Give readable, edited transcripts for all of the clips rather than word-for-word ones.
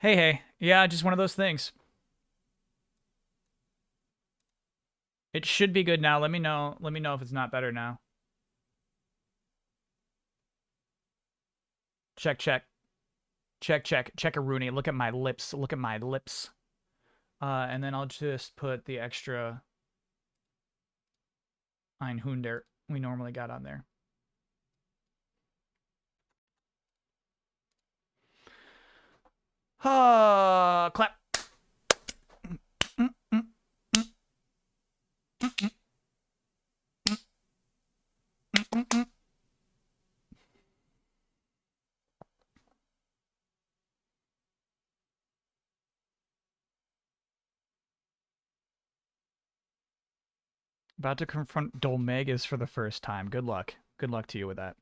Hey, hey. Yeah, just one of those things. It should be good now. Let me know. Let me know if it's not better now. Check, check. Check, check. Check a Rooney. Look at my lips. Look at my lips. And then I'll just put the extra Einhunder we normally got on there. Clap. About to confront Dolmegas for the first time. Good luck. Good luck to you with that.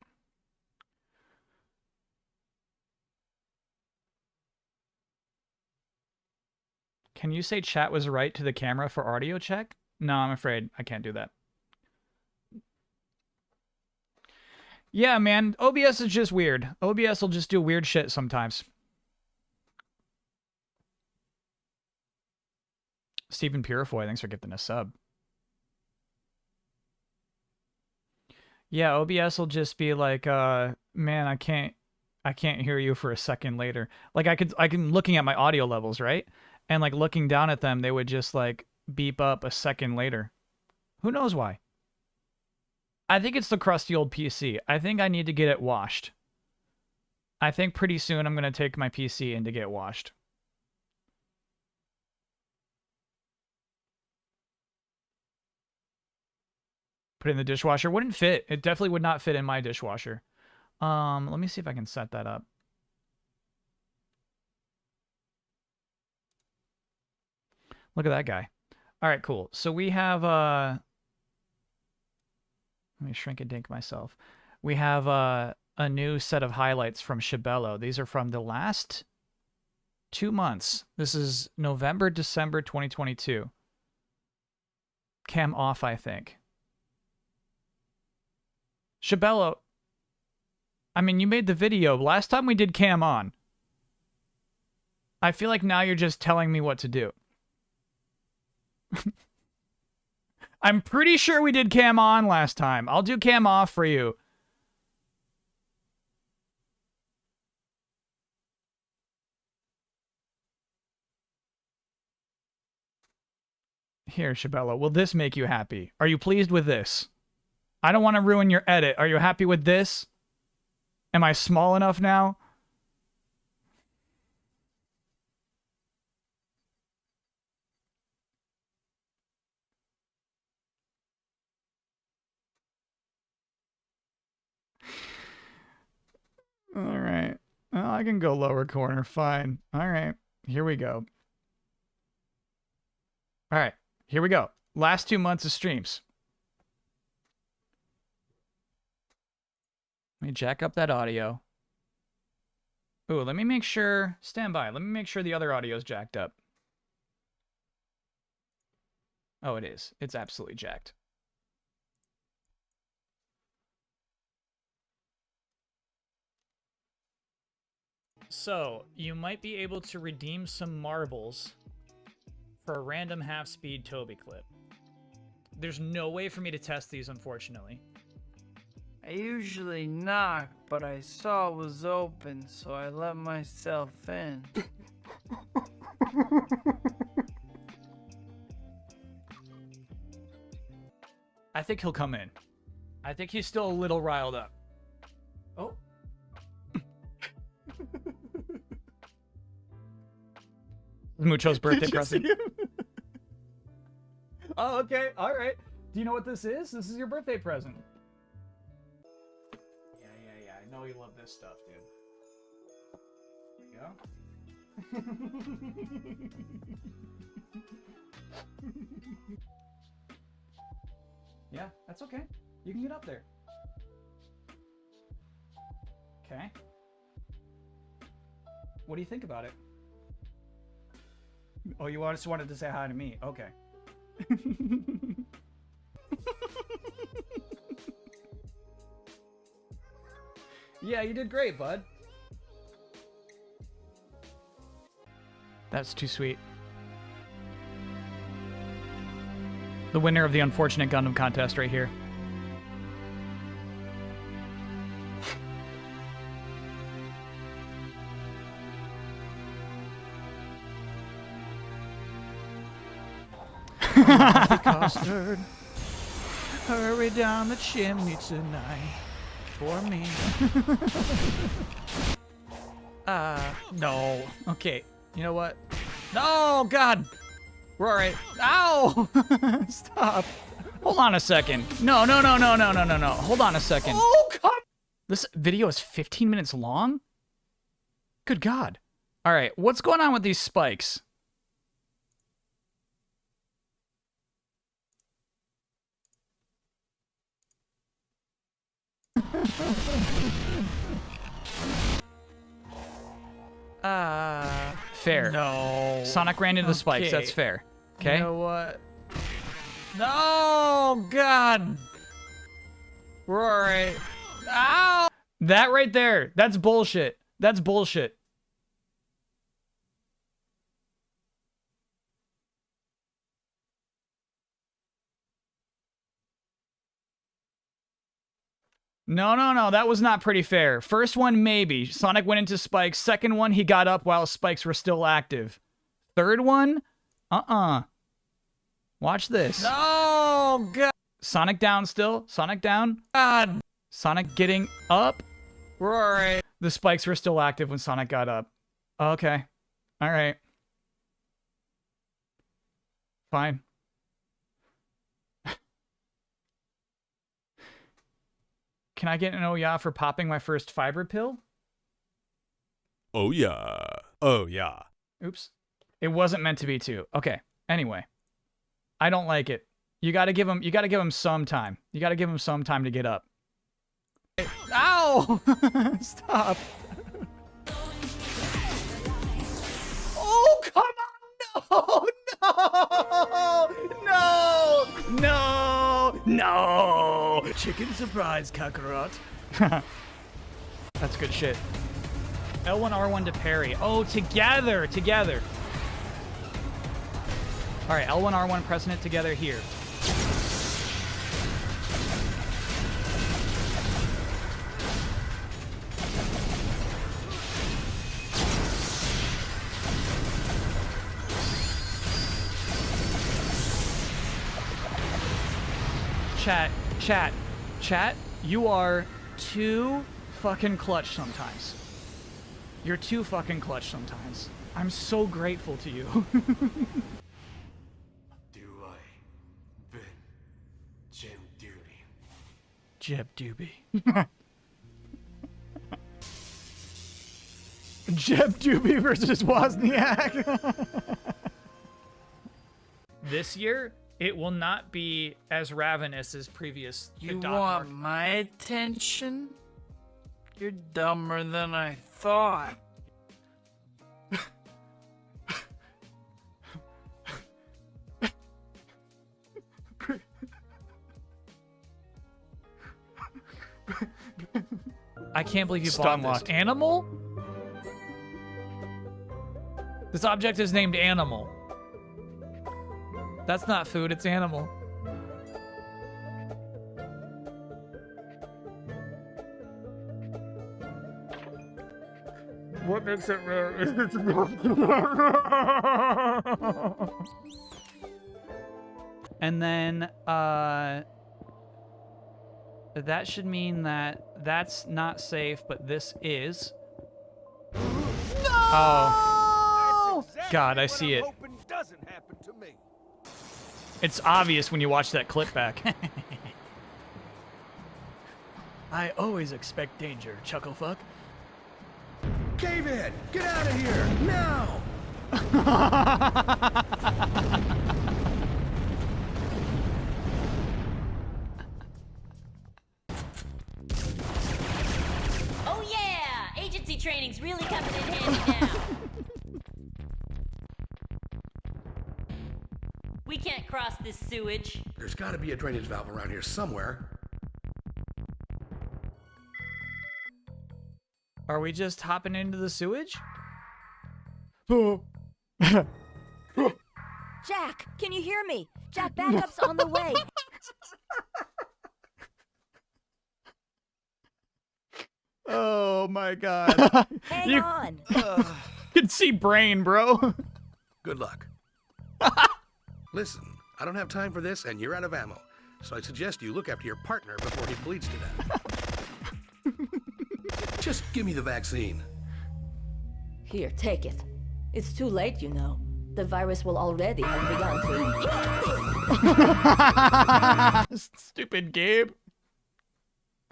Can you say chat was right to the camera for audio check? No, I'm afraid I can't do that. Yeah, man. OBS is just weird. OBS will just do weird shit sometimes. Stephen Purifoy, thanks for gifting a sub. Yeah, OBS will just be like, man, I can't hear you for a second later. Like I can looking at my audio levels, right? And like looking down at them, they would just like beep up a second later. Who knows why? I think it's the crusty old PC. I think I need to get it washed. I think pretty soon I'm going to take my PC in to get washed. Put it in the dishwasher. Wouldn't fit. It definitely would not fit in my dishwasher. Let me see if I can set that up. Look at that guy. All right, cool. So we have let me shrink and dink myself. We have a new set of highlights from Shibello. These are from the last 2 months. This is November, December 2022. Cam off, I think. Shibello, I mean, you made the video. Last time we did cam on. I feel like now you're just telling me what to do. I'm pretty sure we did cam on last time. I'll do cam off for you. Here, Shibello, will this make you happy? Are you pleased with this? I don't want to ruin your edit. Are you happy with this? Am I small enough now? All right. Well, I can go lower corner. Fine. All right. Here we go. All right. Here we go. Last 2 months of streams. Let me jack up that audio. Ooh, let me make sure. Stand by. Let me make sure the other audio is jacked up. Oh, it is. It's absolutely jacked. So, you might be able to redeem some marbles for a random half-speed Toby clip. There's no way for me to test these, unfortunately. I usually knock, but I saw it was open, so I let myself in. I think he'll come in. I think he's still a little riled up. Oh. Mucho's birthday present. Oh, okay. All right. Do you know what this is? This is your birthday present. Yeah. I know you love this stuff, dude. There you go. Yeah, that's okay. You can get up there. Okay. What do you think about it? Oh, you just wanted to say hi to me. Okay. Yeah, you did great, bud. That's too sweet. The winner of the unfortunate Gundam contest right here. Coffee custard, hurry down the chimney tonight for me. No. Okay, you know what? No, God! We're alright. Ow! Stop. Hold on a second. No. Hold on a second. Oh, God! This video is 15 minutes long? Good God. Alright, what's going on with these spikes? Fair. No. Sonic ran into the spikes. That's fair. Okay. You know what? No, God. We're alright. Ow! That right there. That's bullshit. That's bullshit. No. That was not pretty fair. First one, maybe. Sonic went into spikes. Second one, he got up while spikes were still active. Third one, watch this. No, God. Sonic down still. Sonic down. God. Sonic getting up. We're alright. The spikes were still active when Sonic got up. Okay. Alright. Fine. Can I get an oh yeah for popping my first fiber pill? Oh yeah. Oh yeah. Oops. It wasn't meant to be too. Okay. Anyway. I don't like it. You gotta give him some time. You gotta give him some time to get up. Ow! Stop. Oh, come on! No! Chicken surprise, Kakarot. That's good shit. L1, R1 to parry. Oh, together. All right, L1, R1 pressing it together here. Chat, you are too fucking clutch sometimes. You're too fucking clutch sometimes. I'm so grateful to you. Jeb Doobie. Jeb Doobie versus Wozniak. This year, it will not be as ravenous as previous. You want my attention? You're dumber than I thought. I can't believe you bought this. Animal? This object is named Animal. That's not food, it's animal. What makes it rare is it's And then, that should mean that that's not safe, but this is. No! Oh. Exactly God, I see it. It's obvious when you watch that clip back. I always expect danger, Chucklefuck. Cave in! Get out of here! Now! Oh yeah! Agency training's really coming in handy now. We can't cross this sewage. There's gotta be a drainage valve around here somewhere. Are we just hopping into the sewage? Oh. Jack, can you hear me? Jack, backup's on the way. Oh my god. Hang You on. can see brain, bro. Good luck. Listen, I don't have time for this, and you're out of ammo. So I suggest you look after your partner before he bleeds to death. Just give me the vaccine. Here, take it. It's too late, you know. The virus will already have begun to. Stupid Gabe.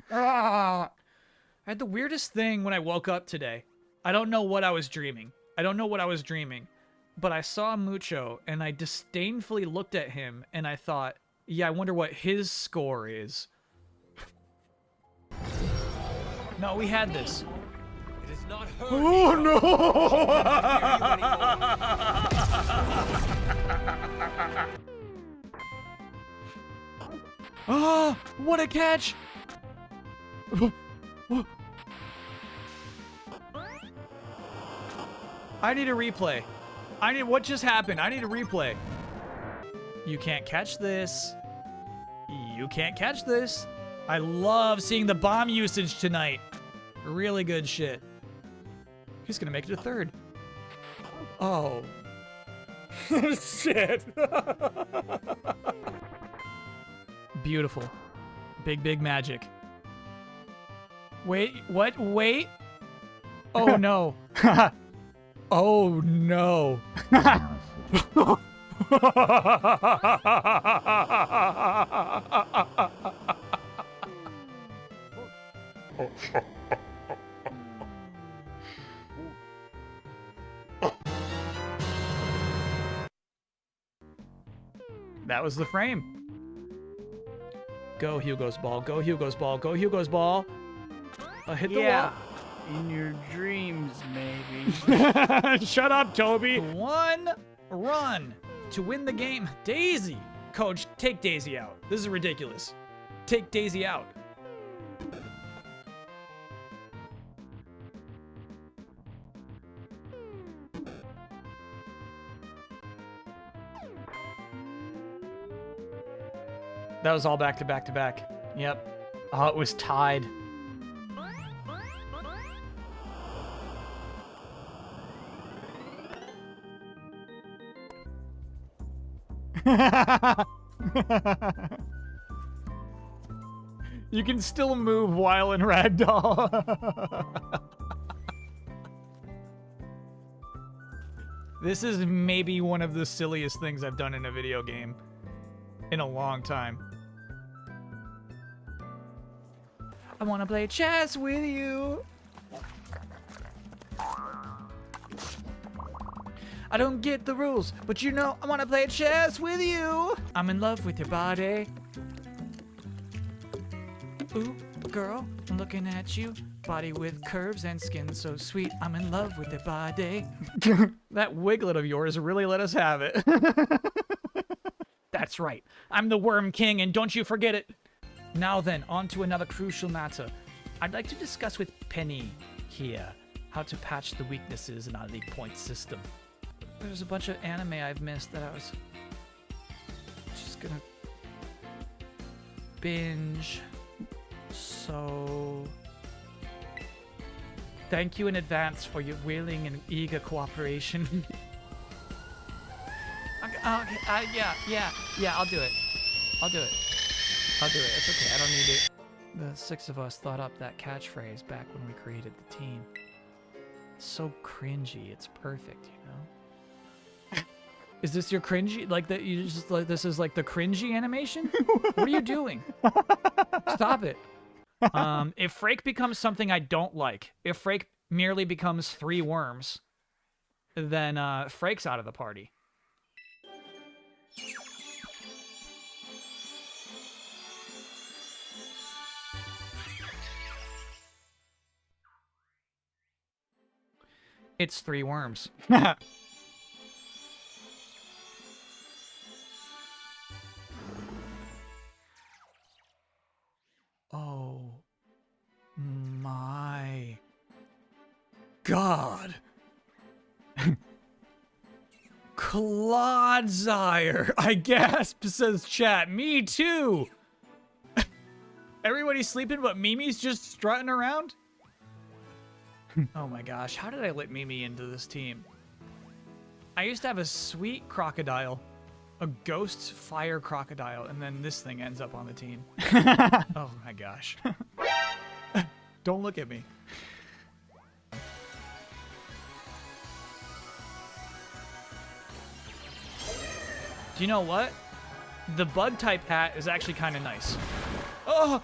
I had the weirdest thing when I woke up today. I don't know what I was dreaming. But I saw Mucho, and I disdainfully looked at him, and I thought, yeah, I wonder what his score is. No, we had this. It is not her. Oh, no! Ah, what a catch! I need a replay. What just happened? I need a replay. You can't catch this. You can't catch this. I love seeing the bomb usage tonight. Really good shit. He's gonna make it a third. Oh. Shit. Beautiful. Big, big magic. Wait, what? Wait. Oh no. Oh no. That was the frame. Go Hugo's ball. Go Hugo's ball. Go Hugo's ball. Hit the Yeah, in your dreams, maybe. wall. Shut up, Toby. One run to win the game. Daisy. Coach, take Daisy out. This is ridiculous. Take Daisy out. That was all back to back to back. Yep. Oh, it was tied. You can still move while in ragdoll. This is maybe one of the silliest things I've done in a video game in a long time. I want to play chess with you. I don't get the rules, but you know I want to play chess with you. I'm in love with your body. Ooh, girl, I'm looking at you. Body with curves and skin so sweet. I'm in love with your body. That wiglet of yours really let us have it. That's right. I'm the Worm King, and don't you forget it. Now then, on to another crucial matter. I'd like to discuss with Penny here how to patch the weaknesses in our league point system. There's a bunch of anime I've missed that I was just gonna binge. So thank you in advance for your willing and eager cooperation. Okay, yeah, I'll do it. It's okay, I don't need it. The six of us thought up that catchphrase back when we created the team. It's so cringy, it's perfect, you know? Is this your cringy? Like that you just like this is like the cringy animation? What are you doing? Stop it. If Frake becomes something I don't like, if Frake merely becomes 3 worms, then Frake's out of the party. It's 3 worms. Oh my God. Clodsire, I gasp, says chat. Me too. Everybody's sleeping, but Mimi's just strutting around? Oh my gosh, how did I let Mimi into this team? I used to have a sweet crocodile, a ghost fire crocodile, and then this thing ends up on the team. Oh my gosh. Don't look at me. Do you know what? The bug type hat is actually kind of nice. Oh!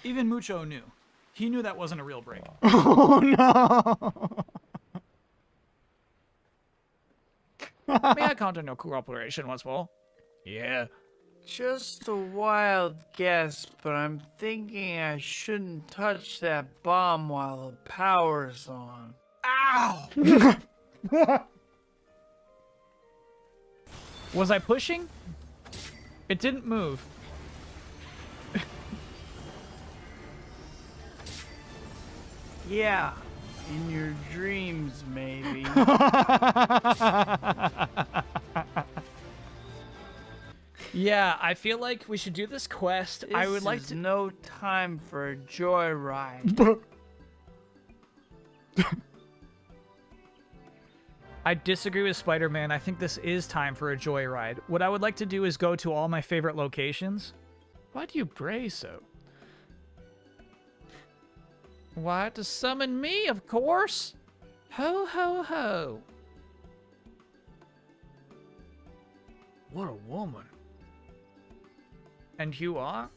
Even Mucho knew. He knew that wasn't a real break. Oh no! May I count on your cooperation once more? Yeah. Just a wild guess, but I'm thinking I shouldn't touch that bomb while the power's on. Ow! Was I pushing? It didn't move. Yeah, in your dreams, maybe. Yeah, I feel like we should do this quest. I would like This to. is no time for a joyride. I disagree with Spider-Man. I think this is time for a joyride. What I would like to do is go to all my favorite locations. Why do you bray so? Why, to summon me, of course. Ho, ho, ho. What a woman. And you are?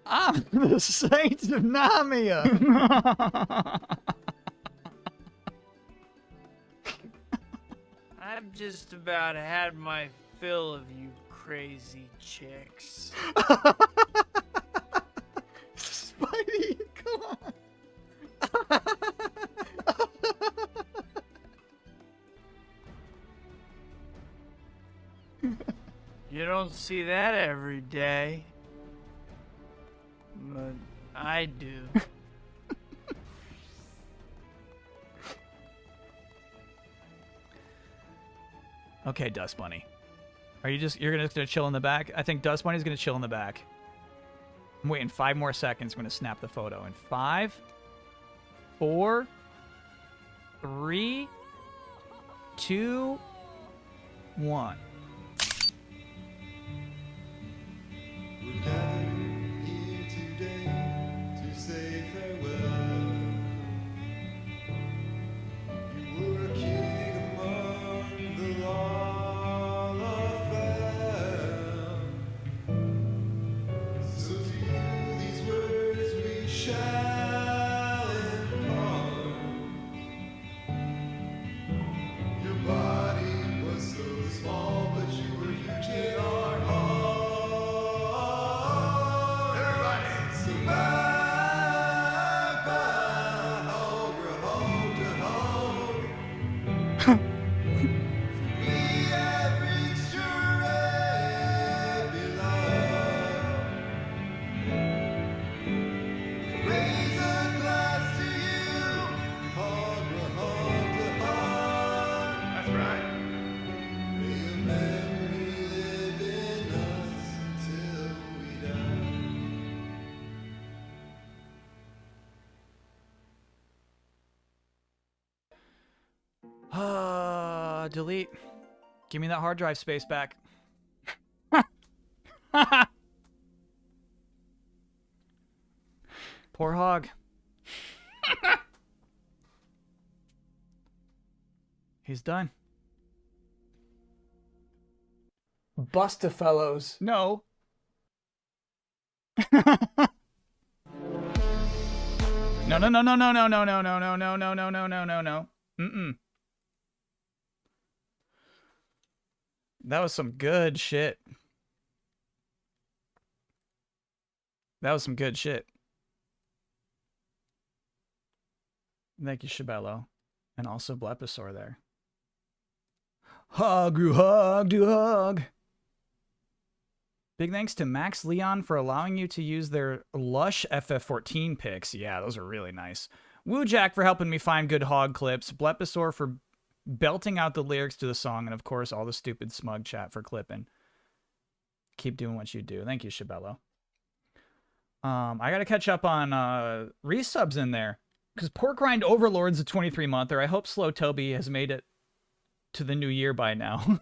I'm the Saint of Narnia. I've just about had my fill of you crazy chicks. Spidey, come on. You don't see that every day. But I do. Okay, Dust Bunny. You're just gonna chill in the back? I think Dust Bunny's gonna chill in the back. I'm waiting 5 more seconds. I'm gonna snap the photo in 5, 4, 3, 2, 1. We're gathered here today to say farewell. You were a king among the all of fair. So to you these words we shall impart. Your body was so small, but you were huge in our heart. Everybody, so bye bye, hold to hold. We have reached your every love. Raise a glass to you, hold to heart. That's right. May your memory live in us until we die. Delete. Give me that hard drive space back. Poor hog. He's done. Bustafellows. No. No, no, no, no, no, no, no, no, no, no, no, no, no, no, no, no, no. Mm-mm. That was some good shit. That was some good shit. Thank you, Shabello. And also Blepisaur there. Hug, you hug, do hug. Big thanks to Max Leon for allowing you to use their lush FF14 picks. Yeah, those are really nice. Woojack for helping me find good hog clips. Blepisaur for belting out the lyrics to the song. And of course, all the stupid smug chat for clipping. Keep doing what you do. Thank you, Shabello. I gotta catch up on resubs in there. Because Pork Rind Overlord's a 23-monther. I hope Slow Toby has made it to the new year by now.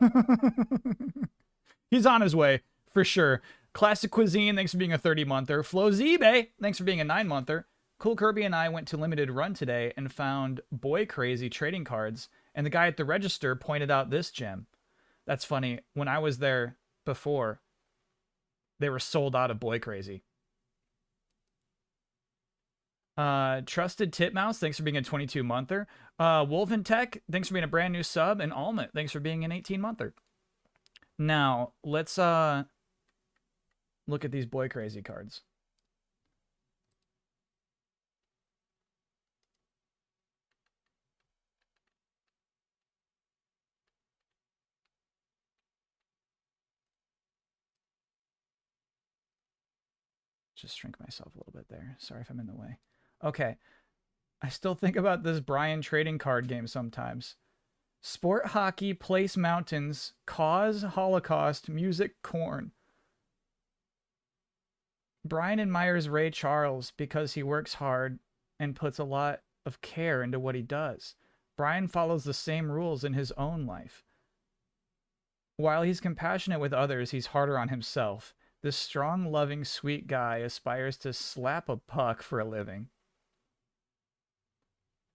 He's on his way, for sure. Classic Cuisine, thanks for being a 30-monther. Flo Zebe, thanks for being a 9-monther. Cool Kirby and I went to Limited Run today and found Boy Crazy trading cards, and the guy at the register pointed out this gem. That's funny. When I was there before, they were sold out of Boy Crazy. Trusted Titmouse, thanks for being a 22-monther. Wolfen Tech, thanks for being a brand new sub. And Almut, thanks for being an 18-monther. Now, let's look at these Boy Crazy cards. Just shrink myself a little bit there. Sorry if I'm in the way. Okay. I still think about this Brian trading card game sometimes. Sport Hockey, Place Mountains, Cause, Holocaust, Music, Corn. Brian admires Ray Charles because he works hard and puts a lot of care into what he does. Brian follows the same rules in his own life. While he's compassionate with others, he's harder on himself. This strong, loving, sweet guy aspires to slap a puck for a living.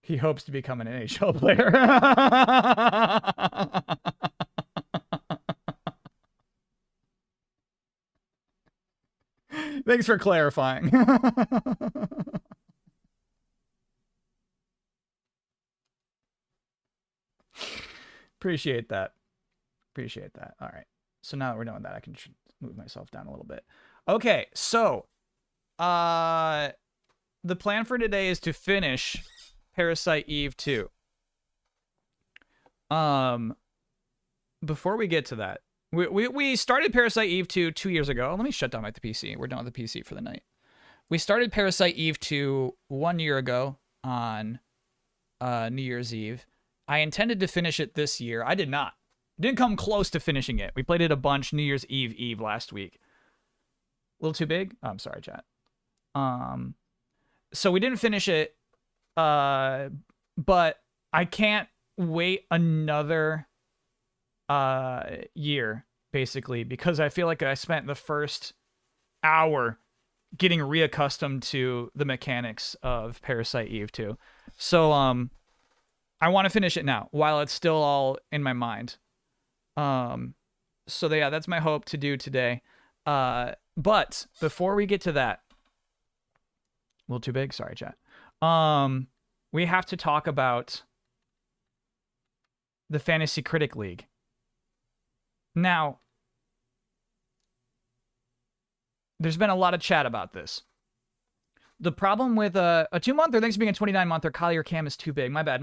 He hopes to become an NHL player. Thanks for clarifying. Appreciate that. Appreciate that. All right. So now that we're done with that, I can move myself down a little bit. Okay, so the plan for today is to finish Parasite Eve II. Before we get to that, we started Parasite Eve 2 years ago. Let me shut down my PC. We're done with the PC for the night. We started Parasite Eve 2 1 year ago on New Year's Eve. I intended to finish it this year. I did not. Didn't come close to finishing it. We played it a bunch New Year's Eve last week. A little too big? Oh, I'm sorry, chat. So we didn't finish it. But I can't wait another year, basically, because I feel like I spent the first hour getting reaccustomed to the mechanics of Parasite Eve 2. So I want to finish it now while it's still all in my mind. So yeah, that's my hope to do today. But before we get to that, a little too big, sorry, chat. We have to talk about the Fantasy Critic League. Now, there's been a lot of chat about this. The problem with a 2-monther, thanks for being a 29-monther, Collier Cam is too big. My bad.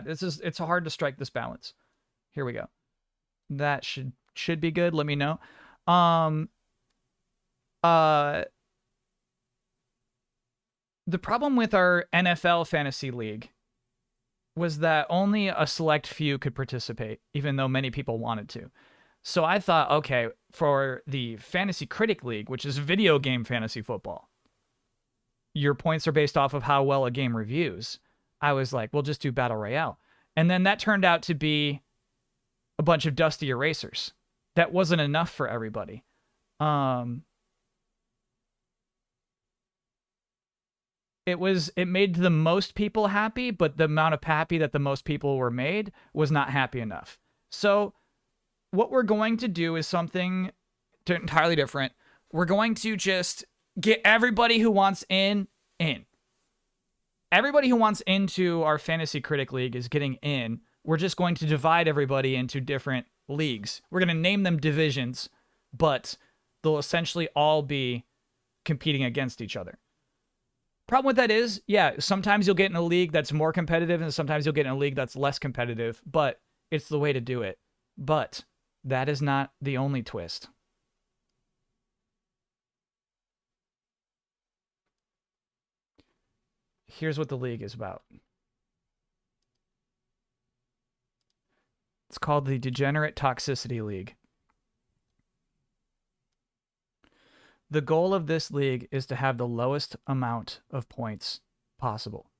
It's hard to strike this balance. Here we go. That should be good. Let me know. The problem with our NFL Fantasy League was that only a select few could participate, even though many people wanted to. So I thought, okay, for the Fantasy Critic League, which is video game fantasy football, your points are based off of how well a game reviews. I was like, we'll just do Battle Royale. And then that turned out to be a bunch of dusty erasers. That wasn't enough for everybody. It made the most people happy, but the amount of happy that the most people were made was not happy enough. So what we're going to do is something entirely different. We're going to just get everybody who wants in. Everybody who wants into our Fantasy Critic League is getting in. We're just going to divide everybody into different leagues. We're going to name them divisions, but they'll essentially all be competing against each other. Problem with that is, yeah, sometimes you'll get in a league that's more competitive and sometimes you'll get in a league that's less competitive, but it's the way to do it. But that is not the only twist. Here's what the league is about. It's called the Degenerate Toxicity League. The goal of this league is to have the lowest amount of points possible.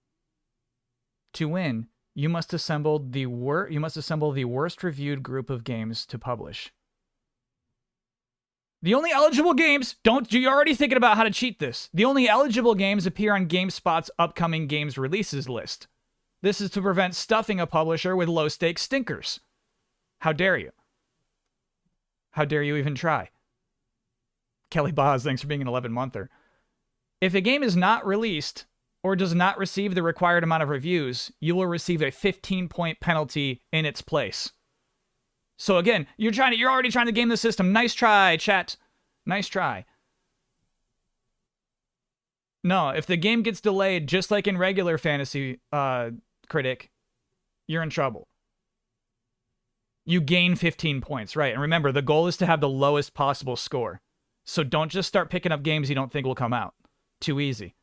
To win, you must assemble the worst reviewed group of games to publish. The only eligible games, you're already thinking about how to cheat this. The only eligible games appear on GameSpot's upcoming games releases list. This is to prevent stuffing a publisher with low-stakes stinkers. How dare you? How dare you even try? Kelly Boz, thanks for being an 11-monther. If a game is not released or does not receive the required amount of reviews, you will receive a 15-point penalty in its place. So again, you're already trying to game the system. Nice try, chat. Nice try. No, if the game gets delayed, just like in regular Fantasy Critic, you're in trouble. You gain 15 points, right? And remember, the goal is to have the lowest possible score. So don't just start picking up games you don't think will come out. Too easy.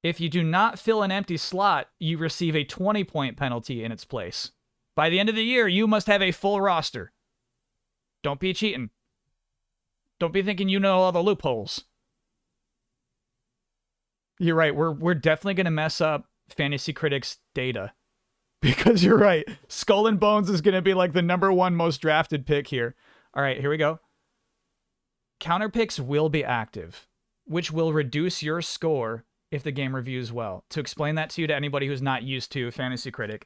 If you do not fill an empty slot, you receive a 20-point penalty in its place. By the end of the year, you must have a full roster. Don't be cheating. Don't be thinking you know all the loopholes. You're right. We're definitely going to mess up Fantasy Critics data. Because you're right. Skull and Bones is going to be like the #1 most drafted pick here. All right, here we go. Counter picks will be active, which will reduce your score if the game reviews well. To explain that to you, to anybody who's not used to Fantasy Critic,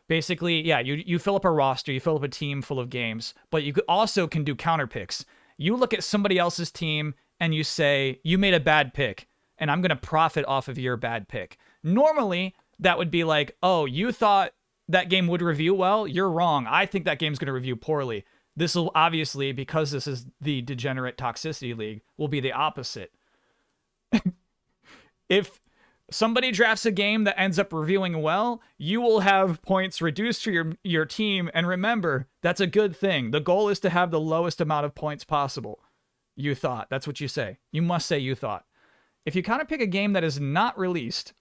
basically, yeah, you fill up a roster, you fill up a team full of games, but you also can do counter picks. You look at somebody else's team and you say, you made a bad pick, and I'm going to profit off of your bad pick. Normally, that would be like, oh, you thought that game would review well? You're wrong. I think that game's going to review poorly. This will obviously, because this is the Degenerate Toxicity League, will be the opposite. If somebody drafts a game that ends up reviewing well, you will have points reduced for your team. And remember, that's a good thing. The goal is to have the lowest amount of points possible. You thought. That's what you say. You must say you thought. If you counterpick a game that is not released,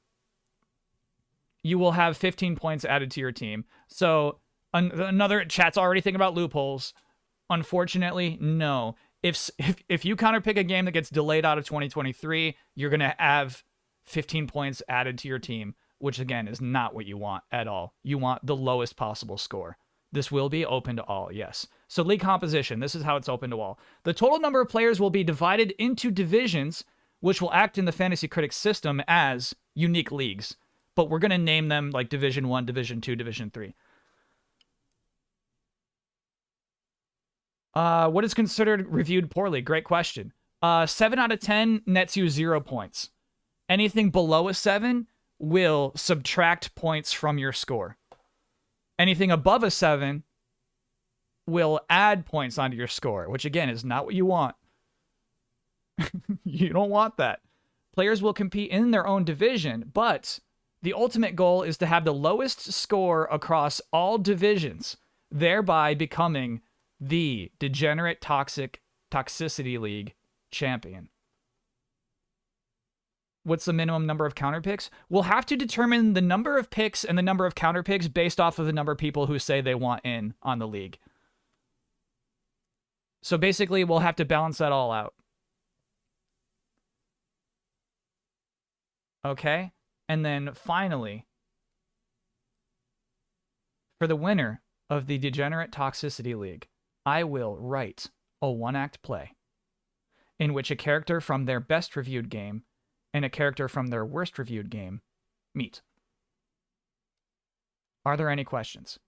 you will have 15 points added to your team. So another chat's already thinking about loopholes. Unfortunately, no. If you counterpick a game that gets delayed out of 2023, you're going to have 15 points added to your team, which again is not what you want at all. You want the lowest possible score. This will be open to all, yes. So league composition, this is how it's open to all. The total number of players will be divided into divisions, which will act in the Fantasy Critics system as unique leagues. But we're going to name them like Division 1, Division 2, Division 3. What is considered reviewed poorly? Great question. 7 out of 10 nets you 0 points. Anything below a 7 will subtract points from your score. Anything above a 7 will add points onto your score, which again is not what you want. You don't want that. Players will compete in their own division, but the ultimate goal is to have the lowest score across all divisions, thereby becoming the Degenerate Toxicity League champion. What's the minimum number of counter picks? We'll have to determine the number of picks and the number of counter picks based off of the number of people who say they want in on the league. So basically, we'll have to balance that all out. Okay? And then finally, for the winner of the Degenerate Toxicity League, I will write a one-act play in which a character from their best reviewed game and a character from their worst reviewed game meet. Are there any questions?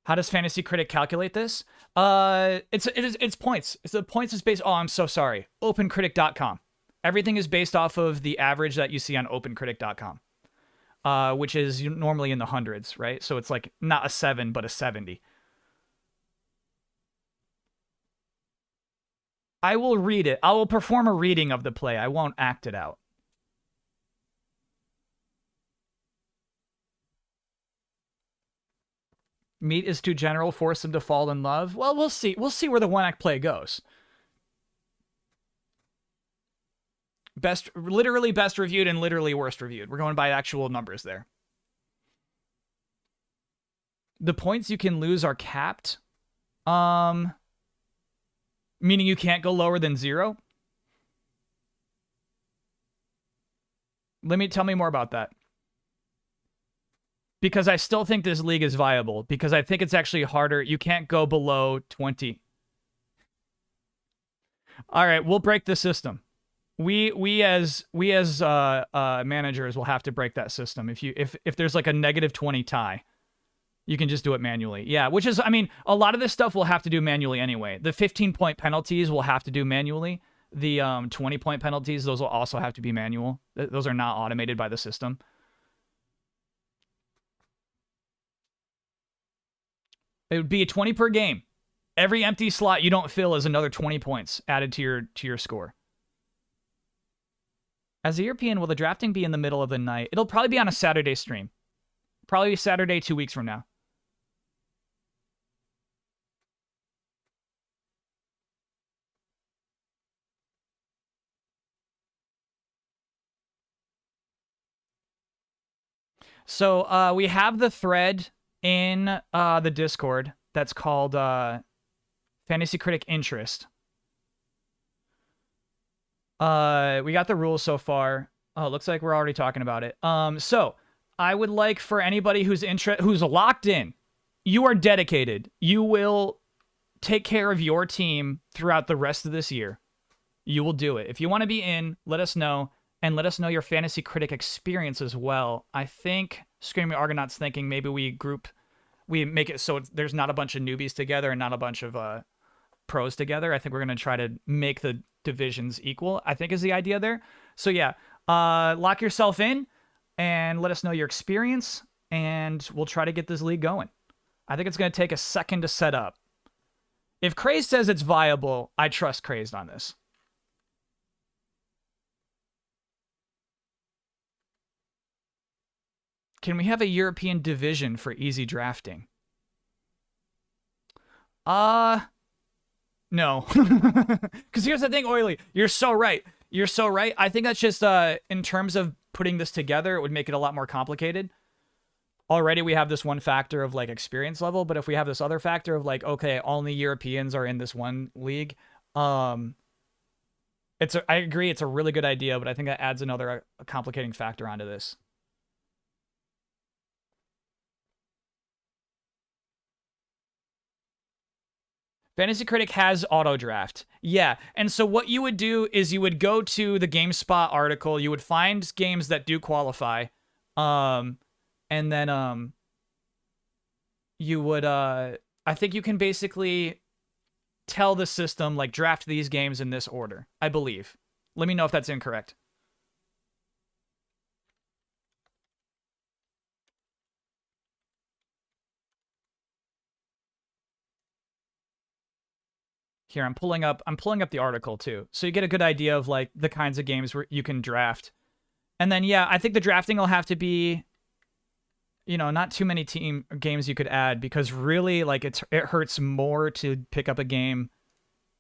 How does Fantasy Critic calculate this? It's points. The points is based. Oh, I'm so sorry. OpenCritic.com. Everything is based off of the average that you see on OpenCritic.com, which is normally in the hundreds, right? So it's like not a 7, but a 70. I will read it. I will perform a reading of the play. I won't act it out. Meat is too general, force him to fall in love. Well, we'll see. We'll see where the one-act play goes. Literally best reviewed and literally worst reviewed. We're going by actual numbers there. The points you can lose are capped. Meaning you can't go lower than 0. Tell me more about that. Because I still think this league is viable. Because I think it's actually harder. You can't go below 20. All right, we'll break the system. We as managers will have to break that system. If there's like a -20 tie, you can just do it manually. Yeah, which is, I mean, a lot of this stuff we'll have to do manually anyway. The 15-point penalties we'll have to do manually. The 20-point penalties, those will also have to be manual. Those are not automated by the system. It would be a 20 per game. Every empty slot you don't fill is another 20 points added to your score. As a European, will the drafting be in the middle of the night? It'll probably be on a Saturday stream. Probably Saturday 2 weeks from now. So we have the thread in the Discord that's called Fantasy Critic Interest. We got the rules so far. Oh, it looks like we're already talking about it. So I would like for anybody who's locked in, you are dedicated. You will take care of your team throughout the rest of this year. You will do it. If you want to be in, let us know. And let us know your Fantasy Critic experience as well. I think Screaming Argonaut's thinking maybe we make it so there's not a bunch of newbies together and not a bunch of pros together. I think we're going to try to make the divisions equal, I think is the idea there. So yeah, lock yourself in and let us know your experience, and we'll try to get this league going. I think it's going to take a second to set up. If Crazed says it's viable, I trust Crazed on this. Can we have a European division for easy drafting? No. Because here's the thing, Oily. You're so right. You're so right. I think that's just, in terms of putting this together, it would make it a lot more complicated. Already we have this one factor of, like, experience level, but if we have this other factor of, like, okay, only Europeans are in this one league, I agree, it's a really good idea, but I think that adds another complicating factor onto this. Fantasy Critic has auto draft. Yeah. And so what you would do is you would go to the GameSpot article, you would find games that do qualify. And then you would I think you can basically tell the system, like, draft these games in this order, I believe. Let me know if that's incorrect. Here, I'm pulling up the article too. So you get a good idea of, like, the kinds of games where you can draft. And then, yeah, I think the drafting will have to be, you know, not too many team games you could add, because really, like, it hurts more to pick up a game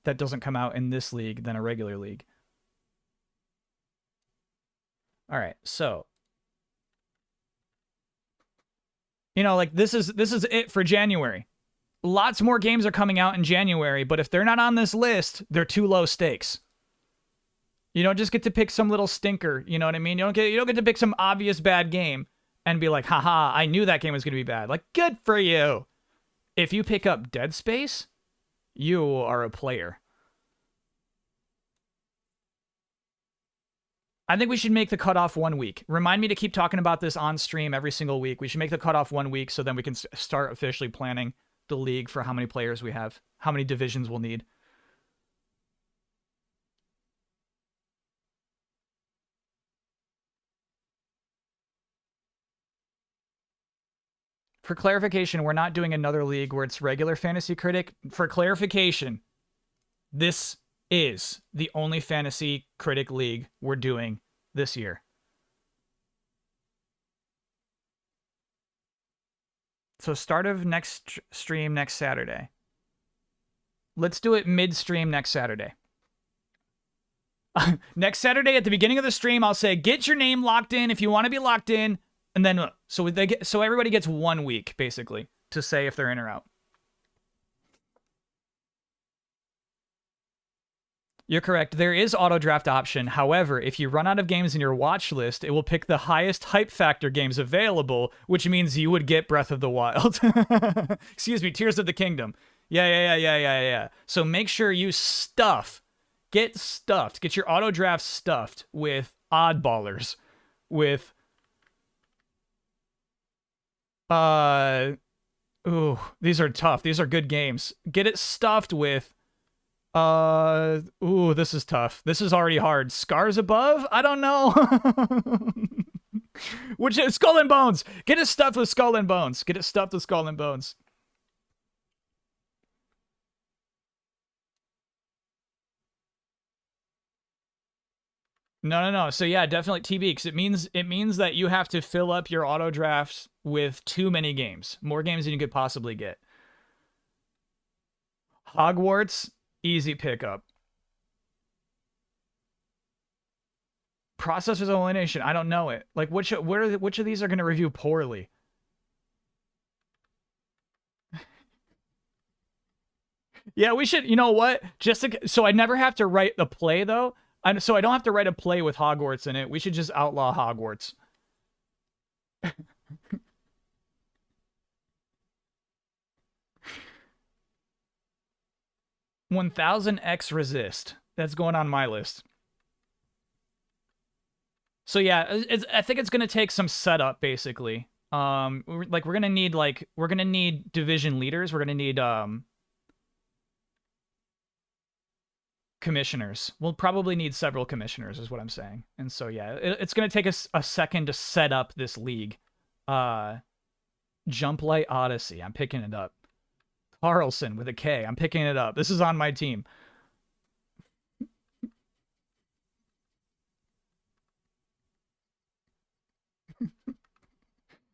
that doesn't come out in this league than a regular league. All right. So, you know, like, this is it for January. Lots more games are coming out in January, but if they're not on this list, they're too low stakes. You don't just get to pick some little stinker, you know what I mean? You don't get to pick some obvious bad game and be like, haha, I knew that game was going to be bad. Like, good for you. If you pick up Dead Space, you are a player. I think we should make the cutoff 1 week. Remind me to keep talking about this on stream every single week. We should make the cutoff 1 week so then we can start officially planning the league for how many players we have, how many divisions we'll need. For clarification, we're not doing another league where it's regular Fantasy Critic. For clarification, this is the only Fantasy Critic league we're doing this year. So start of next stream next Saturday. Let's do it mid-stream next Saturday. Next Saturday at the beginning of the stream, I'll say, get your name locked in if you want to be locked in. And then, so everybody gets 1 week, basically, to say if they're in or out. You're correct. There is auto draft option. However, if you run out of games in your watch list, it will pick the highest hype factor games available, which means you would get Breath of the Wild. Excuse me, Tears of the Kingdom. Yeah. So make sure you get stuffed. Get your auto draft stuffed with oddballers. With ooh, these are tough. These are good games. Get it stuffed with ooh, this is tough. This is already hard. Scars Above? I don't know. Which is Skull and Bones. Get it stuffed with Skull and Bones. Get it stuffed with Skull and Bones. No. So yeah, definitely TB, because it means that you have to fill up your auto drafts with too many games, more games than you could possibly get. Hogwarts, easy pickup. Process of elimination, I don't know it. Like which of these are going to review poorly? Yeah, we should. You know what? So I never have to write the play though. So I don't have to write a play with Hogwarts in it. We should just outlaw Hogwarts. 1000x resist. That's going on my list. So yeah, I think it's gonna take some setup basically. We're gonna need division leaders. We're gonna need commissioners. We'll probably need several commissioners, is what I'm saying. And so yeah, it's gonna take us a second to set up this league. Jump Light Odyssey. I'm picking it up. Carlson with a K. I'm picking it up. This is on my team.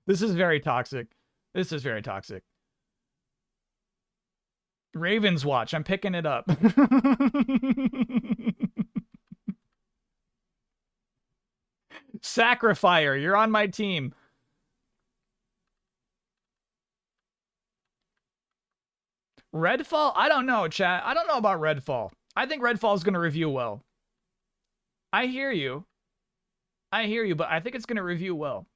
This is very toxic. This is very toxic. Raven's Watch. I'm picking it up. Sacrifier. You're on my team. Redfall? I don't know, chat. I don't know about Redfall. I think Redfall is going to review well. I hear you. But I think it's going to review well.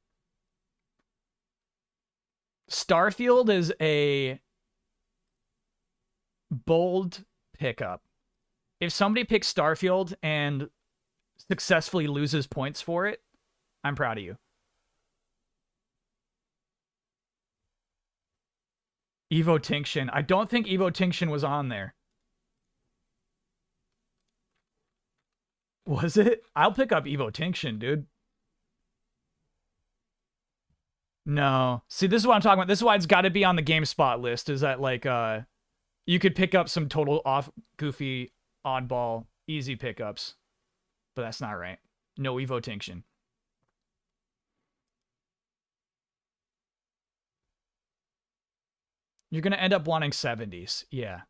Starfield is a bold pickup. If somebody picks Starfield and successfully loses points for it, I'm proud of you. Evo Tinction. I don't think Evo Tinction was on there. Was it? I'll pick up Evo Tinction, dude. No. See, this is what I'm talking about. This is why it's got to be on the GameSpot list, is that, like, you could pick up some total off, goofy, oddball, easy pickups. But that's not right. No Evo Tinction. You're going to end up wanting 70s. Yeah.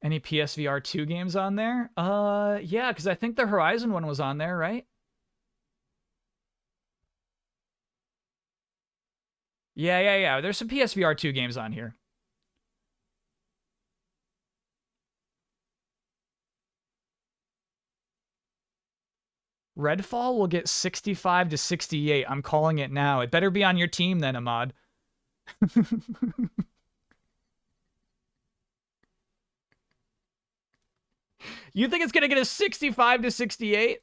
Any PSVR 2 games on there? Yeah, because I think the Horizon one was on there, right? Yeah. There's some PSVR 2 games on here. Redfall will get 65 to 68. I'm calling it now. It better be on your team then, Ahmad. You think it's going to get a 65 to 68?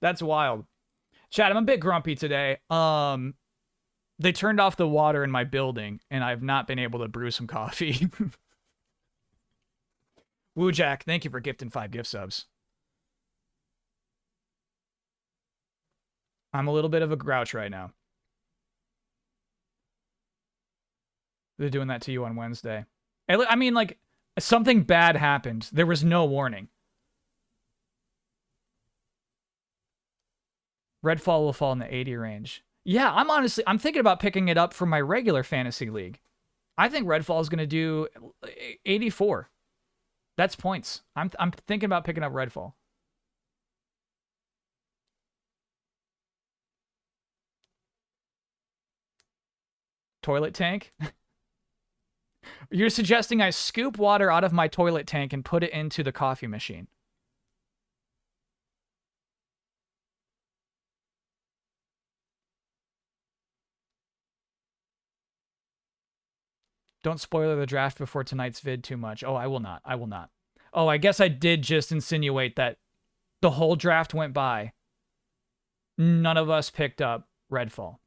That's wild. Chat, I'm a bit grumpy today. They turned off the water in my building, and I've not been able to brew some coffee. Woo Jack, thank you for gifting 5 gift subs. I'm a little bit of a grouch right now. They're doing that to you on Wednesday. I mean, like, something bad happened. There was no warning. Redfall will fall in the 80 range. Yeah, I'm thinking about picking it up for my regular fantasy league. I think Redfall is going to do 84. That's points. I'm thinking about picking up Redfall. Toilet tank? You're suggesting I scoop water out of my toilet tank and put it into the coffee machine. Don't spoiler the draft before tonight's vid too much. Oh, I will not. I will not. Oh, I guess I did just insinuate that the whole draft went by. None of us picked up Redfall.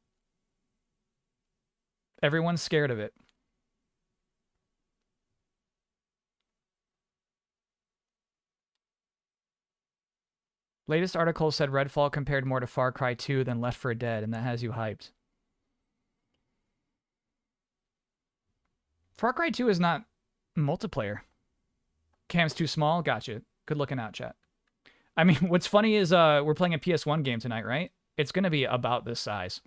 Everyone's scared of it. Latest article said Redfall compared more to Far Cry 2 than Left 4 Dead, and that has you hyped. Far Cry 2 is not multiplayer. Cam's too small? Gotcha. Good looking out, chat. I mean, what's funny is we're playing a PS1 game tonight, right? It's going to be about this size.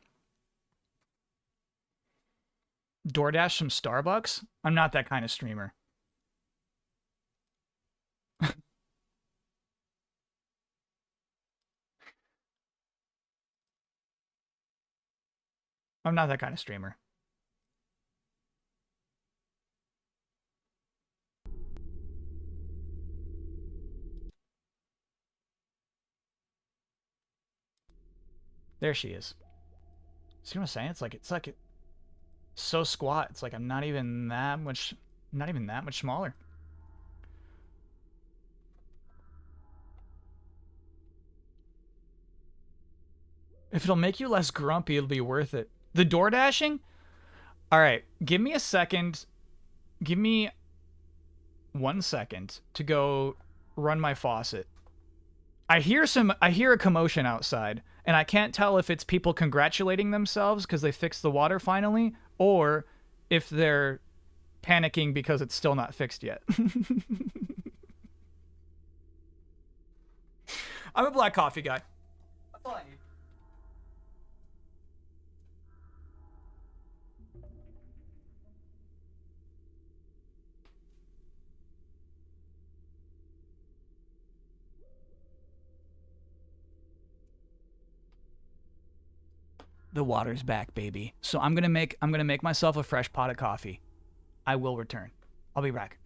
DoorDash some Starbucks? I'm not that kind of streamer. I'm not that kind of streamer. There she is. See what I'm saying? It's like so squat. It's like I'm not even that much smaller. If it'll make you less grumpy, it'll be worth it. The door dashing? All right, give me a second. Give me 1 second to go run my faucet. I hear a commotion outside, and I can't tell if it's people congratulating themselves because they fixed the water finally, or if they're panicking because it's still not fixed yet. I'm a black coffee guy. That's all I need. The water's back, baby. So I'm gonna make myself a fresh pot of coffee. I will return. I'll be back.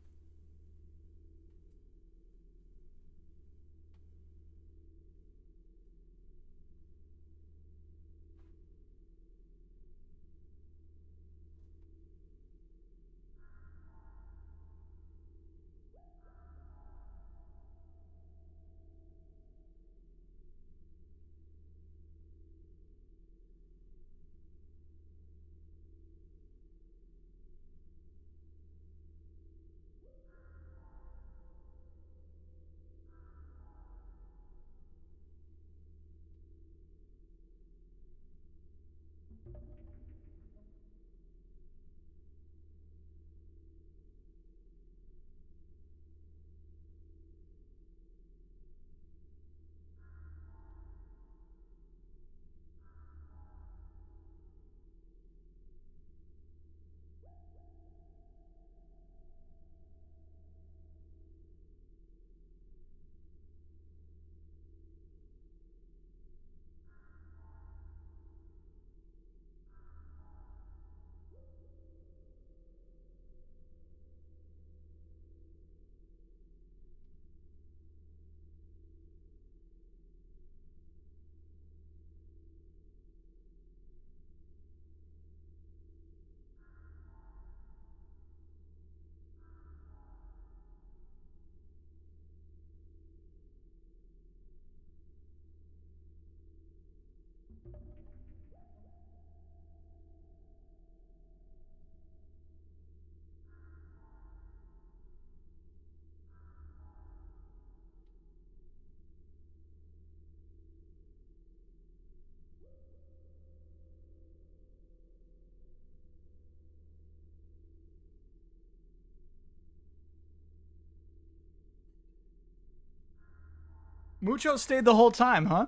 Mucho stayed the whole time, huh?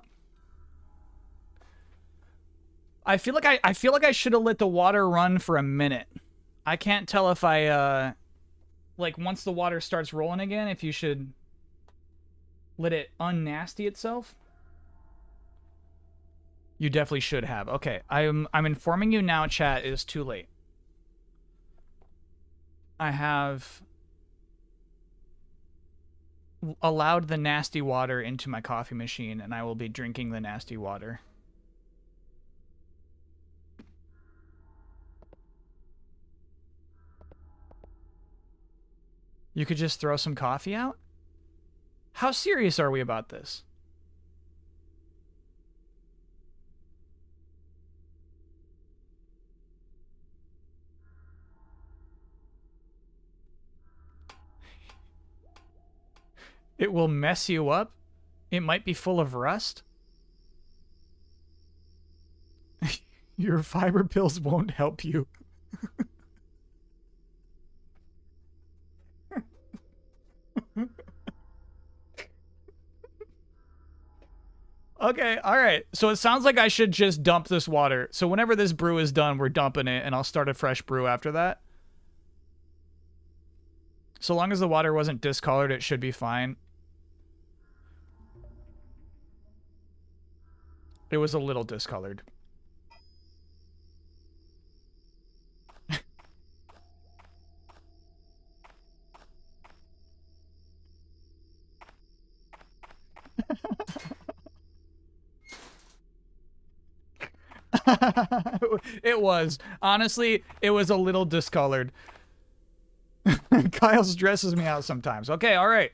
I feel like I should have let the water run for a minute. I can't tell if I like once the water starts rolling again, if you should let it unnasty itself. You definitely should have. Okay, I'm informing you now, chat, it is too late. I have allowed the nasty water into my coffee machine, and I will be drinking the nasty water. You could just throw some coffee out? How serious are we about this? It will mess you up? It might be full of rust? Your fiber pills won't help you. Okay, alright. So it sounds like I should just dump this water. So whenever this brew is done, we're dumping it, and I'll start a fresh brew after that. So long as the water wasn't discolored, it should be fine. It was a little discolored. It was. Honestly, it was a little discolored. Kyle stresses me out sometimes. Okay, alright.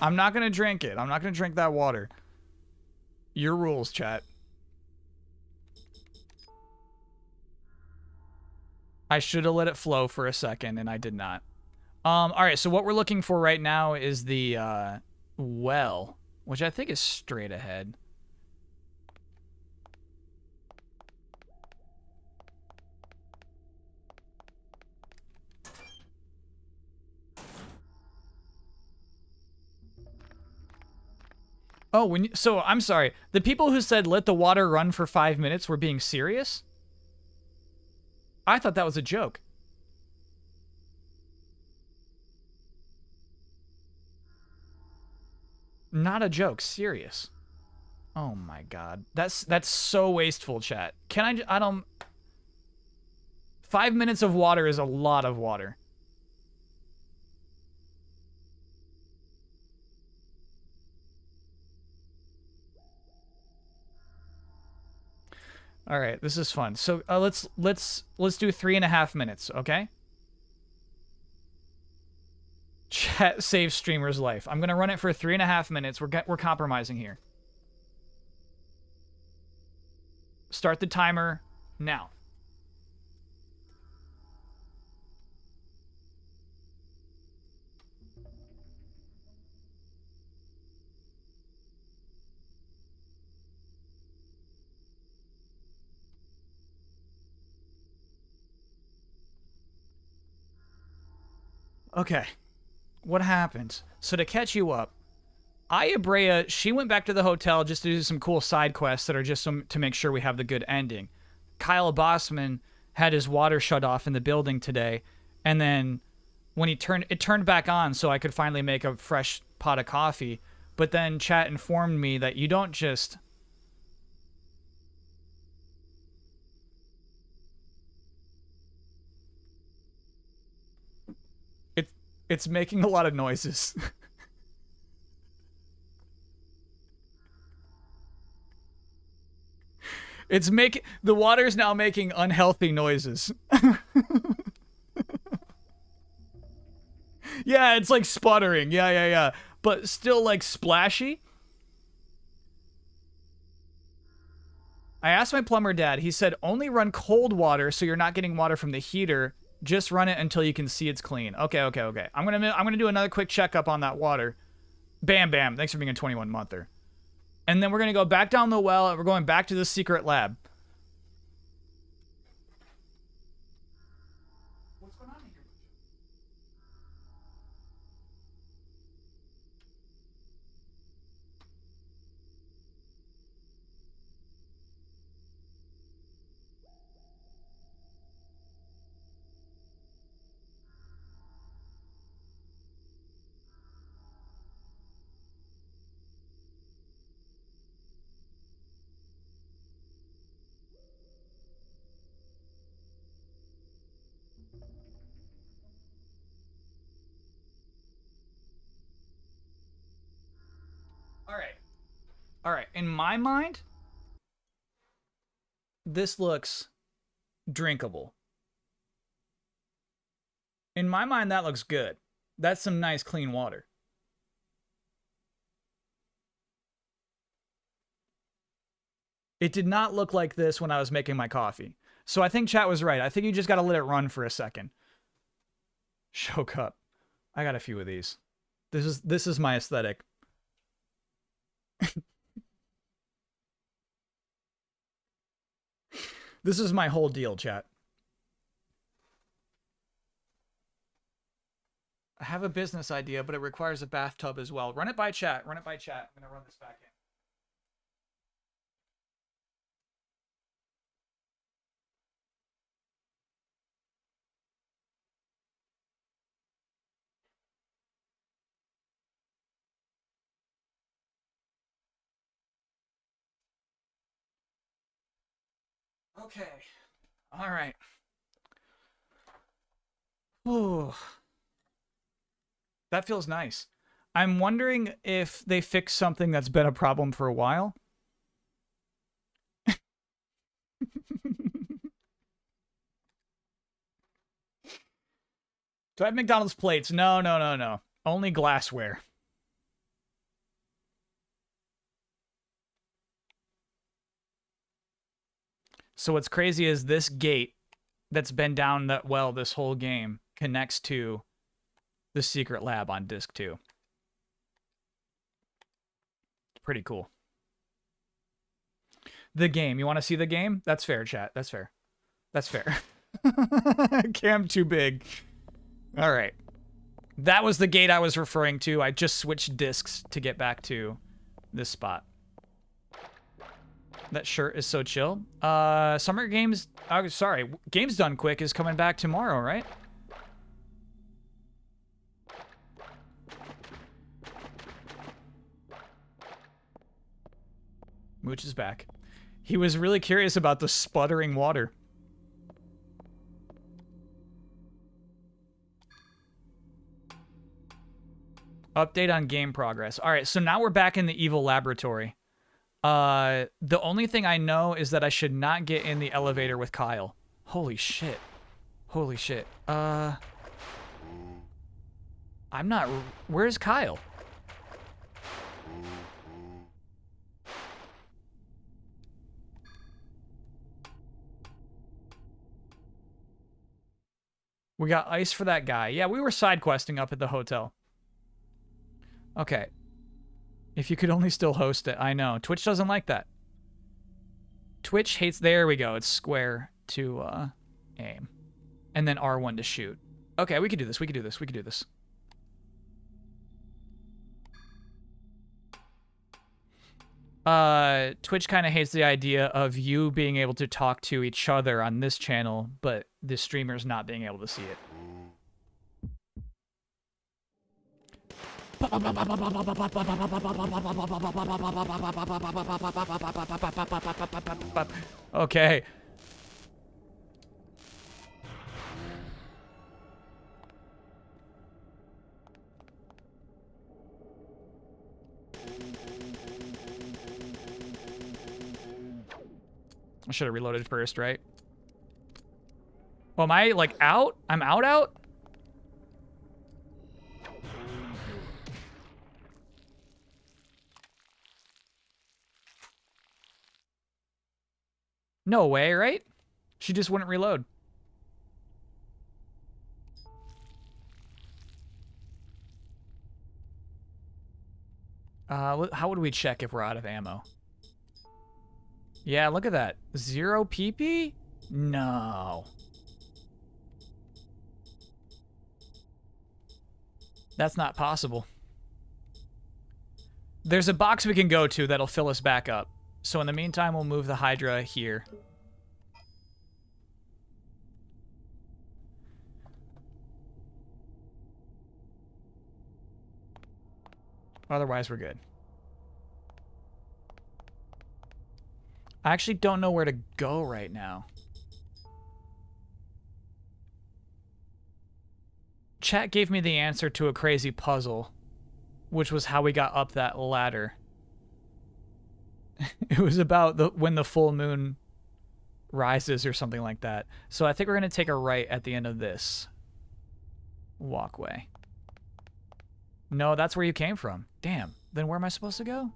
I'm not gonna drink it. I'm not gonna drink that water. Your rules, chat. I should have let it flow for a second, and I did not. Alright, so what we're looking for right now is the, well, which I think is straight ahead. Oh, so I'm sorry. The people who said let the water run for 5 minutes were being serious? I thought that was a joke. Not a joke, serious. Oh my god. That's so wasteful, chat. I don't 5 minutes of water is a lot of water. All right, this is fun. So let's do 3.5 minutes, okay? Chat saves streamer's life. I'm gonna run it for 3.5 minutes. We're compromising here. Start the timer now. Okay. What happened? So to catch you up, Aya Brea, she went back to the hotel just to do some cool side quests that are just to make sure we have the good ending. Kyle Bossman had his water shut off in the building today, and then when it turned back on so I could finally make a fresh pot of coffee. But then chat informed me that you don't just... It's making a lot of noises. The water's now making unhealthy noises. Yeah, it's like sputtering. Yeah. But still like splashy. I asked my plumber dad. He said only run cold water so you're not getting water from the heater. Just run it until you can see it's clean. Okay. I'm gonna do another quick checkup on that water. Bam. Thanks for being a 21-monther. And then we're gonna go back down the well and we're going back to the secret lab. What's going on here? All right, in my mind, this looks drinkable. In my mind, that looks good. That's some nice, clean water. It did not look like this when I was making my coffee. So I think chat was right. I think you just got to let it run for a second. Show cup. I got a few of these. This is my aesthetic. This is my whole deal, chat. I have a business idea, but it requires a bathtub as well. Run it by chat. Run it by chat. I'm going to run this back in. Okay. All right. Ooh. That feels nice. I'm wondering if they fixed something that's been a problem for a while. Do I have McDonald's plates? No, no, no, no. Only glassware. So what's crazy is this gate that's been down that well this whole game connects to the secret lab on disc 2. Pretty cool. The game. You want to see the game? That's fair, chat. That's fair. That's fair. Cam too big. All right. That was the gate I was referring to. I just switched discs to get back to this spot. That shirt is so chill. Summer Games... sorry. Games Done Quick is coming back tomorrow, right? Mooch is back. He was really curious about the sputtering water. Update on game progress. All right, so now we're back in the evil laboratory. The only thing I know is that I should not get in the elevator with Kyle. Holy shit. Holy shit. I'm not... Where's Kyle? We got ice for that guy. Yeah, we were side questing up at the hotel. Okay. If you could only still host it. I know. Twitch doesn't like that. Twitch hates... There we go. It's square to aim. And then R1 to shoot. Okay, we could do this. We could do this. We could do this. Twitch kind of hates the idea of you being able to talk to each other on this channel, but the streamers not being able to see it. Okay. I should have reloaded first, right? Well, am I, like, out? I'm out? No way, right? She just wouldn't reload. How would we check if we're out of ammo? Yeah, look at that. 0 PP? No. That's not possible. There's a box we can go to that'll fill us back up. So in the meantime, we'll move the Hydra here. Otherwise, we're good. I actually don't know where to go right now. Chat gave me the answer to a crazy puzzle, which was how we got up that ladder. It was about when the full moon rises or something like that. So I think we're going to take a right at the end of this walkway. No, that's where you came from. Damn. Then where am I supposed to go?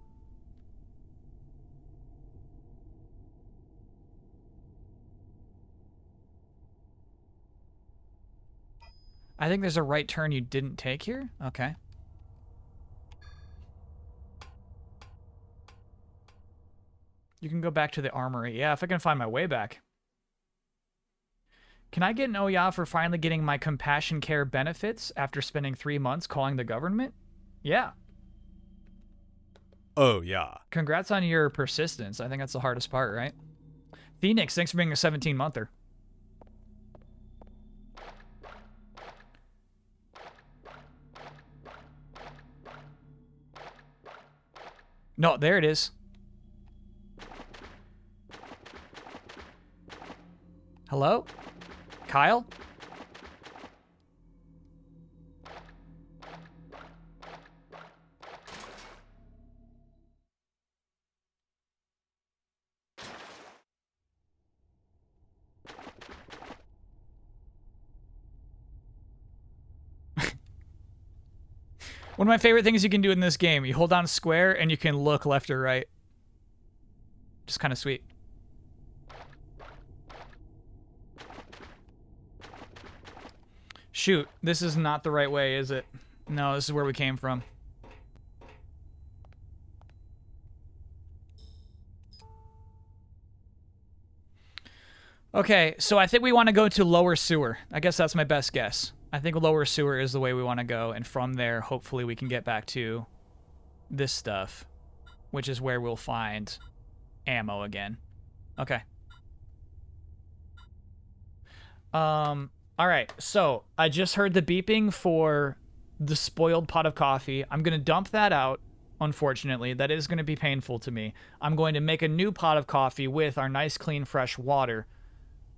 I think there's a right turn you didn't take here. Okay. You can go back to the armory. Yeah, if I can find my way back. Can I get an Oya for finally getting my compassion care benefits after spending 3 months calling the government? Yeah. Oh, yeah. Congrats on your persistence. I think that's the hardest part, right? Phoenix, thanks for being a 17-monther. No, there it is. Hello? Kyle? One of my favorite things you can do in this game, you hold down square and you can look left or right. Just kind of sweet. Shoot, this is not the right way, is it? No, this is where we came from. Okay, so I think we want to go to lower sewer. I guess that's my best guess. I think lower sewer is the way we want to go, and from there, hopefully we can get back to this stuff, which is where we'll find ammo again. Okay. Alright, so I just heard the beeping for the spoiled pot of coffee. I'm going to dump that out, unfortunately. That is going to be painful to me. I'm going to make a new pot of coffee with our nice, clean, fresh water,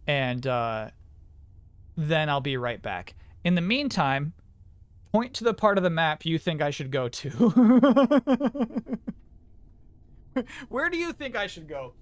and then I'll be right back. In the meantime, point to the part of the map you think I should go to. Where do you think I should go?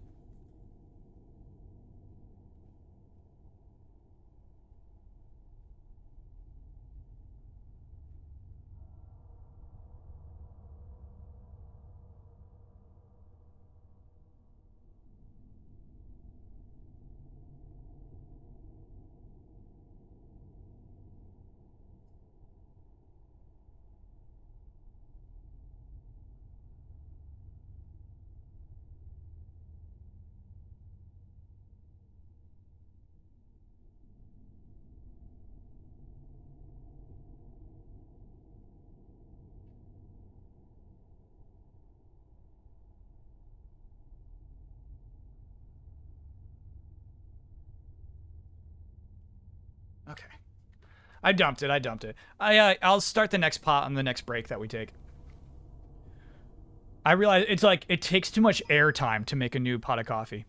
Okay. I dumped it. I'll start the next pot on the next break that we take. I realize it's like, it takes too much air time to make a new pot of coffee.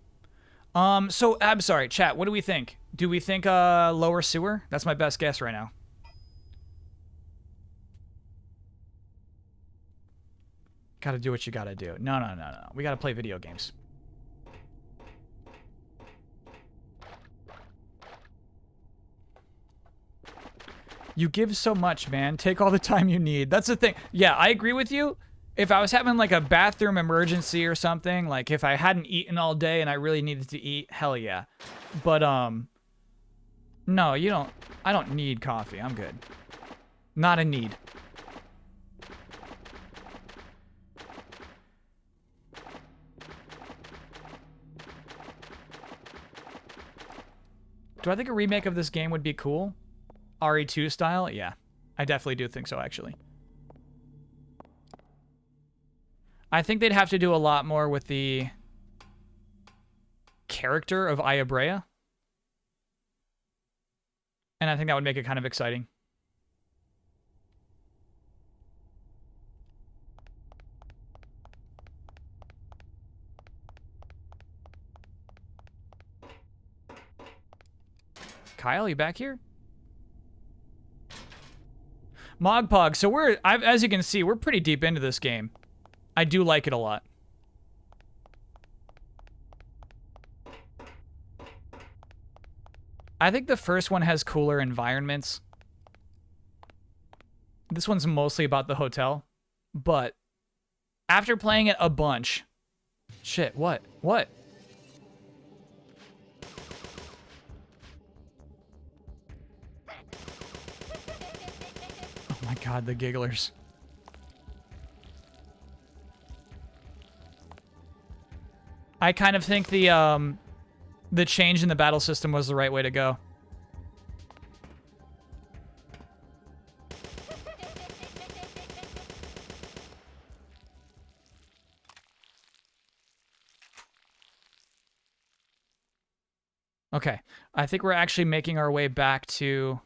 So, I'm sorry, chat, what do we think? Do we think, lower sewer? That's my best guess right now. Gotta do what you gotta do. No. We gotta play video games. You give so much, man. Take all the time you need. That's the thing. Yeah, I agree with you. If I was having like a bathroom emergency or something, like if I hadn't eaten all day and I really needed to eat, hell yeah. But no, you don't. I don't need coffee. I'm good. Not a need. Do I think a remake of this game would be cool? RE2 style? Yeah. I definitely do think so, actually. I think they'd have to do a lot more with the character of Aya Brea. And I think that would make it kind of exciting. Kyle, you back here? Mogpog, so as you can see, we're pretty deep into this game. I do like it a lot. I think the first one has cooler environments. This one's mostly about the hotel. But after playing it a bunch... Shit, what? What? Oh my god, the gigglers. I kind of think the change in the battle system was the right way to go. Okay, I think we're actually making our way back to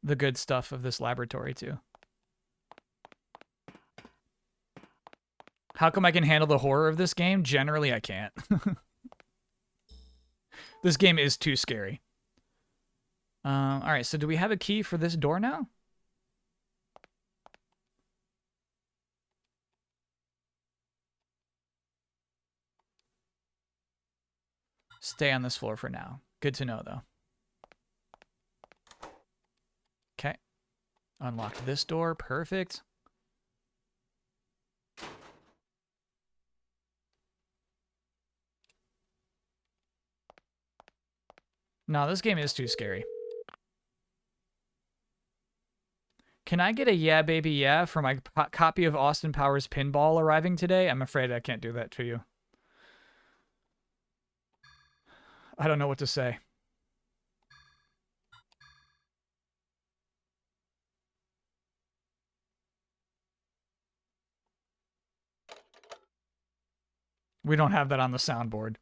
the good stuff of this laboratory too. How come I can handle the horror of this game? Generally, I can't. This game is too scary. All right, so do we have a key for this door now? Stay on this floor for now. Good to know, though. Okay. Unlock this door. Perfect. No, this game is too scary. Can I get a yeah, baby, yeah for my copy of Austin Powers Pinball arriving today? I'm afraid I can't do that to you. I don't know what to say. We don't have that on the soundboard.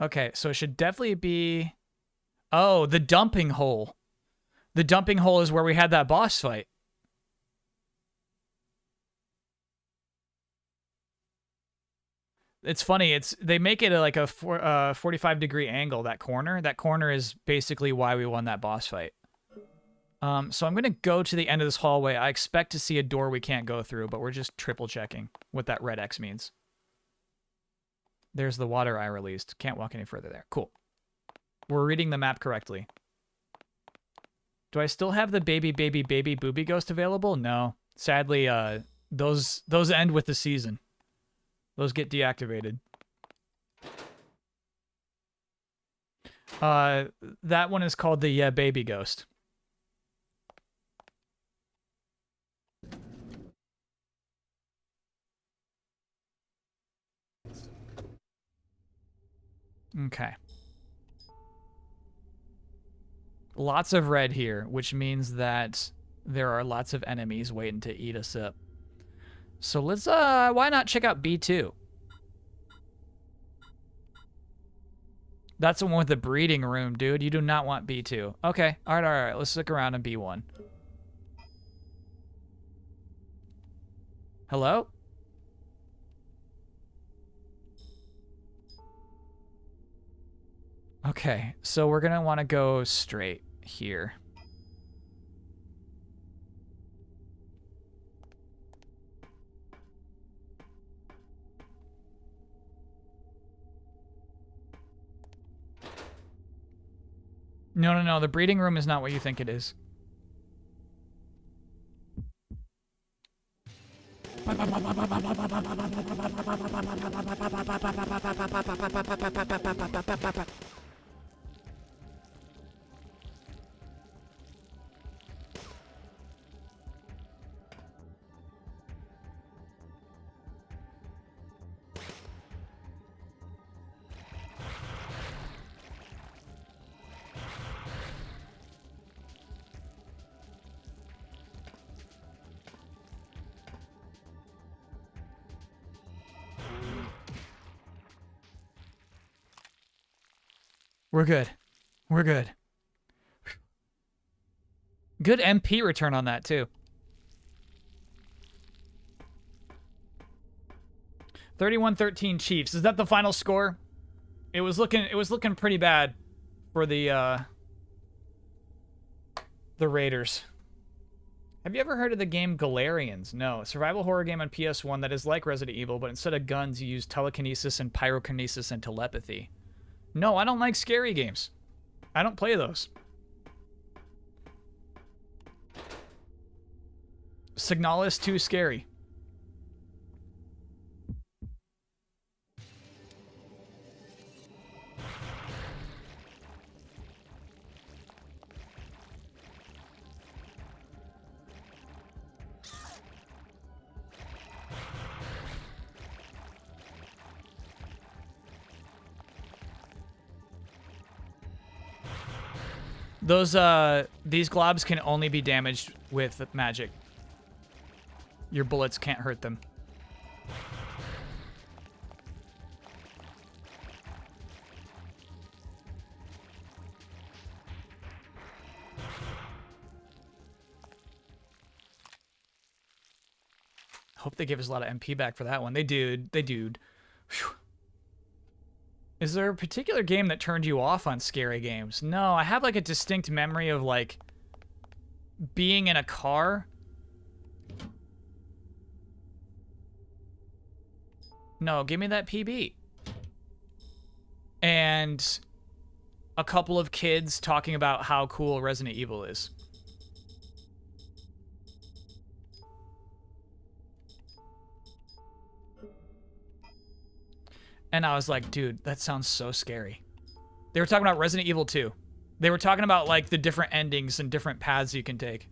Okay, so it should definitely be... Oh, the dumping hole. The dumping hole is where we had that boss fight. It's funny. They make it like a 45-degree angle, that corner. That corner is basically why we won that boss fight. So I'm going to go to the end of this hallway. I expect to see a door we can't go through, but we're just triple checking what that red X means. There's the water I released. Can't walk any further there. Cool. We're reading the map correctly. Do I still have the baby booby ghost available? No. Sadly, those end with the season. Those get deactivated. That one is called the baby ghost. Okay. Lots of red here, which means that there are lots of enemies waiting to eat us up. So let's, why not check out B2? That's the one with the breeding room, dude. You do not want B2. Okay, all right. Let's look around in B1. Hello? Okay, so we're gonna want to go straight here. No, the breeding room is not what you think it is. We're good. We're good. Good MP return on that too. 31-13 Chiefs. Is that the final score? It was looking pretty bad for the Raiders. Have you ever heard of the game Galarians? No, a survival horror game on PS1 that is like Resident Evil, but instead of guns, you use telekinesis and pyrokinesis and telepathy. No, I don't like scary games. I don't play those. Signalis too scary. These globs can only be damaged with magic. Your bullets can't hurt them. Hope they give us a lot of MP back for that one. They do. They do. Whew. Is there a particular game that turned you off on scary games? No, I have like a distinct memory of like being in a car. No, give me that PB. And a couple of kids talking about how cool Resident Evil is. And I was like, dude, that sounds so scary. They were talking about Resident Evil 2. They were talking about like the different endings and different paths you can take.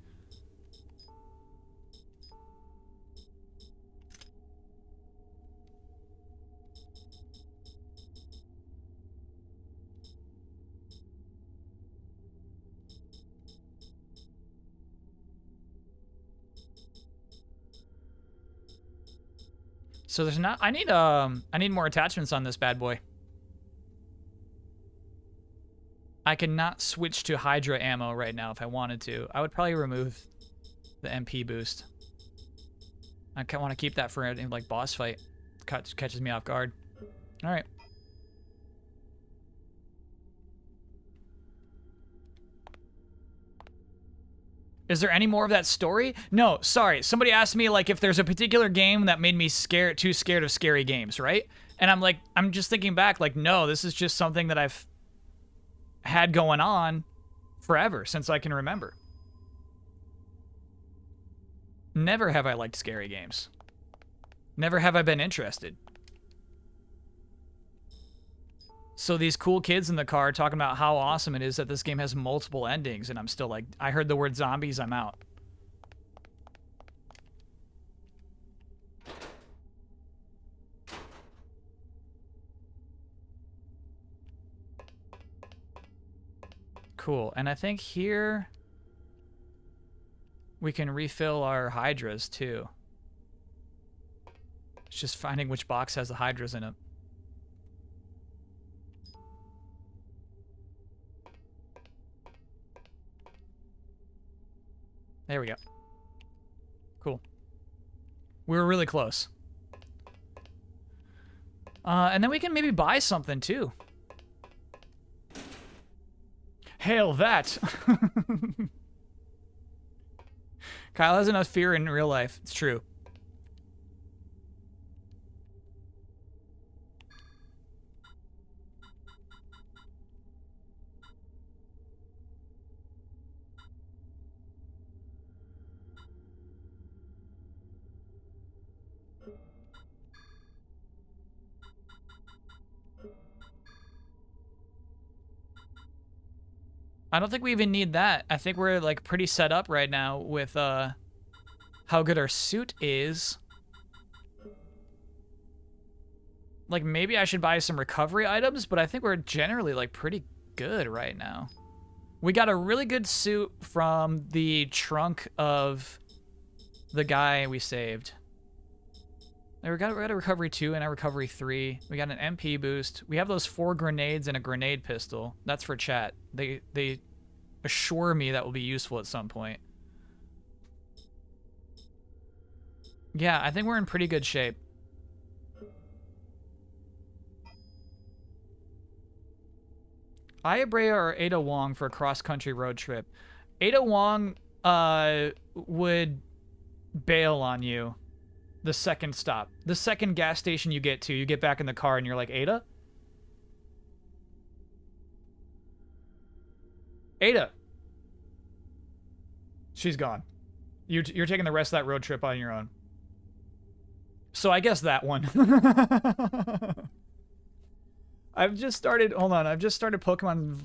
So there's not. I need more attachments on this bad boy. I cannot switch to Hydra ammo right now if I wanted to. I would probably remove the MP boost. I want to keep that for any like boss fight. Catches me off guard. All right. Is there any more of that story? No, sorry. Somebody asked me like if there's a particular game that made me too scared of scary games, right? And I'm like, I'm just thinking back, like, no, this is just something that I've had going on forever since I can remember. Never have I liked scary games. Never have I been interested. So these cool kids in the car talking about how awesome it is that this game has multiple endings, and I'm still like, I heard the word zombies, I'm out. Cool, and I think here we can refill our hydras too. It's just finding which box has the hydras in it. There we go. Cool. We were really close. And then we can maybe buy something too. Hail that! Kyle has enough fear in real life. It's true. I don't think we even need that. I think we're like pretty set up right now with how good our suit is. Like maybe I should buy some recovery items, but I think we're generally like pretty good right now. We got a really good suit from the trunk of the guy we saved. We got a recovery 2 and a recovery 3. We got an MP boost. We have those 4 grenades and a grenade pistol. That's for chat. They assure me that will be useful at some point. Yeah, I think we're in pretty good shape. Aya Brea or Ada Wong for a cross-country road trip? Ada Wong would bail on you the second stop. The second gas station you get to, you get back in the car and you're like, Ada? Ada! She's gone. You're taking the rest of that road trip on your own. So I guess that one. I've just started Pokemon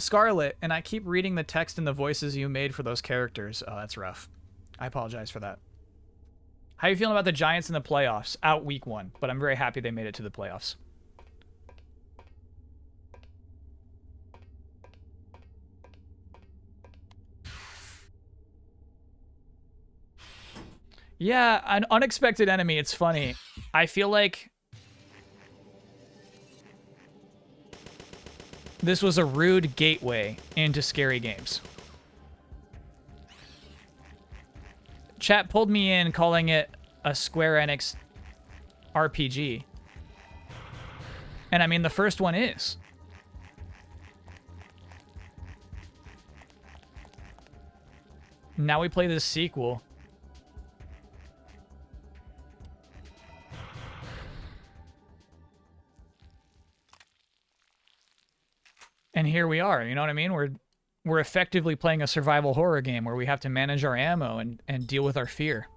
Scarlet, and I keep reading the text and the voices you made for those characters. Oh, that's rough. I apologize for that. How you feeling about the Giants in the playoffs? Out week 1, but I'm very happy they made it to the playoffs. Yeah, an unexpected enemy. It's funny. I feel like this was a rude gateway into scary games. Chat pulled me in calling it a Square Enix RPG. And I mean, the first one is. Now we play this sequel. And here we are, you know what I mean? We're effectively playing a survival horror game where we have to manage our ammo and deal with our fear.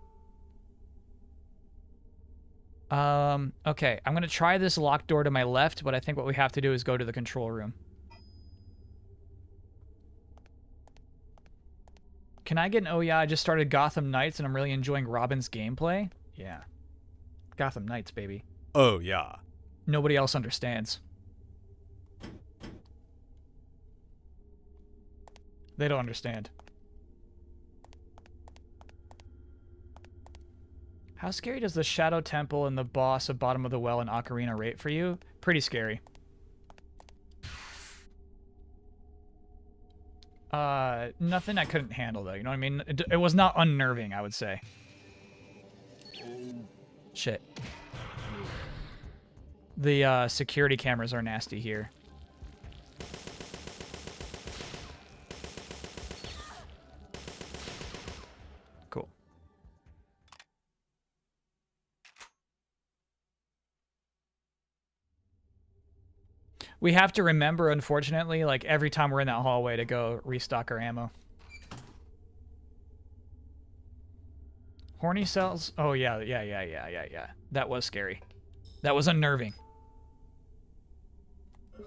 Okay, I'm gonna try this locked door to my left, but I think what we have to do is go to the control room. Can I get an, oh yeah, I just started Gotham Knights and I'm really enjoying Robin's gameplay? Yeah. Gotham Knights, baby. Oh, yeah. Nobody else understands. They don't understand. How scary does the Shadow Temple and the boss of Bottom of the Well in Ocarina rate for you? Pretty scary. Nothing I couldn't handle, though. You know what I mean? It was not unnerving, I would say. Shit. The security cameras are nasty here. Cool. We have to remember, unfortunately, like every time we're in that hallway to go restock our ammo. Horny cells? Oh, yeah. That was scary. That was unnerving.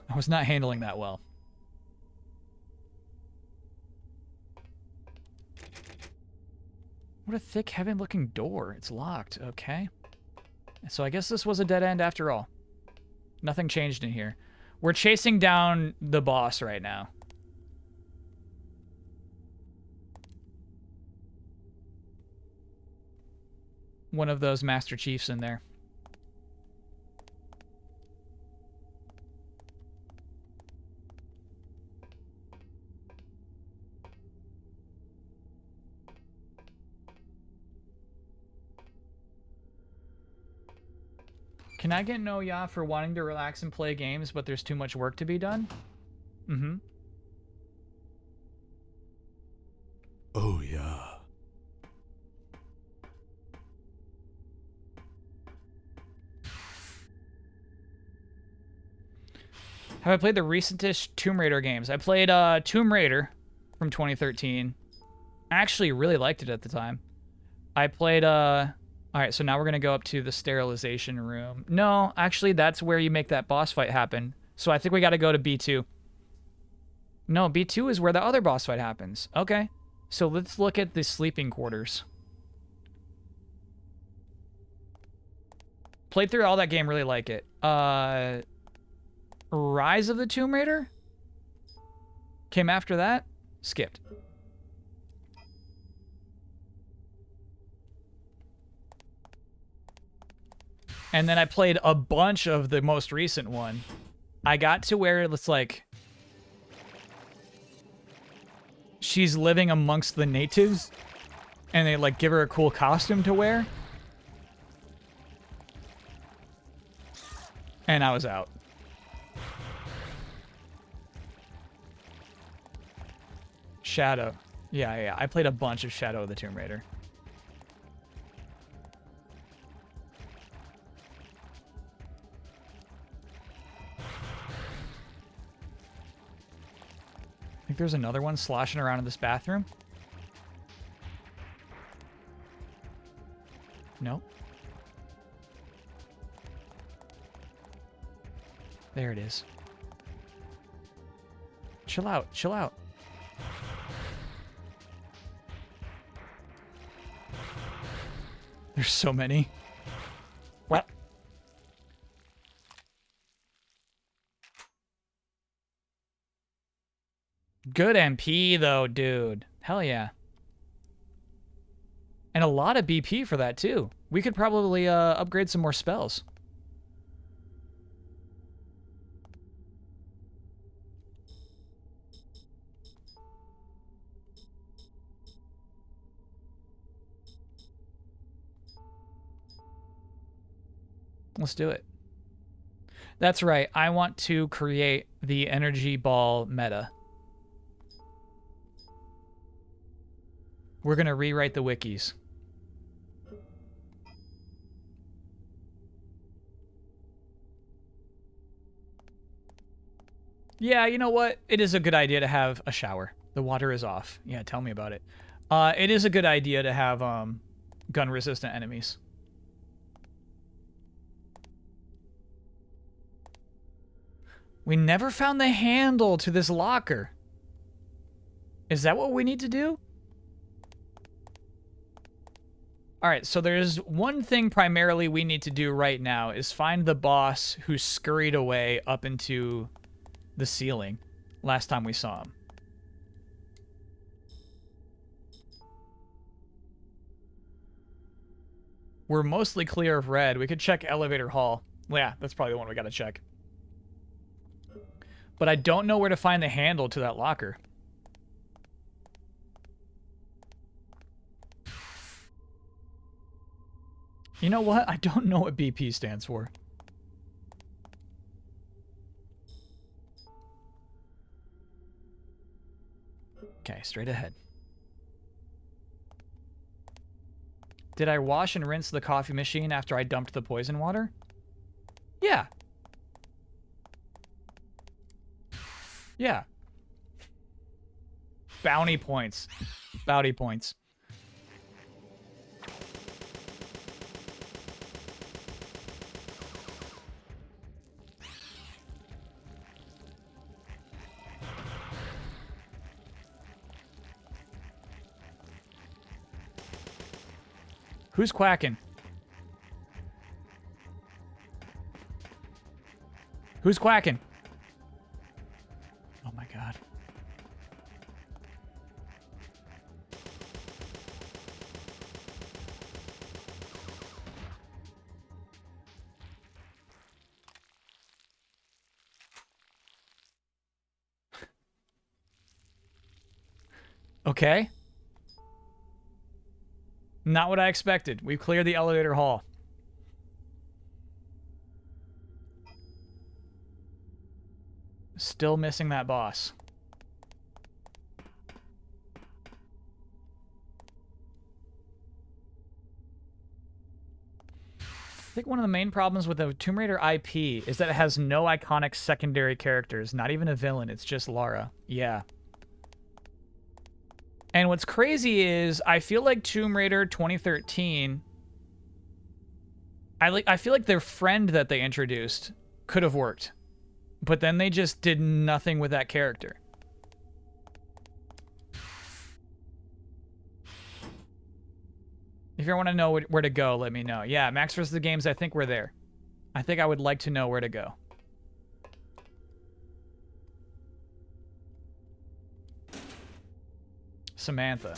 I was not handling that well. What a thick, heaven-looking door. It's locked. Okay. So I guess this was a dead end after all. Nothing changed in here. We're chasing down the boss right now. One of those Master Chiefs in there. Can I get no ya for wanting to relax and play games, but there's too much work to be done? Mm-hmm. Oh, yeah. Have I played the recentish Tomb Raider games? I played Tomb Raider from 2013. I actually really liked it at the time. I played all right, so now we're going to go up to the sterilization room. No, actually, that's where you make that boss fight happen. So I think we got to go to B2. No, B2 is where the other boss fight happens. Okay. So let's look at the sleeping quarters. Played through all that game, really like it. Rise of the Tomb Raider? Came after that? Skipped. And then I played a bunch of the most recent one. I got to where it's like she's living amongst the natives and they like give her a cool costume to wear. And I was out. Shadow. Yeah, yeah. I played a bunch of Shadow of the Tomb Raider. I think there's another one sloshing around in this bathroom. Nope. There it is. Chill out, chill out. There's so many. What? Good MP though, dude. Hell yeah. And a lot of BP for that too. We could probably upgrade some more spells. Let's do it. That's right. I want to create the energy ball meta. We're going to rewrite the wikis. Yeah, you know what? It is a good idea to have a shower. The water is off. Yeah, tell me about it. It is a good idea to have gun-resistant enemies. We never found the handle to this locker. Is that what we need to do? All right, so there's one thing primarily we need to do right now is find the boss who scurried away up into the ceiling last time we saw him. We're mostly clear of red. We could check elevator hall. Well, yeah, that's probably the one we gotta check. But I don't know where to find the handle to that locker. You know what? I don't know what BP stands for. Okay, straight ahead. Did I wash and rinse the coffee machine after I dumped the poison water? Yeah. Yeah. Bounty points. Bounty points. Who's quacking? Who's quacking? Oh my god. Okay. Not what I expected. We've cleared the elevator hall. Still missing that boss. I think one of the main problems with the Tomb Raider IP is that it has no iconic secondary characters. Not even a villain. It's just Lara. Yeah. And what's crazy is I feel like Tomb Raider 2013, I feel like their friend that they introduced could have worked. But then they just did nothing with that character. If you want to know where to go, let me know. Yeah, Max vs. the Games, I think we're there. I think I would like to know where to go. Samantha.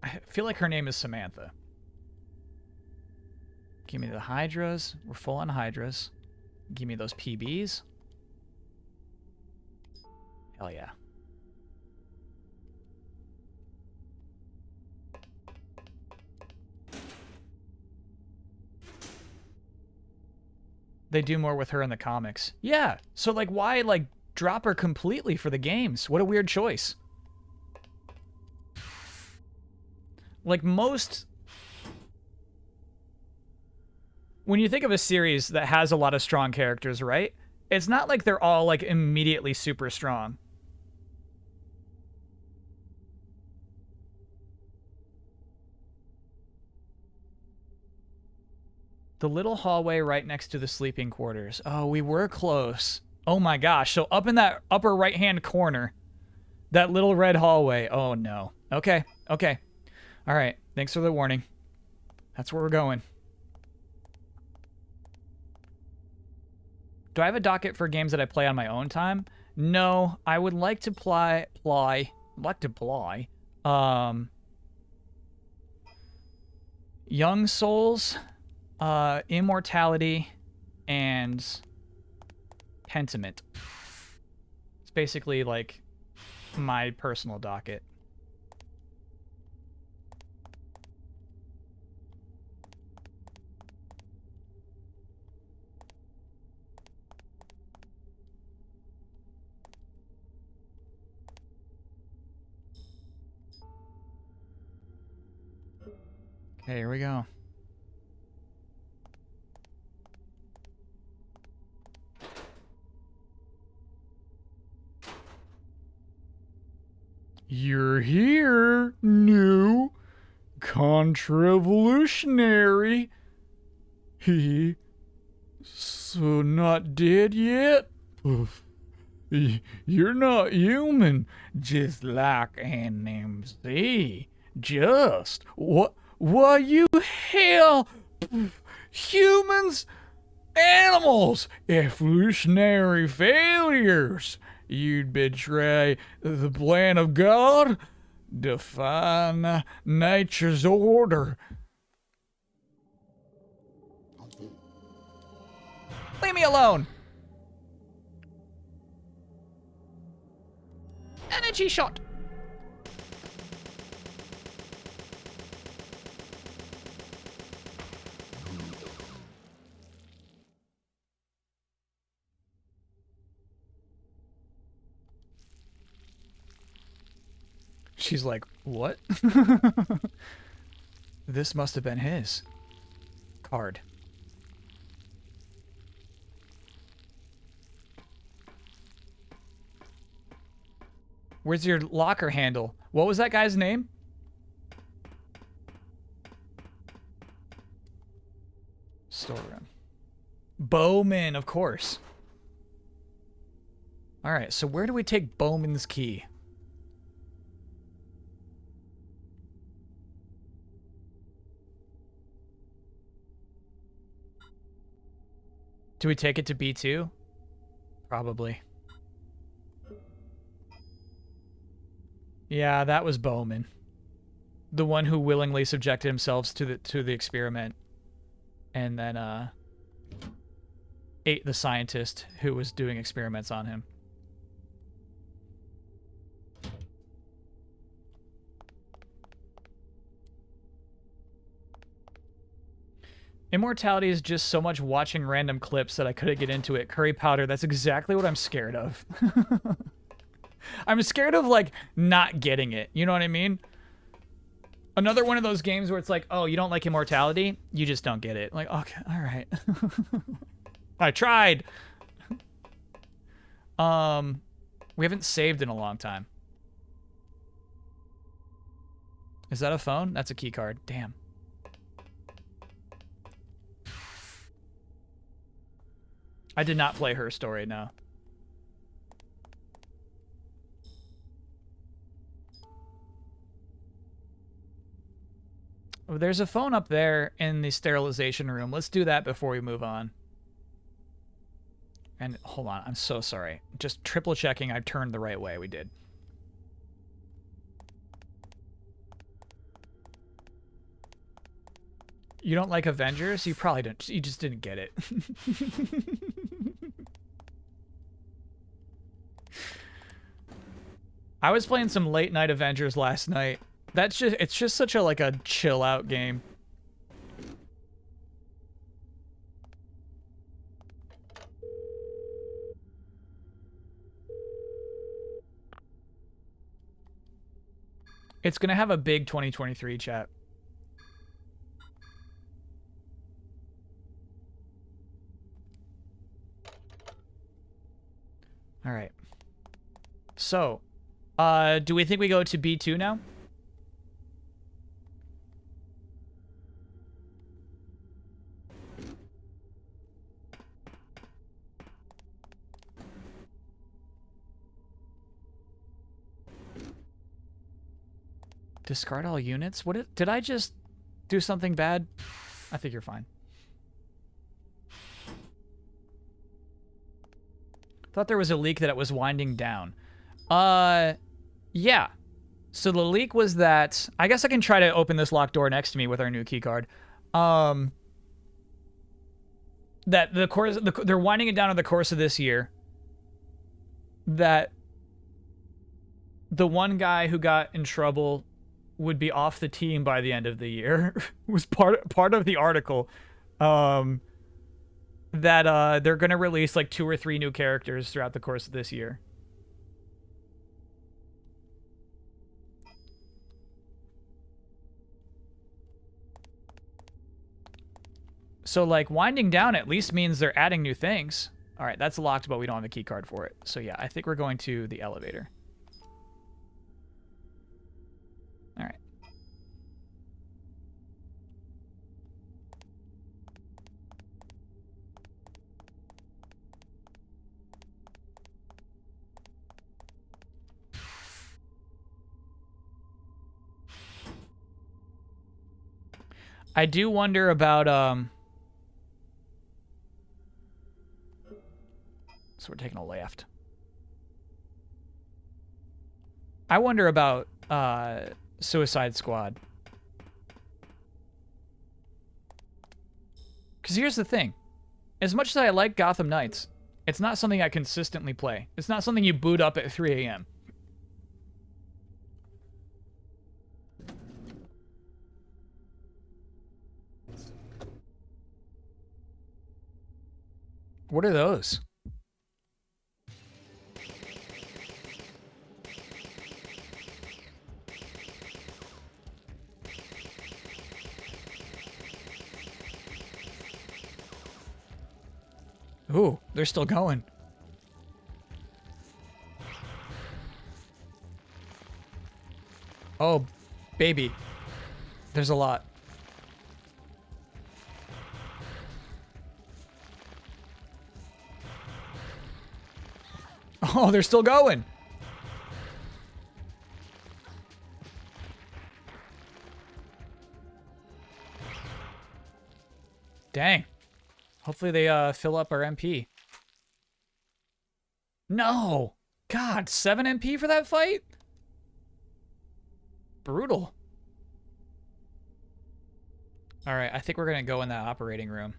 I feel like her name is Samantha. Give me the Hydras. We're full on Hydras. Give me those PBs. Hell yeah. They do more with her in the comics. Yeah. So like why like drop her completely for the games? What a weird choice. Like most when you think of a series that has a lot of strong characters, right? It's not like they're all like immediately super strong. The little hallway right next to the sleeping quarters. Oh, we were close. Oh my gosh. So up in that upper right-hand corner, that little red hallway. Oh no. Okay. Okay. All right. Thanks for the warning. That's where we're going. Do I have a docket for games that I play on my own time? No. I would like to play. Young Souls, Immortality, and Pentiment. It's basically like my personal docket. Okay, here we go. You're here, new contra-revolutionary. He so not dead yet? Poof. You're not human, just like an MC. Just what you hell? Poof. Humans, animals, evolutionary failures. You'd betray the plan of God, defy nature's order. Leave me alone. Energy shot. She's like, what? This must have been his card. Where's your locker handle? What was that guy's name? Storeroom. Bowman, of course. All right, so where do we take Bowman's key? Do we take it to B2? Probably. Yeah, that was Bowman. The one who willingly subjected himself to the experiment and then ate the scientist who was doing experiments on him. Immortality is just so much watching random clips that I couldn't get into it. Curry powder, that's exactly what I'm scared of. I'm scared of, like, not getting it. You know what I mean? Another one of those games where it's like, oh, you don't like Immortality? You just don't get it. Like, okay, all right. I tried. We haven't saved in a long time. Is that a phone? That's a key card. Damn. I did not play Her Story, no. Oh, there's a phone up there in the sterilization room. Let's do that before we move on. And hold on, I'm so sorry. Just triple checking I turned the right way. We did. You don't like Avengers? You probably don't. You just didn't get it. I was playing some late night Avengers last night. It's just such a like a chill out game. It's gonna have a big 2023 chat. All right. So, do we think we go to B2 now? Discard all units? Did I just do something bad? I think you're fine. Thought there was a leak that it was winding down. Yeah. So the leak was that I guess I can try to open this locked door next to me with our new key card. That they're winding it down over the course of this year. That the one guy who got in trouble would be off the team by the end of the year. Was part of the article. That they're gonna release like 2 or 3 new characters throughout the course of this year. So like winding down at least means they're adding new things. All right, that's locked, but we don't have a key card for it. So yeah, I think we're going to the elevator. All right. I do wonder about so we're taking a left. I wonder about Suicide Squad. Because here's the thing. As much as I like Gotham Knights, it's not something I consistently play. It's not something you boot up at 3 a.m. What are those? Ooh, they're still going. Oh, baby. There's a lot. Oh, they're still going. Dang. Hopefully they fill up our MP. No! God, 7 MP for that fight? Brutal. Alright, I think we're gonna go in that operating room.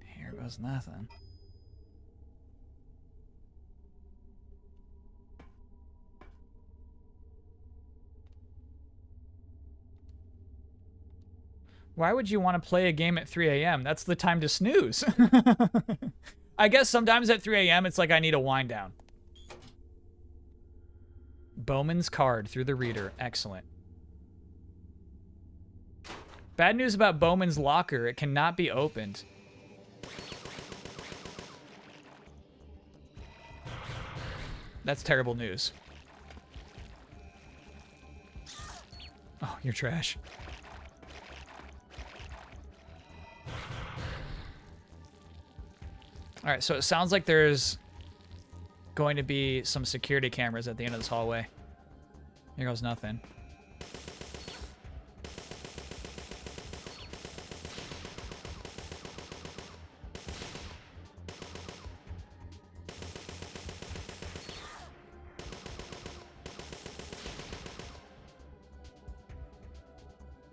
Here goes nothing. Why would you want to play a game at 3 a.m.? That's the time to snooze. I guess sometimes at 3 a.m. it's like I need a wind down. Bowman's card through the reader. Excellent. Bad news about Bowman's locker. It cannot be opened. That's terrible news. Oh, you're trash. All right, so it sounds like there's going to be some security cameras at the end of this hallway. Here goes nothing.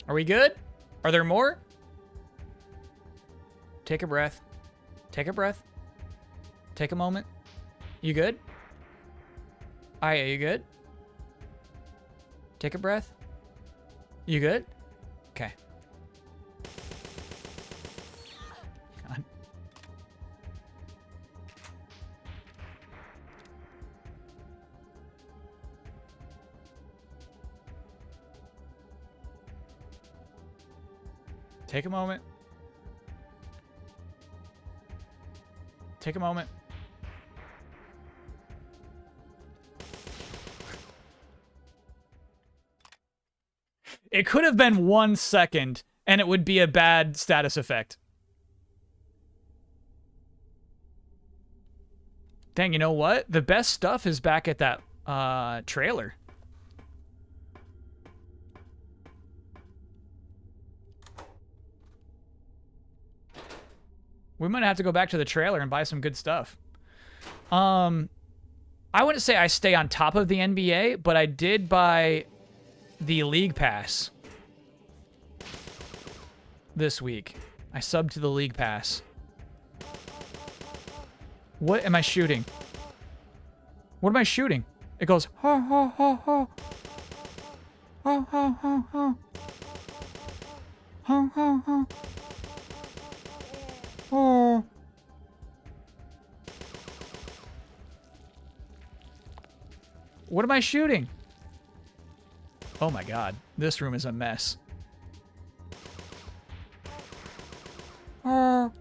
Are we good? Are there more? Take a breath. Take a breath. Take a moment. You good? Aya, you good? Take a breath. You good? Okay. God. Take a moment. Take a moment. It could have been 1 second, and it would be a bad status effect. Dang, you know what? The best stuff is back at that trailer. We might have to go back to the trailer and buy some good stuff. I wouldn't say I stay on top of the NBA, but I did buy the League Pass this week. I subbed to the League Pass. What am I shooting? What am I shooting? It goes, ha ha ha ha. Ha ha ha ha. Ha ha ha. Oh. What am I shooting? Oh my god, this room is a mess. Oh.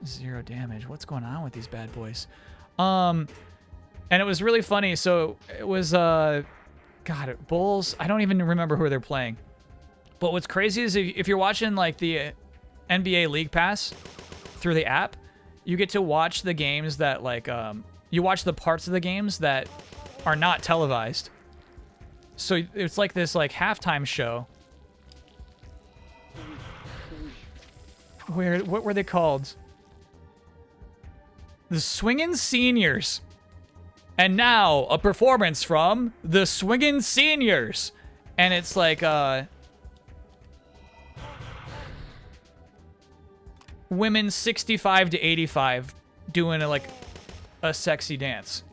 0 damage. What's going on with these bad boys? And it was really funny. So it was God, Bulls. I don't even remember who they're playing. But what's crazy is if you're watching like the NBA League Pass through the app, you get to watch the games that like you watch the parts of the games that are not televised. So it's like this like halftime show. What were they called? The Swingin' Seniors. And now, a performance from the Swingin' Seniors. And it's like, women 65 to 85 doing a sexy dance.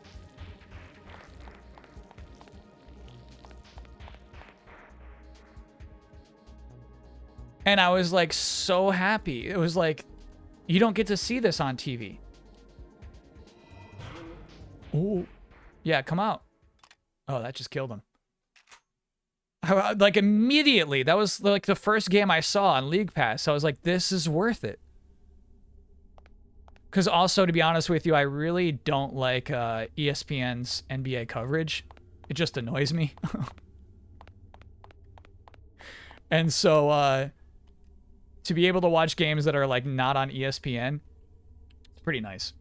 And I was like so happy. It was like, you don't get to see this on TV. Ooh. Yeah, come out. Oh, that just killed him. Like immediately, that was like the first game I saw on League Pass. So I was like, this is worth it. Because also, to be honest with you, I really don't like ESPN's NBA coverage. It just annoys me. And so, to be able to watch games that are like not on ESPN, it's pretty nice.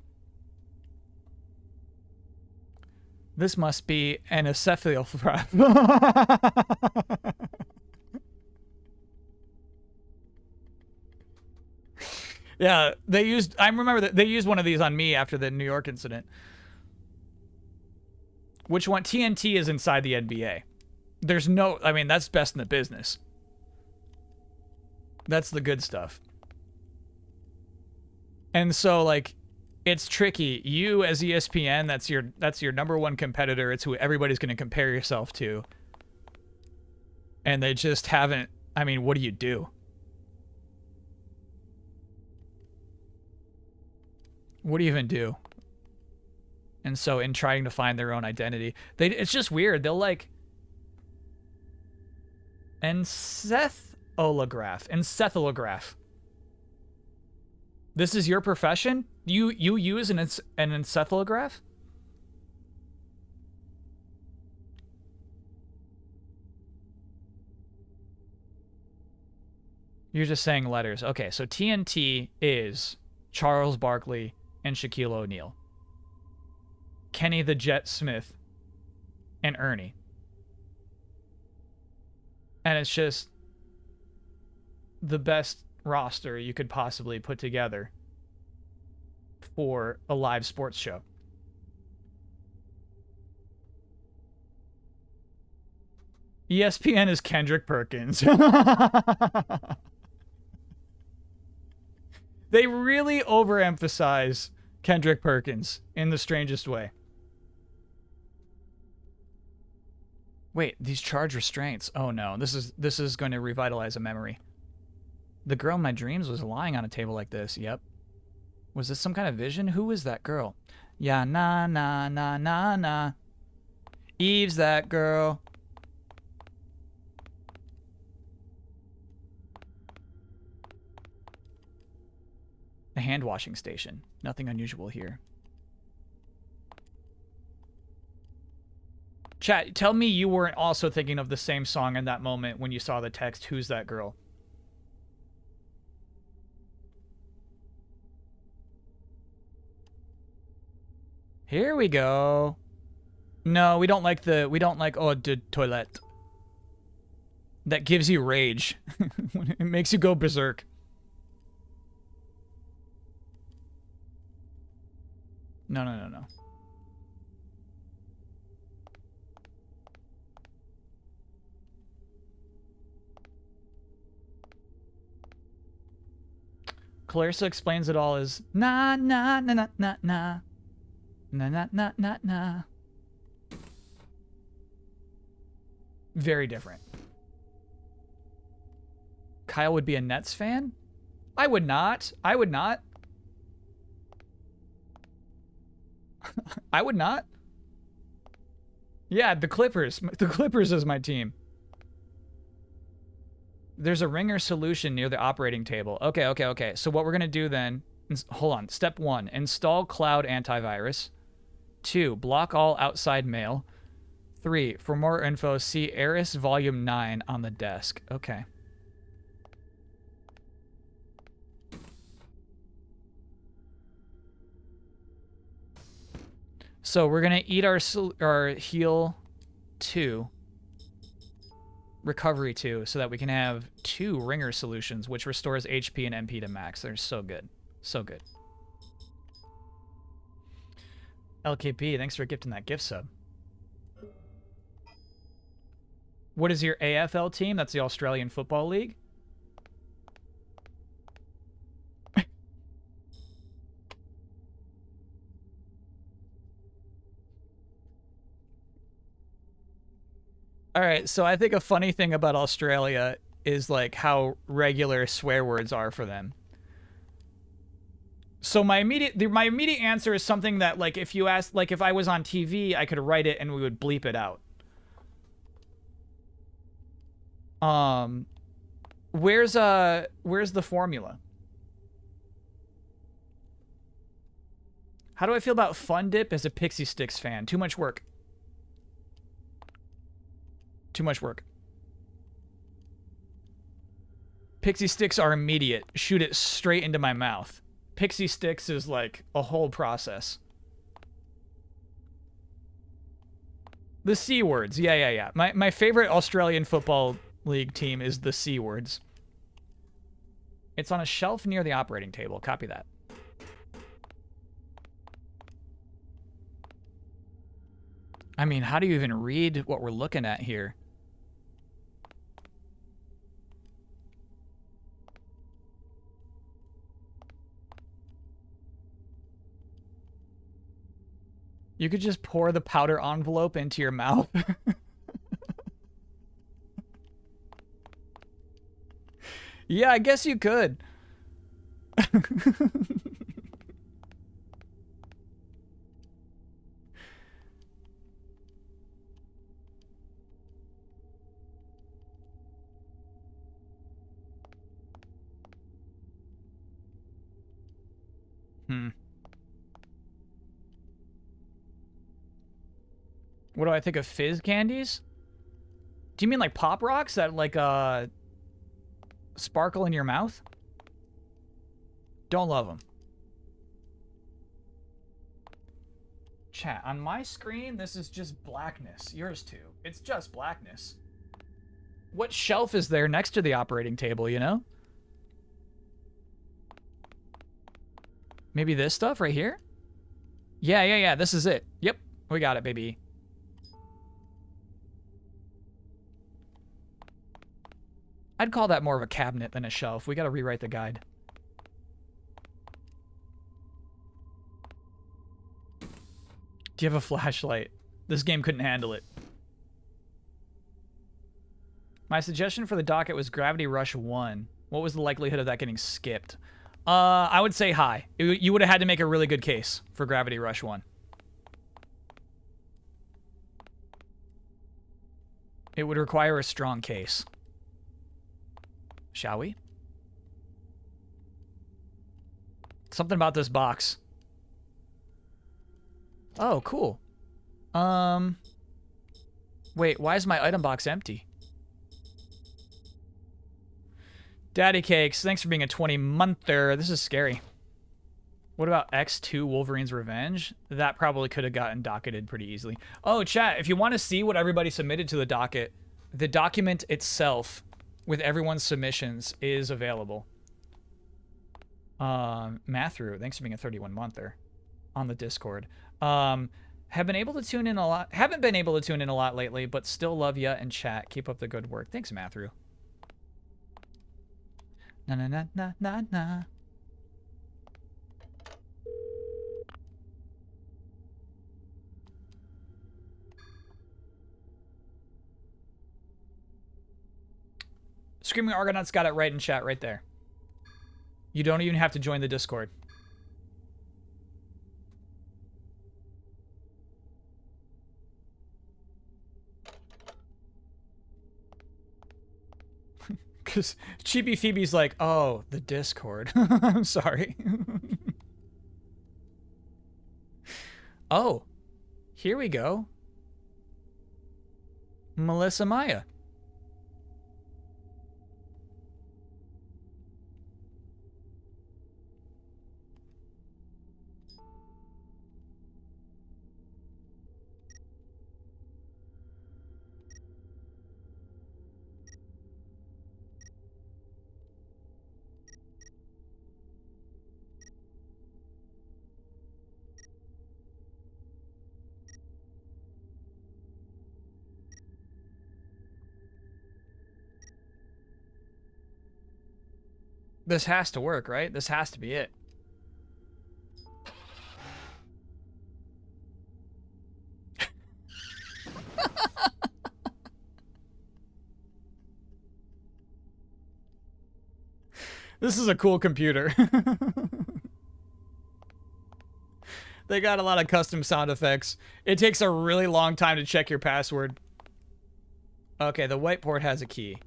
This must be an encephalograph. Yeah, I remember that they used one of these on me after the New York incident. Which one? TNT is inside the NBA. There's no, I mean, that's best in the business. That's the good stuff. And so, like, it's tricky. You as ESPN, that's your number one competitor. It's who everybody's going to compare yourself to. And they just haven't, I mean, what do you do? What do you even do? And so in trying to find their own identity, it's just weird. They'll like encephalograph. This is your profession? You use an encephalograph? You're just saying letters. Okay, so TNT is Charles Barkley and Shaquille O'Neal. Kenny the Jet Smith and Ernie. And it's just the best roster you could possibly put together for a live sports show. ESPN is Kendrick Perkins. They really overemphasize Kendrick Perkins in the strangest way. Wait, these charge restraints. Oh no, this is going to revitalize a memory. The girl in my dreams was lying on a table like this. Yep. Was this some kind of vision? Who is that girl? Yeah, na na na na na. Eve's that girl. A hand washing station. Nothing unusual here. Chat, tell me you weren't also thinking of the same song in that moment when you saw the text, "Who's that girl?" Here we go. No, we don't like eau de toilette. That gives you rage. It makes you go berserk. No, no, no, no. Clarissa explains it all as na na na na na na na na na na na. Very different. Kyle would be a Nets fan? I would not. I would not. I would not. Yeah, the Clippers. The Clippers is my team. There's a ringer solution near the operating table. Okay. So what we're going to do then, hold on. Step 1, install cloud antivirus. 2, block all outside mail. 3, for more info, see Eris Volume 9 on the desk. Okay. So we're going to eat our heal 2. Recovery 2, so that we can have 2 ringer solutions, which restores HP and MP to max. They're so good. So good. LKP, thanks for gifting that gift sub. What is your AFL team? That's the Australian Football League. All right, so I think a funny thing about Australia is like how regular swear words are for them. So my immediate answer is something that, like, if you asked, like, if I was on TV, I could write it and we would bleep it out. Where's the formula? How do I feel about Fun Dip as a Pixie Sticks fan? Too much work. Too much work. Pixie Sticks are immediate. Shoot it straight into my mouth. Pixie Sticks is like a whole process. The C words. Yeah. My favorite Australian Football League team is the C words. It's on a shelf near the operating table. Copy that. I mean, how do you even read what we're looking at here? You could just pour the powder envelope into your mouth. Yeah, I guess you could. What do I think of fizz candies? Do you mean like Pop Rocks that like sparkle in your mouth? Don't love them. Chat, on my screen, this is just blackness. Yours too. It's just blackness. What shelf is there next to the operating table, you know? Maybe this stuff right here? Yeah. This is it. Yep. We got it, baby. I'd call that more of a cabinet than a shelf. We gotta rewrite the guide. Do you have a flashlight? This game couldn't handle it. My suggestion for the docket was Gravity Rush 1. What was the likelihood of that getting skipped? I would say high. You would have had to make a really good case for Gravity Rush 1. It would require a strong case. Shall we? Something about this box. Oh, cool. Wait, why is my item box empty? Daddy Cakes, thanks for being a 20-monther. This is scary. What about X2 Wolverine's Revenge? That probably could have gotten docketed pretty easily. Oh, chat, if you want to see what everybody submitted to the docket, the document itself with everyone's submissions is available. Matthew, thanks for being a 31-monther on the Discord. Have been able to tune in a lot. Haven't been able to tune in a lot lately, but still love ya and chat. Keep up the good work. Thanks, Matthew. Na na na na na na. Screaming Argonauts got it right in chat right there. You don't even have to join the Discord. Because Chibi Phoebe's like, oh, the Discord. I'm sorry. Oh, here we go. Melissa Maya. This has to work, right? This has to be it. This is a cool computer. They got a lot of custom sound effects. It takes a really long time to check your password. Okay, the white port has a key.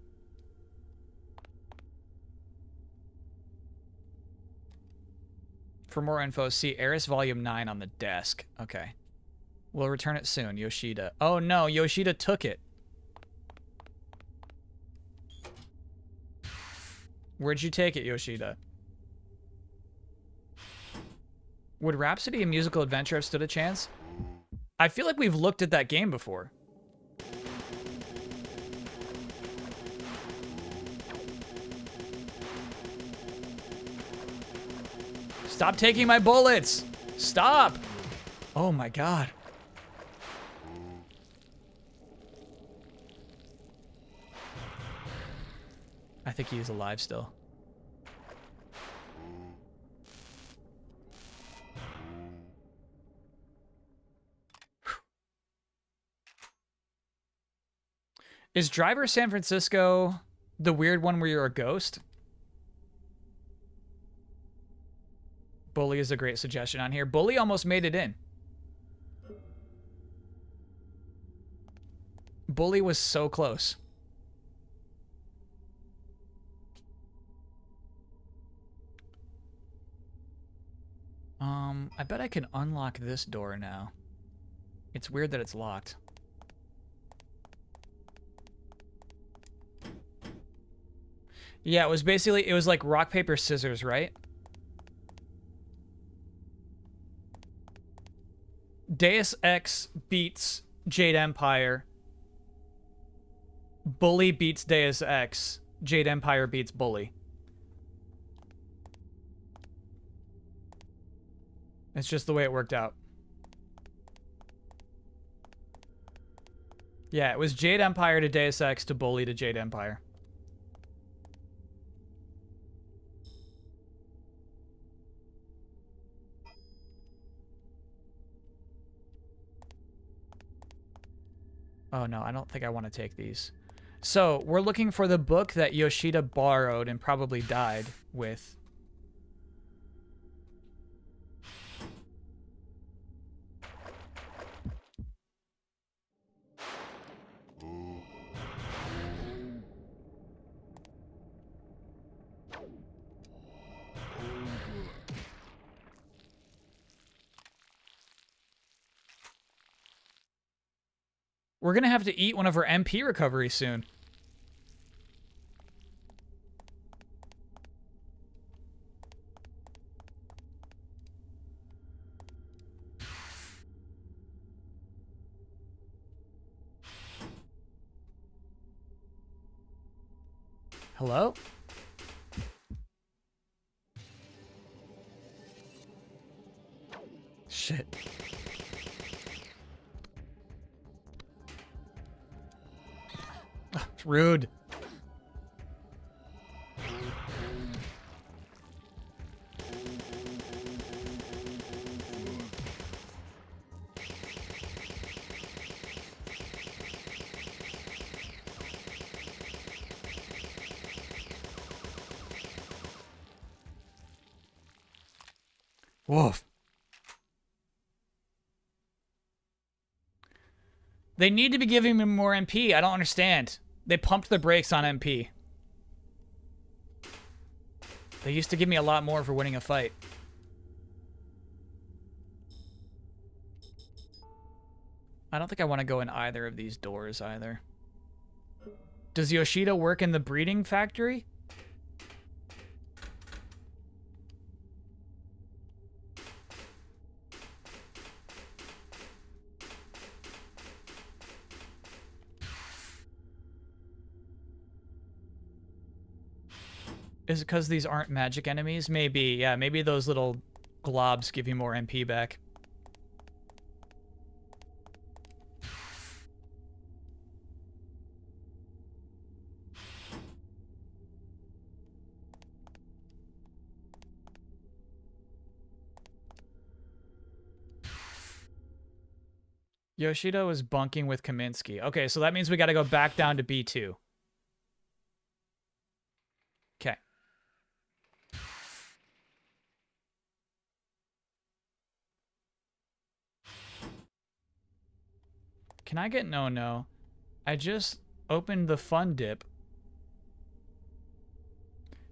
For more info, see Eris Volume 9 on the desk. Okay. We'll return it soon, Yoshida. Oh no, Yoshida took it. Where'd you take it, Yoshida? Would Rhapsody, a musical adventure, have stood a chance? I feel like we've looked at that game before. Stop taking my bullets! Stop! Oh my god. I think he is alive still. Is Driver San Francisco the weird one where you're a ghost? Bully is a great suggestion on here. Bully almost made it in. Bully was so close. I bet I can unlock this door now. It's weird that it's locked. Yeah, it was basically, it was like rock, paper, scissors, right? Deus Ex beats Jade Empire. Bully beats Deus Ex. Jade Empire beats Bully. It's just the way it worked out. Yeah, it was Jade Empire to Deus Ex to Bully to Jade Empire. Oh no, I don't think I want to take these. So, we're looking for the book that Yoshida borrowed and probably died with. We're gonna have to eat one of our MP recoveries soon. Hello? Shit. It's rude. Woof. They need to be giving me more MP. I don't understand. They pumped the brakes on MP. They used to give me a lot more for winning a fight. I don't think I want to go in either of these doors either. Does Yoshida work in the breeding factory? Is it because these aren't magic enemies? Maybe, yeah, maybe those little globs give you more MP back. Yoshida was bunking with Kaminsky. Okay, so that means we got to go back down to B2. Okay. Can I get no? I just opened the fun dip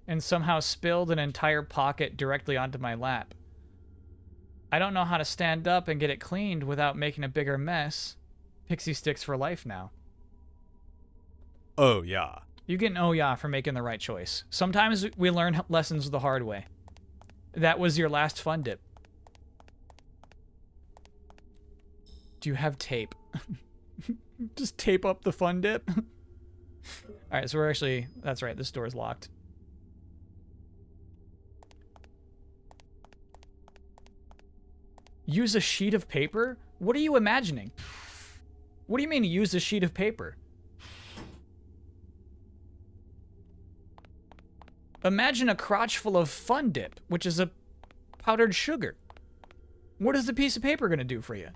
and somehow spilled an entire pocket directly onto my lap. I don't know how to stand up and get it cleaned without making a bigger mess. Pixie sticks for life now. Oh, yeah. You get an oh yeah for making the right choice. Sometimes we learn lessons the hard way. That was your last fun dip. Do you have tape? Just tape up the fun dip. Alright, so we're actually... That's right, this door is locked. Use a sheet of paper? What are you imagining? What do you mean use a sheet of paper? Imagine a crotch full of fun dip, which is a powdered sugar. What is a piece of paper going to do for you?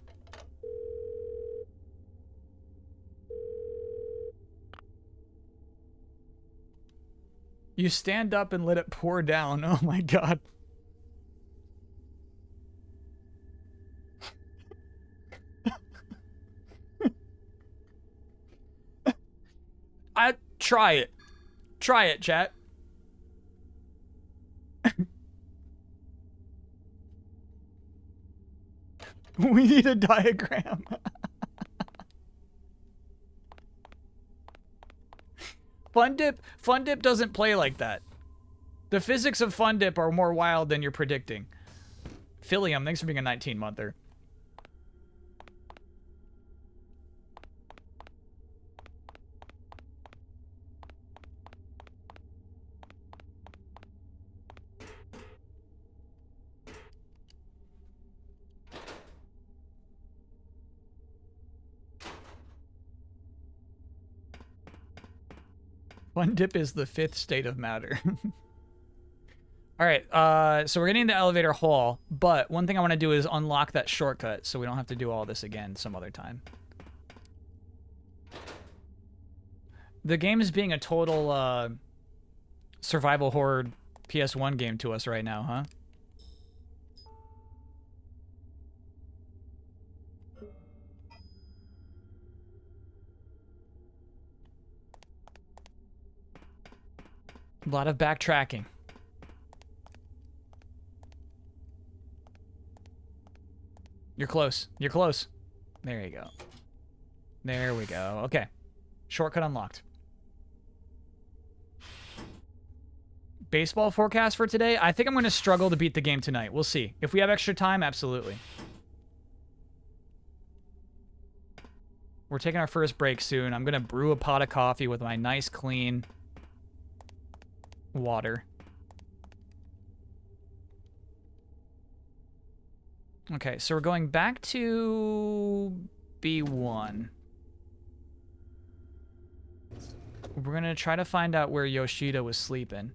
You stand up and let it pour down. Oh my god. Try it. Try it, chat. We need a diagram. Fun Dip doesn't play like that. The physics of Fun Dip are more wild than you're predicting. Philium, thanks for being a 19-monther. Fun Dip is the fifth state of matter. All right, so we're getting into elevator hall, but one thing I want to do is unlock that shortcut so we don't have to do all this again some other time. The game is being a total survival horror PS1 game to us right now, huh? A lot of backtracking. You're close. You're close. There you go. There we go. Okay. Shortcut unlocked. Baseball forecast for today? I think I'm going to struggle to beat the game tonight. We'll see. If we have extra time, absolutely. We're taking our first break soon. I'm going to brew a pot of coffee with my nice, clean water. Okay, so we're going back to B1. We're going to try to find out where Yoshida was sleeping.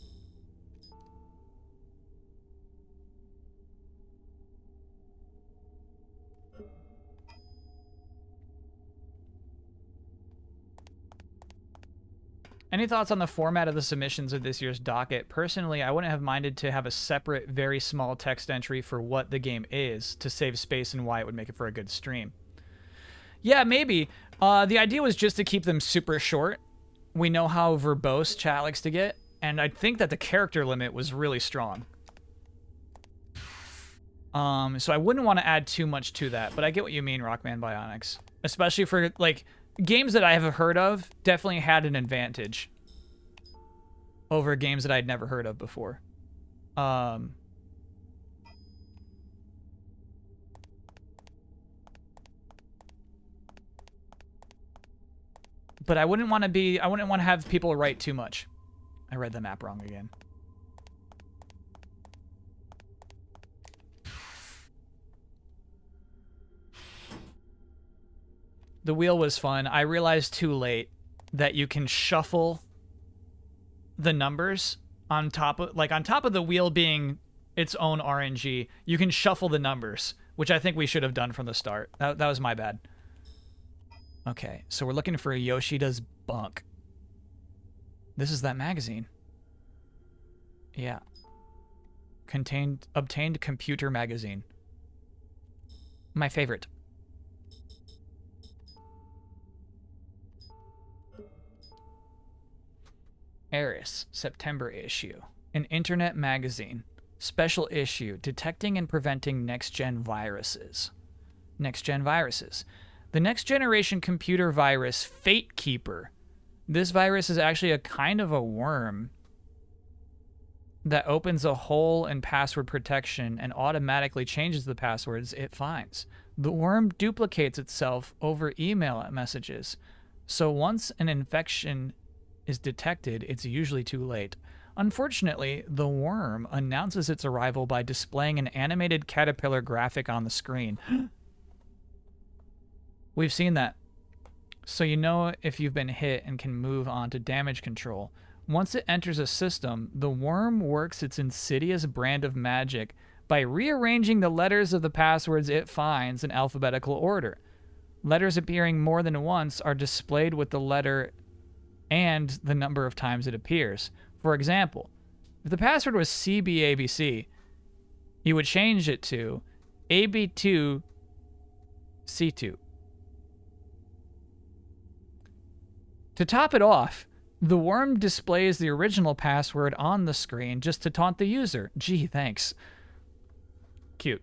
Any thoughts on the format of the submissions of this year's docket? Personally, I wouldn't have minded to have a separate, very small text entry for what the game is to save space and why it would make it for a good stream. Yeah, maybe. The idea was just to keep them super short. We know how verbose chat likes to get, and I think that the character limit was really strong. So I wouldn't want to add too much to that, but I get what you mean, Rockman Bionics. Especially for, like, games that I have heard of definitely had an advantage over games that I'd never heard of before. But I wouldn't want to have people write too much. I read the map wrong again. The wheel was fun. I realized too late that you can shuffle the numbers on top of the wheel being its own RNG. You can shuffle the numbers, which I think we should have done from the start. That was my bad. Okay, so we're looking for Yoshida's bunk. This is that magazine. Yeah. Obtained computer magazine. My favorite. Eris, September issue. An internet magazine. Special issue, detecting and preventing next-gen viruses. Next-gen viruses. The next-generation computer virus, Fate Keeper. This virus is actually a kind of a worm that opens a hole in password protection and automatically changes the passwords it finds. The worm duplicates itself over email messages. So once an infection is detected, it's usually too late. Unfortunately, the worm announces its arrival by displaying an animated caterpillar graphic on the screen. We've seen that. So you know if you've been hit and can move on to damage control. Once it enters a system, the worm works its insidious brand of magic by rearranging the letters of the passwords it finds in alphabetical order. Letters appearing more than once are displayed with the letter and the number of times it appears. For example, if the password was CBABC, you would change it to AB2C2. To top it off, the worm displays the original password on the screen just to taunt the user. Gee, thanks. Cute.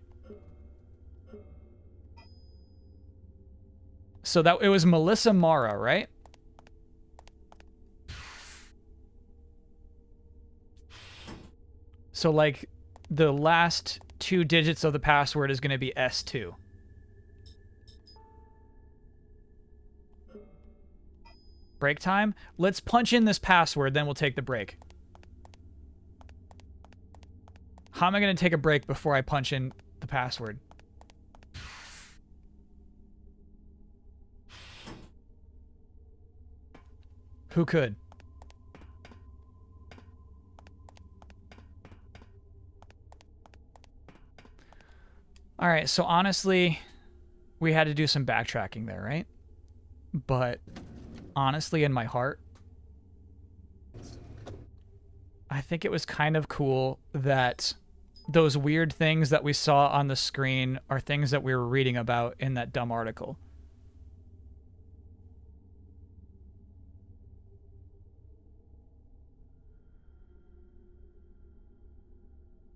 So that it was Melissa Mara, right? So, like, the last 2 digits of the password is going to be S2. Break time? Let's punch in this password, then we'll take the break. How am I going to take a break before I punch in the password? Who could? All right, so honestly, we had to do some backtracking there, right? But honestly, in my heart, I think it was kind of cool that those weird things that we saw on the screen are things that we were reading about in that dumb article.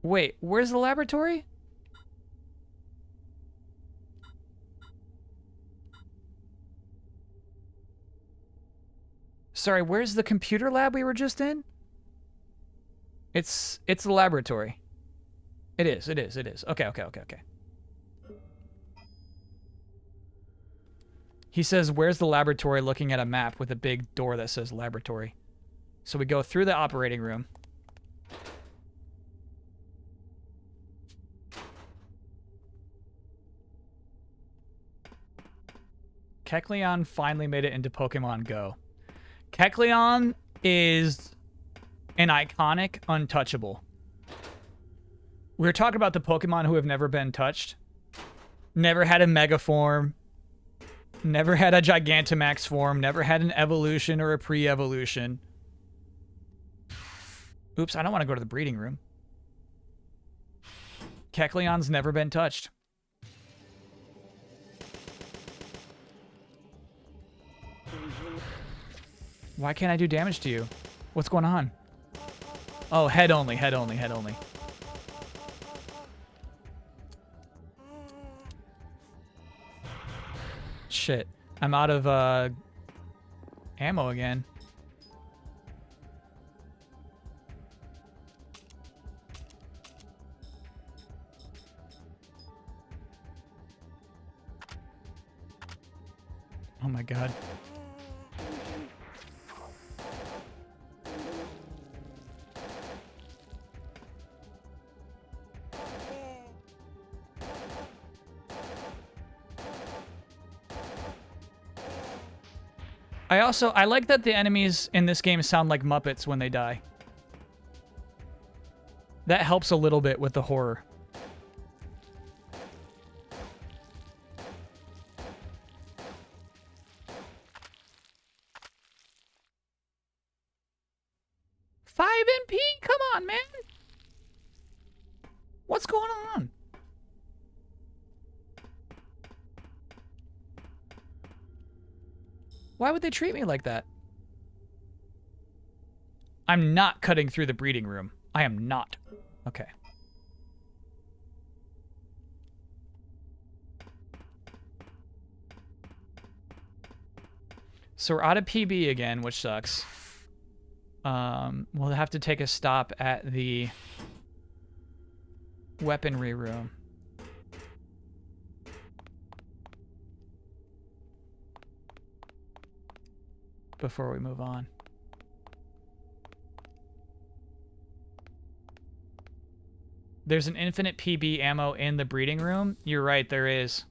Wait, where's the laboratory? Sorry, where's the computer lab we were just in? It's the laboratory. It is. Okay. He says, where's the laboratory, looking at a map with a big door that says laboratory. So we go through the operating room. Kecleon finally made it into Pokemon Go. Kecleon is an iconic untouchable. We were talking about the Pokemon who have never been touched. Never had a Mega form. Never had a Gigantamax form. Never had an evolution or a pre-evolution. Oops, I don't want to go to the breeding room. Kecleon's never been touched. Why can't I do damage to you? What's going on? Oh, head only. Shit. I'm out of ammo again. Oh my god. I like that the enemies in this game sound like Muppets when they die. That helps a little bit with the horror. Five MP? Come on, man. What's going on? Why would they treat me like that? I'm not cutting through the breeding room. I am not. Okay. So we're out of PB again, which sucks. We'll have to take a stop at the weaponry room. Before we move on. There's an infinite PB ammo in the breeding room. You're right, there is.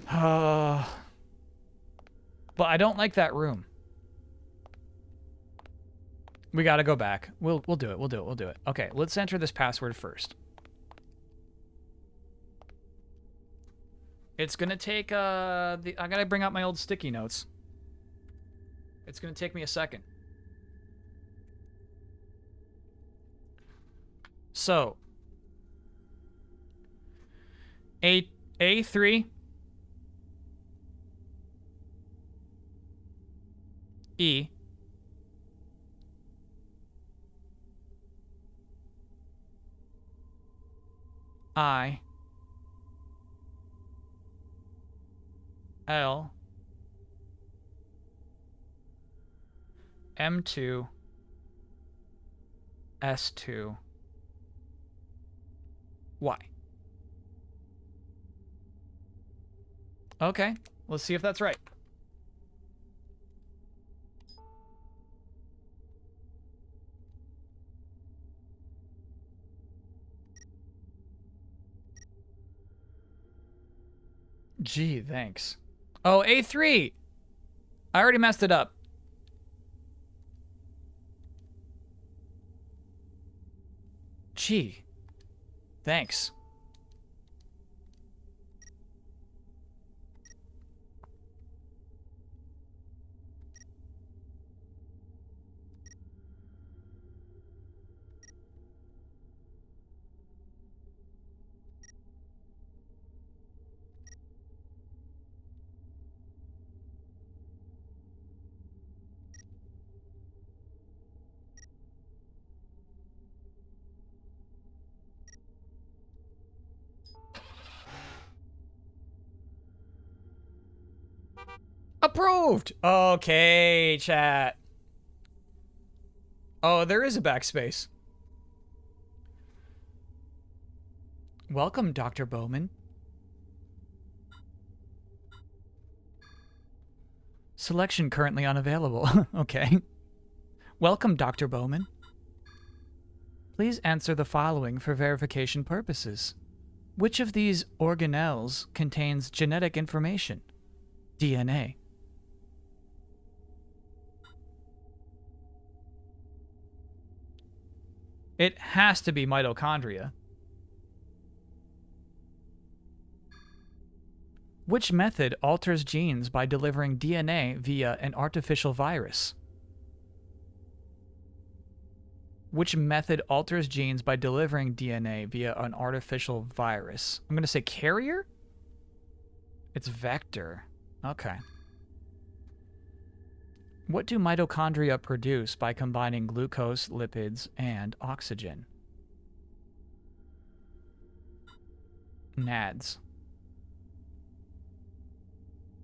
But I don't like that room. We gotta go back. We'll do it. Okay, let's enter this password first. It's gonna take I gotta bring out my old sticky notes. It's gonna take me a second. So A3 E I L M2 S2 Y. Okay, let's see if that's right. Gee, thanks. Oh, A3! I already messed it up. Gee, thanks. Approved! Okay, chat. Oh, there is a backspace. Welcome, Dr. Bowman. Selection currently unavailable. Okay. Welcome, Dr. Bowman. Please answer the following for verification purposes. Which of these organelles contains genetic information? DNA. It has to be mitochondria. Which method alters genes by delivering DNA via an artificial virus? Which method alters genes by delivering DNA via an artificial virus? I'm going to say carrier? It's vector. Okay. What do mitochondria produce by combining glucose, lipids, and oxygen? NADs.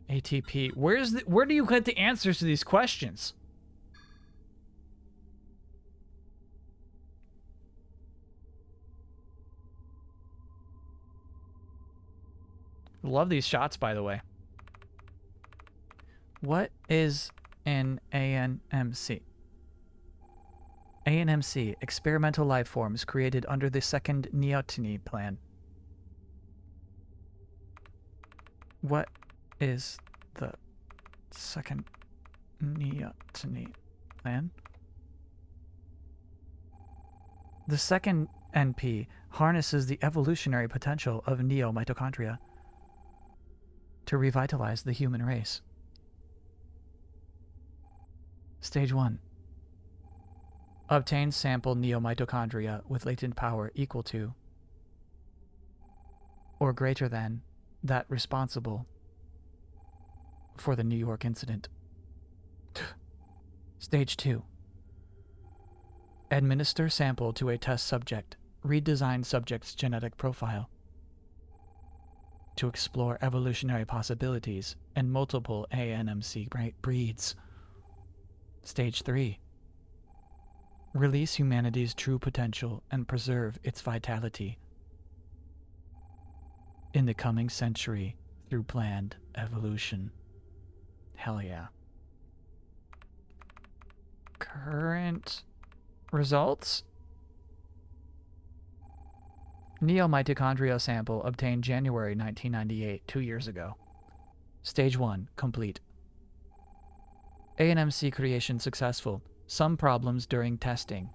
ATP. Where do you get the answers to these questions? Love these shots, by the way. What is an ANMC? ANMC, experimental life forms created under the second Neoteny plan. What is the second Neoteny plan? The second NP harnesses the evolutionary potential of neomitochondria to revitalize the human race. Stage 1. Obtain sample neomitochondria with latent power equal to or greater than that responsible for the New York incident. Stage 2. Administer sample to a test subject. Redesign subject's genetic profile to explore evolutionary possibilities in multiple ANMC breeds. Stage 3. Release humanity's true potential and preserve its vitality in the coming century through planned evolution. Hell yeah. Current results? Neomitochondria sample obtained January 1998, 2 years ago. Stage 1, complete. ANMC creation successful. Some problems during testing.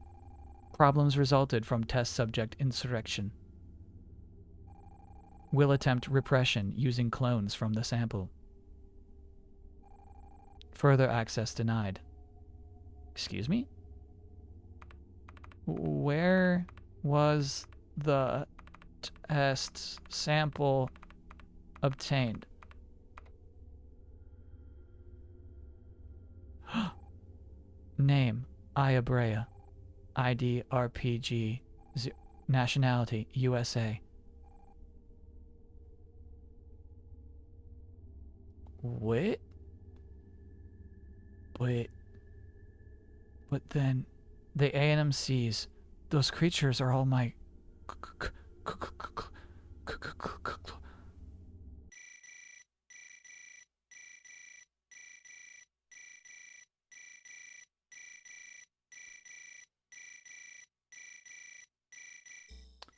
Problems resulted from test subject insurrection. Will attempt repression using clones from the sample. Further access denied. Excuse me? Where was the test sample obtained? Name, Iabrea. ID, RPG. Nationality, USA. What? Wait. But then, the ANMCs, those creatures are all my...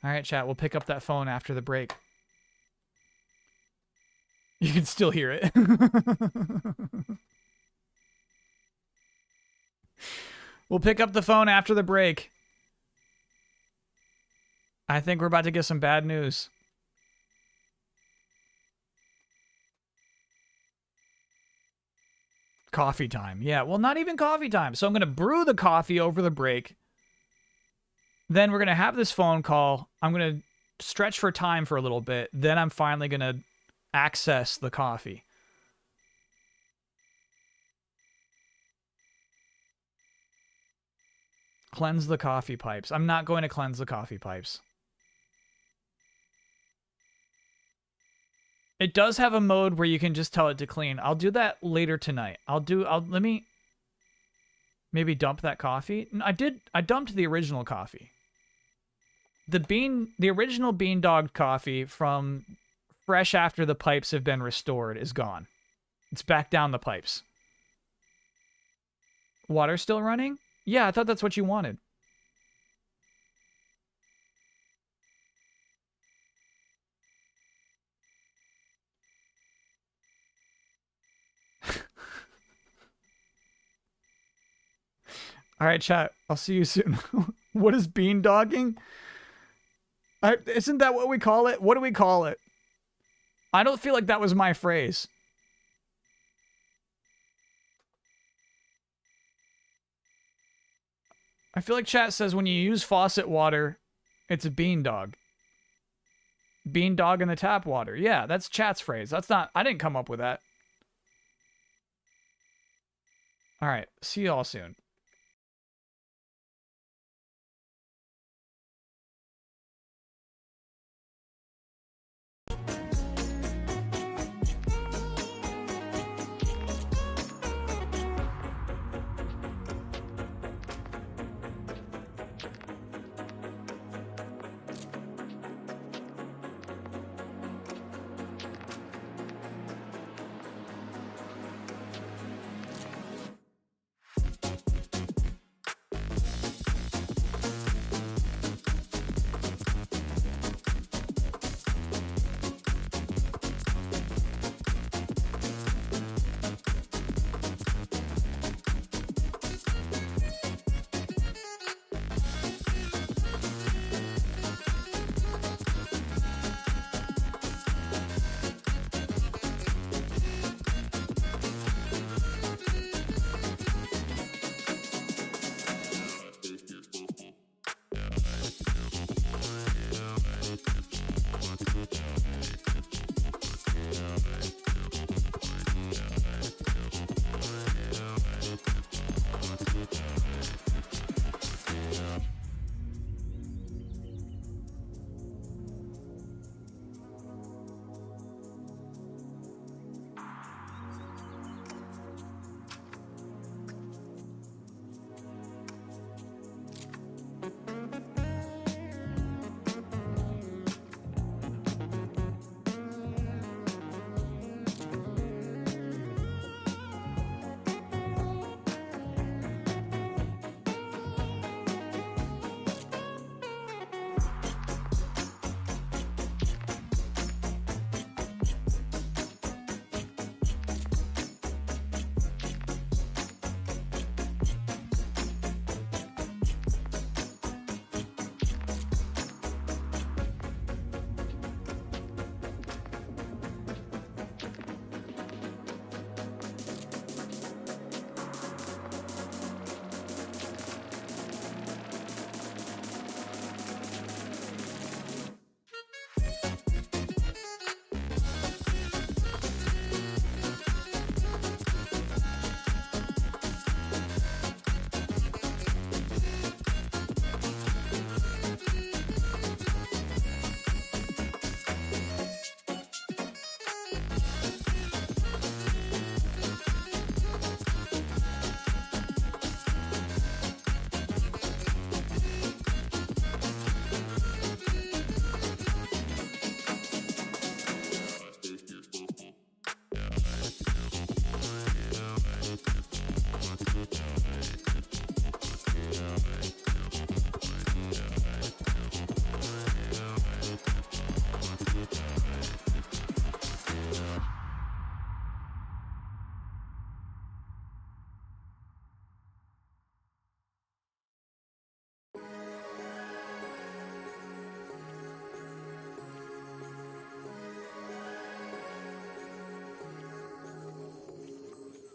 Alright, chat, we'll pick up that phone after the break. You can still hear it. We'll pick up the phone after the break. I think we're about to get some bad news. Coffee time. Yeah, well, not even coffee time. So I'm going to brew the coffee over the break. Then we're going to have this phone call. I'm going to stretch for time for a little bit. Then I'm finally going to access the coffee. Cleanse the coffee pipes. I'm not going to cleanse the coffee pipes. It does have a mode where you can just tell it to clean. I'll do that later tonight. Let me maybe dump that coffee. I dumped the original coffee. The original bean dog coffee from fresh after the pipes have been restored is gone. It's back down the pipes. Water still running? Yeah, I thought that's what you wanted. All right, chat. I'll see you soon. What is bean dogging? Isn't that what we call it? What do we call it? I don't feel like that was my phrase. I feel like chat says when you use faucet water, it's a bean dog. Bean dog in the tap water. Yeah, that's chat's phrase. That's not... I didn't come up with that. All right. See you all soon.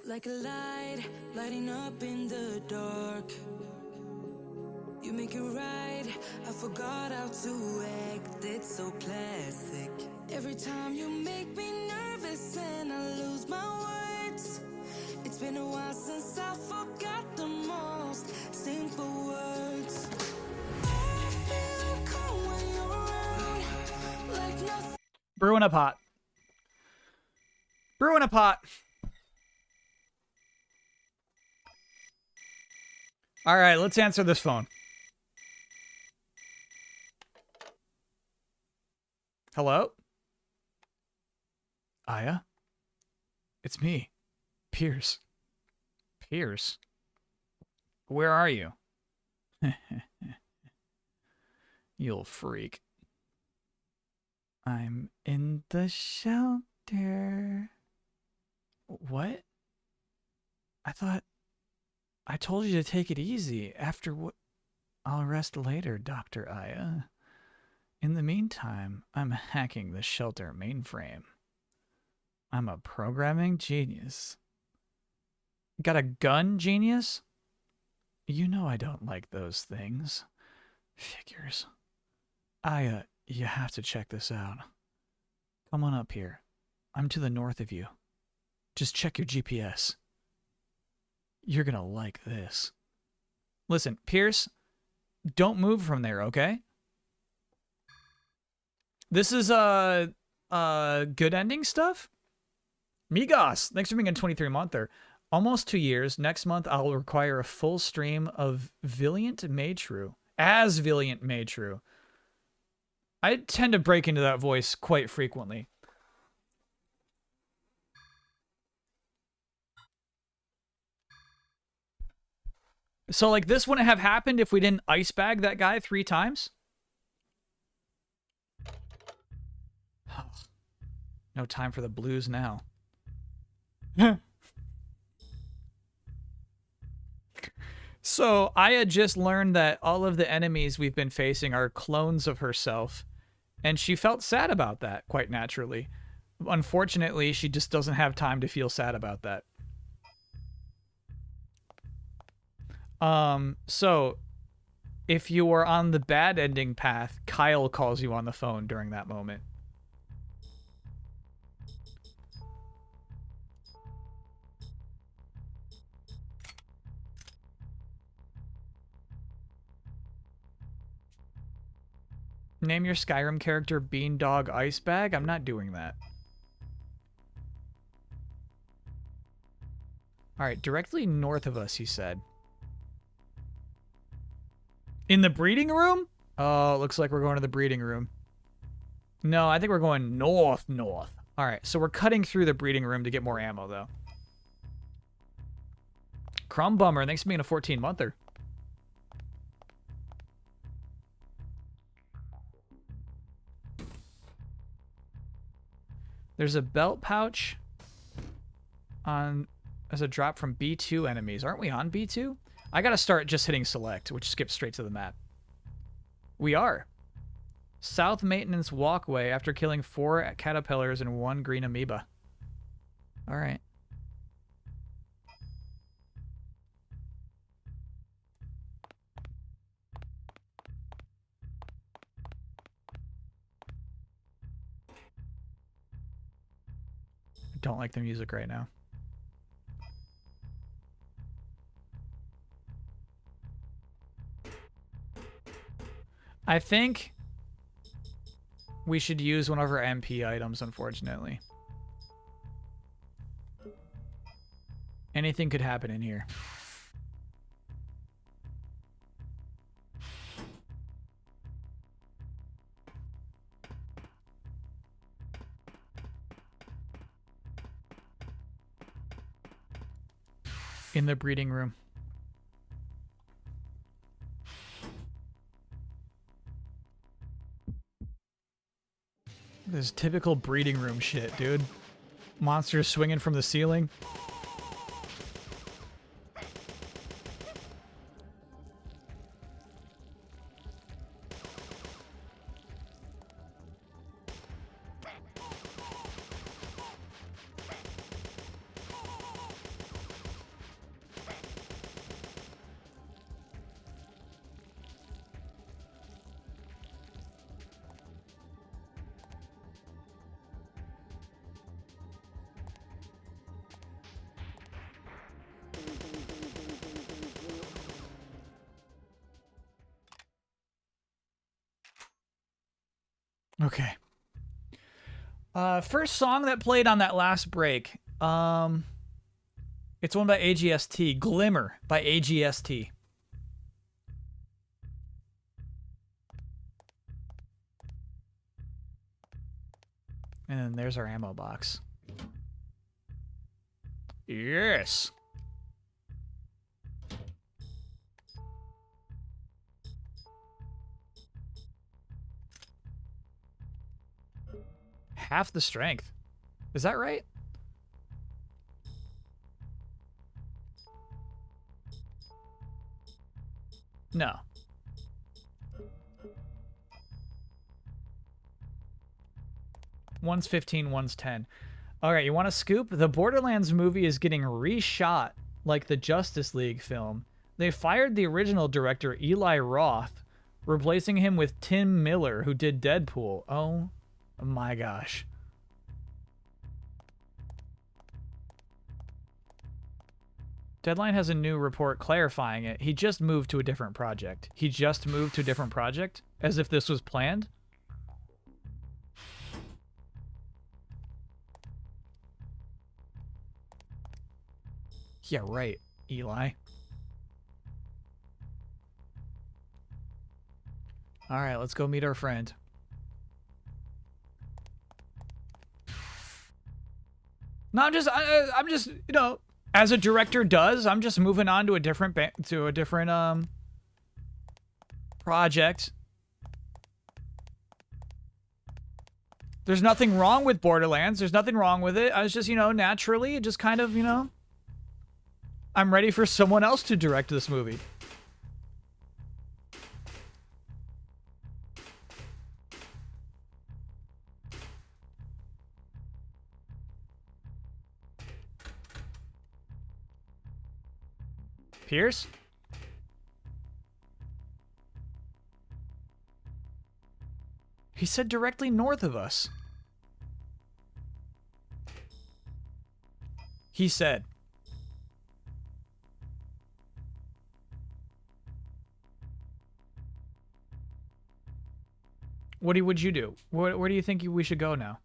Like a light, lighting up in the dark. You make it right, I forgot how to act. It's so classic. Every time you make me nervous and I lose my words. It's been a while since I forgot the most simple words. I feel calm when you're around, like nothing. Brewing up hot. Brew in a pot. All right, let's answer this phone. Hello? Aya? It's me, Pierce. Pierce? Where are you? You'll freak. I'm in the shelter. What? I thought I told you to take it easy. After what? I'll rest later, Dr. Aya. In the meantime, I'm hacking the shelter mainframe. I'm a programming genius. Got a gun, genius? You know I don't like those things. Figures. Aya, you have to check this out. Come on up here. I'm to the north of you. Just check your GPS. You're gonna like this. Listen, Pierce, don't move from there, okay? This is good ending stuff. Migos, thanks for being a 23-monther. Almost 2 years. Next month, I'll require a full stream of Valiant Made True. As Valiant Made True. I tend to break into that voice quite frequently. So, like, this wouldn't have happened if we didn't ice bag that guy 3 times? No time for the blues now. So, Aya just learned that all of the enemies we've been facing are clones of herself, and she felt sad about that, quite naturally. Unfortunately, she just doesn't have time to feel sad about that. So, if you are on the bad ending path, Kyle calls you on the phone during that moment. Name your Skyrim character Beandog Icebag? I'm not doing that. Alright, directly north of us, he said. In the breeding room? Oh, looks like we're going to the breeding room. No, I think we're going north. Alright, so we're cutting through the breeding room to get more ammo, though. Crumb Bummer, thanks for being a 14-monther. There's a belt pouch on as a drop from B2 enemies. Aren't we on B2? I gotta start just hitting select, which skips straight to the map. We are. South Maintenance Walkway after killing 4 caterpillars and 1 green amoeba. Alright. Don't like the music right now. I think we should use one of our MP items, unfortunately. Anything could happen in here. In the breeding room. This is typical breeding room shit, dude. Monsters swinging from the ceiling. Okay. First song that played on that last break. It's one by AGST. Glimmer by AGST. And then there's our ammo box. Yes. Half the strength. Is that right? No. One's 15, one's 10. All right, you want a scoop? The Borderlands movie is getting reshot like the Justice League film. They fired the original director, Eli Roth, replacing him with Tim Miller, who did Deadpool. Oh my gosh. Deadline has a new report clarifying it. He just moved to a different project. He just moved to a different project? As if this was planned? Yeah, right, Eli. All right, let's go meet our friend. No, I'm just, you know, as a director does, I'm just moving on to a different project. There's nothing wrong with Borderlands. There's nothing wrong with it. I was just, you know, naturally, just kind of, you know, I'm ready for someone else to direct this movie. Pierce? He said directly north of us. He said. What would you do? Where do you think we should go now?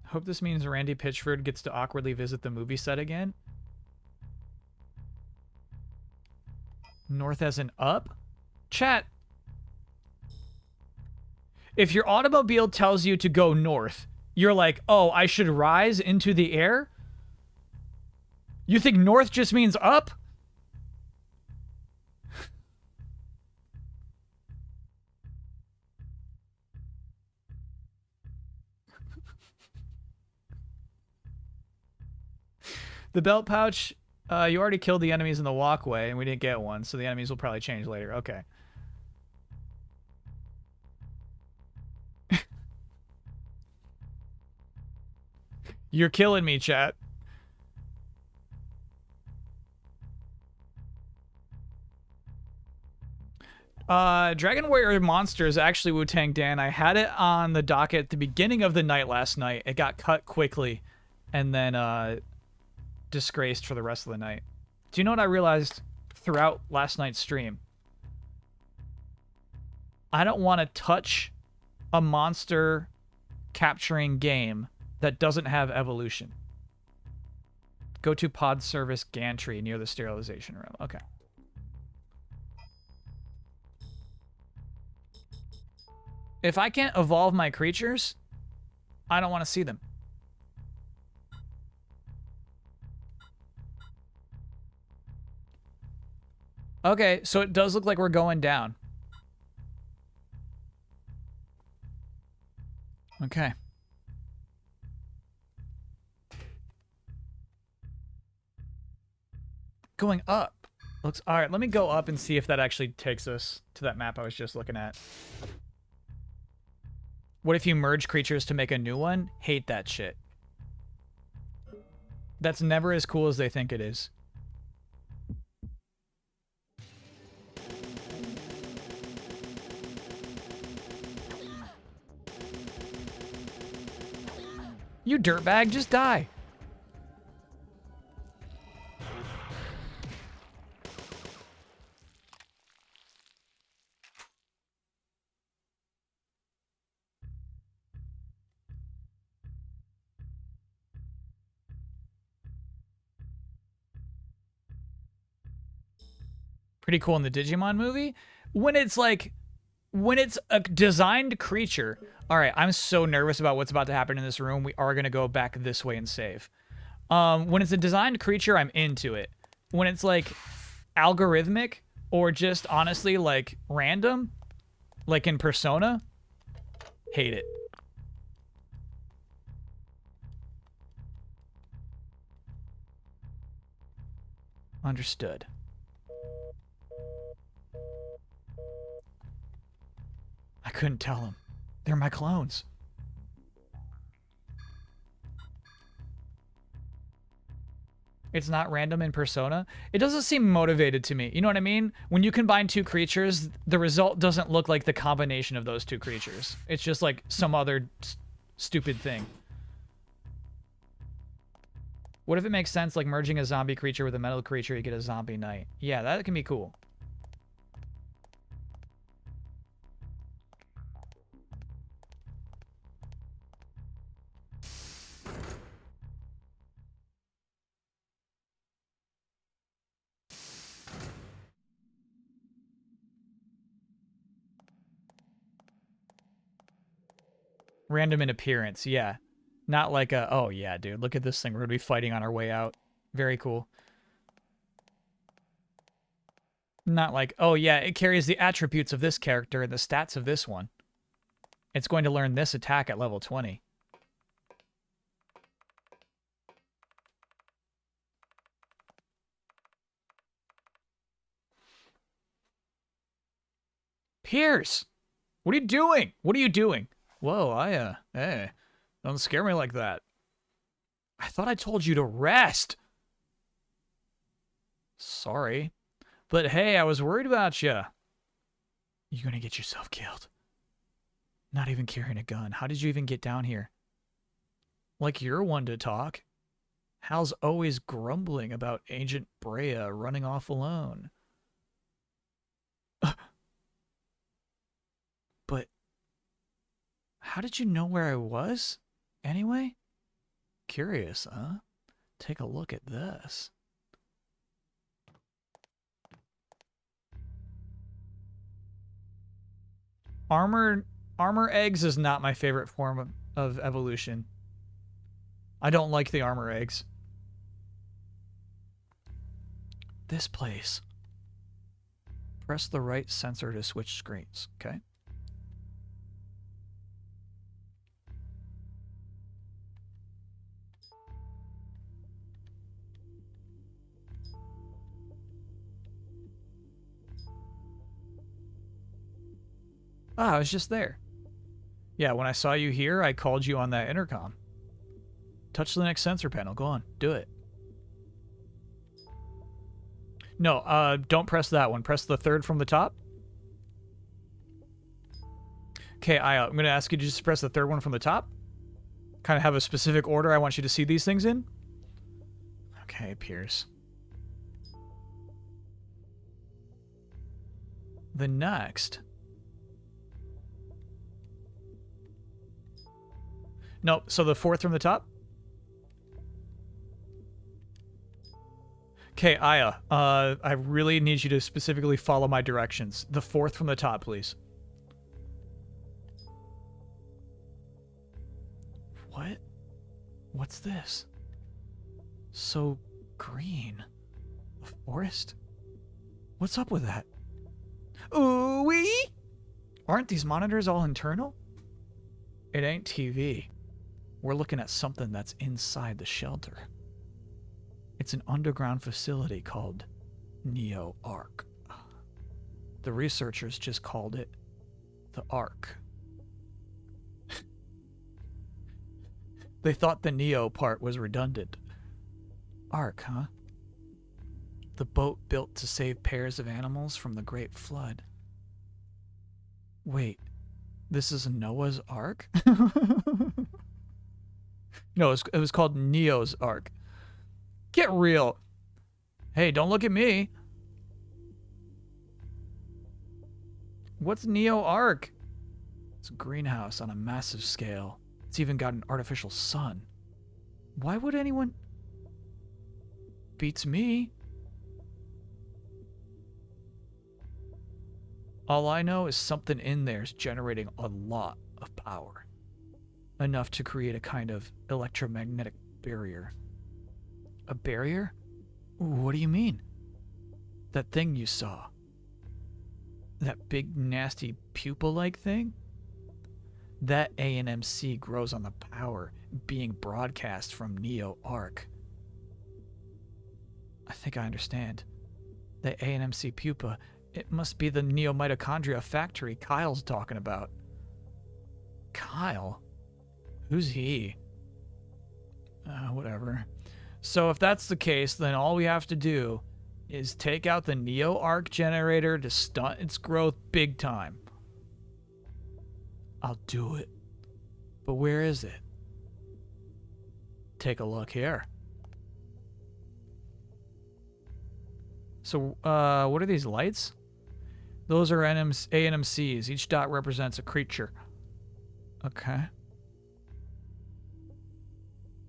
Hope this means Randy Pitchford gets to awkwardly visit the movie set again. North as in up? Chat. If your automobile tells you to go north, you're like, oh, I should rise into the air? You think north just means up? The belt pouch, you already killed the enemies in the walkway, and we didn't get one, so the enemies will probably change later. Okay. You're killing me, chat. Dragon Warrior Monsters, actually, Wu-Tang Dan. I had it on the docket at the beginning of the night last night. It got cut quickly, and then, disgraced for the rest of the night. Do you know what I realized throughout last night's stream? I don't want to touch a monster capturing game that doesn't have evolution. Go to pod service gantry near the sterilization room. Okay. If I can't evolve my creatures, I don't want to see them. Okay, so it does look like we're going down. Okay. Going up. Looks all right. Let me go up and see if that actually takes us to that map I was just looking at. What if you merge creatures to make a new one? Hate that shit. That's never as cool as they think it is. You dirtbag, just die. Pretty cool in the Digimon movie. When it's like, when it's a designed creature. All right, I'm so nervous about what's about to happen in this room. We are going to go back this way and save. When it's a designed creature, I'm into it. When it's like algorithmic or just honestly like random, like in Persona, hate it. Understood. I couldn't tell them. They're my clones. It's not random in Persona. It doesn't seem motivated to me. You know what I mean? When you combine two creatures, the result doesn't look like the combination of those two creatures. It's just like some other stupid thing. What if it makes sense, like merging a zombie creature with a metal creature, you get a zombie knight? Yeah, that can be cool. Random in appearance, yeah. Not like a, oh yeah, dude, look at this thing. We're going to be fighting on our way out. Very cool. Not like, oh yeah, it carries the attributes of this character and the stats of this one. It's going to learn this attack at level 20. Pierce! What are you doing? What are you doing? Whoa, hey, don't scare me like that. I thought I told you to rest. Sorry. But hey, I was worried about you. You're gonna get yourself killed. Not even carrying a gun. How did you even get down here? Like you're one to talk. Hal's always grumbling about Agent Brea running off alone. But how did you know where I was? Anyway? Curious, huh? Take a look at this. Armor eggs is not my favorite form of evolution. I don't like the armor eggs. This place. Press the right sensor to switch screens, okay? Ah, I was just there. Yeah, when I saw you here, I called you on that intercom. Touch the next sensor panel. Go on, do it. No, don't press that one. Press the third from the top. Okay, I'm going to ask you to just press the third one from the top. Kind of have a specific order I want you to see these things in. Okay, Pierce. The next... Nope, so the fourth from the top? Okay, Aya, I really need you to specifically follow my directions. The fourth from the top, please. What? What's this? So green. A forest? What's up with that? Ooh-wee! Aren't these monitors all internal? It ain't TV. We're looking at something that's inside the shelter. It's an underground facility called Neo Ark. The researchers just called it the Ark. They thought the Neo part was redundant. Ark, huh? The boat built to save pairs of animals from the Great Flood. Wait, this is Noah's Ark? No, it was called Neo's Ark. Get real. Hey, don't look at me. What's Neo Ark? It's a greenhouse on a massive scale. It's even got an artificial sun. Why would anyone... Beats me. All I know is something in there is generating a lot of power. Enough to create a kind of electromagnetic barrier. A barrier? What do you mean? That thing you saw. That big, nasty pupa-like thing? That A&MC grows on the power being broadcast from Neo Arc. I think I understand. The A&MC pupa, it must be the neomitochondria factory Kyle's talking about. Kyle? Who's he? Whatever. So if that's the case, then all we have to do is take out the Neo Arc generator to stunt its growth big time. I'll do it. But where is it? Take a look here. So, what are these lights? Those are ANMCs. Each dot represents a creature. Okay.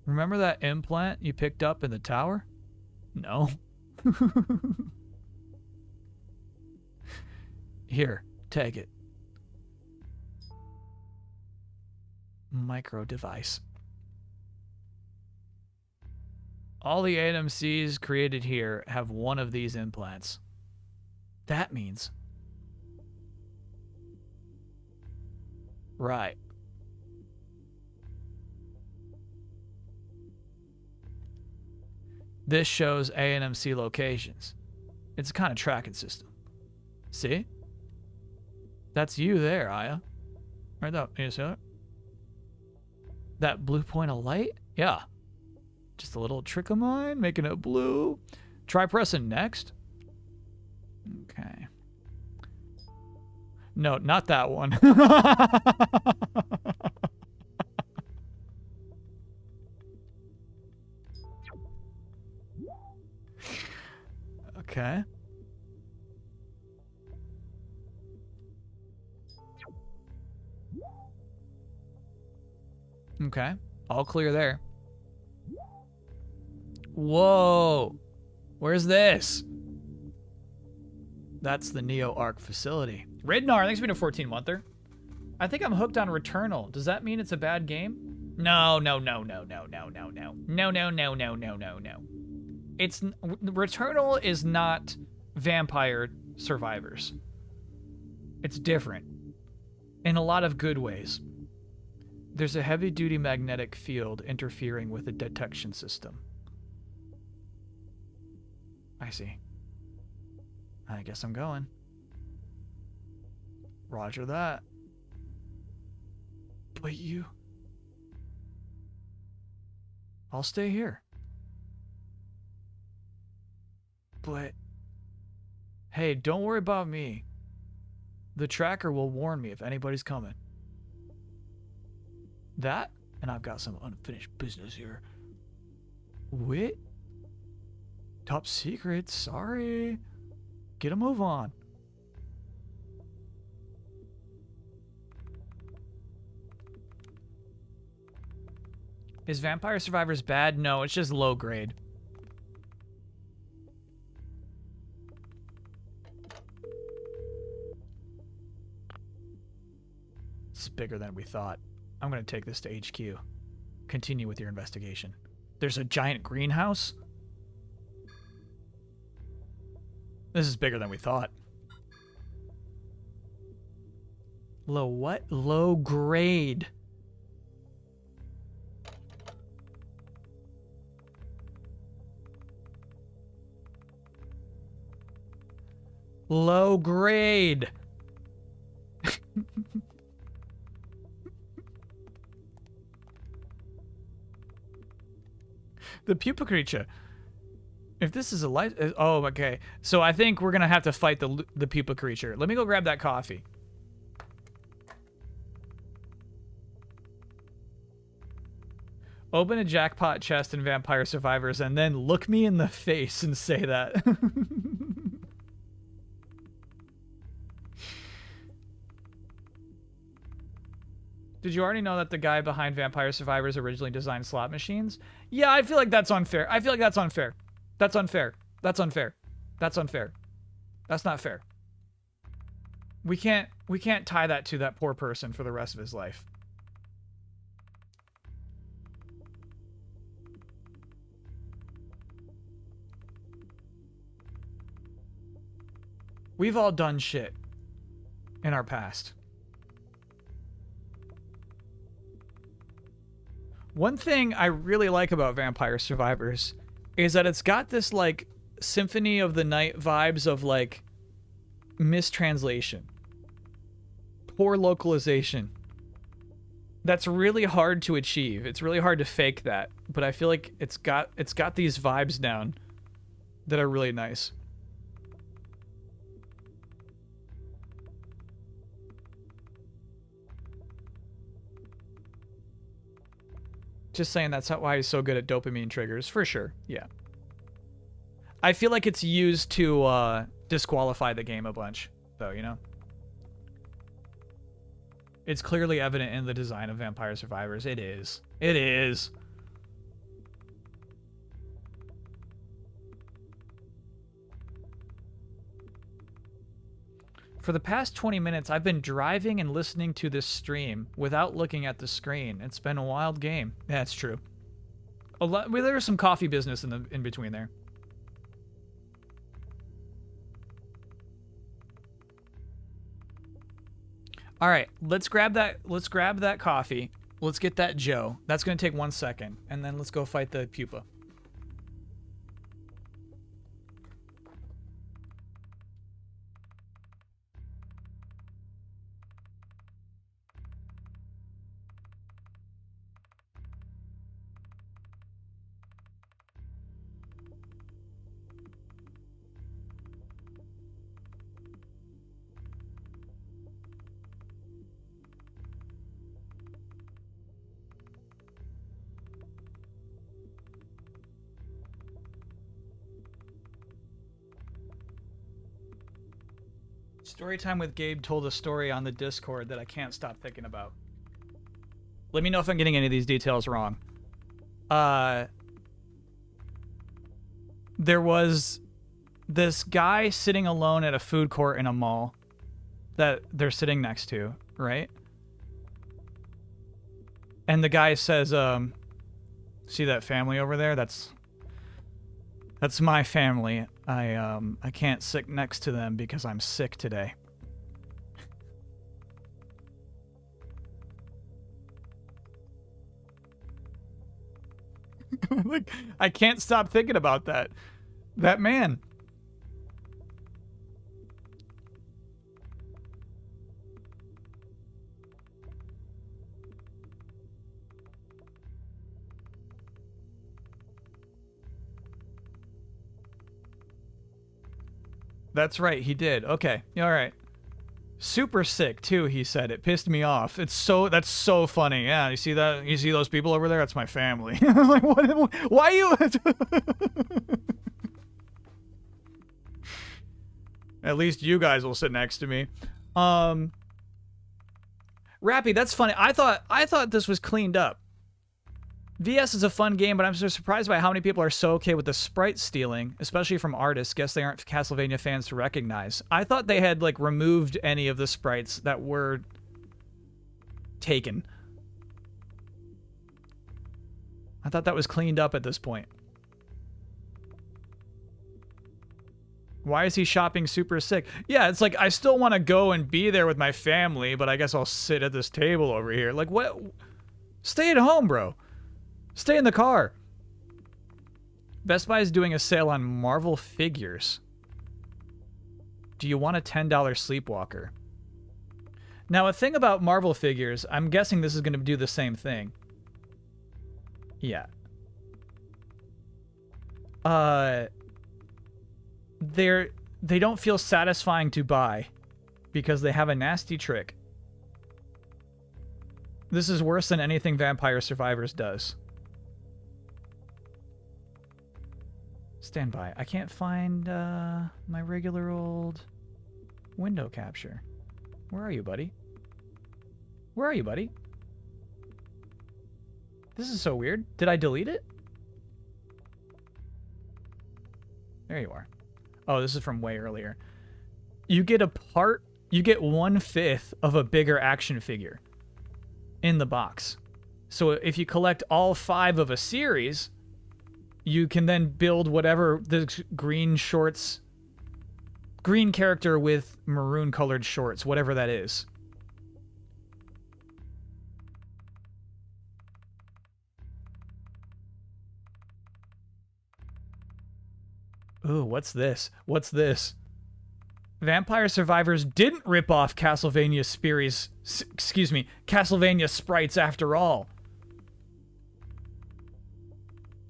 Remember that implant you picked up in the tower? No. Here, take it. Micro device. All the ANMCs created here have one of these implants. That means... Right. This shows ANMC locations. It's a kind of tracking system. See? That's you there, Aya. Right up. You see it? That blue point of light? Yeah. Just a little trick of mine, making it blue. Try pressing next. Okay. No, not that one. Okay. Okay. All clear there. Whoa. Where's this? That's the Neo Arc facility. Ridnar, thanks for being a 14-monther. I think I'm hooked on Returnal. Does that mean it's a bad game? No. It's Returnal is not Vampire Survivors. It's different in a lot of good ways. There's a heavy-duty magnetic field interfering with the detection system. I see. I guess I'm going. Roger that. But you... I'll stay here. But... Hey, don't worry about me. The tracker will warn me if anybody's coming. That, and I've got some unfinished business here. Wait. Top secret, sorry. Get a move on. Is Vampire Survivors bad? No, it's just low grade. This is bigger than we thought. I'm going to take this to HQ. Continue with your investigation. There's a giant greenhouse? This is bigger than we thought. Low what? Low grade. Low grade. The pupa creature. If this is a light... Oh, okay. So I think we're going to have to fight the pupa creature. Let me go grab that coffee. Open a jackpot chest in Vampire Survivors and then look me in the face and say that. Did you already know that the guy behind Vampire Survivors originally designed slot machines? Yeah, I feel like that's unfair. I feel like that's unfair. That's unfair. That's unfair. That's unfair. That's not fair. We can't tie that to that poor person for the rest of his life. We've all done shit in our past. One thing I really like about Vampire Survivors is that it's got this, like, Symphony of the Night vibes of, like, mistranslation. Poor localization. That's really hard to achieve. It's really hard to fake that, but I feel like it's got these vibes down that are really nice. Just saying that's why he's so good at dopamine triggers, for sure. Yeah. I feel like it's used to disqualify the game a bunch, though, you know? It's clearly evident in the design of Vampire Survivors. It is. It is. For the past 20 minutes, I've been driving and listening to this stream without looking at the screen. It's been a wild game. Yeah, it's true. Well, there was some coffee business in between there. All right, let's grab that. Let's grab that coffee. Let's get that Joe. That's gonna take 1 second, and then let's go fight the pupa. Storytime with Gabe told a story on the Discord that I can't stop thinking about. Let me know if I'm getting any of these details wrong. There was this guy sitting alone at a food court in a mall that they're sitting next to, right? And the guy says, see that family over there? That's my family. I can't sit next to them because I'm sick today. Like, I can't stop thinking about that. That man. That's right, he did. Okay, all right. Super sick too, he said. It pissed me off. That's so funny. Yeah, you see that? You see those people over there? That's my family. I'm like, what? Why you? At least you guys will sit next to me. Rappy, that's funny. I thought this was cleaned up. VS is a fun game, but I'm so surprised by how many people are so okay with the sprite stealing, especially from artists. Guess they aren't Castlevania fans to recognize. I thought they had, like, removed any of the sprites that were taken. I thought that was cleaned up at this point. Why is he shopping super sick? Yeah, it's like, I still want to go and be there with my family, but I guess I'll sit at this table over here. Like, what? Stay at home, bro. Stay in the car. Best Buy is doing a sale on Marvel figures. Do you want a $10 Sleepwalker? Now, a thing about Marvel figures, I'm guessing this is going to do the same thing. Yeah. They don't feel satisfying to buy because they have a nasty trick. This is worse than anything Vampire Survivors does. Stand by. I can't find my regular old window capture. Where are you, buddy? Where are you, buddy? This is so weird. Did I delete it? There you are. Oh, this is from way earlier. You get you get 1/5 of a bigger action figure in the box. So if you collect all 5 of a series, you can then build whatever the green character with maroon colored shorts, whatever that is. Ooh, what's this? What's this? Vampire Survivors didn't rip off Castlevania Castlevania sprites after all.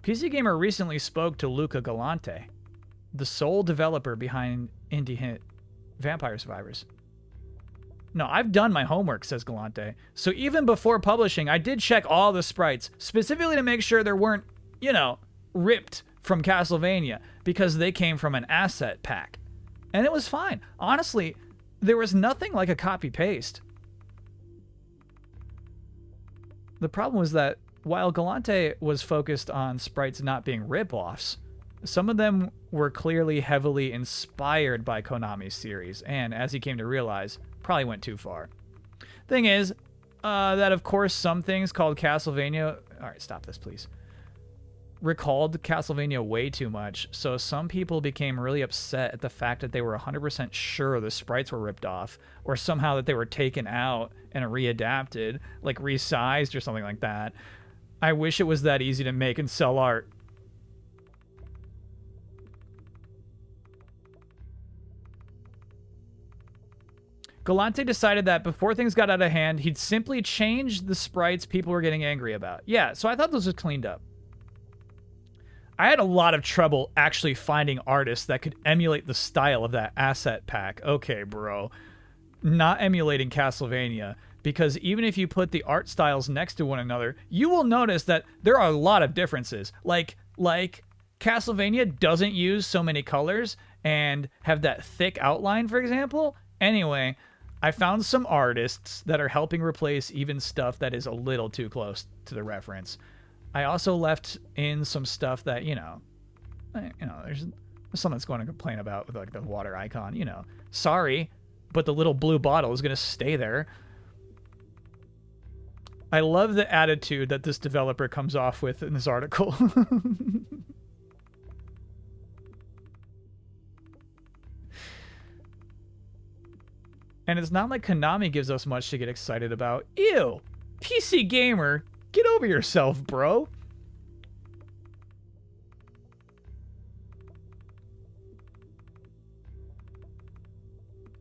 PC Gamer recently spoke to Luca Galante, the sole developer behind indie hit Vampire Survivors. No, I've done my homework, says Galante. So even before publishing, I did check all the sprites, specifically to make sure there weren't, you know, ripped from Castlevania, because they came from an asset pack. And it was fine. Honestly, there was nothing like a copy-paste. The problem was that while Galante was focused on sprites not being rip-offs, some of them were clearly heavily inspired by Konami's series, and as he came to realize, probably went too far. Thing is, that of course some things called Castlevania... Alright, stop this, please. Recalled Castlevania way too much, so some people became really upset at the fact that they were 100% sure the sprites were ripped off, or somehow that they were taken out and readapted, like resized or something like that. I wish it was that easy to make and sell art. Galante decided that before things got out of hand, he'd simply change the sprites people were getting angry about. Yeah, so I thought this was cleaned up. I had a lot of trouble actually finding artists that could emulate the style of that asset pack. Okay, bro. Not emulating Castlevania, because even if you put the art styles next to one another, you will notice that there are a lot of differences. Like Castlevania doesn't use so many colors and have that thick outline, for example. Anyway, I found some artists that are helping replace even stuff that is a little too close to the reference. I also left in some stuff that, there's something that's going to complain about with like the water icon, Sorry, but the little blue bottle is going to stay there. I love the attitude that this developer comes off with in this article. And it's not like Konami gives us much to get excited about. Ew! PC Gamer, get over yourself, bro.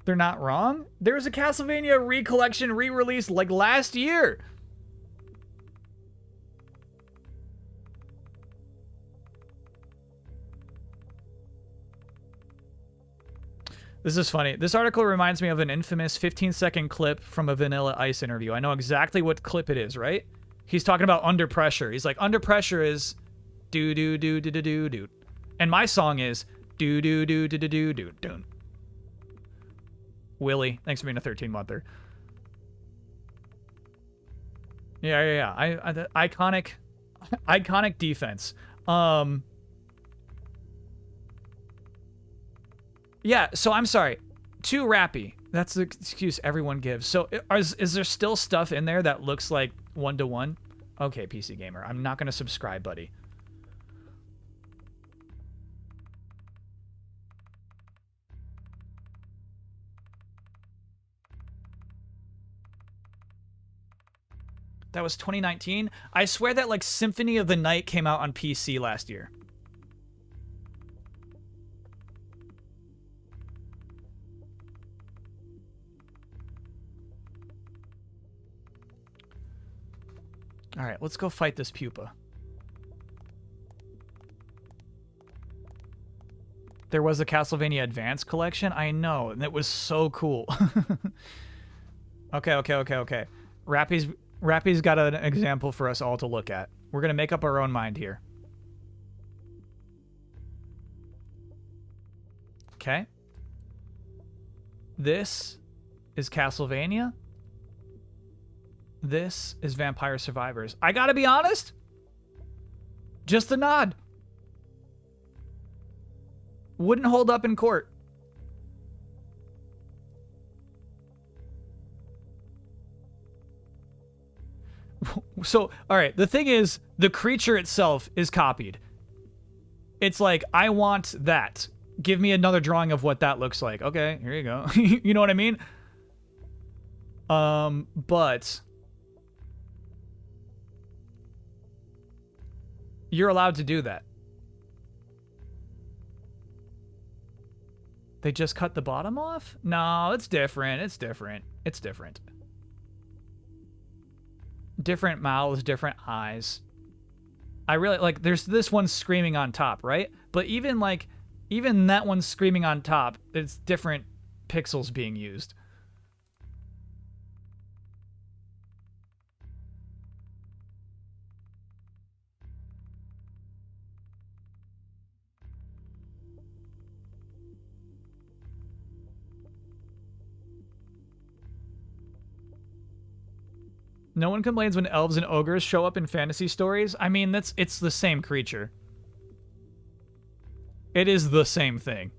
They're not wrong. There was a Castlevania recollection re-release like last year. This is funny. This article reminds me of an infamous 15-second clip from a Vanilla Ice interview. I know exactly what clip it is, right? He's talking about Under Pressure. He's like, Under Pressure is do-do-do-do-do-do-do. And my song is do-do-do-do-do-do-do. Willie, thanks for being a 13-monther. Yeah. Iconic defense. Yeah, so I'm sorry. Too rappy. That's the excuse everyone gives. So is there still stuff in there that looks like one-to-one? Okay, PC Gamer. I'm not going to subscribe, buddy. That was 2019? I swear that like Symphony of the Night came out on PC last year. All right, let's go fight this pupa. There was a Castlevania Advance collection. I know, and it was so cool. Okay. Rappy's got an example for us all to look at. We're gonna make up our own mind here. Okay. This is Castlevania. This is Vampire Survivors. I gotta be honest. Just a nod. Wouldn't hold up in court. So, all right, the thing is, the creature itself is copied. It's like, I want that. Give me another drawing of what that looks like. Okay, here you go. You know what I mean? But you're allowed to do that. They just cut the bottom off? No, it's different. It's different. It's different. Different mouths, different eyes. I really like, there's this one screaming on top, right? But even like, even that one screaming on top, it's different pixels being used. No one complains when elves and ogres show up in fantasy stories. I mean, it's the same creature. It is the same thing.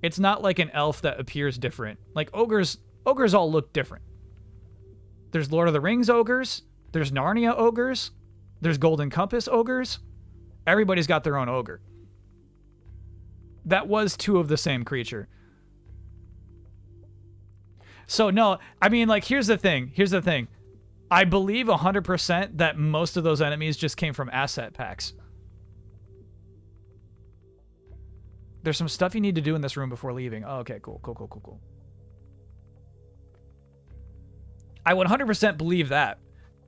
It's not like an elf that appears different. Like ogres all look different. There's Lord of the Rings ogres, there's Narnia ogres, there's Golden Compass ogres. Everybody's got their own ogre. That was two of the same creature. So no, I mean, like, here's the thing. I believe 100% that most of those enemies just came from asset packs. There's some stuff you need to do in this room before leaving. Oh, okay, cool. I would 100% believe that,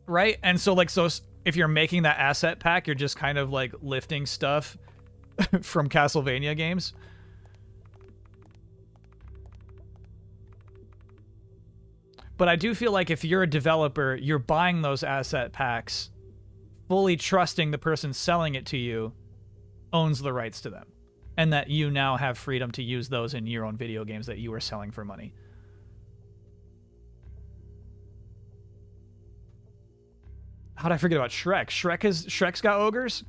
right? And so, like, so if you're making that asset pack, you're just kind of, like, lifting stuff from Castlevania games. But I do feel like if you're a developer, you're buying those asset packs, fully trusting the person selling it to you owns the rights to them. And that you now have freedom to use those in your own video games that you are selling for money. How'd I forget about Shrek? Shrek's got ogres?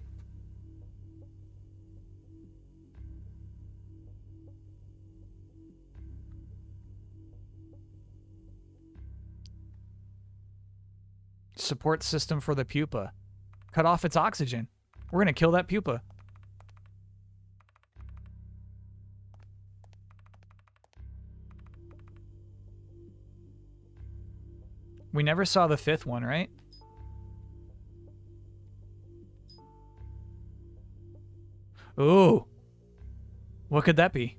Support system for the pupa. Cut off its oxygen. We're gonna kill that pupa. We never saw the fifth one, right? Ooh. What could that be?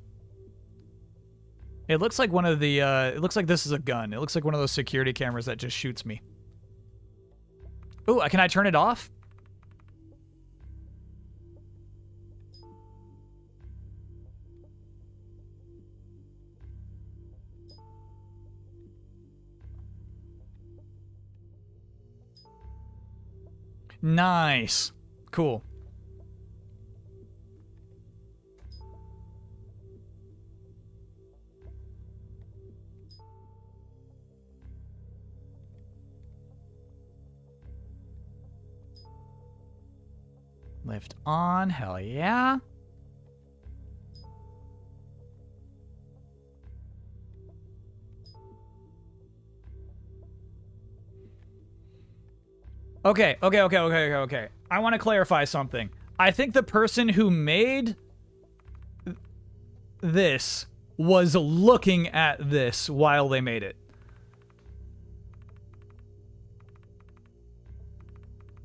It looks like one of the, it looks like this is a gun. It looks like one of those security cameras that just shoots me. Ooh, can I turn it off? Nice. Cool. Lift on. Hell yeah. Okay. I want to clarify something. I think the person who made this was looking at this while they made it.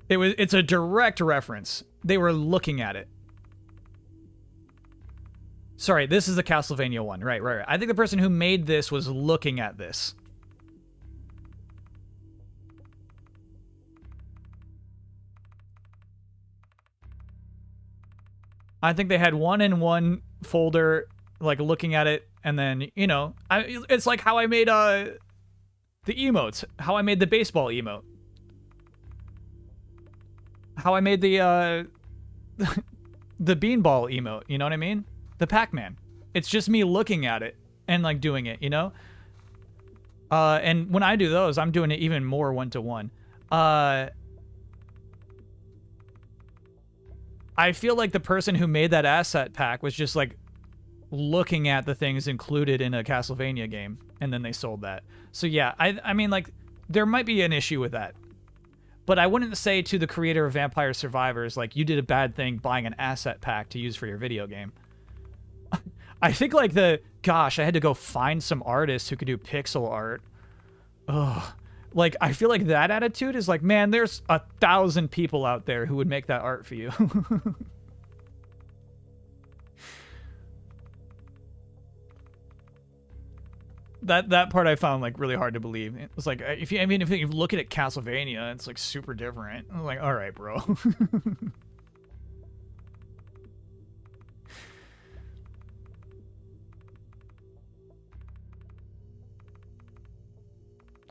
It's a direct reference. They were looking at it. Sorry, this is the Castlevania one. Right. I think the person who made this was looking at this. I think they had one in one folder, like, looking at it, and then, you know, it's like how I made the emotes. How I made the baseball emote. How I made the the beanball emote, you know what I mean? The Pac-Man. It's just me looking at it and, like, doing it, you know? And when I do those, I'm doing it even more one-to-one. I feel like the person who made that asset pack was just, like, looking at the things included in a Castlevania game, and then they sold that. So yeah, I mean, like, there might be an issue with that. But I wouldn't say to the creator of Vampire Survivors, like, you did a bad thing buying an asset pack to use for your video game. I think, like, gosh, I had to go find some artists who could do pixel art. Ugh. Like, I feel like that attitude is like, man, there's 1,000 people out there who would make that art for you. That part I found like really hard to believe. It was like if you look at it, Castlevania, it's like super different. I'm like, all right, bro.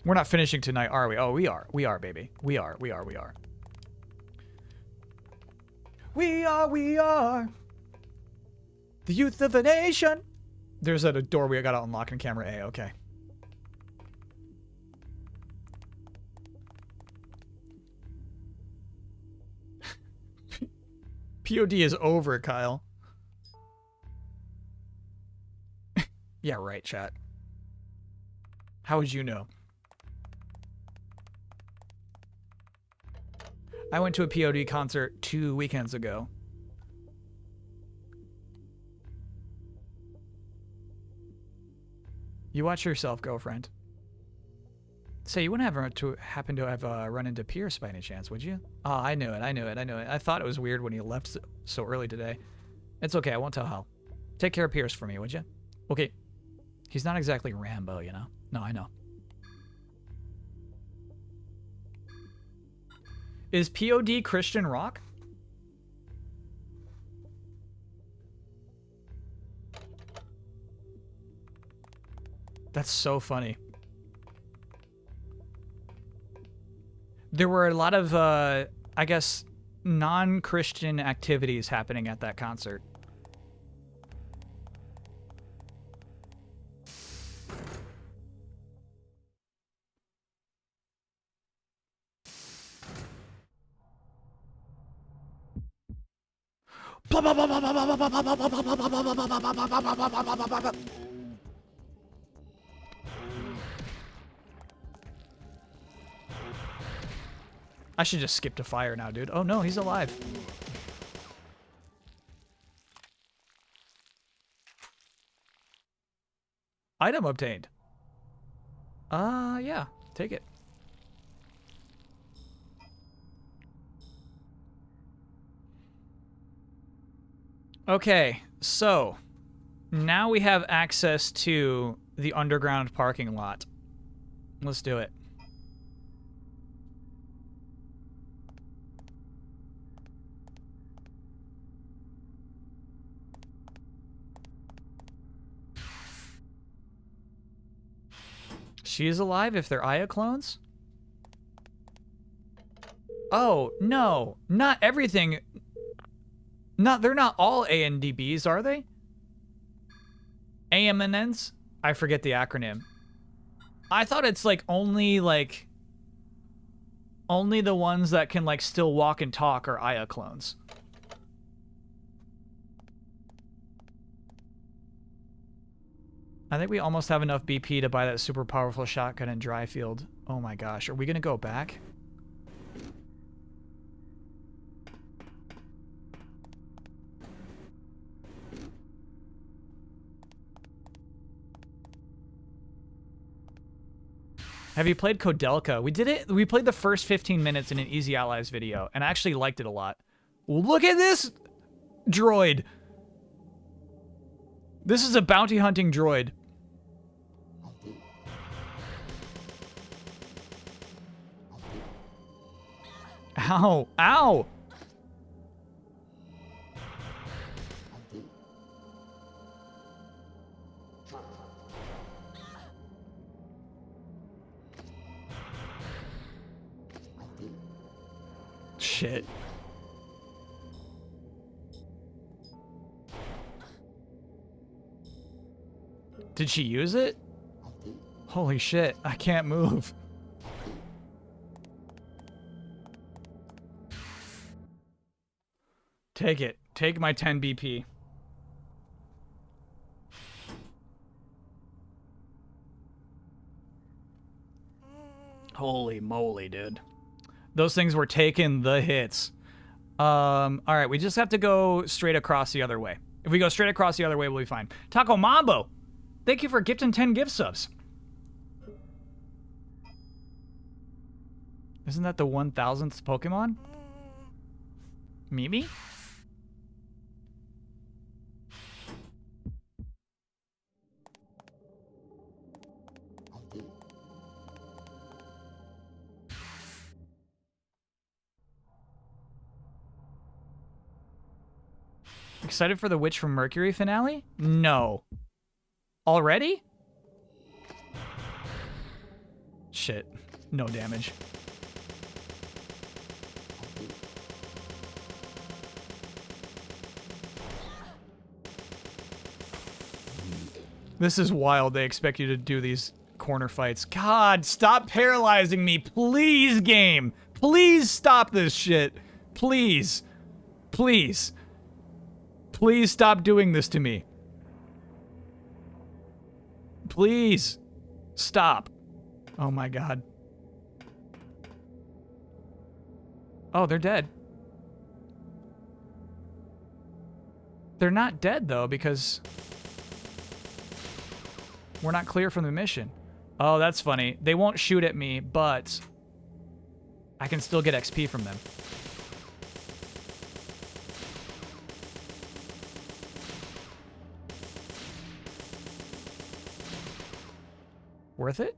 We're not finishing tonight, are we? Oh, we are. We are, baby. We are. We are. We are. We are. We are. The youth of a nation. There's a door we gotta unlock in camera A. Okay. POD is over, Kyle. Yeah, right, chat. How would you know? I went to a POD concert 2 weekends ago. You watch yourself, girlfriend. Say, you wouldn't happen to have run into Pierce by any chance, would you? Oh, I knew it. I knew it. I knew it. I thought it was weird when he left so early today. It's okay. I won't tell Hal. Take care of Pierce for me, would you? Okay. He's not exactly Rambo, you know? No, I know. Is POD Christian rock? That's so funny. There were a lot of, I guess, non-Christian activities happening at that concert. I should just skip to fire now, dude. Oh no, he's alive. Item obtained. Yeah, take it. Okay, so now we have access to the underground parking lot. Let's do it. She is alive if they're Aya clones? Oh, no. Not everything. They're not all ANDBs, are they? AMNNs? I forget the acronym. I thought it's like only the ones that can like still walk and talk are Aya clones. I think we almost have enough BP to buy that super powerful shotgun in Dryfield. Oh my gosh, are we gonna go back? Have you played Kodelka? We did it. We played the first 15 minutes in an Easy Allies video, and I actually liked it a lot. Look at this droid. This is a bounty hunting droid. Ow! Ow! Shit. Did she use it? Holy shit, I can't move. Take it. Take my 10 BP. Holy moly, dude. Those things were taking the hits. All right, we just have to go straight across the other way. If we go straight across the other way, we'll be fine. Taco Mambo, thank you for gifting 10 gift subs. Isn't that the 1000th Pokemon? Mimi? Excited for the Witch from Mercury finale? No. Already? Shit. No damage. This is wild. They expect you to do these corner fights. God, stop paralyzing me. Please, game. Please stop this shit. Please. Please. Please stop doing this to me. Please. Stop. Oh my god. Oh, they're dead. They're not dead, though, because we're not clear from the mission. Oh, that's funny. They won't shoot at me, but I can still get XP from them. Worth it?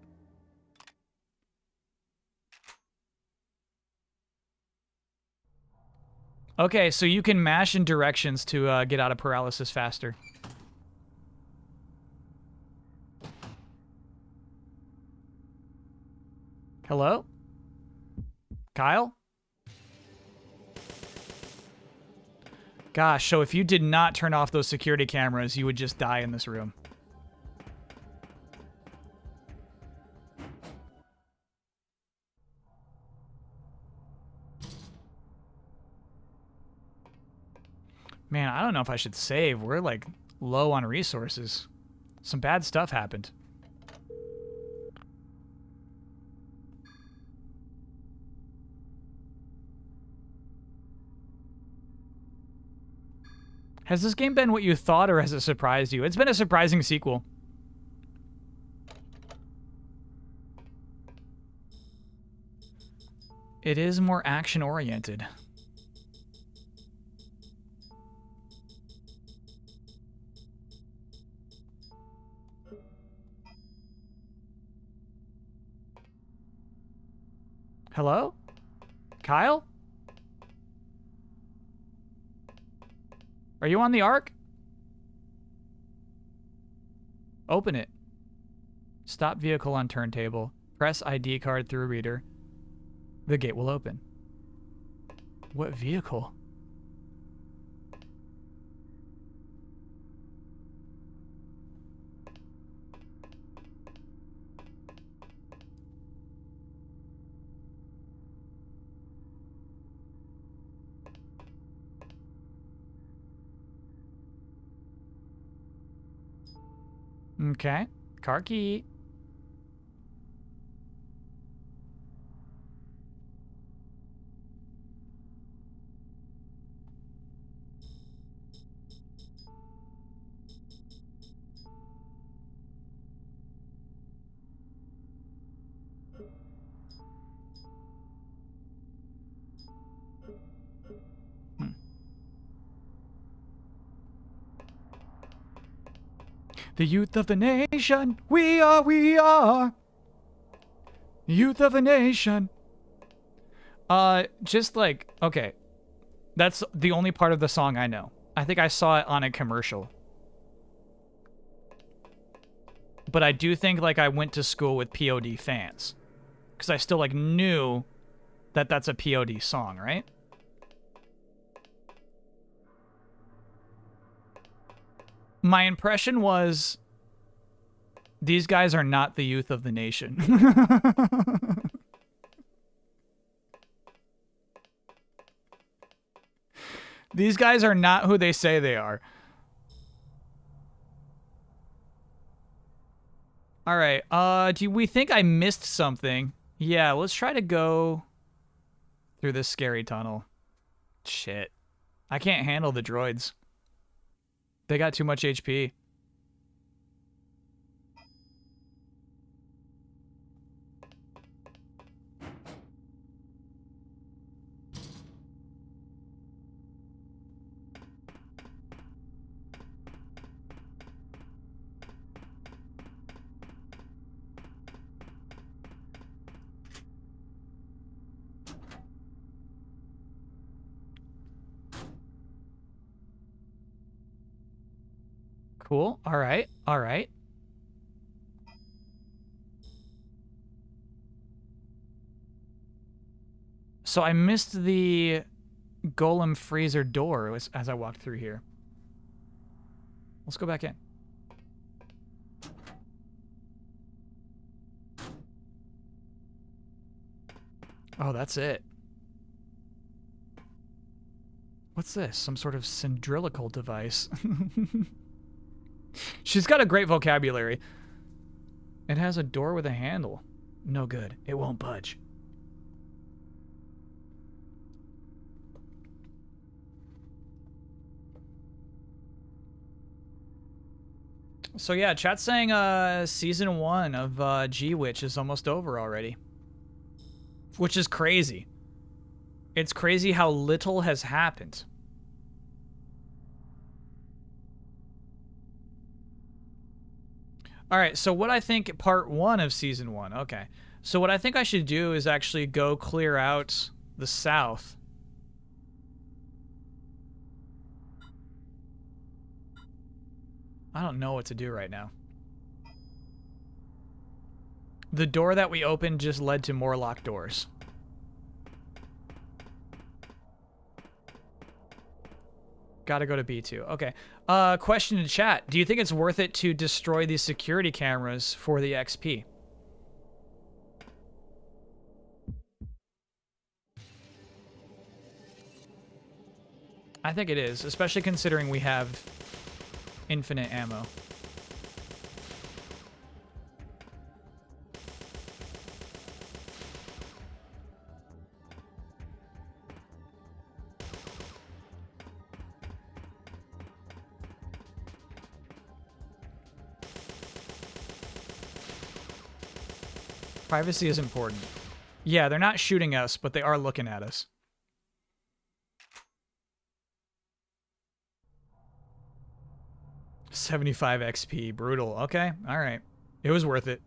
Okay, so you can mash in directions to get out of paralysis faster. Hello? Kyle? Gosh, so if you did not turn off those security cameras, you would just die in this room. Man, I don't know if I should save. We're, like, low on resources. Some bad stuff happened. Has this game been what you thought, or has it surprised you? It's been a surprising sequel. It is more action-oriented. Hello? Kyle? Are you on the Ark? Open it. Stop vehicle on turntable. Press ID card through reader. The gate will open. What vehicle? Okay. Car key. The youth of the nation, we are. Youth of the nation. Just like, okay. That's the only part of the song I know. I think I saw it on a commercial. But I do think, like, I went to school with POD fans. Because I still, like, knew that that's a POD song, right? My impression was, these guys are not the youth of the nation. These guys are not who they say they are. Alright, do we think I missed something? Yeah, let's try to go through this scary tunnel. Shit. I can't handle the droids. They got too much HP. Cool. All right. All right. So I missed the golem freezer door as I walked through here. Let's go back in. Oh, that's it. What's this? Some sort of cylindrical device. She's got a great vocabulary. It has a door with a handle. No good. It won't budge. So yeah, chat's saying season 1 of G-Witch is almost over already. Which is crazy. It's crazy how little has happened. All right, so what I think part 1 of season 1. Okay. So what I think I should do is actually go clear out the south. I don't know what to do right now. The door that we opened just led to more locked doors. Gotta go to B2. Okay. Question in chat. Do you think it's worth it to destroy these security cameras for the XP? I think it is, especially considering we have infinite ammo. Privacy is important. Yeah, they're not shooting us, but they are looking at us. $75 XP. Brutal. Okay. All right. It was worth it.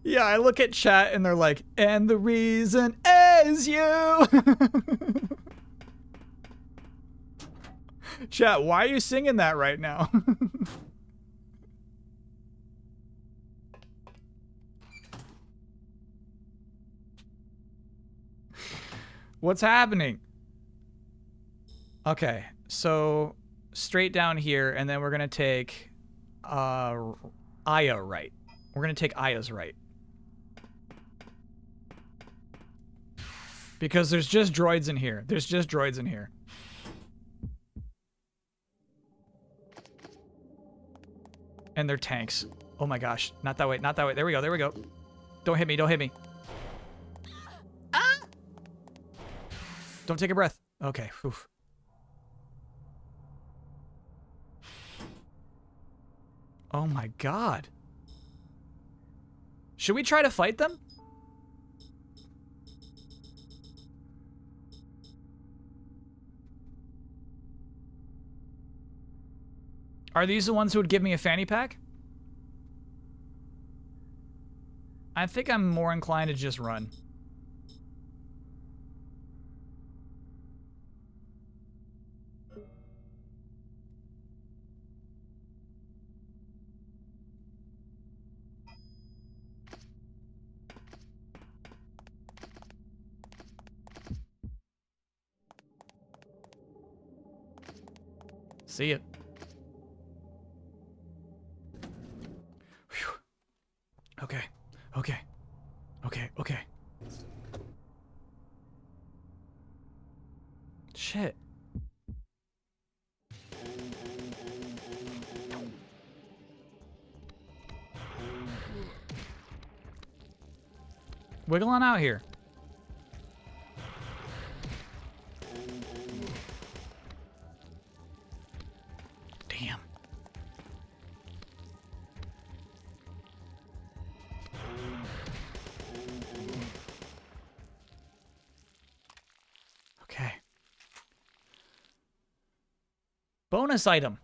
Yeah, I look at chat and they're like, and the reason is you. Chat, why are you singing that right now? What's happening? Okay, so straight down here, and then we're gonna take Aya right. We're gonna take Aya's right. Because there's just droids in here. There's just droids in here. And they're tanks. Oh my gosh. Not that way. Not that way. There we go. There we go. Don't hit me. Don't hit me. Ah! Don't take a breath. Okay. Oof. Oh my god. Should we try to fight them? Are these the ones who would give me a fanny pack? I think I'm more inclined to just run. See ya. Okay. Okay. Okay. Okay. Shit. Wiggle on out here. Damn. Okay. Bonus item.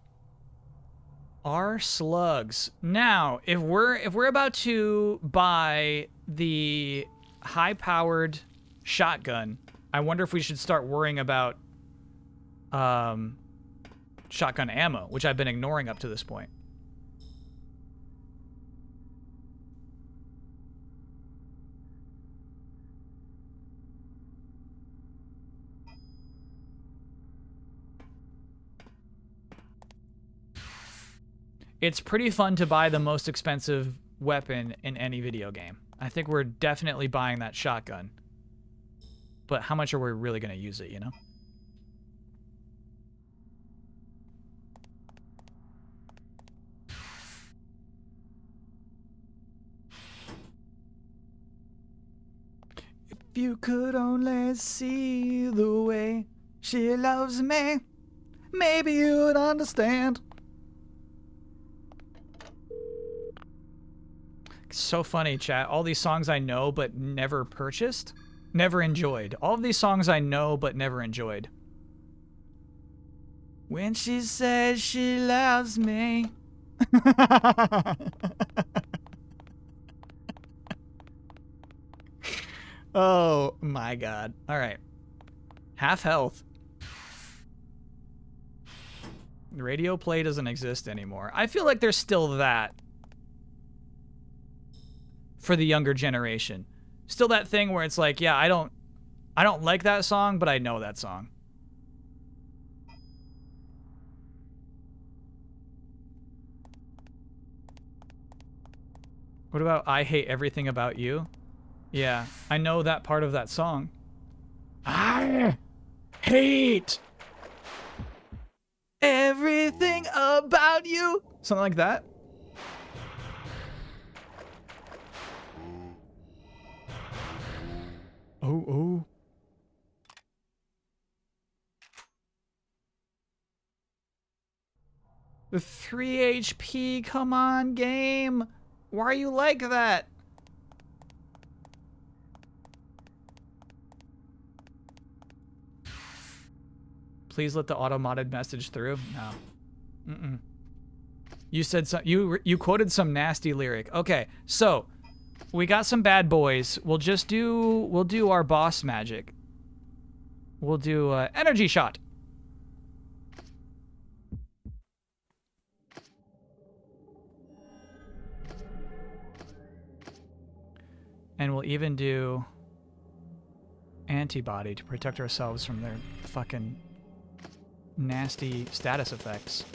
Are slugs. Now, if we're about to buy the high-powered shotgun, I wonder if we should start worrying about shotgun ammo, which I've been ignoring up to this point. It's pretty fun to buy the most expensive weapon in any video game. I think we're definitely buying that shotgun. But how much are we really going to use it, you know? If you could only see the way she loves me, maybe you'd understand. So funny, chat. All these songs I know but never purchased, never enjoyed. All of these songs I know but never enjoyed. When she says she loves me. Oh my god. All right. Half health. The radio play doesn't exist anymore. I feel like there's still that. For the younger generation. Still that thing where it's like, yeah, I don't like that song, but I know that song. What about I Hate Everything About You? Yeah, I know that part of that song. I hate everything about you. Something like that. Oh, oh. The 3 HP, come on, game. Why are you like that? Please let the auto-modded message through. No. Mm-mm. You said so. You quoted some nasty lyric. Okay, so we got some bad boys. We'll do our boss magic. We'll do energy shot. And we'll even do antibody to protect ourselves from their fucking nasty status effects.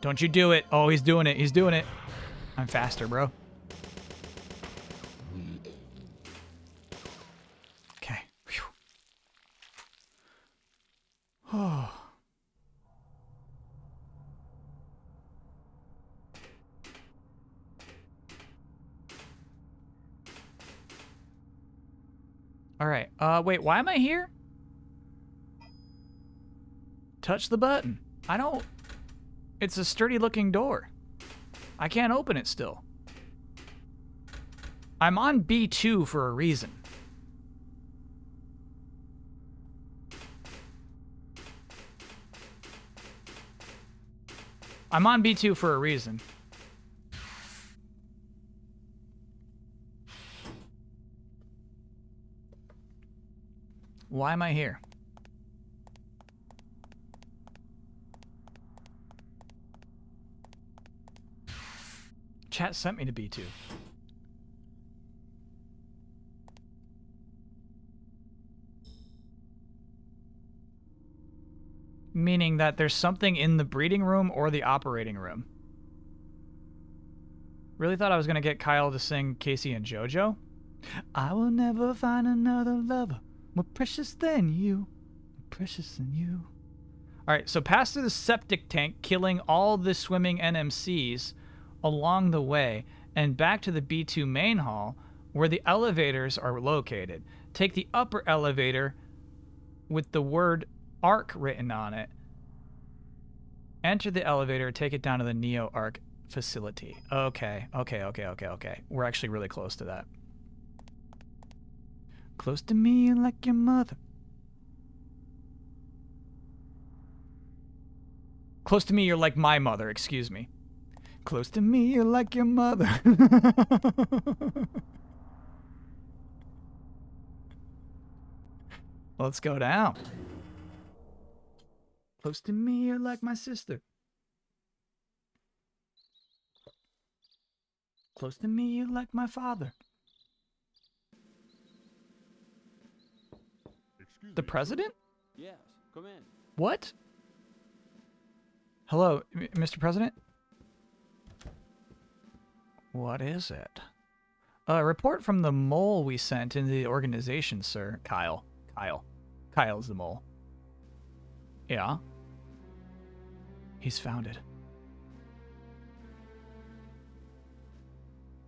Don't you do it. Oh, he's doing it. He's doing it. I'm faster, bro. Okay. Whew. Oh. All right. Wait, why am I here? Touch the button. I don't... It's a sturdy looking door. I can't open it still. I'm on B2 for a reason. I'm on B2 for a reason. Why am I here? Chat sent me to B2. Meaning that there's something in the breeding room or the operating room. Really thought I was going to get Kyle to sing Casey and JoJo. I will never find another lover more precious than you. Precious than you. Alright, so pass through the septic tank, killing all the swimming NMCs. along the way and back to the B2 main hall where the elevators are located. Take the upper elevator with the word ARC written on it. Enter the elevator, take it down to the Neo ARC facility. Okay. We're actually really close to that. Close to me like your mother. Close to me, you're like my mother, excuse me. Close to me, you're like your mother. Let's go down. Close to me, you're like my sister. Close to me, you're like my father. The president? Yes, come in. What? Hello, Mr. President? What is it? A report from the mole we sent in the organization, sir. Kyle. Kyle's the mole. Yeah? He's found it.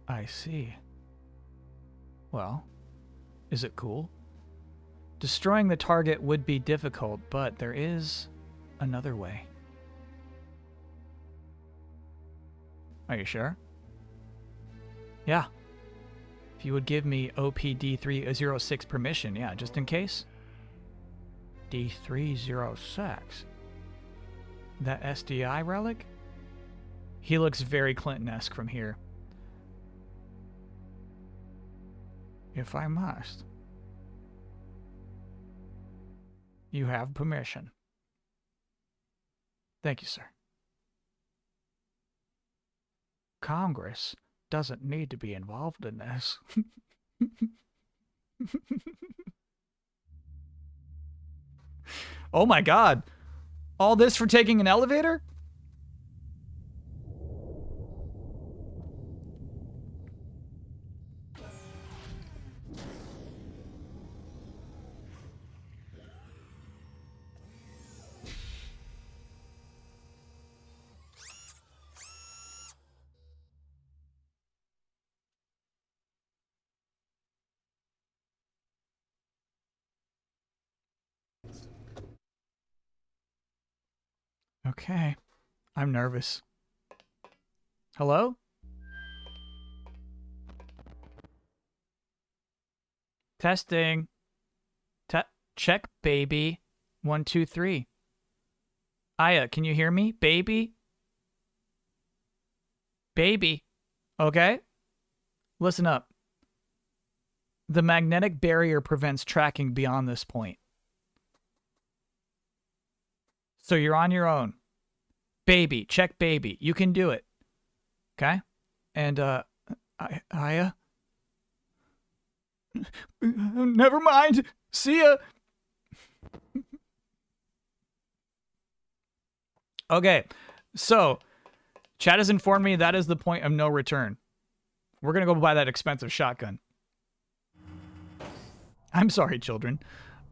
I see. Well, is it cool? Destroying the target would be difficult, but there is another way. Are you sure? Yeah. If you would give me OPD306 permission, yeah, just in case. D306. That SDI relic? He looks very Clinton-esque from here. If I must. You have permission. Thank you, sir. Congress doesn't need to be involved in this. Oh my god. All this for taking an elevator? Okay. I'm nervous. Hello? Testing. Check, baby. 1, 2, 3. Aya, can you hear me? Baby? Baby. Okay? Listen up. The magnetic barrier prevents tracking beyond this point. So you're on your own. Baby, check baby. You can do it. Okay? And, Aya? Never mind. See ya. Okay. So, chat has informed me that is the point of no return. We're going to go buy that expensive shotgun. I'm sorry, children.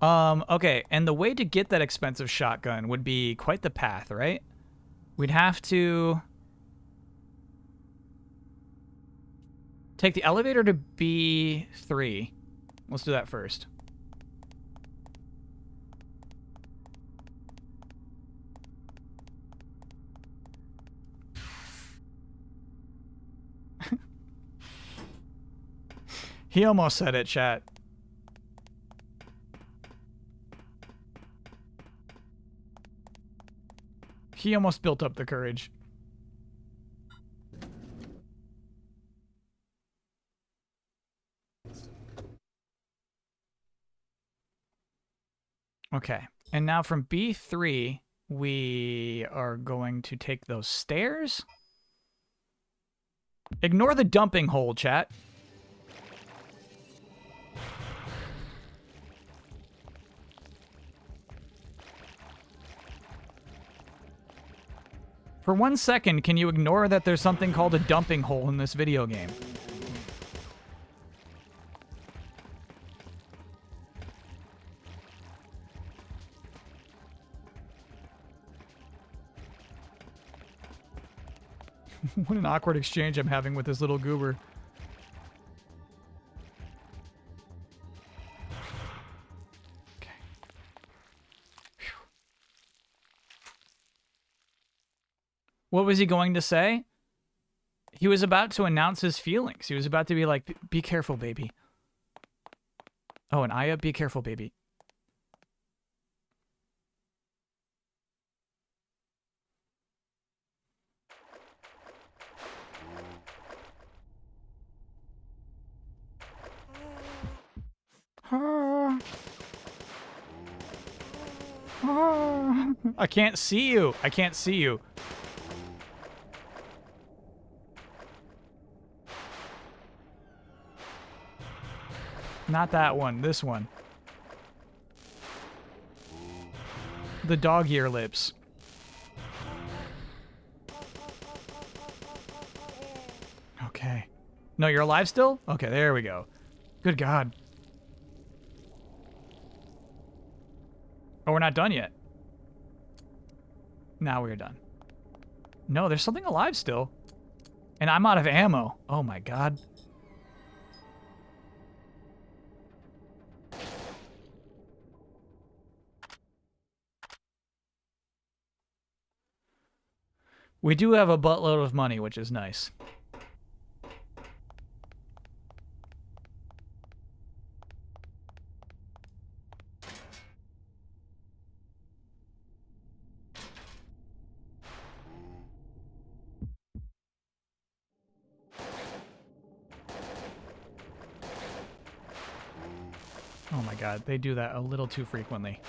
Okay, and the way to get that expensive shotgun would be quite the path, right? We'd have to take the elevator to B3. Let's do that first. He almost said it, chat. He almost built up the courage. Okay, and now from B3, we are going to take those stairs. Ignore the dumping hole, chat. For 1 second, can you ignore that there's something called a dumping hole in this video game? What an awkward exchange I'm having with this little goober. Okay. Phew. What was he going to say? He was about to announce his feelings. He was about to be like, be careful, baby. Oh, and Aya, be careful, baby. I can't see you. I can't see you. Not that one. This one. The dog ear lips. Okay. No, you're alive still? Okay, there we go. Good God. Oh, we're not done yet. Now we're done. No, there's something alive still. And I'm out of ammo. Oh my God. We do have a buttload of money, which is nice. Oh my God, they do that a little too frequently.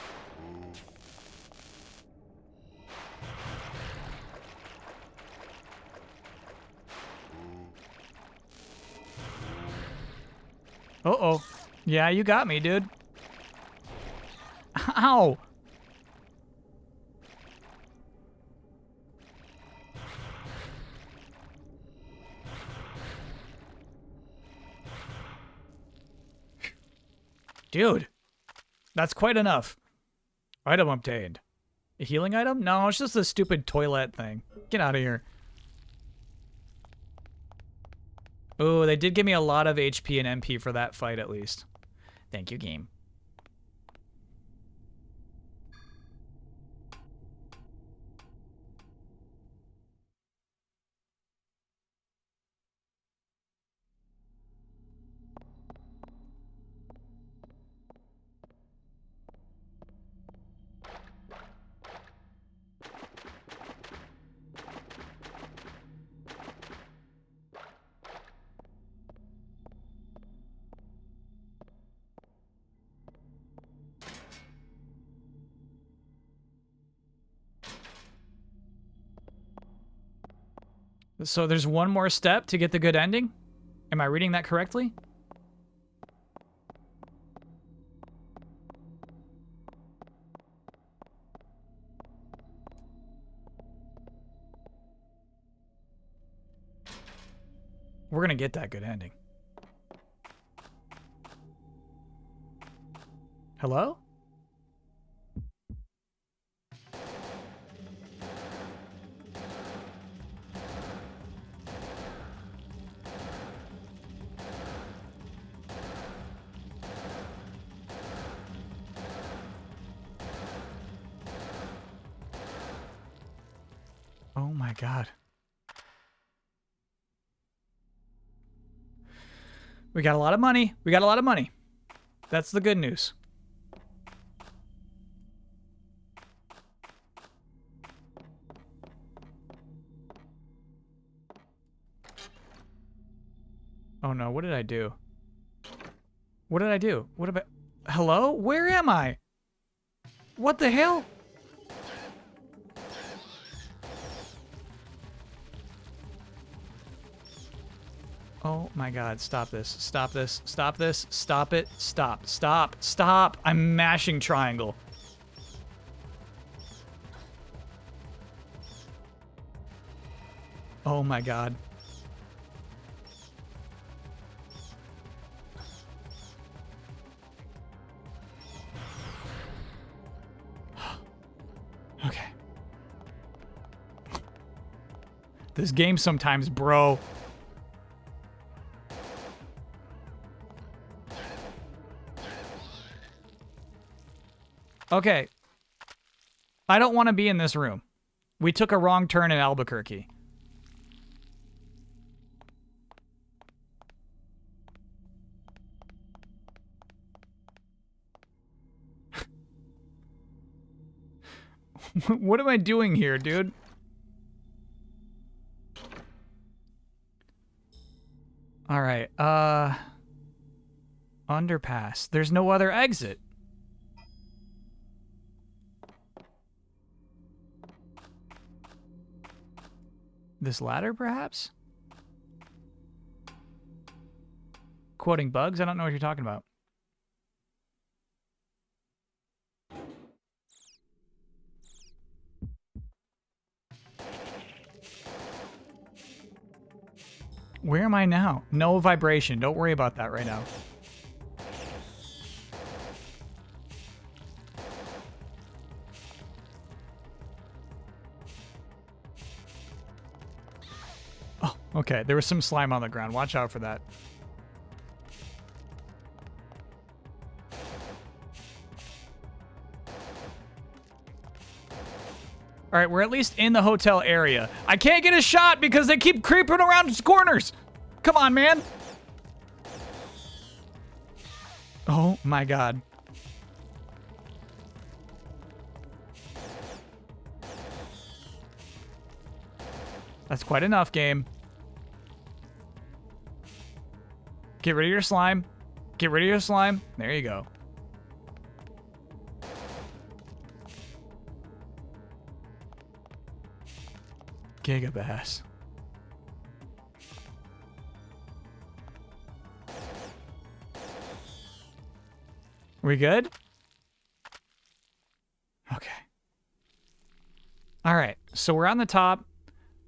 Uh-oh. Yeah, you got me, dude. Ow! Dude, that's quite enough. Item obtained. A healing item? No, it's just a stupid toilet thing. Get out of here. Oh, they did give me a lot of HP and MP for that fight, at least. Thank you, game. So there's one more step to get the good ending? Am I reading that correctly? We're gonna get that good ending. Hello? Oh my God. We got a lot of money. We got a lot of money. That's the good news. Oh no, what did I do? What did I do? What about... Hello? Where am I? What the hell? Oh my God, stop this. Stop this. Stop this. Stop it. Stop. Stop. Stop. I'm mashing triangle. Oh my God. Okay. This game sometimes, bro. Okay. I don't want to be in this room. We took a wrong turn in Albuquerque. What am I doing here, dude? All right. Underpass. There's no other exit. This ladder, perhaps? Quoting bugs? I don't know what you're talking about. Where am I now? No vibration. Don't worry about that right now. Oh, okay. There was some slime on the ground. Watch out for that. All right, we're at least in the hotel area. I can't get a shot because they keep creeping around corners. Come on, man. Oh my God. That's quite enough, game. Get rid of your slime. Get rid of your slime. There you go. Gigabass. We good? Okay. All right. So we're on the top.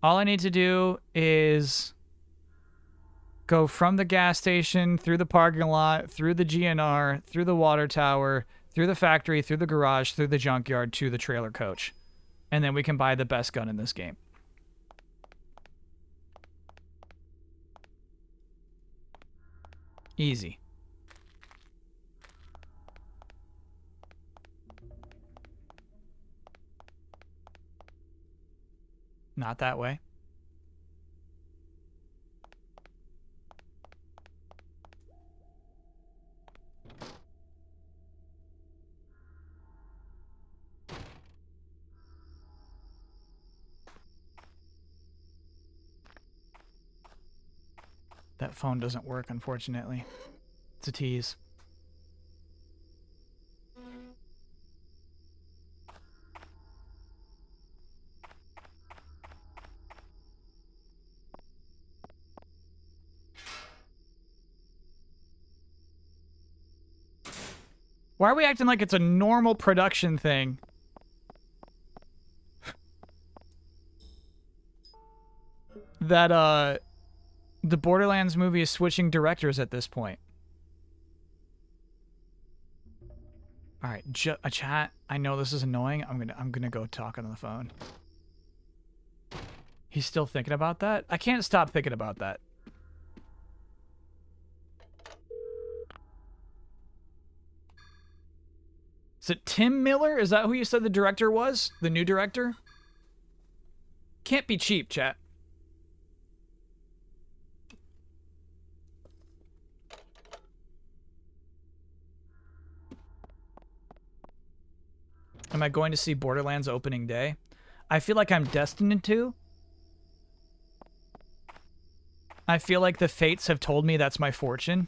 All I need to do is go from the gas station, through the parking lot, through the GNR, through the water tower, through the factory, through the garage, through the junkyard, to the trailer coach. And then we can buy the best gun in this game. Easy. Not that way. That phone doesn't work, unfortunately. It's a tease. Why are we acting like it's a normal production thing? That, the Borderlands movie is switching directors at this point. All right, a chat. I know this is annoying. I'm gonna go talk on the phone. He's still thinking about that? I can't stop thinking about that. Is it Tim Miller? Is that who you said the director was? The new director? Can't be cheap, chat. Am I going to see Borderlands opening day? I feel like I'm destined to. I feel like the fates have told me that's my fortune.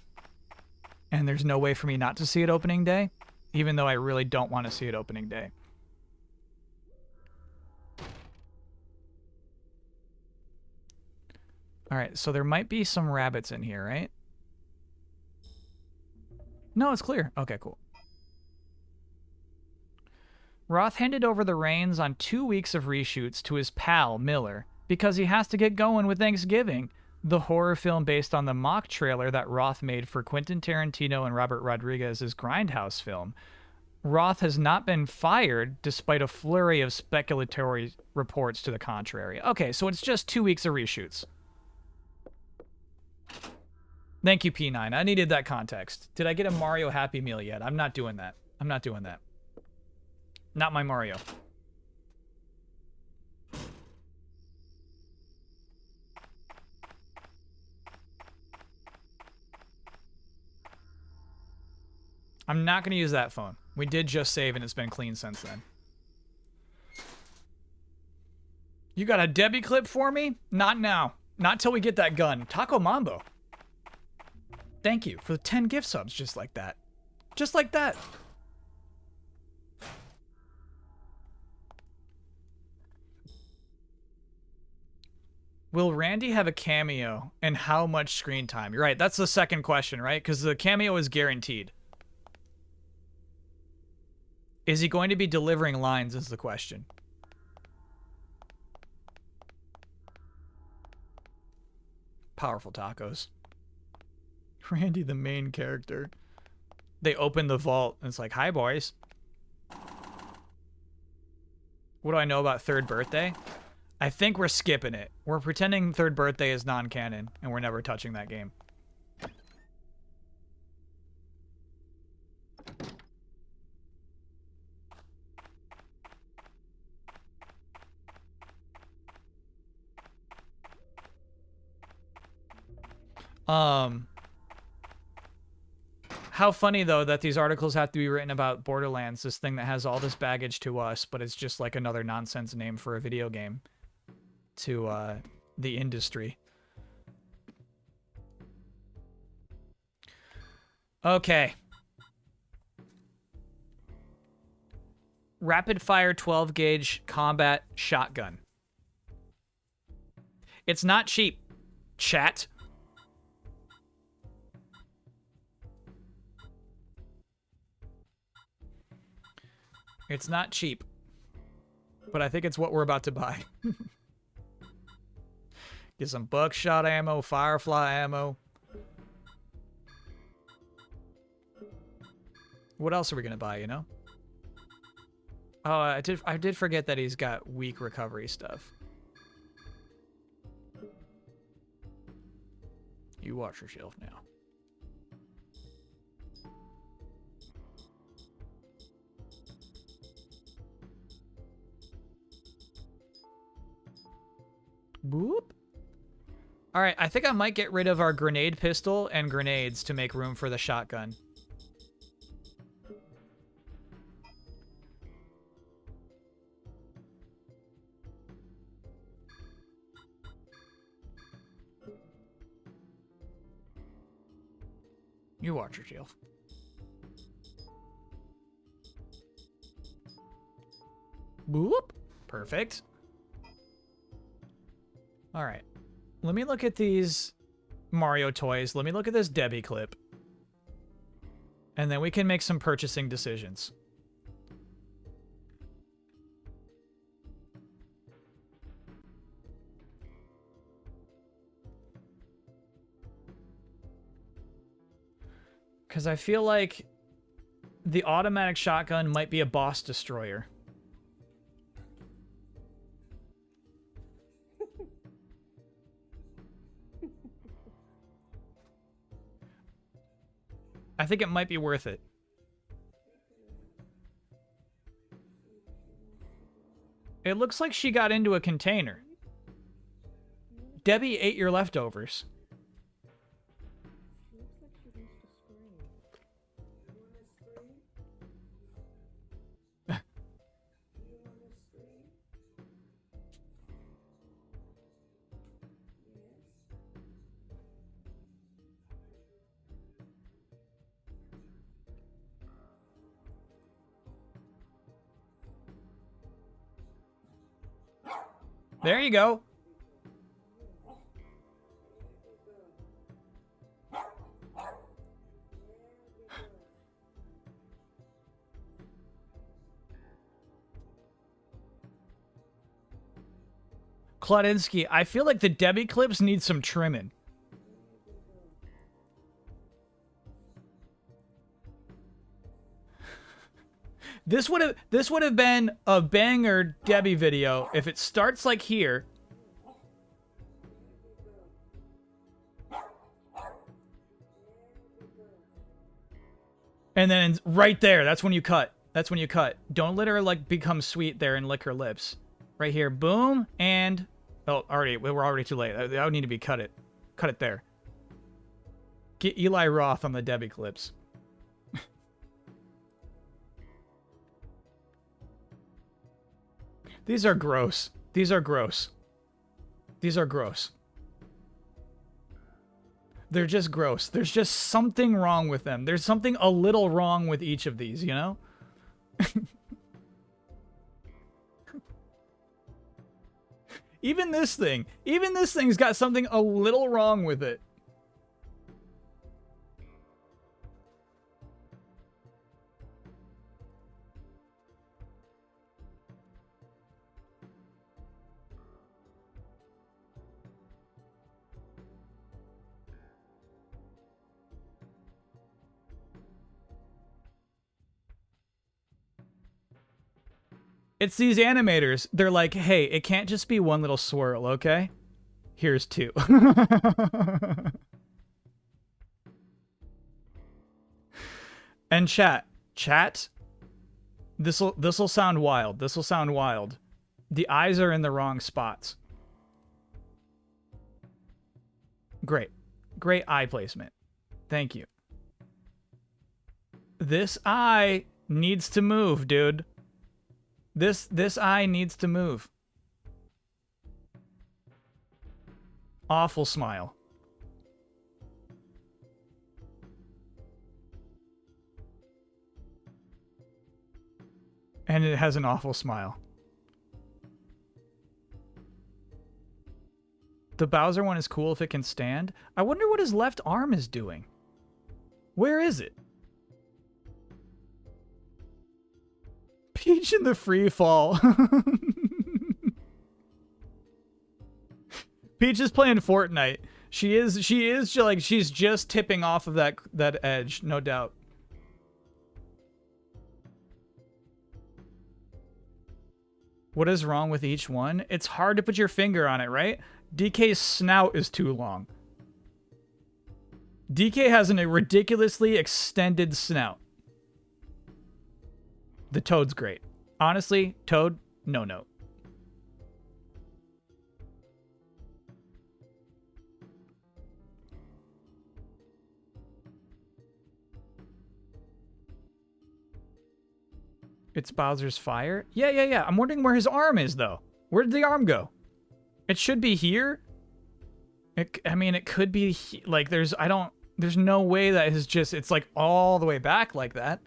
And there's no way for me not to see it opening day. Even though I really don't want to see it opening day. Alright, so there might be some rabbits in here, right? No, it's clear. Okay, cool. Roth handed over the reins on 2 weeks of reshoots to his pal, Miller, because he has to get going with Thanksgiving, the horror film based on the mock trailer that Roth made for Quentin Tarantino and Robert Rodriguez's Grindhouse film. Roth has not been fired despite a flurry of speculatory reports to the contrary. Okay, so it's just 2 weeks of reshoots. Thank you, P9. I needed that context. Did I get a Mario Happy Meal yet? I'm not doing that. I'm not doing that. Not my Mario. I'm not going to use that phone. We did just save and it's been clean since then. You got a Debbie clip for me? Not now. Not till we get that gun. Taco Mambo. Thank you for the 10 gift subs just like that. Just like that. Will Randy have a cameo and how much screen time? You're right. That's the second question, right? Because the cameo is guaranteed. Is he going to be delivering lines is the question. Powerful tacos. Randy, the main character. They open the vault and it's like, hi, boys. What do I know about third birthday? I think we're skipping it. We're pretending third birthday is non-canon and we're never touching that game. How funny, though, that these articles have to be written about Borderlands, this thing that has all this baggage to us, but it's just like another nonsense name for a video game to the industry. Okay. Rapid fire 12 gauge combat shotgun. It's not cheap, chat. It's not cheap, but I think it's what we're about to buy. Get some buckshot ammo, firefly ammo. What else are we gonna buy, you know? Oh, I did forget that he's got weak recovery stuff. You watch yourself now. Boop. All right, I think I might get rid of our grenade pistol and grenades to make room for the shotgun. You watch yourself. Boop. Perfect. All right. Let me look at these Mario toys. Let me look at this Debbie clip. And then we can make some purchasing decisions. Because I feel like the automatic shotgun might be a boss destroyer. I think it might be worth it. It looks like she got into a container. Debbie ate your leftovers. There you go. Kladinsky, I feel like the Debbie clips need some trimming. This would have been a banger Debbie video if it starts like here. And then right there, that's when you cut. That's when you cut. Don't let her like become sweet there and lick her lips. Right here, boom, and oh, we're already too late. That would need to be cut it there. Get Eli Roth on the Debbie clips. These are gross. These are gross. These are gross. They're just gross. There's just something wrong with them. There's something a little wrong with each of these, you know? Even this thing's got something a little wrong with it. It's these animators. They're like, hey, it can't just be one little swirl, okay? Here's two. And chat, this'll sound wild. This'll sound wild. The eyes are in the wrong spots. Great. Great eye placement. Thank you. This eye needs to move, dude. This eye needs to move. Awful smile. And it has an awful smile. The Bowser one is cool if it can stand. I wonder what his left arm is doing. Where is it? Peach in the free fall. Peach is playing Fortnite. She's just tipping off of that edge, no doubt. What is wrong with each one? It's hard to put your finger on it, right? DK's snout is too long. DK has a ridiculously extended snout. The Toad's great. Honestly, Toad, no. It's Bowser's fire? Yeah. I'm wondering where his arm is, though. Where did the arm go? It should be here. I mean, it could be, like, there's no way that it's, like, all the way back like that.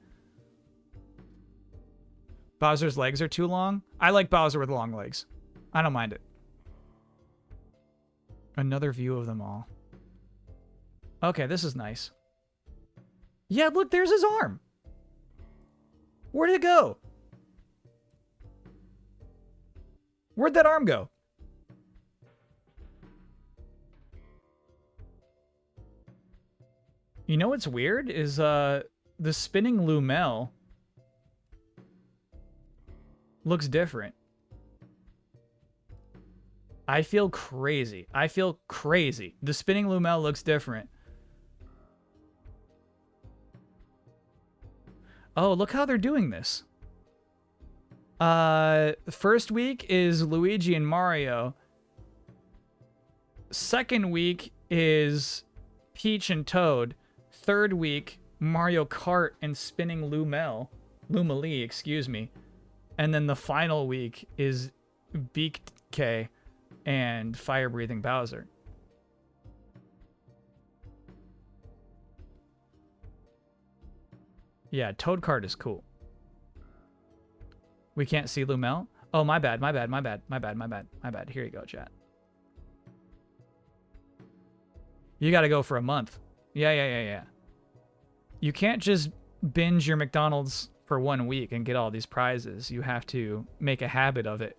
Bowser's legs are too long? I like Bowser with long legs. I don't mind it. Another view of them all. Okay, this is nice. Yeah, look, there's his arm. Where'd it go? Where'd that arm go? You know what's weird is the spinning Lumel looks different. I feel crazy. The spinning Lumel looks different. Oh, look how they're doing this. First week is Luigi and Mario. Second week is Peach and Toad. Third week, Mario Kart and spinning Lumeli, excuse me. And then the final week is Beaked K and Fire Breathing Bowser. Yeah, Toad Kart is cool. We can't see Lumel? Oh, my bad. Here you go, chat. You gotta go for a month. Yeah. You can't just binge your McDonald's for 1 week and get all these prizes. You have to make a habit of it.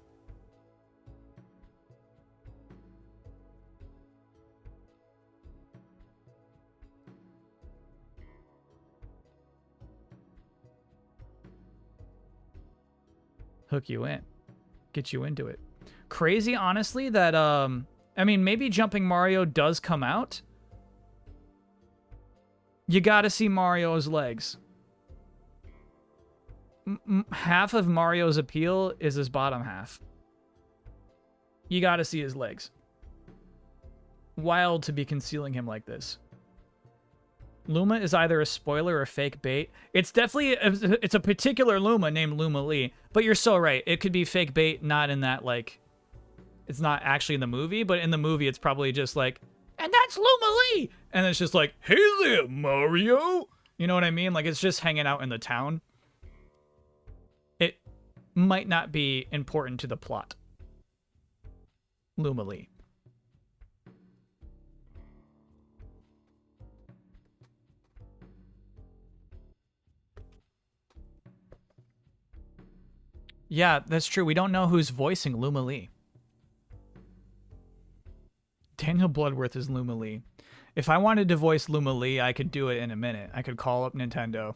Hook you in. Get you into it. Crazy, honestly, that, I mean, maybe Jumping Mario does come out. You gotta see Mario's legs. Half of Mario's appeal is his bottom half. You gotta see his legs. Wild to be concealing him like this. Luma is either a spoiler or fake bait. It's definitely, it's a particular Luma named Luma Lee, but you're so right. It could be fake bait, not in that, like, it's not actually in the movie, but in the movie it's probably just like, and that's Luma Lee! And it's just like, hey there, Mario! You know what I mean? Like, it's just hanging out in the town. It might not be important to the plot. Luma Lee. Yeah, that's true. We don't know who's voicing Luma Lee. Daniel Bloodworth is Luma Lee. If I wanted to voice Luma Lee, I could do it in a minute. I could call up Nintendo.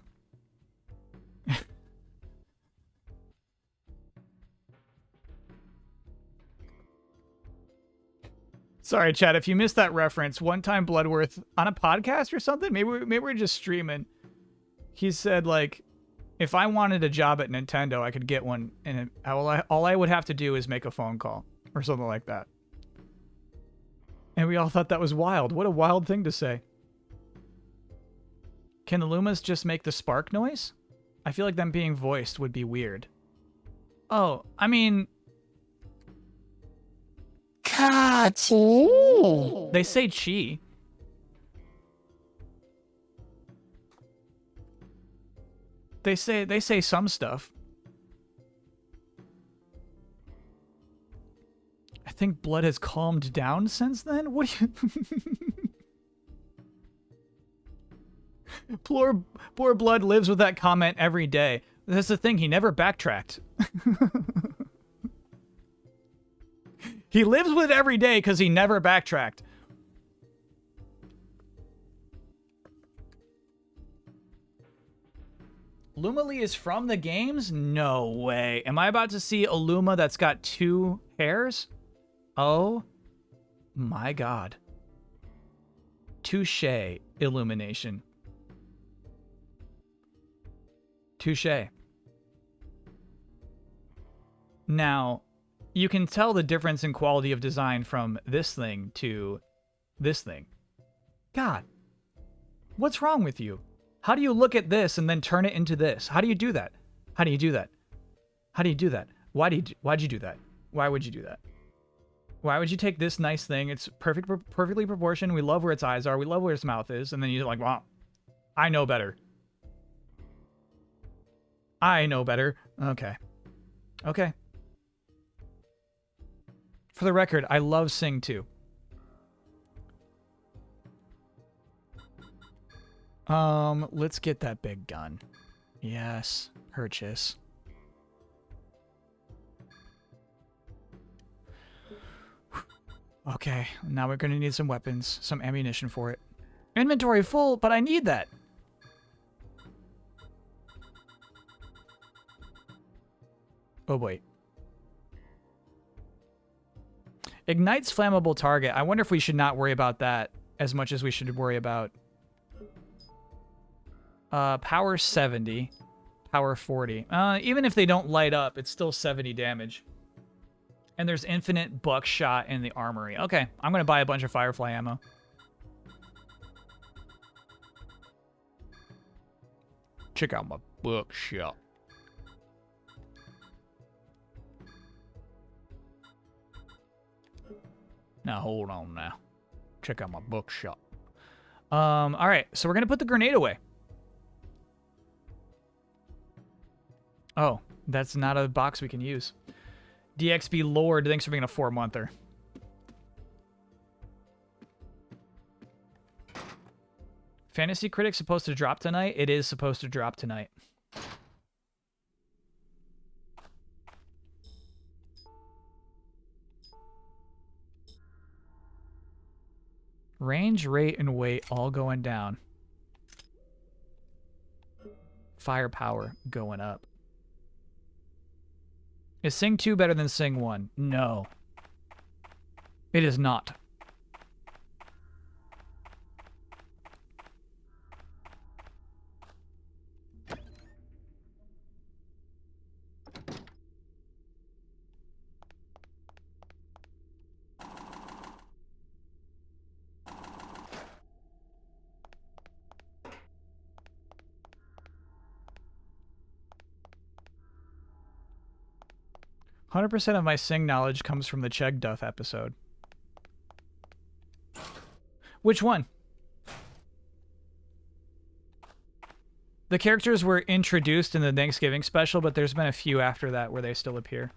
Sorry, Chad, if you missed that reference, one time Bloodworth on a podcast or something, maybe we're just streaming. He said, like, if I wanted a job at Nintendo, I could get one, and all I would have to do is make a phone call or something like that. And we all thought that was wild. What a wild thing to say. Can the Lumas just make the spark noise? I feel like them being voiced would be weird. Oh, I mean... They say chi. They say some stuff. I think Blood has calmed down since then? What do you... Poor Blood lives with that comment every day. That's the thing, he never backtracked. He lives with it every day because he never backtracked. Luma Lee is from the games? No way. Am I about to see a Luma that's got 2 hairs? Oh my god. Touche, Illumination. Touche. Now, you can tell the difference in quality of design from this thing to this thing. God, what's wrong with you? How do you look at this and then turn it into this? How do you do that? How do you do that? How do you do that? Why'd you do that? Why would you do that? Why would you take this nice thing? It's perfectly proportioned. We love where its eyes are. We love where its mouth is. And then you're like, wow, I know better. I know better. Okay. Okay. For the record, I love Sing 2. Let's get that big gun. Yes, purchase. Okay, now we're gonna need some weapons, some ammunition for it. Inventory full, but I need that. Oh, wait. Ignites flammable target. I wonder if we should not worry about that as much as we should worry about... power 70. Power 40. Even if they don't light up, it's still 70 damage. And there's infinite buckshot in the armory. Okay, I'm gonna buy a bunch of Firefly ammo. Check out my buckshot. Now, hold on now. Check out my buckshot. Alright, so we're gonna put the grenade away. Oh, that's not a box we can use. DXB Lord, thanks for being a 4-monther. Fantasy Critic supposed to drop tonight? It is supposed to drop tonight. Range, rate, and weight all going down. Firepower going up. Is Sing 2 better than Sing 1? No. It is not. "100% of my Sing knowledge comes from the Chegg Duff episode." Which one? The characters were introduced in the Thanksgiving special, but there's been a few after that where they still appear.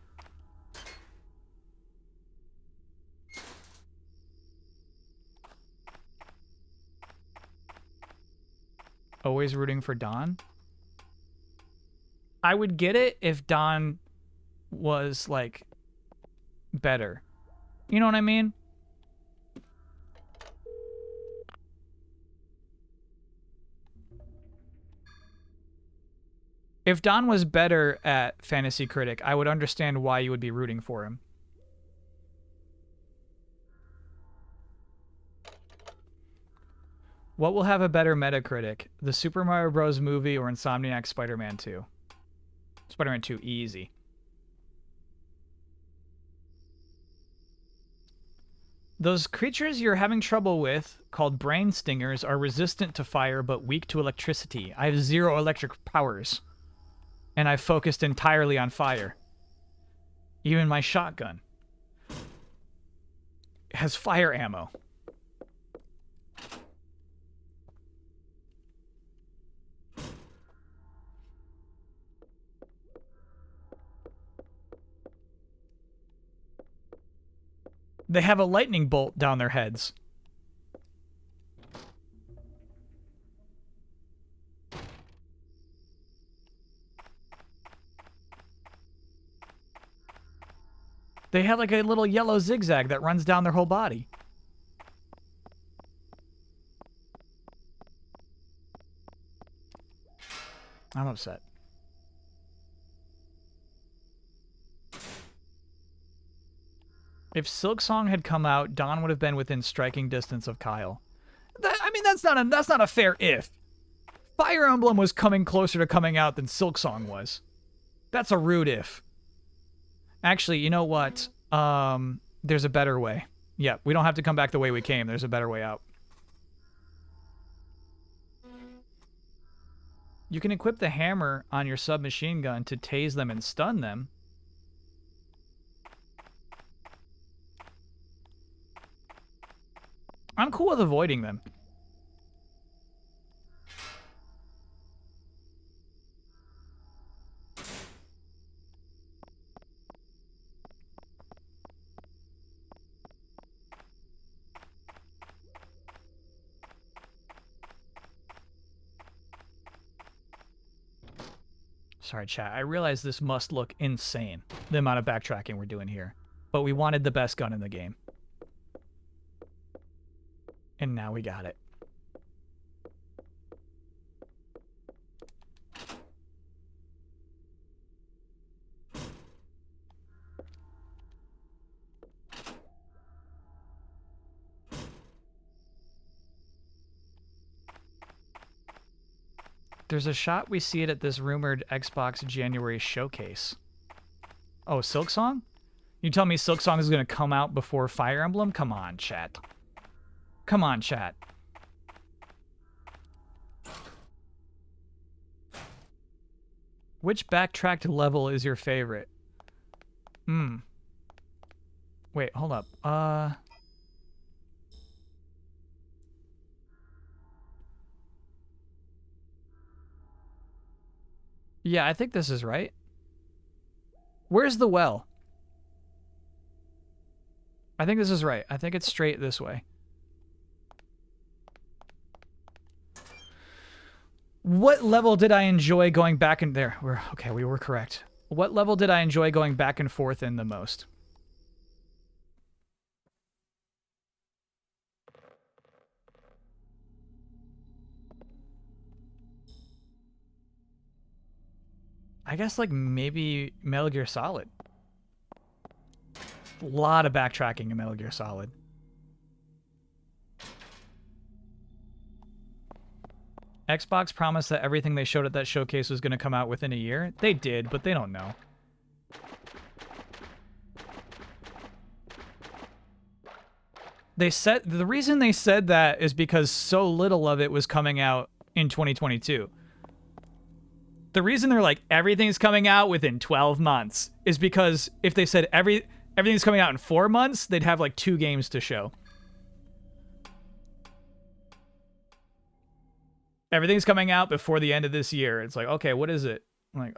Always rooting for Don? I would get it if Don was, like, better. You know what I mean? If Don was better at Fantasy Critic, I would understand why you would be rooting for him. What will have a better Metacritic? The Super Mario Bros. Movie or Insomniac Spider-Man 2? Spider-Man 2, easy. Those creatures you're having trouble with, called brain stingers, are resistant to fire but weak to electricity. I have 0 electric powers. And I've focused entirely on fire. Even my shotgun has fire ammo. They have a lightning bolt down their heads. They have like a little yellow zigzag that runs down their whole body. I'm upset. If Silksong had come out, Don would have been within striking distance of Kyle. I mean, that's not a fair if. Fire Emblem was coming closer to coming out than Silksong was. That's a rude if. Actually, you know what? There's a better way. Yeah, we don't have to come back the way we came. There's a better way out. You can equip the hammer on your submachine gun to tase them and stun them. I'm cool with avoiding them. Sorry, chat. I realize this must look insane, the amount of backtracking we're doing here. But we wanted the best gun in the game. And now we got it. There's a shot we see it at this rumored Xbox January showcase. Oh, Silksong? You tell me Silksong is going to come out before Fire Emblem? Come on, chat. Come on, chat. Which backtracked level is your favorite? Wait, hold up. Yeah, I think this is right. Where's the well? I think this is right. I think it's straight this way. What level did I enjoy going back and there? Okay, we were correct. What level did I enjoy going back and forth in the most? I guess like maybe Metal Gear Solid. lot of backtracking in Metal Gear Solid. Xbox promised that everything they showed at that showcase was going to come out within a year. They did, but they don't know. They said the reason they said that is because so little of it was coming out in 2022. The reason they're like everything's coming out within 12 months is because if they said everything's coming out in 4 months, they'd have like 2 games to show. Everything's coming out before the end of this year. It's like, okay, what is it? I'm like,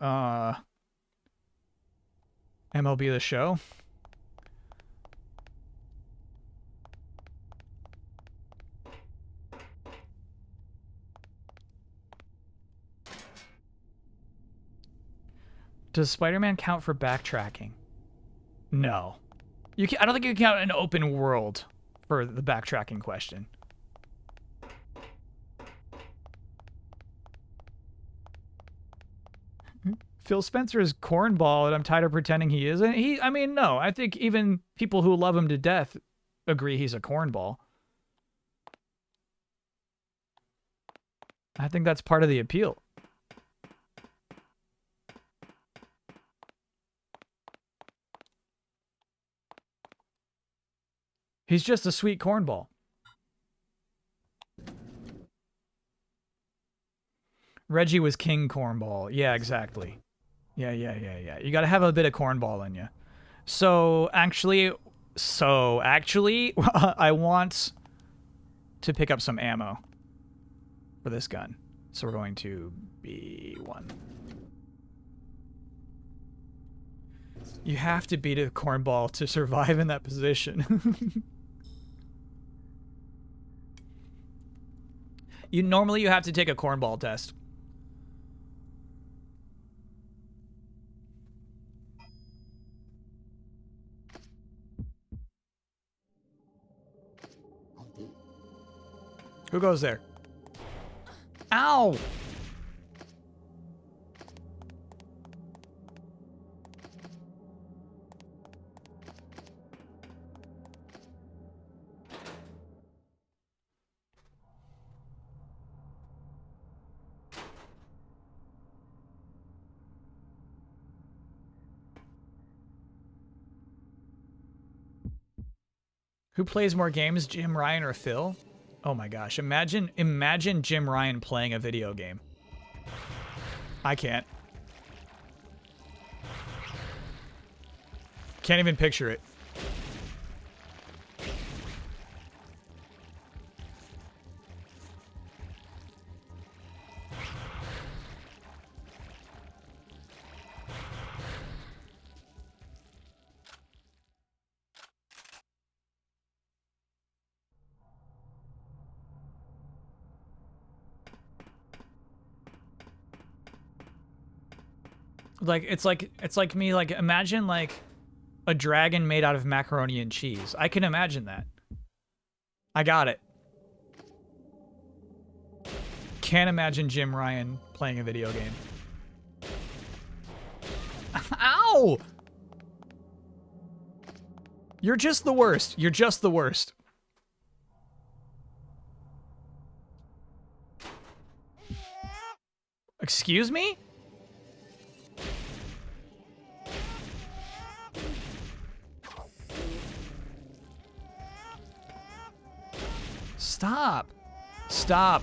MLB The Show? Does Spider-Man count for backtracking? No. I don't think you can count an open world for the backtracking question. Phil Spencer is cornball, and I'm tired of pretending he isn't. I mean, no. I think even people who love him to death agree he's a cornball. I think that's part of the appeal. He's just a sweet cornball. Reggie was King Cornball. Yeah, exactly. Yeah. You gotta have a bit of cornball in you. So actually, I want to pick up some ammo for this gun. So we're going to B1. You have to beat a cornball to survive in that position. Normally you have to take a cornball test. Who goes there? Ow! Who plays more games, Jim Ryan or Phil? Oh my gosh, imagine Jim Ryan playing a video game. I can't. Can't even picture it. Like it's like me, like imagine like a dragon made out of macaroni and cheese. I can imagine that. I got it. Can't imagine Jim Ryan playing a video game. Ow! You're just the worst. You're just the worst. Excuse me? Stop. Stop.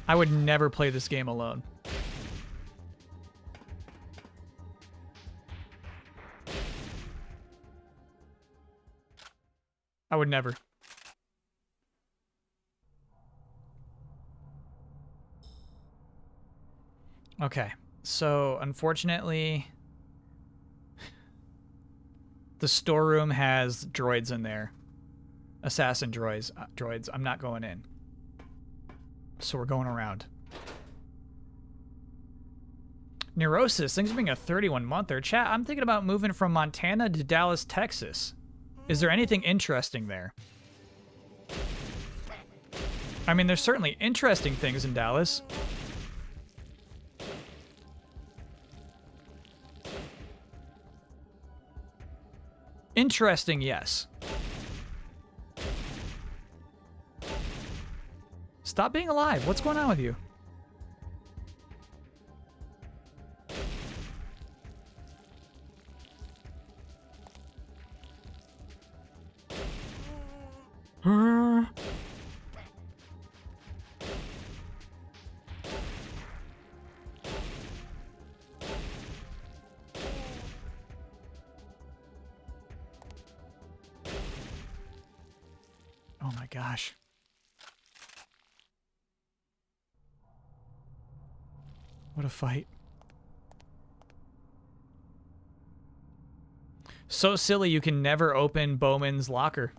I would never play this game alone. I would never. Okay, so unfortunately, the storeroom has droids in there. Assassin droids. I'm not going in. So we're going around. Neurosis, things being a 31-monther. Chat, I'm thinking about moving from Montana to Dallas, Texas. Is there anything interesting there? I mean, there's certainly interesting things in Dallas. Interesting, yes. Stop being alive. What's going on with you? Oh my gosh. What a fight. So silly you can never open Bowman's locker.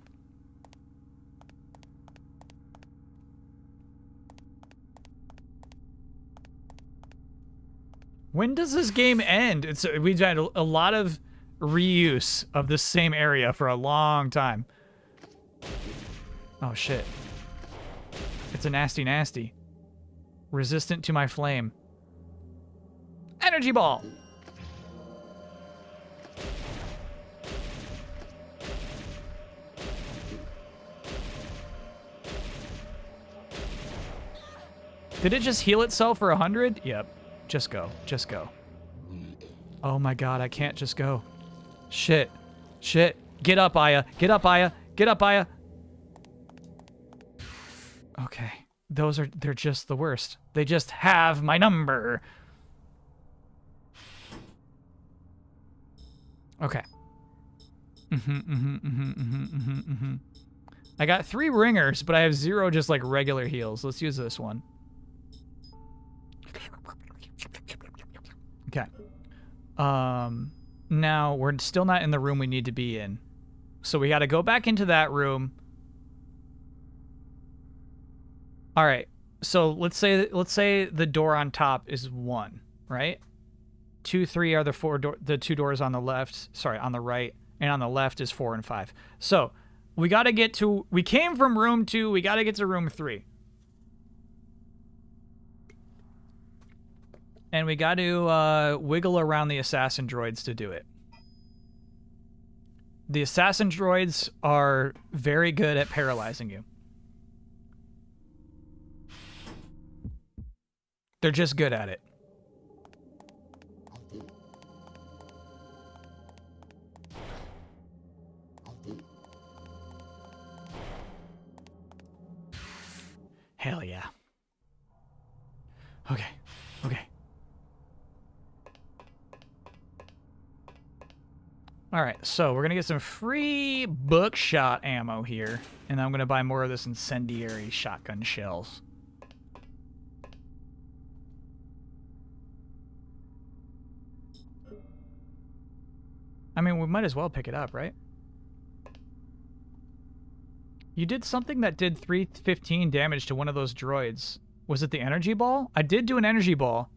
When does this game end? We've had a lot of reuse of this same area for a long time. Oh shit. It's a nasty nasty. Resistant to my flame. Energy ball! Did it just heal itself for 100? Yep. Just go. Just go. Oh my god, I can't just go. Shit. Shit. Get up, Aya. Get up, Aya. Get up, Aya. Okay. They're just the worst. They just have my number. Okay. I got 3 ringers, but I have 0 just like regular heals. Let's use this one. Okay. Now we're still not in the room we need to be in. So we got to go back into that room. All right. So let's say the door on top is 1, right? 2, 3 are the 2 doors on the left, sorry, on the right, and on the left is 4 and 5. So, we came from room 2, we got to get to room 3. And we got to wiggle around the assassin droids to do it. The assassin droids are very good at paralyzing you. They're just good at it. Hell yeah. Okay. Okay. Alright, so we're gonna get some free buckshot ammo here. And I'm gonna buy more of this incendiary shotgun shells. I mean, we might as well pick it up, right? You did something that did 315 damage to one of those droids. Was it the energy ball? I did do an energy ball.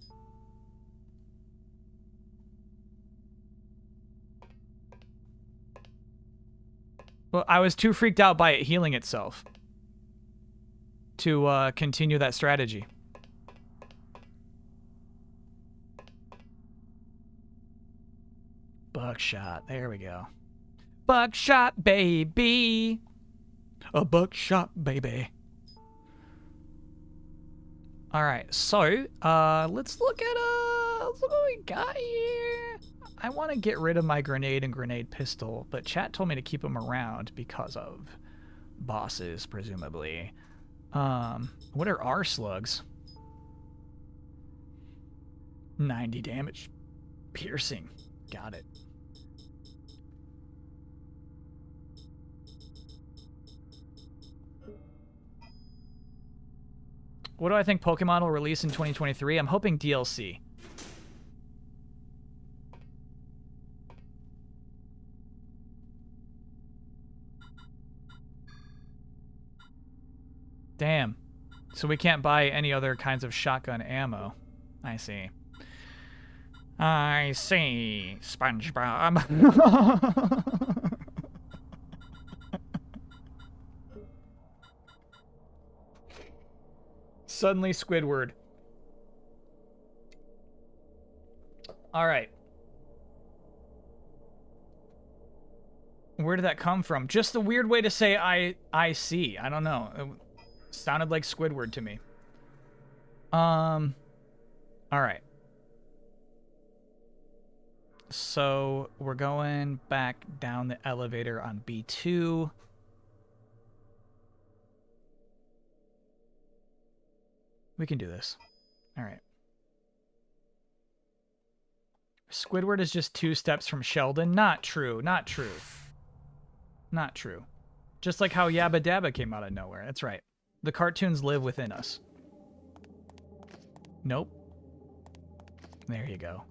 Well, I was too freaked out by it healing itself to continue that strategy. Buckshot. There we go. Buckshot, baby. A buckshot, baby. All right, so let's look at what we got here. I want to get rid of my grenade and grenade pistol, but chat told me to keep them around because of bosses, presumably. What are our slugs? 90 damage, piercing. Got it. What do I think Pokemon will release in 2023? I'm hoping DLC. Damn. So we can't buy any other kinds of shotgun ammo. I see. I see, SpongeBob. Suddenly Squidward. All right. Where did that come from? Just the weird way to say I see. I don't know. It sounded like Squidward to me. All right. So we're going back down the elevator on B2. We can do this. All right. Squidward is just 2 steps from Sheldon. Not true. Not true. Not true. Just like how Yabba Dabba came out of nowhere. That's right. The cartoons live within us. Nope. There you go.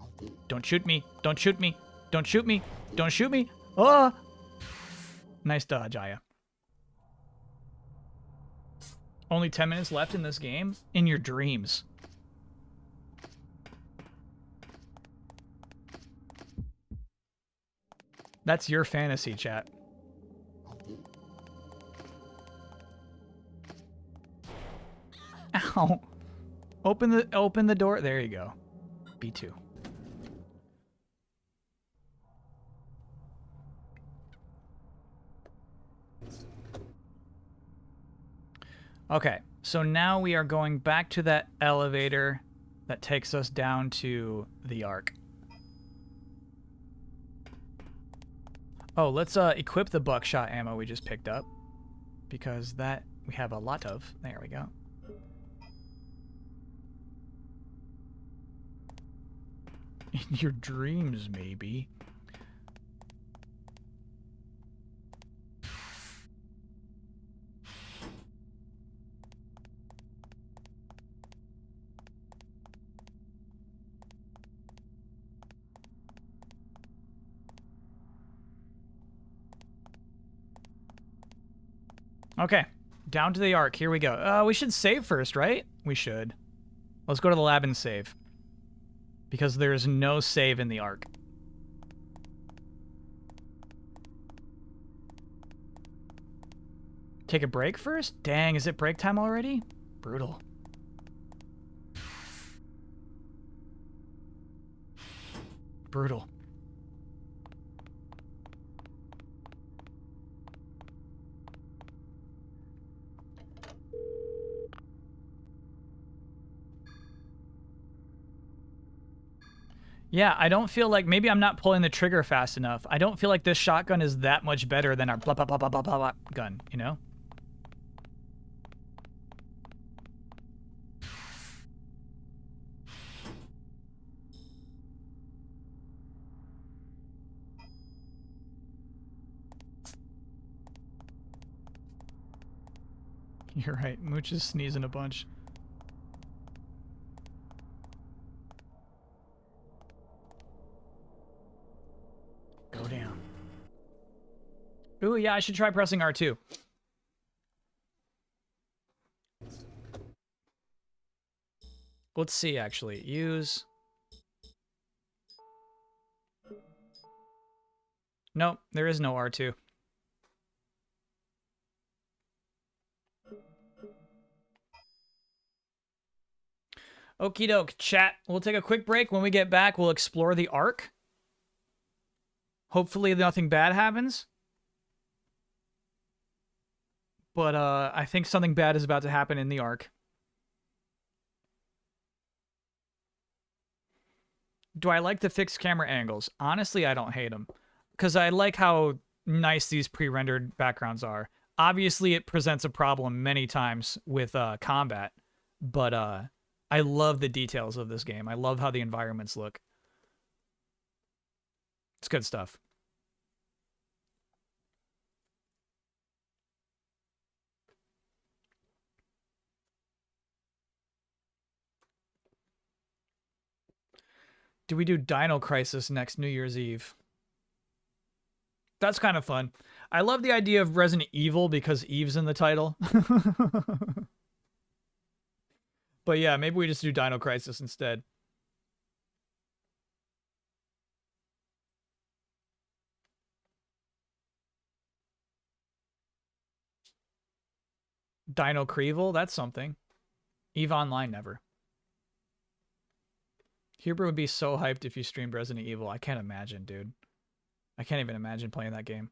Don't shoot me. Don't shoot me. Don't shoot me. Don't shoot me. Ah! Nice dodge, Aya. Only 10 minutes left in this game? In your dreams. That's your fantasy, chat. Ow. Open the door. There you go. B2. Okay, so now we are going back to that elevator that takes us down to the Ark. Oh, let's equip the buckshot ammo we just picked up, because that we have a lot of. There we go. In your dreams, maybe. Okay, down to the Ark. Here we go. We should save first, right? We should. Let's go to the lab and save. Because there's no save in the Ark. Take a break first? Dang, is it break time already? Brutal. Brutal. Yeah, I don't feel like, maybe I'm not pulling the trigger fast enough. I don't feel like this shotgun is that much better than our blah blah blah blah blah blah gun, you know? You're right, Mooch is sneezing a bunch. Go down. Ooh, yeah, I should try pressing R2. Let's see, actually. Use. Nope, there is no R2. Okie doke, chat. We'll take a quick break. When we get back, we'll explore the Ark. Hopefully nothing bad happens. But I think something bad is about to happen in the Ark. Do I like the fixed camera angles? Honestly, I don't hate them. Because I like how nice these pre-rendered backgrounds are. Obviously, it presents a problem many times with combat. But I love the details of this game. I love how the environments look. It's good stuff. Do we do Dino Crisis next New Year's Eve? That's kind of fun. I love the idea of Resident Evil because Eve's in the title. But yeah, maybe we just do Dino Crisis instead. Dino Creevil, that's something. EVE Online, never. Huber would be so hyped if you streamed Resident Evil. I can't imagine, dude. I can't even imagine playing that game.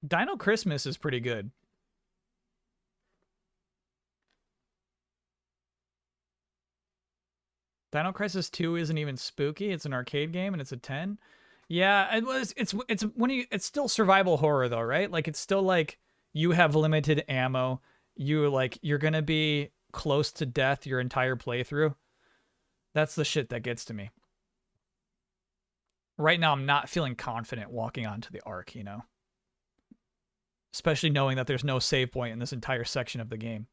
Dino Christmas is pretty good. Dino Crisis 2 isn't even spooky. It's an arcade game and it's a 10. Yeah, it's when you it's still survival horror though, right? Like it's still like you have limited ammo. You're going to be close to death your entire playthrough. That's the shit that gets to me. Right now I'm not feeling confident walking onto the Ark, you know. Especially knowing that there's no save point in this entire section of the game.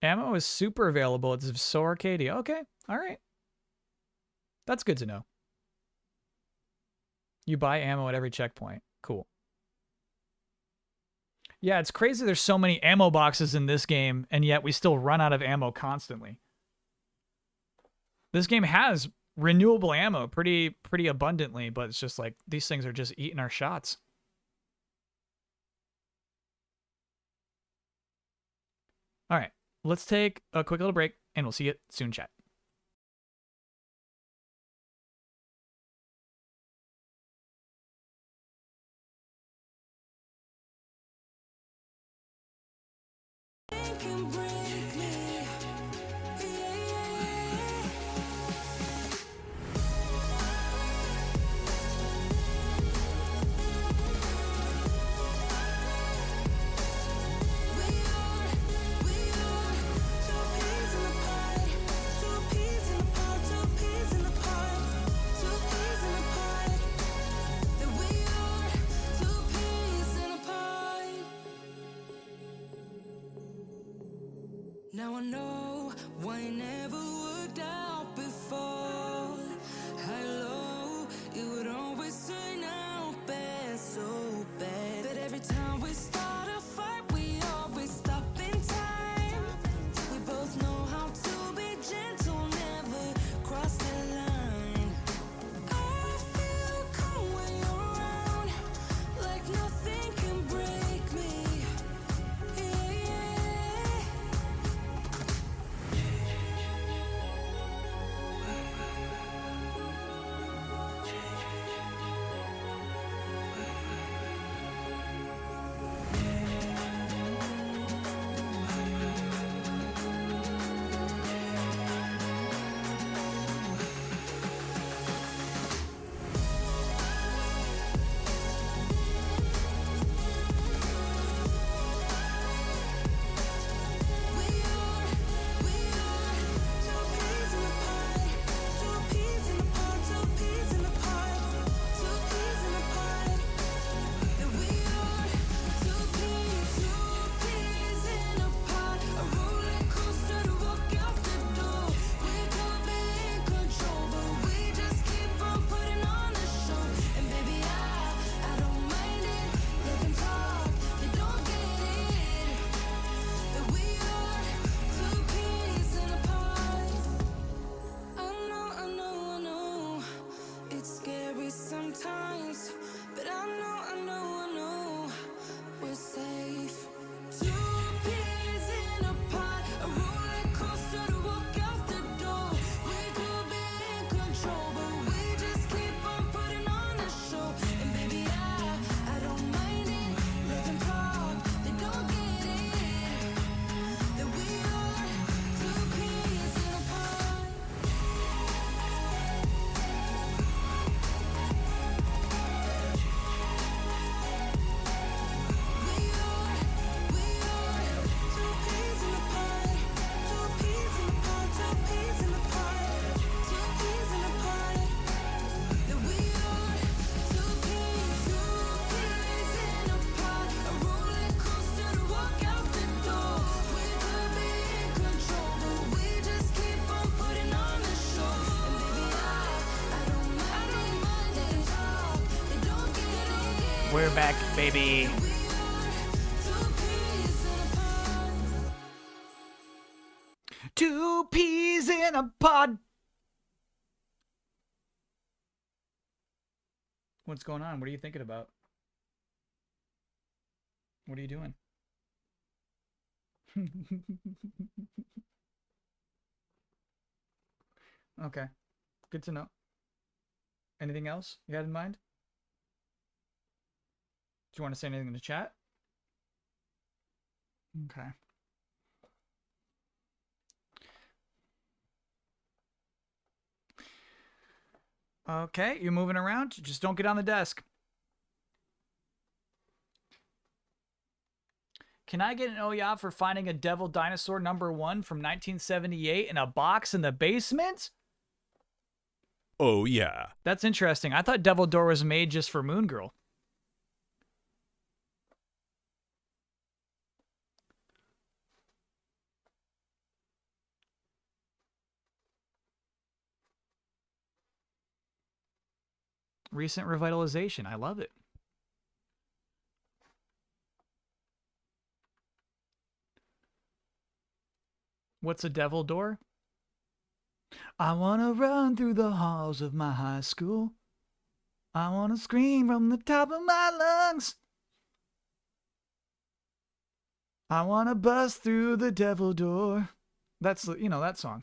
Ammo is super available. It's so arcadey. Okay, all right. That's good to know. You buy ammo at every checkpoint. Cool. Yeah, it's crazy there's so many ammo boxes in this game, and yet we still run out of ammo constantly. This game has renewable ammo pretty abundantly, but it's just like these things are just eating our shots. All right, let's take a quick little break, and we'll see you soon, chat. Now I know why it never worked out before. High low, it would always turn out bad, so bad. But every time we start a fight, we always stop in time. We both know how to be gentle, never cross the line. I feel calm when you're around, like nothing can break me. Sometimes, but I know we're safe. Two peas in a pod, a roller coaster to walk out the door. We could be in control, but we just keep on putting on a show. And baby, I don't mind it. Let them talk, they don't get it. That we are two peas in a pod. We're back, baby. Two peas in a pod. What's going on? What are you thinking about? What are you doing? Okay. Good to know. Anything else you had in mind? Do you want to say anything in the chat? Okay. Okay, you're moving around. Just don't get on the desk. Can I get an Oya for finding a Devil Dinosaur #1 from 1978 in a box in the basement? Oh, yeah. That's interesting. I thought Devil Door was made just for Moon Girl. Recent revitalization. I love it. What's a Devil Door? I want to run through the halls of my high school. I want to scream from the top of my lungs. I want to bust through the devil door. That's, you know, that song.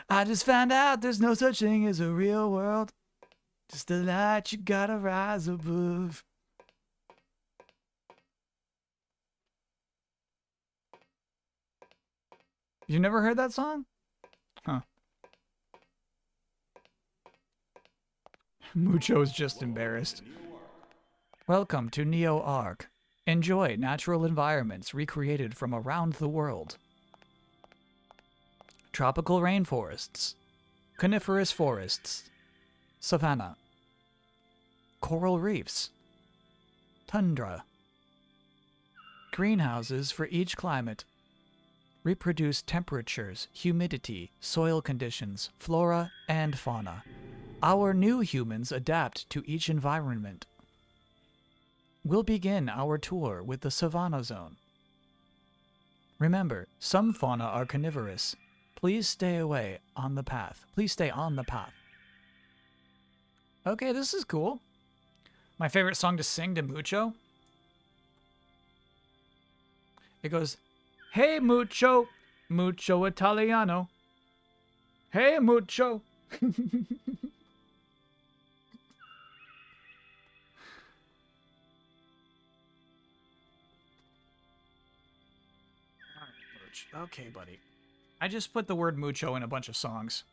I just found out there's no such thing as a real world. Just a light you gotta rise above. You never heard that song? Huh. Mucho's just embarrassed. Welcome to Neo Arc. Enjoy natural environments recreated from around the world. Tropical rainforests, coniferous forests, savanna, coral reefs, tundra, greenhouses for each climate, reproduce temperatures, humidity, soil conditions, flora, and fauna. Our new humans adapt to each environment. We'll begin our tour with the Savanna Zone. Remember, some fauna are carnivorous. Please stay away on the path. Please stay on the path. Okay, this is cool. My favorite song to sing to Mucho. It goes, hey Mucho, Mucho Italiano. Hey Mucho. Okay, buddy. I just put the word mucho in a bunch of songs.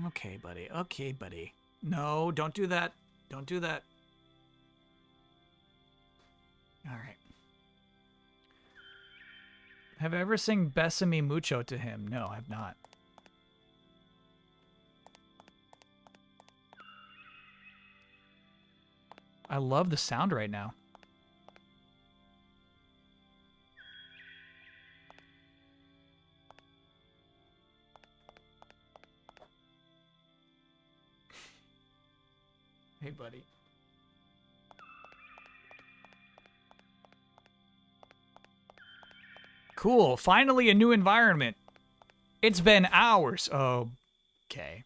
Okay, buddy. Okay, buddy. No, don't do that. Don't do that. All right. Have I ever sing Besame Mucho to him? No, I've not. I love the sound right now. Hey, buddy. Cool. Finally, a new environment. It's been hours. Oh, okay.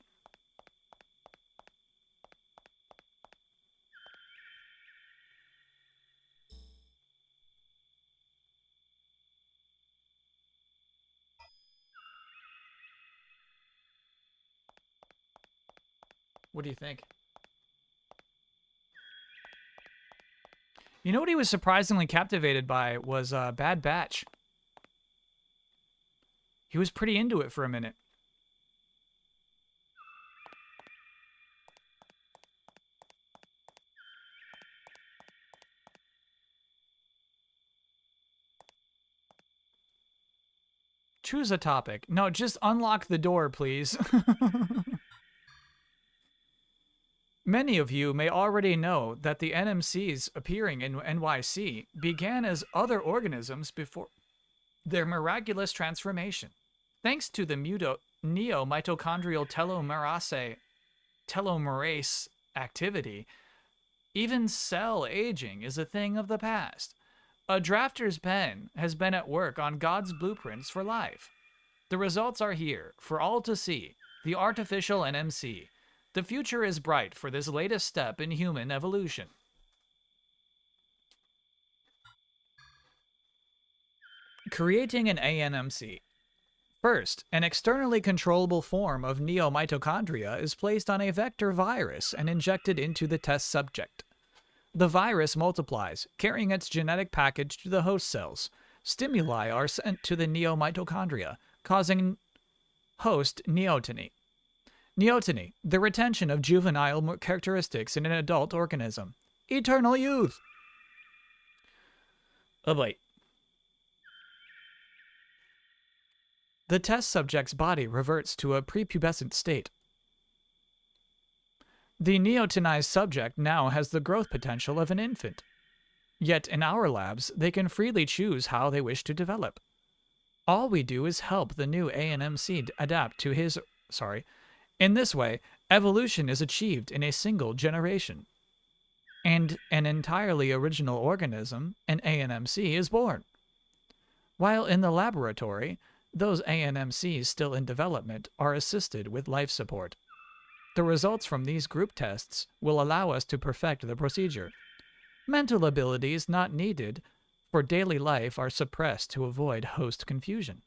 What do you think? You know what he was surprisingly captivated by was Bad Batch. He was pretty into it for a minute. Choose a topic. No, just unlock the door, please. Many of you may already know that the NMCs appearing in NYC began as other organisms before their miraculous transformation. Thanks to the neo-mitochondrial telomerase activity, Even cell aging is a thing of the past. A drafter's pen has been at work on God's blueprints for life. The results are here for all to see. The artificial NMC. The future is bright for this latest step in human evolution. Creating an ANMC. First, an externally controllable form of neomitochondria is placed on a vector virus and injected into the test subject. The virus multiplies, carrying its genetic package to the host cells. Stimuli are sent to the neomitochondria, causing host neoteny. Neoteny, the retention of juvenile characteristics in an adult organism. Eternal youth! Oh, wait. The test subject's body reverts to a prepubescent state. The neotenized subject now has the growth potential of an infant. Yet in our labs, they can freely choose how they wish to develop. All we do is help the new ANMC adapt to his... In this way, evolution is achieved in a single generation. And an entirely original organism, an ANMC, is born. While in the laboratory, those ANMCs still in development are assisted with life support. The results from these group tests will allow us to perfect the procedure. Mental abilities not needed for daily life are suppressed to avoid host confusion.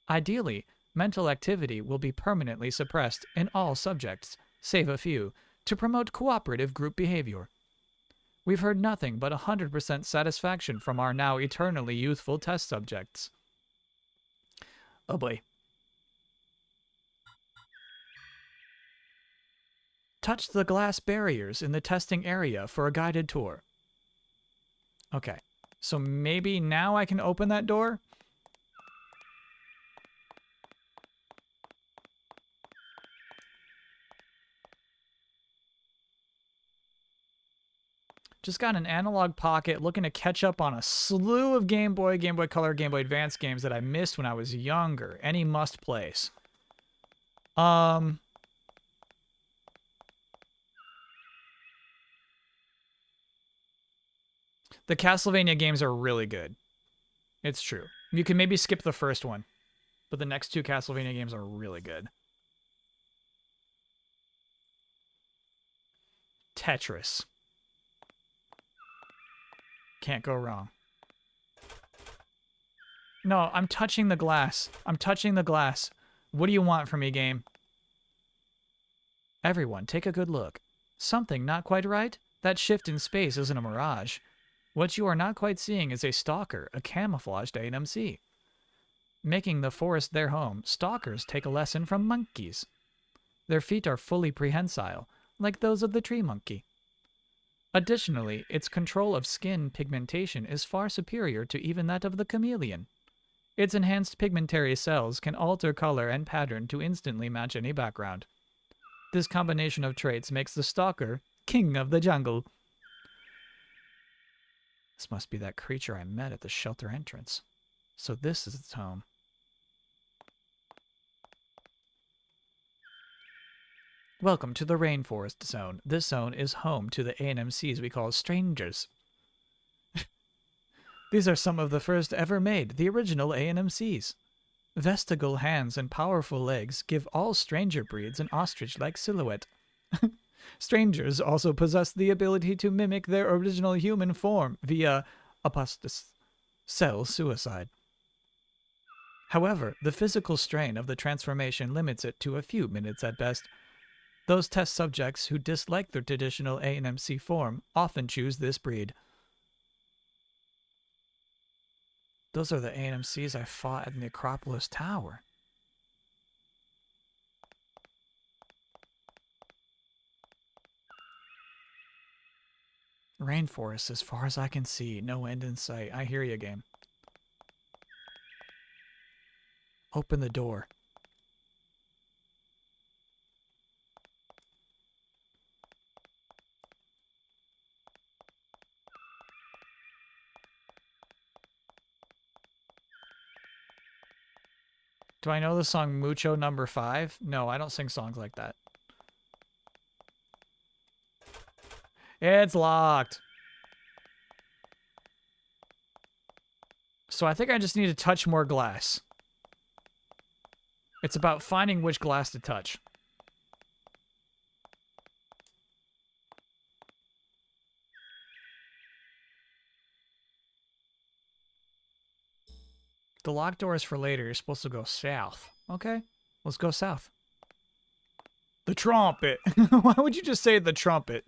Ideally, mental activity will be permanently suppressed in all subjects, save a few, to promote cooperative group behavior. We've heard nothing but 100% satisfaction from our now eternally youthful test subjects. Oh boy. Touch the glass barriers in the testing area for a guided tour. Okay, so maybe now I can open that door? Just got an analog pocket, looking to catch up on a slew of Game Boy, Game Boy Color, Game Boy Advance games that I missed when I was younger. Any must-plays. The Castlevania games are really good. It's true. You can maybe skip the first one, but the next two Castlevania games are really good. Tetris. Can't go wrong. No, I'm touching the glass. I'm touching the glass. What do you want from me, game? Everyone, take a good look. Something not quite right? That shift in space isn't a mirage. What you are not quite seeing is a stalker, a camouflaged ANMC. Making the forest their home, stalkers take a lesson from monkeys. Their feet are fully prehensile, like those of the tree monkey. Additionally, its control of skin pigmentation is far superior to even that of the chameleon. Its enhanced pigmentary cells can alter color and pattern to instantly match any background. This combination of traits makes the stalker king of the jungle. This must be that creature I met at the shelter entrance. So this is its home. Welcome to the Rainforest Zone. This zone is home to the ANMCs we call strangers. These are some of the first ever made, the original ANMCs. Vestigial hands and powerful legs give all stranger breeds an ostrich-like silhouette. Strangers also possess the ability to mimic their original human form via cell suicide. However, the physical strain of the transformation limits it to a few minutes at best. Those test subjects who dislike their traditional ANMC form often choose this breed. Those are the ANMCs I fought in the Acropolis Tower. Rainforest as far as I can see, no end in sight. I hear you, game. Open the door. Do I know the song Mucho Number 5? No, I don't sing songs like that. It's locked. So I think I just need to touch more glass. It's about finding which glass to touch. The locked door is for later. You're supposed to go south. Okay, let's go south. The trumpet. Why would you just say the trumpet?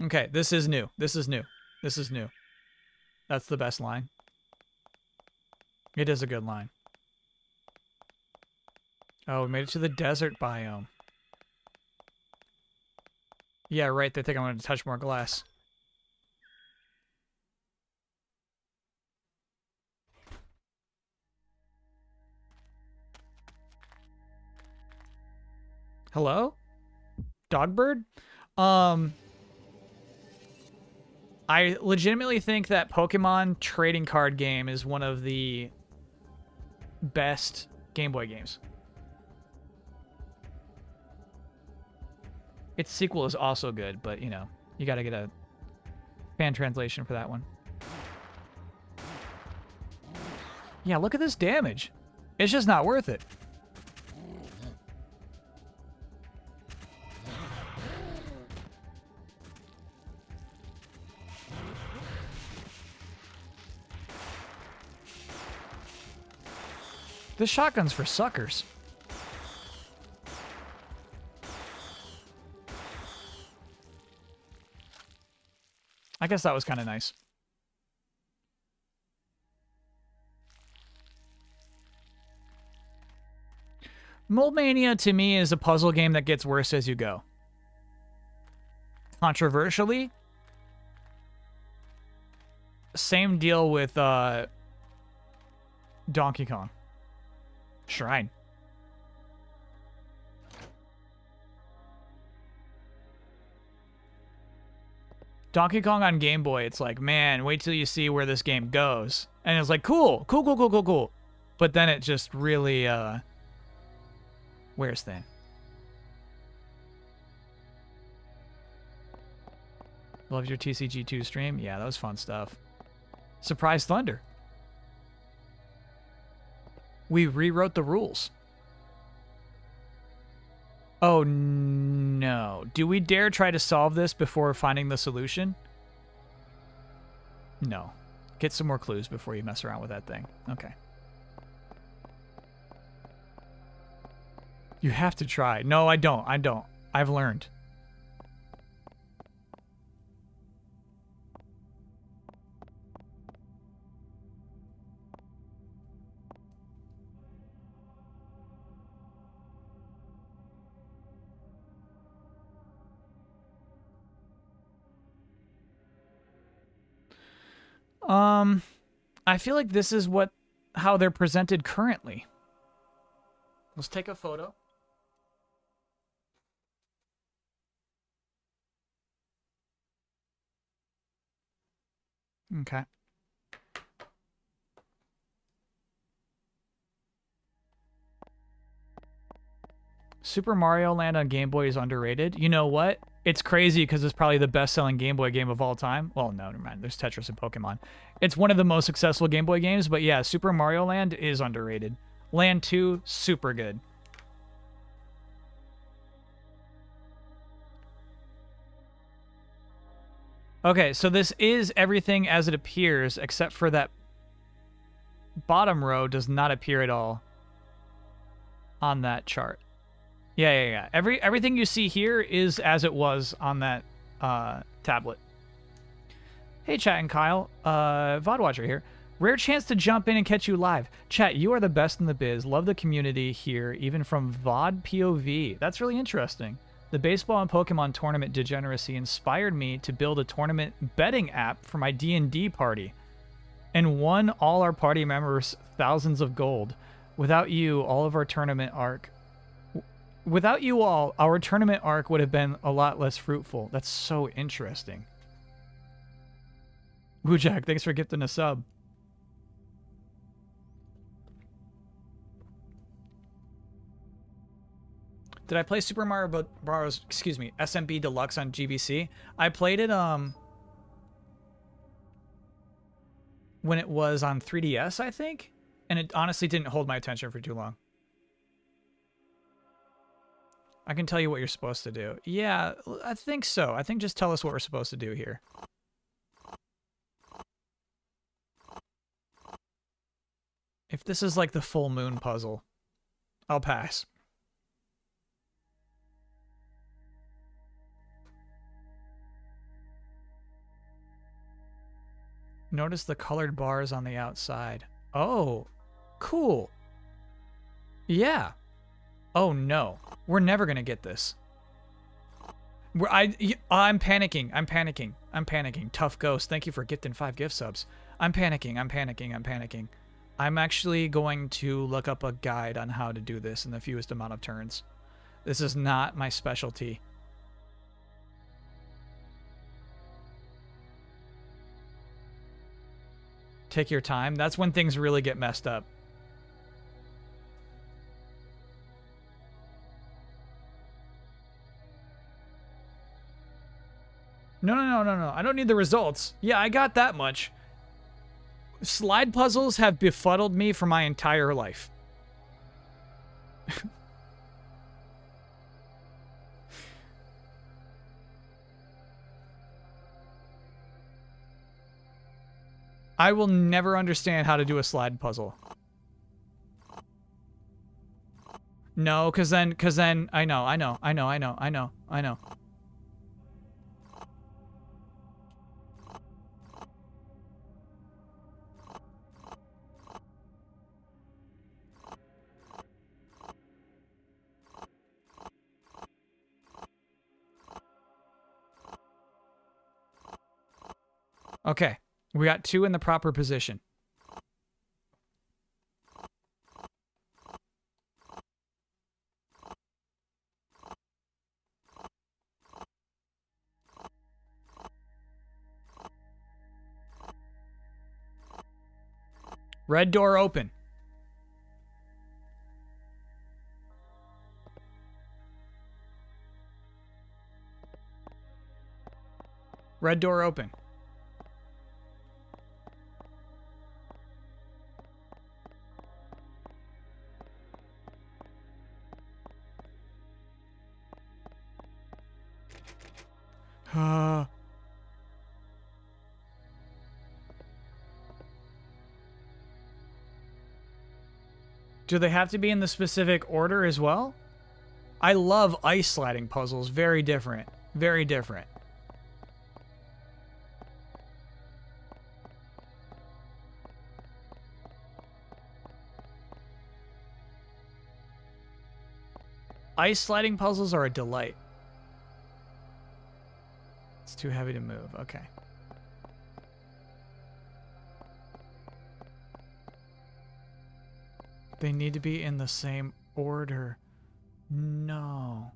Okay, this is new. This is new. This is new. That's the best line. It is a good line. Oh, we made it to the desert biome. Yeah, right. They think I'm going to touch more glass. Hello? Dogbird? I legitimately think that Pokemon trading card game is one of the best Game Boy games. Its sequel is also good, but, you know, you gotta get a fan translation for that one. Yeah, look at this damage. It's just not worth it. This shotgun's for suckers. I guess that was kind of nice. Mold Mania to me is a puzzle game that gets worse as you go. Controversially, same deal with Donkey Kong. Shrine. Donkey Kong on Game Boy, it's like, man, wait till you see where this game goes. And it's like, cool. But then it just really wears thin. Love your TCG2 stream? Yeah, that was fun stuff. Surprise Thunder. We rewrote the rules. Oh, no. Do we dare try to solve this before finding the solution? No. Get some more clues before you mess around with that thing. Okay. You have to try. No, I don't. I've learned. I feel like this is how they're presented currently. Let's take a photo. Okay. Super Mario Land on Game Boy is underrated. You know what? It's crazy because it's probably the best-selling Game Boy game of all time. Well, no, never mind. There's Tetris and Pokemon. It's one of the most successful Game Boy games, but yeah, Super Mario Land is underrated. Land 2, super good. Okay, so this is everything as it appears, except for that bottom row does not appear at all on that chart. Yeah. Everything you see here is as it was on that tablet. Hey, Chat and Kyle. VOD Watcher here. Rare chance to jump in and catch you live. Chat, you are the best in the biz. Love the community here, even from VOD POV. That's really interesting. The baseball and Pokemon tournament degeneracy inspired me to build a tournament betting app for my D&D party and won all our party members thousands of gold. Without you, our tournament arc would have been a lot less fruitful. That's so interesting. Woojak, thanks for gifting a sub. Did I play Super Mario Bros. Excuse me, SMB Deluxe on GBC? I played it when it was on 3DS, I think, and it honestly didn't hold my attention for too long. I can tell you what you're supposed to do. Yeah, I think so. I think just tell us what we're supposed to do here. If this is like the full moon puzzle, I'll pass. Notice the colored bars on the outside. Oh, cool. Yeah. Oh no, we're never gonna get this. I'm panicking. I'm panicking. I'm panicking. Tough Ghost, thank you for gifting 5 gift subs. I'm panicking. I'm panicking. I'm panicking. I'm actually going to look up a guide on how to do this in the fewest amount of turns. This is not my specialty. Take your time. That's when things really get messed up. No, no, no, no, no. I don't need the results. Yeah, I got that much. Slide puzzles have befuddled me for my entire life. I will never understand how to do a slide puzzle. No, cause then I know. Okay, we got 2 in the proper position. Red door open. Red door open. Do they have to be in the specific order as well? I love ice sliding puzzles. Very different. Very different. Ice sliding puzzles are a delight. It's too heavy to move. Okay. They need to be in the same order. No.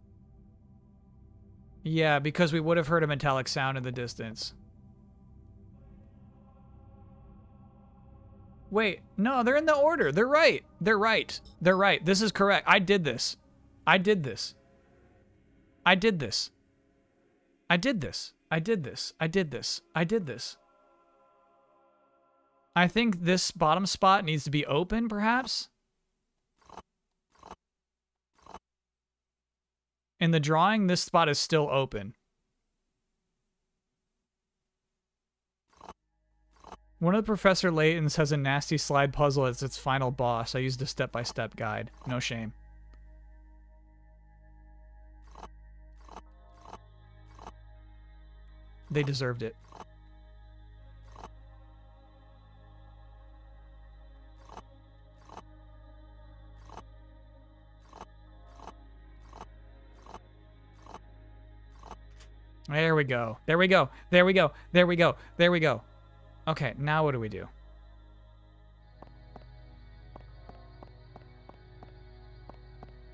Yeah, because we would have heard a metallic sound in the distance. Wait, no, they're in the order. They're right. They're right. They're right. This is correct. I did this. I did this. I did this. I did this. I did this. I did this. I did this. I think this bottom spot needs to be open, perhaps? In the drawing, this spot is still open. One of the Professor Layton's has a nasty slide puzzle as its final boss. I used a step-by-step guide. No shame. They deserved it. There we go. There we go. There we go. There we go. There we go. Okay, now what do we do?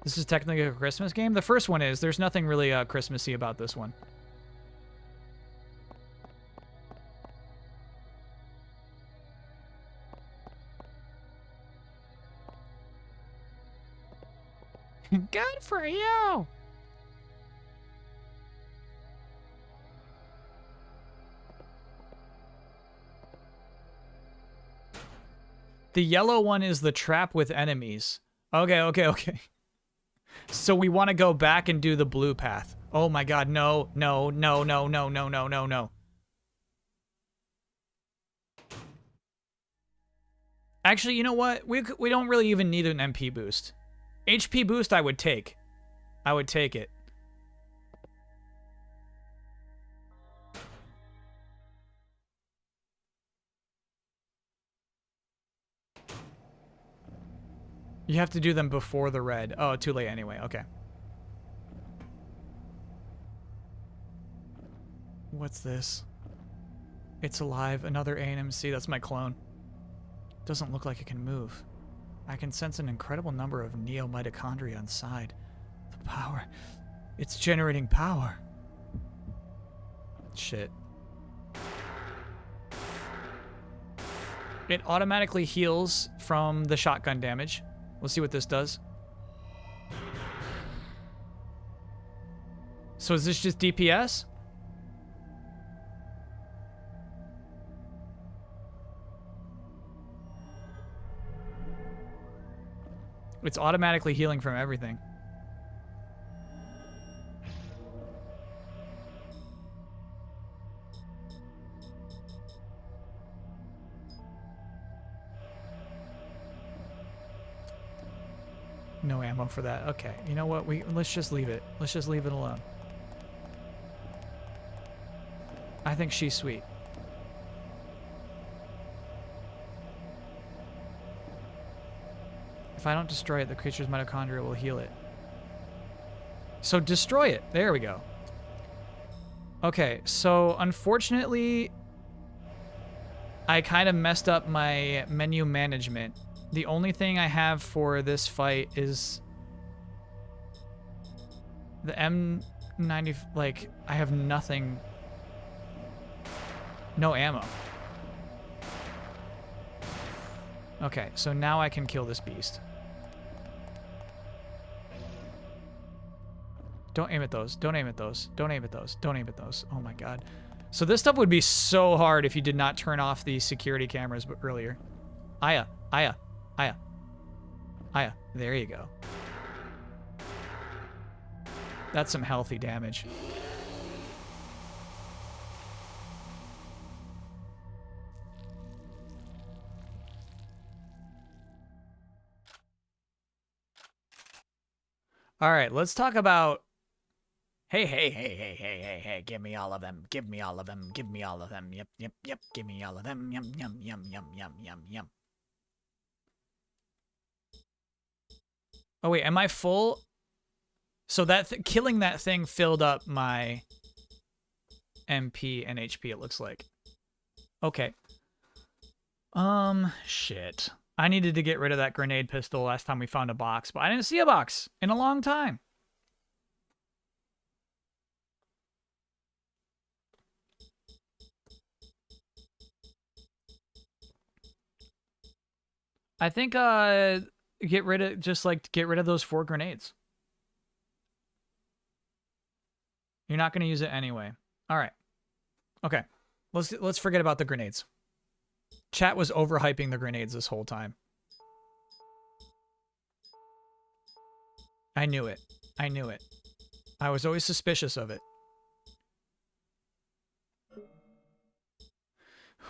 This is technically a Christmas game? The first one is. There's nothing really Christmassy about this one. Good for you. The yellow one is the trap with enemies. Okay, okay, okay. So we want to go back and do the blue path. Oh my god, no, no, no, no, no, no, no, no, no. Actually, you know what? We don't really even need an MP boost. HP boost I would take. I would take it. You have to do them before the red. Oh, too late anyway. Okay. What's this? It's alive. Another ANMC. That's my clone. Doesn't look like it can move. I can sense an incredible number of neo-mitochondria inside. The power. It's generating power. Shit. It automatically heals from the shotgun damage. We'll see what this does. So is this just DPS? It's automatically healing from everything. No ammo for that. Okay, you know what? Let's just leave it. Let's just leave it alone. I think she's sweet. If I don't destroy it, the creature's mitochondria will heal it. So destroy it. There we go. Okay, so unfortunately, I kind of messed up my menu management. The only thing I have for this fight is the M90, like, I have nothing. No ammo. Okay, so now I can kill this beast. Don't aim at those. Don't aim at those. Don't aim at those. Don't aim at those. Oh my god. So this stuff would be so hard if you did not turn off the security cameras earlier. Aya. Aya. Aya. Aya. There you go. That's some healthy damage. All right, let's talk about... Hey, hey, hey, hey, hey, hey, hey, give me all of them. Give me all of them. Give me all of them. Yep, yep, yep. Give me all of them. Yum, yum, yum, yum, yum, yum, yum. Oh, wait, am I full? So that killing that thing filled up my MP and HP, it looks like. Okay. Shit. I needed to get rid of that grenade pistol last time we found a box, but I didn't see a box in a long time. I think, get rid of those 4 grenades. You're not going to use it anyway. All right. Okay. Let's forget about the grenades. Chat was overhyping the grenades this whole time. I knew it. I knew it. I was always suspicious of it.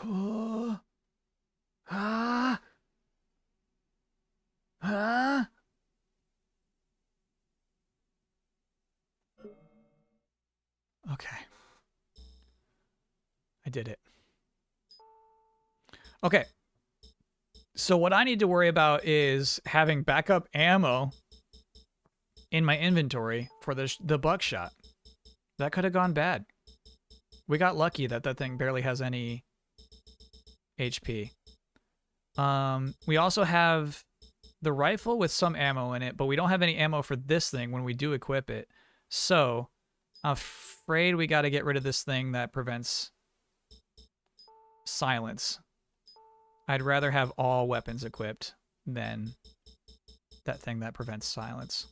Ah. Ah. Okay. I did it. Okay. So what I need to worry about is having backup ammo in my inventory for the buckshot. That could have gone bad. We got lucky that that thing barely has any HP. We also have the rifle with some ammo in it, but we don't have any ammo for this thing when we do equip it. So, I'm afraid we got to get rid of this thing that prevents silence. I'd rather have all weapons equipped than that thing that prevents silence.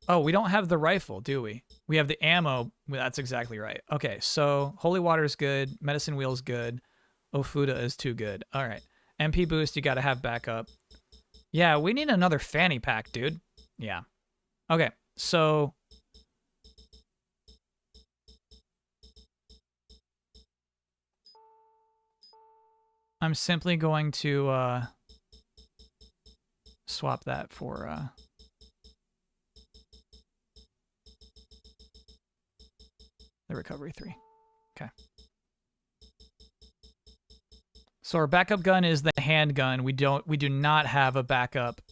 Oh, we don't have the rifle, do we? We have the ammo. Well, that's exactly right. Okay, so Holy Water is good. Medicine Wheel is good. Ofuda is too good. All right. MP boost, you got to have backup. Yeah, we need another fanny pack, dude. Yeah. Okay, so... I'm simply going to swap that for... the recovery 3. Okay. So our backup gun is the handgun. We do not have a backup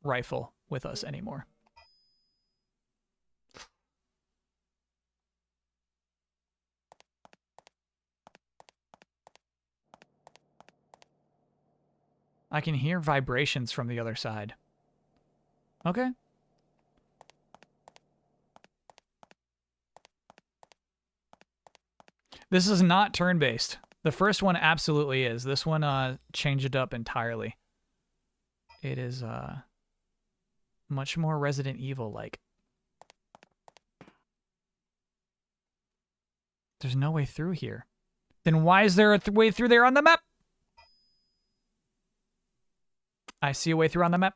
rifle with us anymore. I can hear vibrations from the other side. Okay. This is not turn-based. The first one absolutely is. This one changed it up entirely. It is much more Resident Evil-like. There's no way through here. Then why is there a way through there on the map? I see a way through on the map.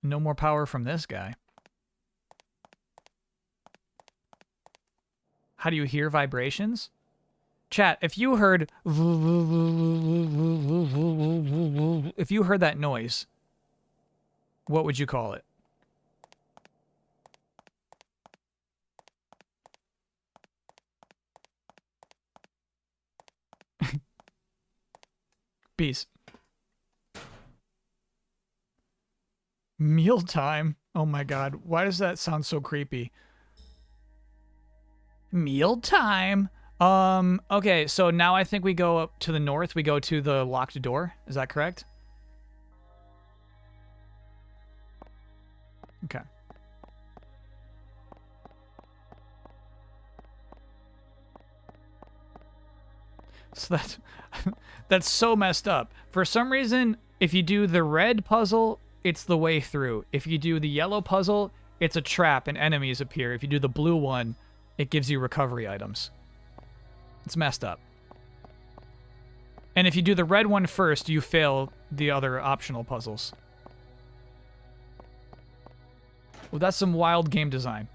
No more power from this guy. How do you hear vibrations? Chat, if you heard that noise, what would you call it? Peace. Mealtime? Oh my god, why does that sound so creepy? Mealtime. Okay, so now I think we go up to the north. We go to the locked door. Is that correct? Okay. So that's so messed up. For some reason, if you do the red puzzle, it's the way through. If you do the yellow puzzle, it's a trap and enemies appear. If you do the blue one, it gives you recovery items. It's messed up. And if you do the red one first, you fail the other optional puzzles. Well, that's some wild game design.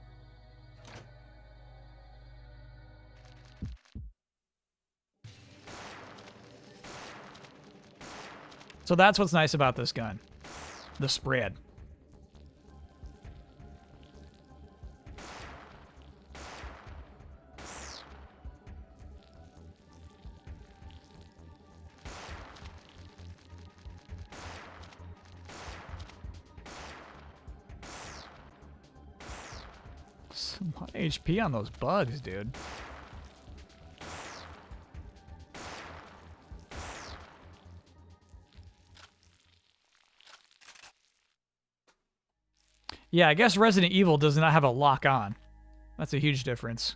So that's what's nice about this gun. The spread. A lot of HP on those bugs, dude. Yeah, I guess Resident Evil does not have a lock on. That's a huge difference.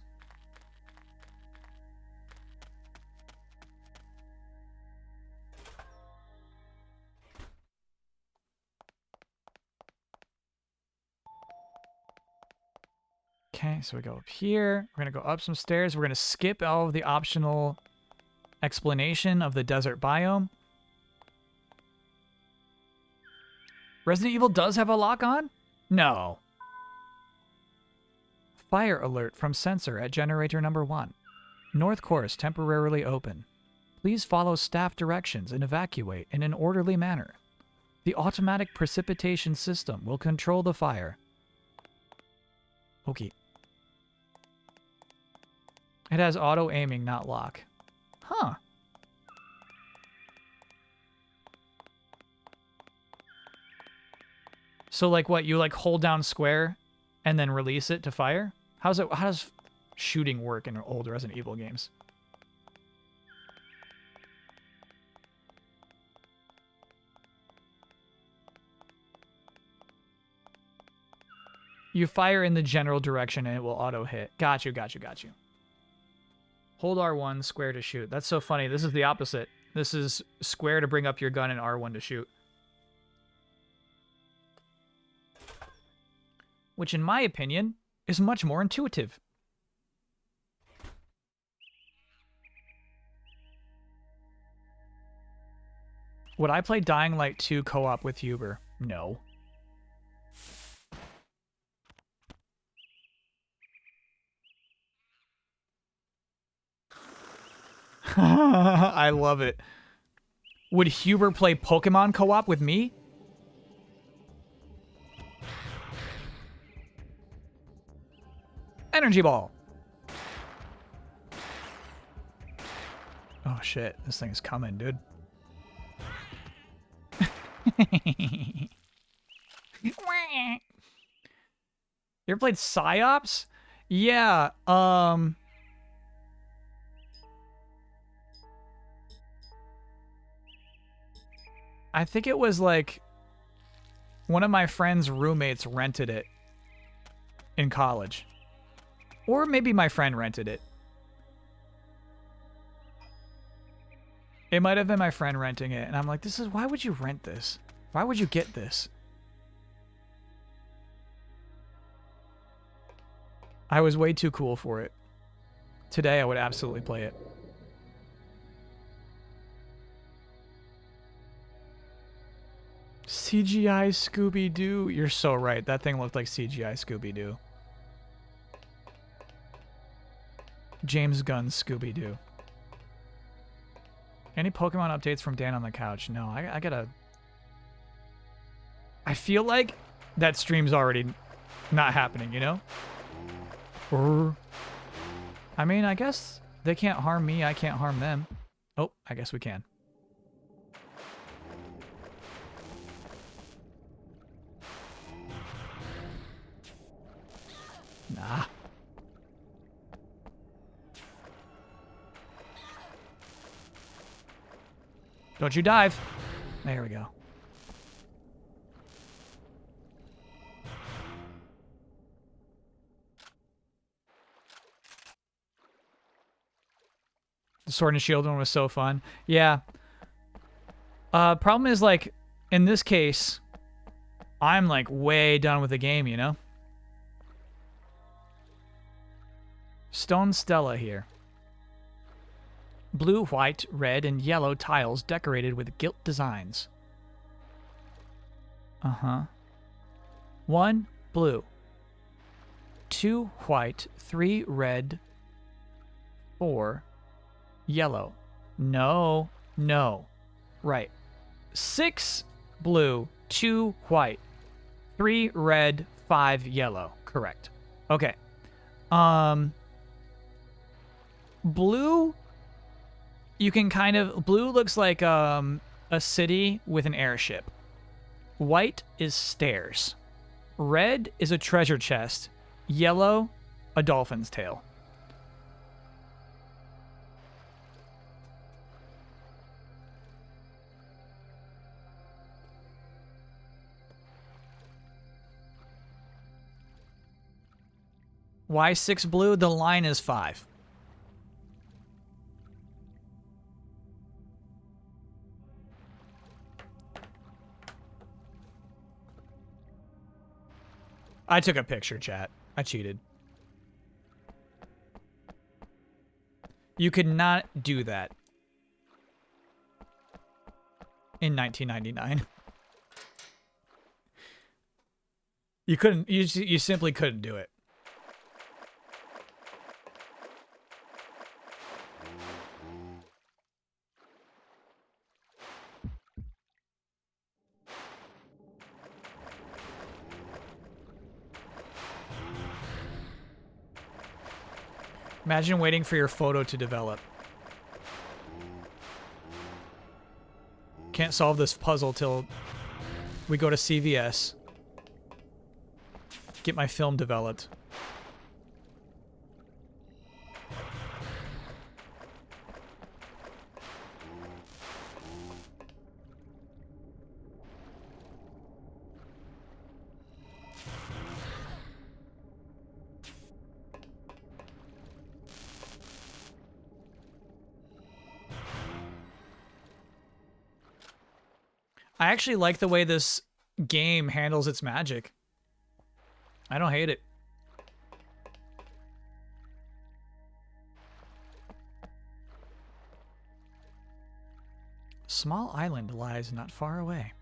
Okay, so we go up here. We're going to go up some stairs. We're going to skip all of the optional explanation of the desert biome. Resident Evil does have a lock on? No. Fire alert from sensor at generator number 1. North course temporarily open. Please follow staff directions and evacuate in an orderly manner. The automatic precipitation system will control the fire. Okay. It has auto aiming, not lock. Huh. So like what, you like hold down square and then release it to fire? How does shooting work in old Resident Evil games? You fire in the general direction and it will auto hit. Got you. Hold R1 square to shoot. That's so funny. This is the opposite. This is square to bring up your gun and R1 to shoot. Which, in my opinion, is much more intuitive. Would I play Dying Light 2 co-op with Huber? No. I love it. Would Huber play Pokemon co-op with me? Energy Ball. Oh shit, this thing is coming, dude. You ever played Psyops? Yeah, I think it was like one of my friend's roommates rented it in college. Or maybe my friend rented it. It might have been my friend renting it, and I'm like, why would you rent this? Why would you get this? I was way too cool for it. Today, I would absolutely play it. CGI Scooby-Doo. You're so right. That thing looked like CGI Scooby-Doo. James Gunn's Scooby-Doo. Any Pokemon updates from Dan on the couch? No, I gotta... I feel like that stream's already not happening, you know? I mean, I guess they can't harm me, I can't harm them. Oh, I guess we can. Nah. Don't you dive. There we go. The Sword and Shield one was so fun. Yeah. Problem is, like, in this case, I'm, like, way done with the game, you know? Stone Stella here. Blue, white, red, and yellow tiles decorated with gilt designs. Uh-huh. 1 blue. 2 white, 3 red, 4 yellow. No, no. Right. 6 blue, 2 white, 3 red, 5 yellow. Correct. Okay. Blue, you can kind of... Blue looks like a city with an airship. White is stairs. Red is a treasure chest. Yellow, a dolphin's tail. Why 6 blue? The line is 5. I took a picture, chat. I cheated. You could not do that in 1999. You couldn't. You simply couldn't do it. Imagine waiting for your photo to develop. Can't solve this puzzle till we go to CVS. Get my film developed. I actually like the way this game handles its magic. I don't hate it. Small island lies not far away.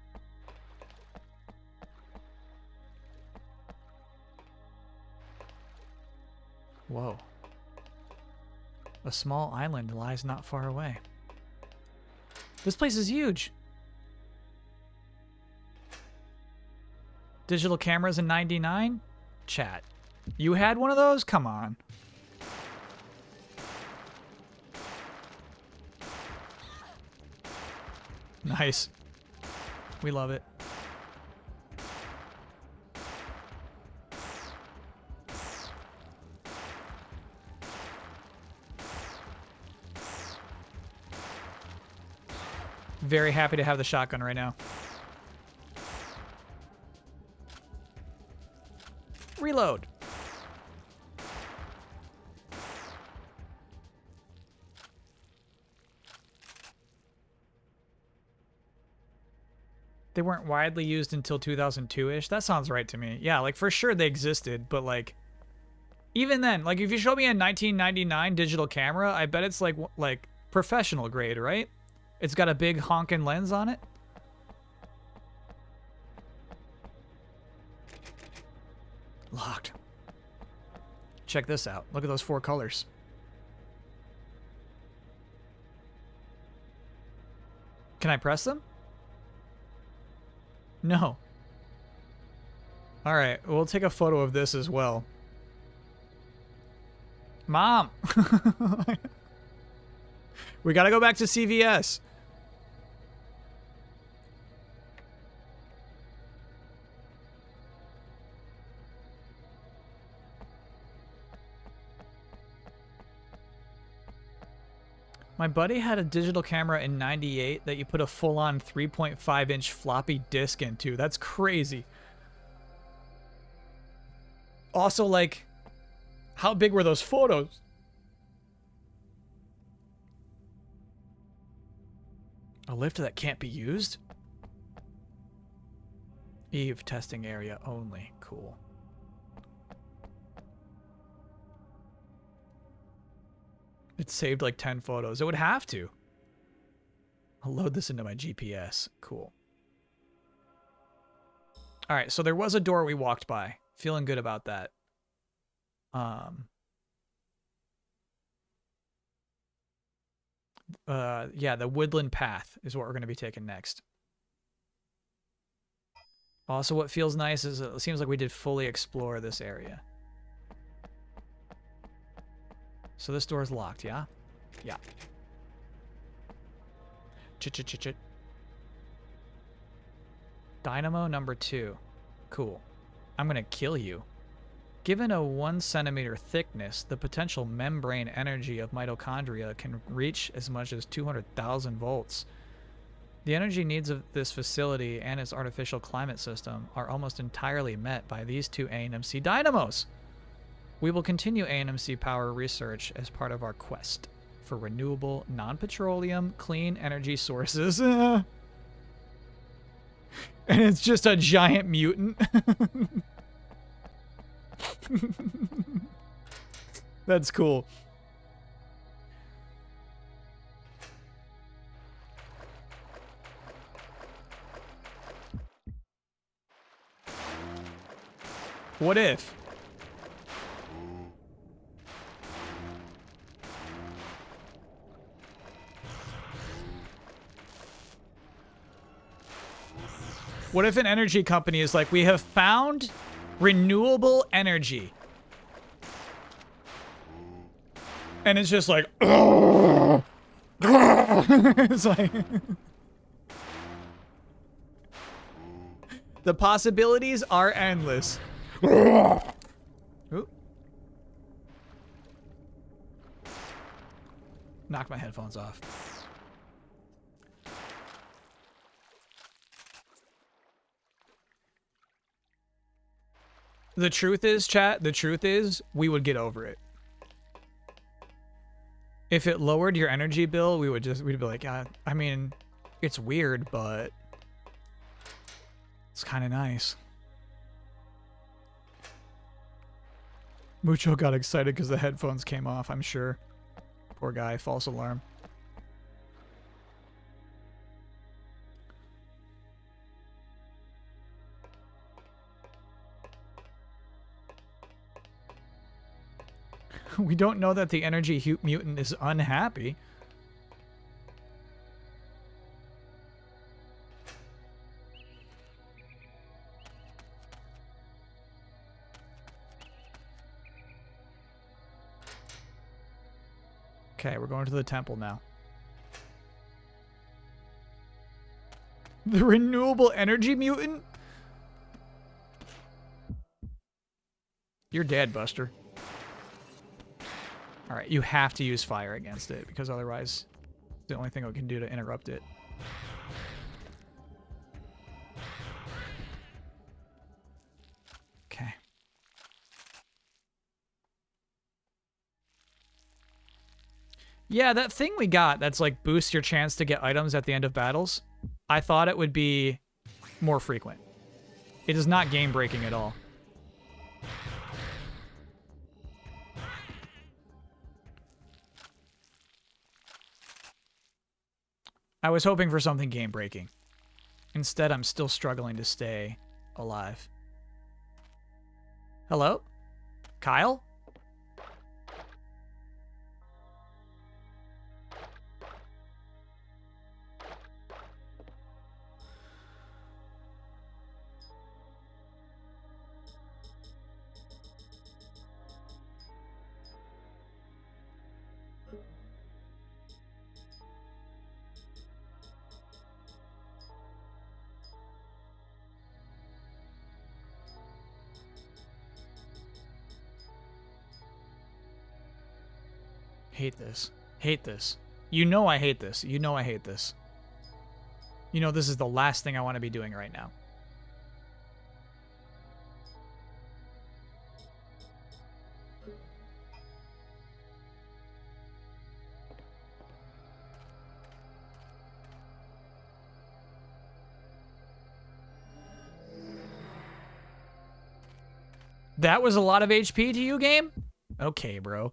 Whoa. A small island lies not far away. This place is huge. Digital cameras in 99? Chat. You had one of those? Come on. Nice. We love it. Very happy to have the shotgun right now. Reload. They weren't widely used until 2002-ish. That sounds right to me. Yeah, like for sure they existed, but like even then, like if you show me a 1999 digital camera, I bet it's like professional grade, right? It's got a big honkin' lens on it. Locked. Check this out. Look at those 4 colors. Can I press them? No. Alright, we'll take a photo of this as well. Mom! We gotta go back to CVS. My buddy had a digital camera in 98 that you put a full-on 3.5-inch floppy disk into. That's crazy. Also, like, how big were those photos? A lift that can't be used? Eve testing area only. Cool. It saved like 10 photos. It would have to. I'll load this into my GPS. Cool. All right, so there was a door we walked by. Feeling good about that. Yeah, the woodland path is what we're going to be taking next. Also, what feels nice is it seems like we did fully explore this area. So this door is locked, yeah? Yeah. Chit. Dynamo number 2. Cool. I'm gonna kill you. Given a 1 centimeter thickness, the potential membrane energy of mitochondria can reach as much as 200,000 volts. The energy needs of this facility and its artificial climate system are almost entirely met by these 2 ANMC dynamos. We will continue ANMC power research as part of our quest for renewable, non-petroleum, clean energy sources. And it's just a giant mutant. That's cool. What if? What if an energy company is like, we have found renewable energy. And it's just like, it's like, the possibilities are endless. Ooh. Knocked my headphones off. The truth is, chat, the truth is, we would get over it. If it lowered your energy bill, we'd be like, I mean, it's weird, but It's kind of nice. Mucho got excited because the headphones came off, I'm sure. Poor guy, false alarm. We don't know that the energy mutant is unhappy. Okay, we're going to the temple now. The renewable energy mutant? You're dead, Buster. Alright, you have to use fire against it, because otherwise it's the only thing we can do to interrupt it. Okay. Yeah, that thing we got that's like boosts your chance to get items at the end of battles, I thought it would be more frequent. It is not game breaking at all. I was hoping for something game breaking. Instead, I'm still struggling to stay alive. Hello? Kyle? Hate this. Hate this. You know I hate this. You know I hate this. You know this is the last thing I want to be doing right now. That was a lot of HP to you, game? Okay, bro.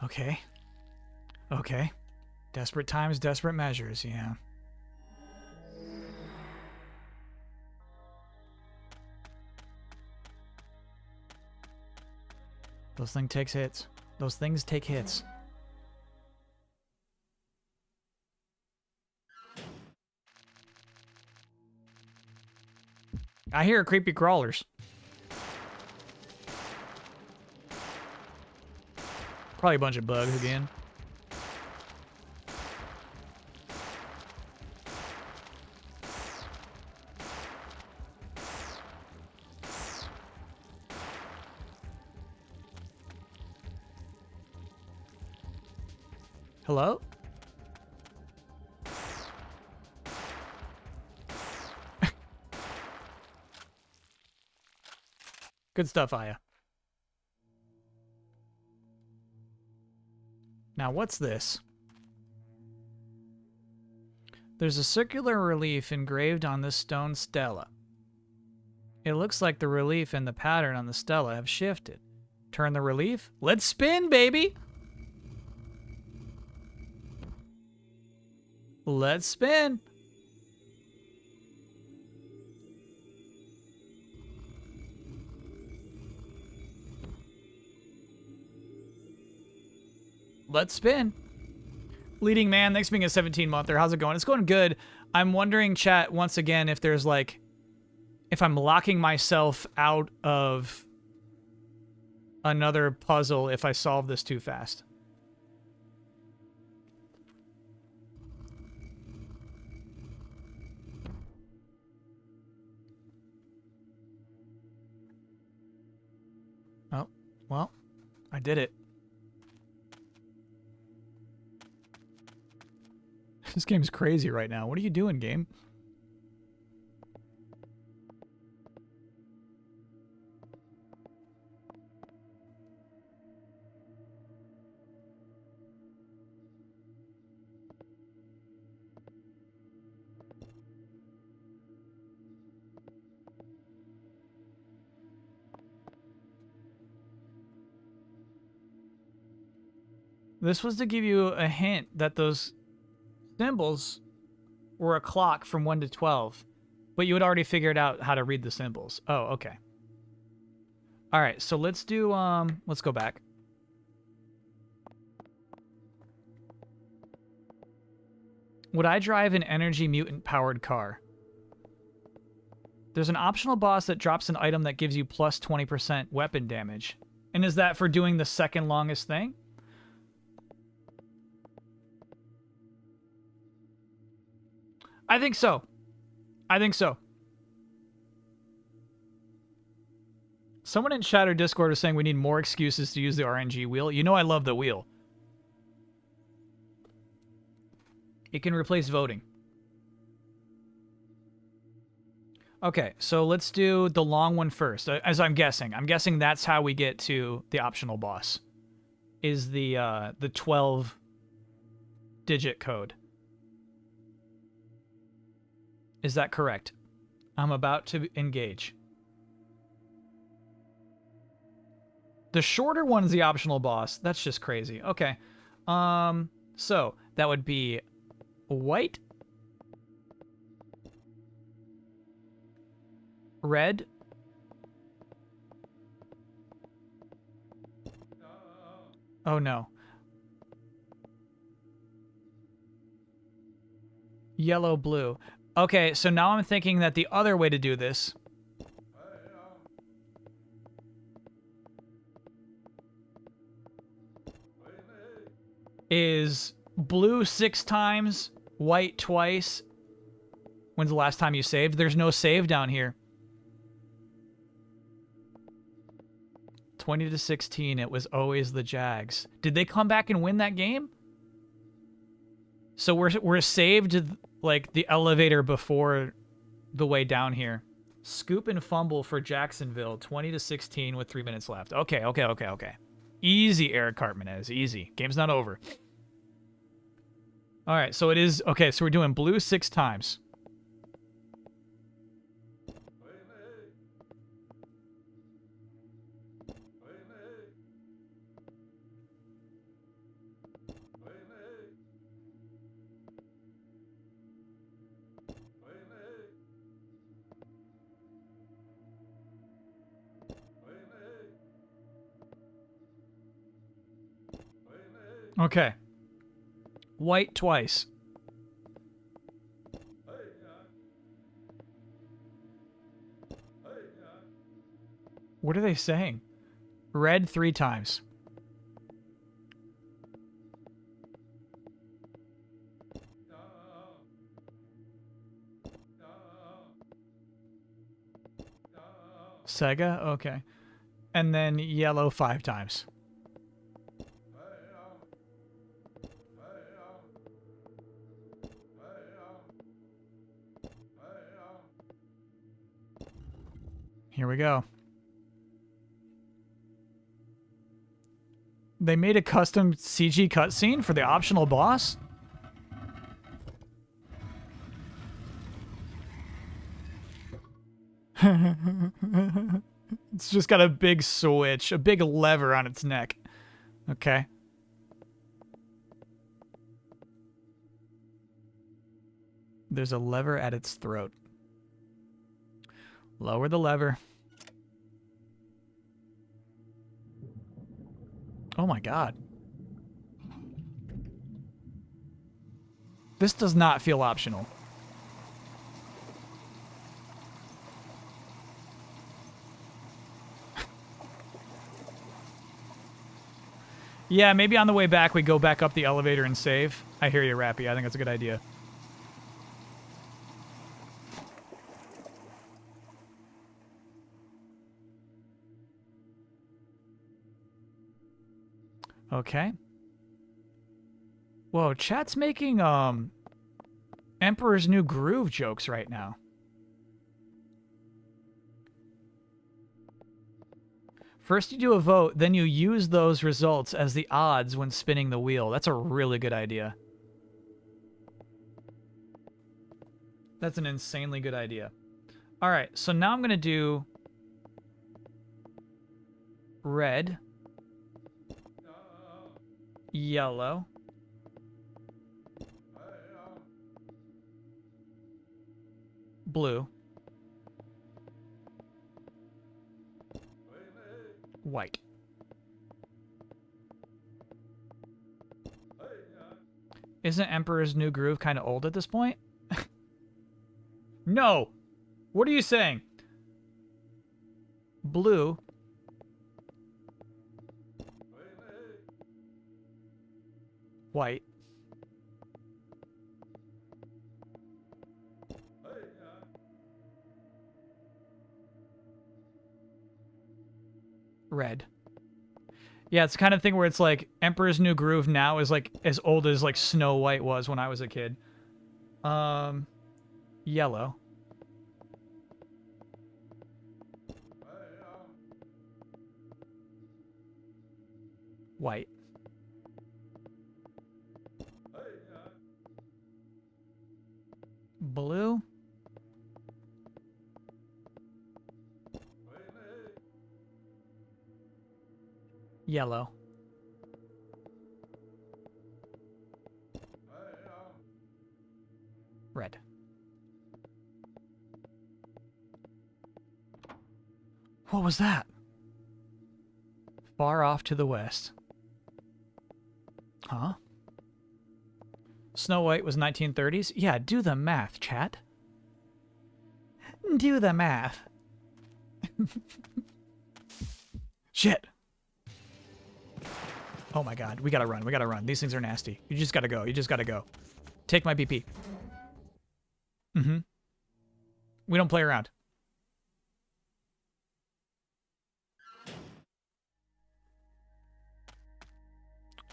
Okay. Okay. Desperate times, desperate measures, yeah. Those things takes hits. Those things take hits. I hear creepy crawlers. Probably a bunch of bugs again. Hello? Good stuff, Aya. Now, what's this? There's a circular relief engraved on this stone stela. It looks like the relief and the pattern on the stela have shifted. Turn the relief. Let's spin, baby! Let's spin. Let's spin. Leading man, thanks for being a 17-monther. How's it going? It's going good. I'm wondering, chat, once again, if there's like, if I'm locking myself out of another puzzle if I solve this too fast. Oh, well, I did it. This game's crazy right now. What are you doing, game? This was to give you a hint that those symbols were a clock from 1 to 12, but you had already figured out how to read the symbols. Oh, okay. All right, so let's do let's go back. Would I drive an energy mutant powered car? There's an optional boss that drops an item that gives you plus 20% weapon damage. And is that for doing the second longest thing? I think so. I think so. Someone in chat or Discord is saying we need more excuses to use the RNG wheel. You know I love the wheel. It can replace voting. Okay, so let's do the long one first. As I'm guessing. I'm guessing that's how we get to the optional boss. Is the 12-digit code. Is that correct? I'm about to engage. The shorter one is the optional boss. That's just crazy. Okay. So that would be white, red, oh no, yellow, blue. Okay, so now I'm thinking that the other way to do this is blue 6 times, white twice. When's the last time you saved? There's no save down here. 20 to 16, it was always the Jags. Did they come back and win that game? So we're saved like the elevator before the way down here. Scoop and fumble for Jacksonville, 20 to 16 with 3 minutes left. Okay. Easy, Eric Cartmanez, easy. Game's not over. All right, so it is okay. So we're doing blue 6 times. Okay. White twice. What are they saying? Red 3 times. Sega? Okay. And then yellow 5 times. Here we go. They made a custom CG cutscene for the optional boss? It's just got a big switch, a big lever on its neck. Okay. There's a lever at its throat. Lower the lever. Oh my god. This does not feel optional. Yeah, maybe on the way back we go back up the elevator and save. I hear you, Rappy. I think that's a good idea. Okay. Whoa, chat's making Emperor's New Groove jokes right now. First you do a vote, then you use those results as the odds when spinning the wheel. That's a really good idea. That's an insanely good idea. All right, so now I'm going to do red, yellow, blue, white. Isn't Emperor's New Groove kind of old at this point? No! What are you saying? Blue. White. Red. Yeah, it's the kind of thing where it's like Emperor's New Groove now is like as old as like Snow White was when I was a kid. Yellow. White. Blue. Yellow. Red. What was that? Far off to the west. Huh? Snow White was 1930s? Yeah, do the math, chat. Do the math. Shit. Oh my god, we gotta run, we gotta run. These things are nasty. You just gotta go, you just gotta go. Take my BP. Mm-hmm. We don't play around.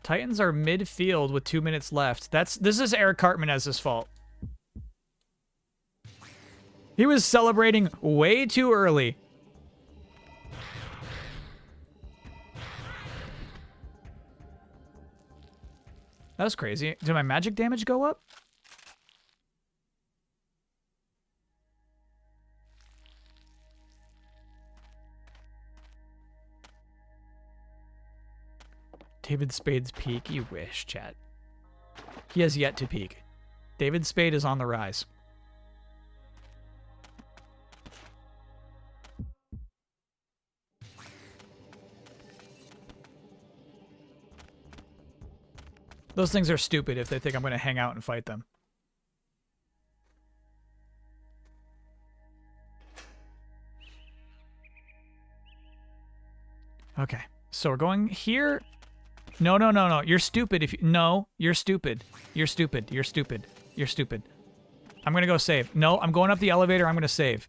Titans are midfield with 2 minutes left. This is Eric Cartman's fault. He was celebrating way too early. That was crazy. Did my magic damage go up? David Spade's peak. You wish, chat. He has yet to peak. David Spade is on the rise. Those things are stupid if they think I'm going to hang out and fight them. Okay, so we're going here. No, no, no, no. You're stupid if you... No, you're stupid. You're stupid. You're stupid. You're stupid. I'm going to go save. No, I'm going up the elevator. I'm going to save.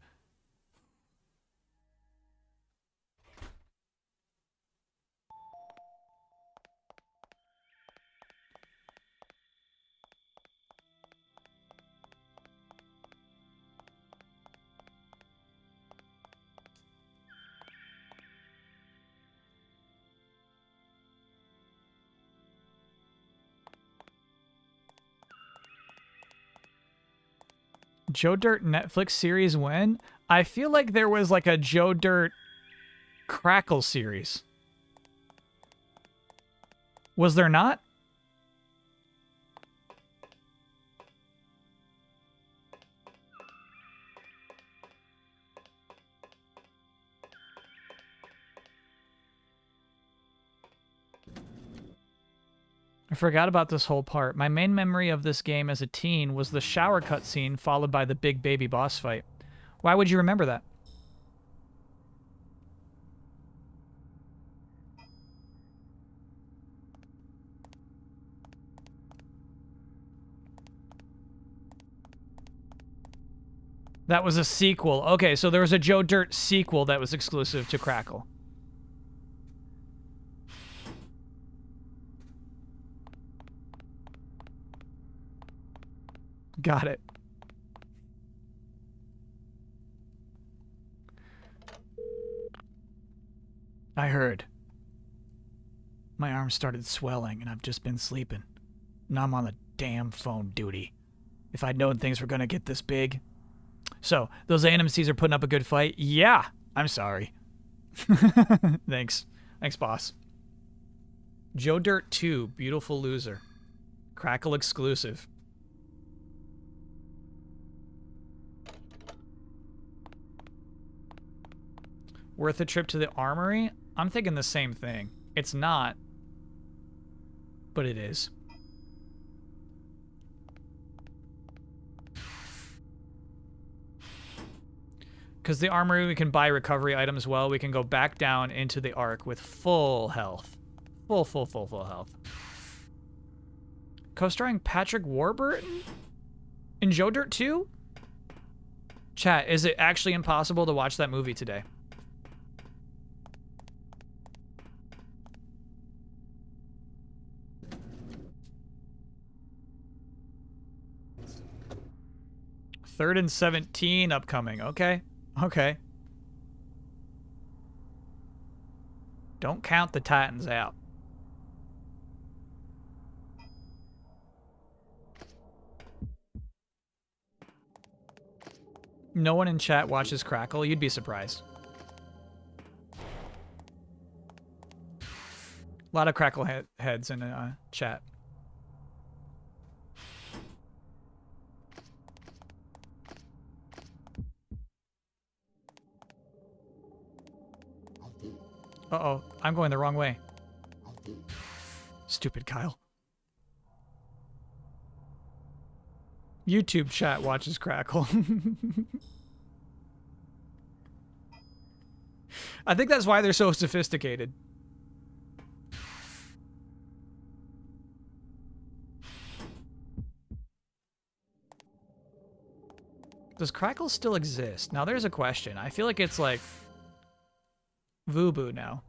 Joe Dirt Netflix series when? I feel like there was like a Joe Dirt Crackle series. Was there not? I forgot about this whole part. My main memory of this game as a teen was the shower cutscene followed by the big baby boss fight. Why would you remember that? That was a sequel. Okay, so there was a Joe Dirt sequel that was exclusive to Crackle. Got it. I heard. My arm started swelling and I've just been sleeping. Now I'm on the damn phone duty. If I'd known things were gonna get this big. So, those AMCs are putting up a good fight? Yeah! I'm sorry. Thanks. Thanks, boss. Joe Dirt 2, Beautiful Loser. Crackle exclusive. Worth a trip to the armory? I'm thinking the same thing. It's not, but it is. Because the armory, we can buy recovery items well. We can go back down into the Ark with full health. Full health. Co-starring Patrick Warburton? In Joe Dirt 2? Chat, is it actually impossible to watch that movie today? Third and 17 upcoming. Okay. Okay. Don't count the Titans out. No one in chat watches Crackle. You'd be surprised. A lot of Crackle heads in chat. Uh-oh, I'm going the wrong way. Stupid Kyle. YouTube chat watches Crackle. I think that's why they're so sophisticated. Does Crackle still exist? Now there's a question. I feel like it's like Vubu now.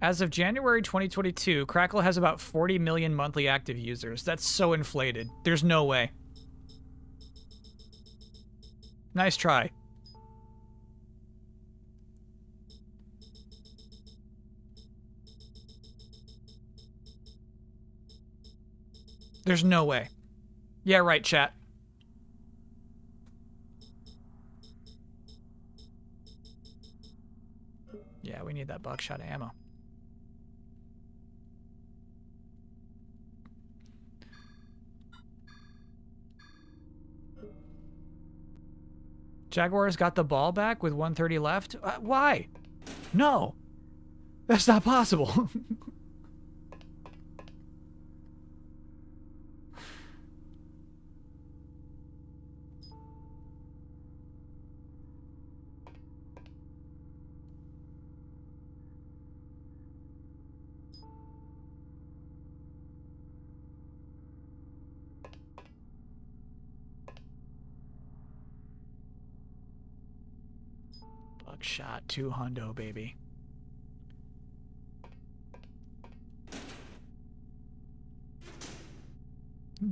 As of January 2022, Crackle has about 40 million monthly active users. That's so inflated. There's no way. Nice try. There's no way. Yeah, right, chat. Yeah, we need that buckshot ammo. Jaguars got the ball back with 130 left? Why? No. That's not possible. Buckshot 2 hundo, baby.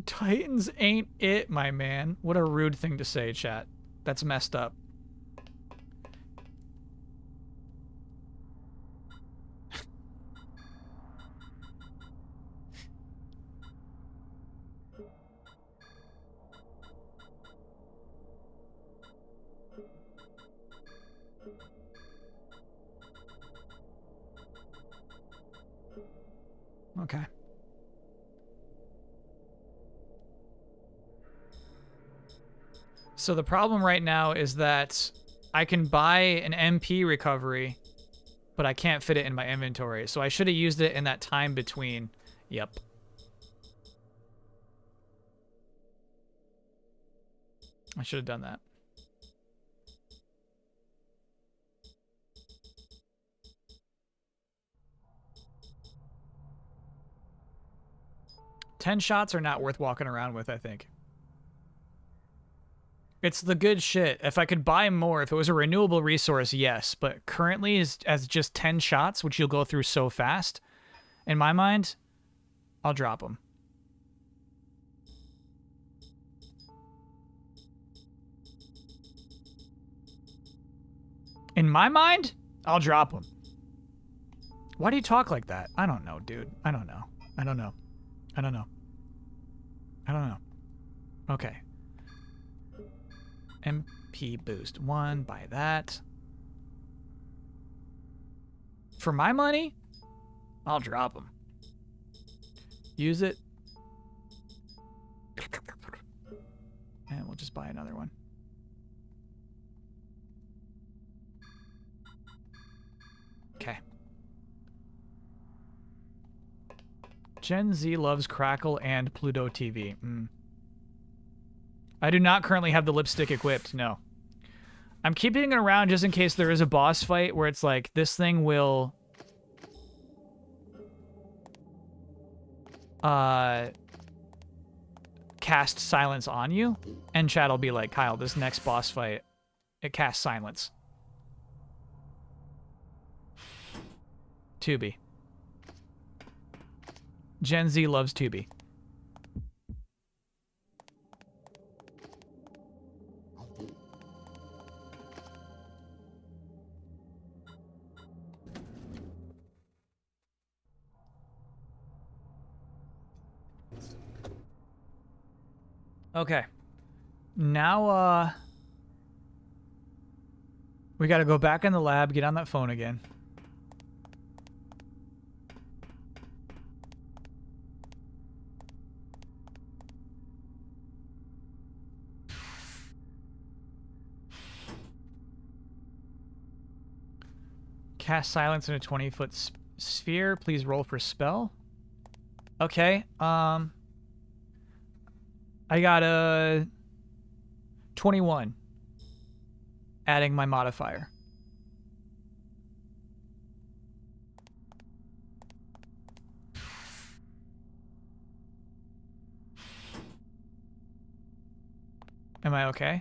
Titans ain't it, my man. What a rude thing to say, chat. That's messed up. Okay. So the problem right now is that I can buy an MP recovery, but I can't fit it in my inventory. So I should have used it in that time between. Yep. I should have done that. $10 shots are not worth walking around with, I think. It's the good shit. If I could buy more, if it was a renewable resource, yes. But currently, as just 10 shots, which you'll go through so fast, in my mind, I'll drop them. In my mind, I'll drop them. Why do you talk like that? I don't know, dude. I don't know. I don't know. I don't know. I don't know. Okay. MP boost 1, buy that. For my money, I'll drop them. Use it. And we'll just buy another one. Okay. Gen Z loves Crackle and Pluto TV. I do not currently have the lipstick equipped, no. I'm keeping it around just in case there is a boss fight where it's like, this thing will... cast silence on you, and chat will be like, Kyle, this next boss fight, it casts silence. Tubi. Gen Z loves Tubi. Okay. Now, we gotta go back in the lab, get on that phone again. Cast silence in a 20-foot sphere. Please roll for spell. Okay, I got a 21. Adding my modifier. Am I okay?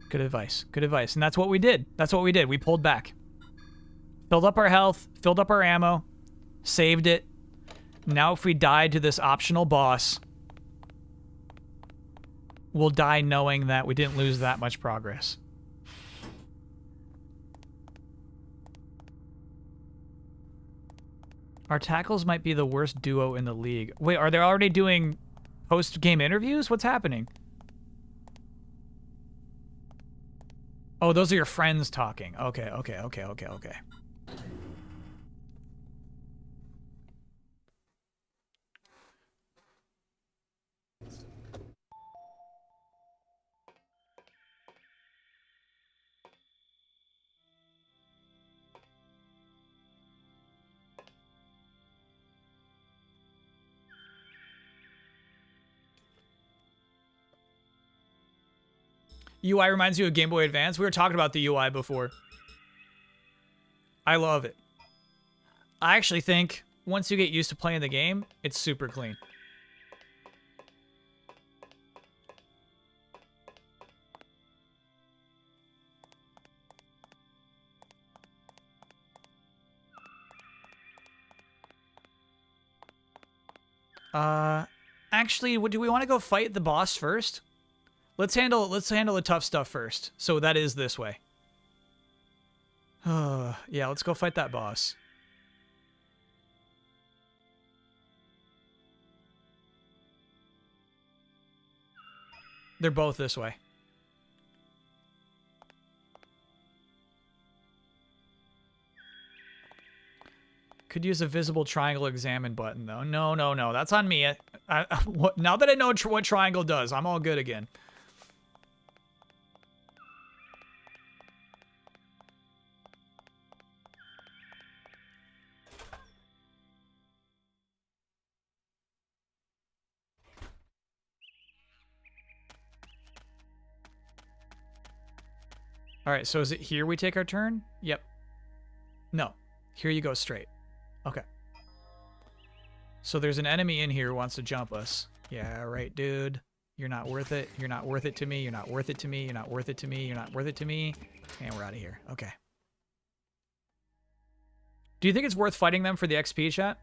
Good advice. Good advice. And that's what we did. That's what we did. We pulled back. Filled up our health, filled up our ammo, saved it. Now if we die to this optional boss, we'll die knowing that we didn't lose that much progress. Our tackles might be the worst duo in the league. Wait, are they already doing post-game interviews? What's happening? Oh, those are your friends talking. Okay. UI reminds you of Game Boy Advance. We were talking about the UI before. I love it. I actually think once you get used to playing the game, it's super clean. Actually, do we want to go fight the boss first? Let's handle the tough stuff first. So that is this way. Yeah, let's go fight that boss. They're both this way. Could use a visible triangle examine button, though. No. That's on me. Now that I know what triangle does, I'm all good again. All right, so is it here we take our turn? Yep. No. Here you go straight. Okay. So there's an enemy in here who wants to jump us. Yeah, right, dude. You're not worth it. You're not worth it to me. You're not worth it to me. You're not worth it to me. You're not worth it to me. And we're out of here. Okay. Do you think it's worth fighting them for the XP, chat?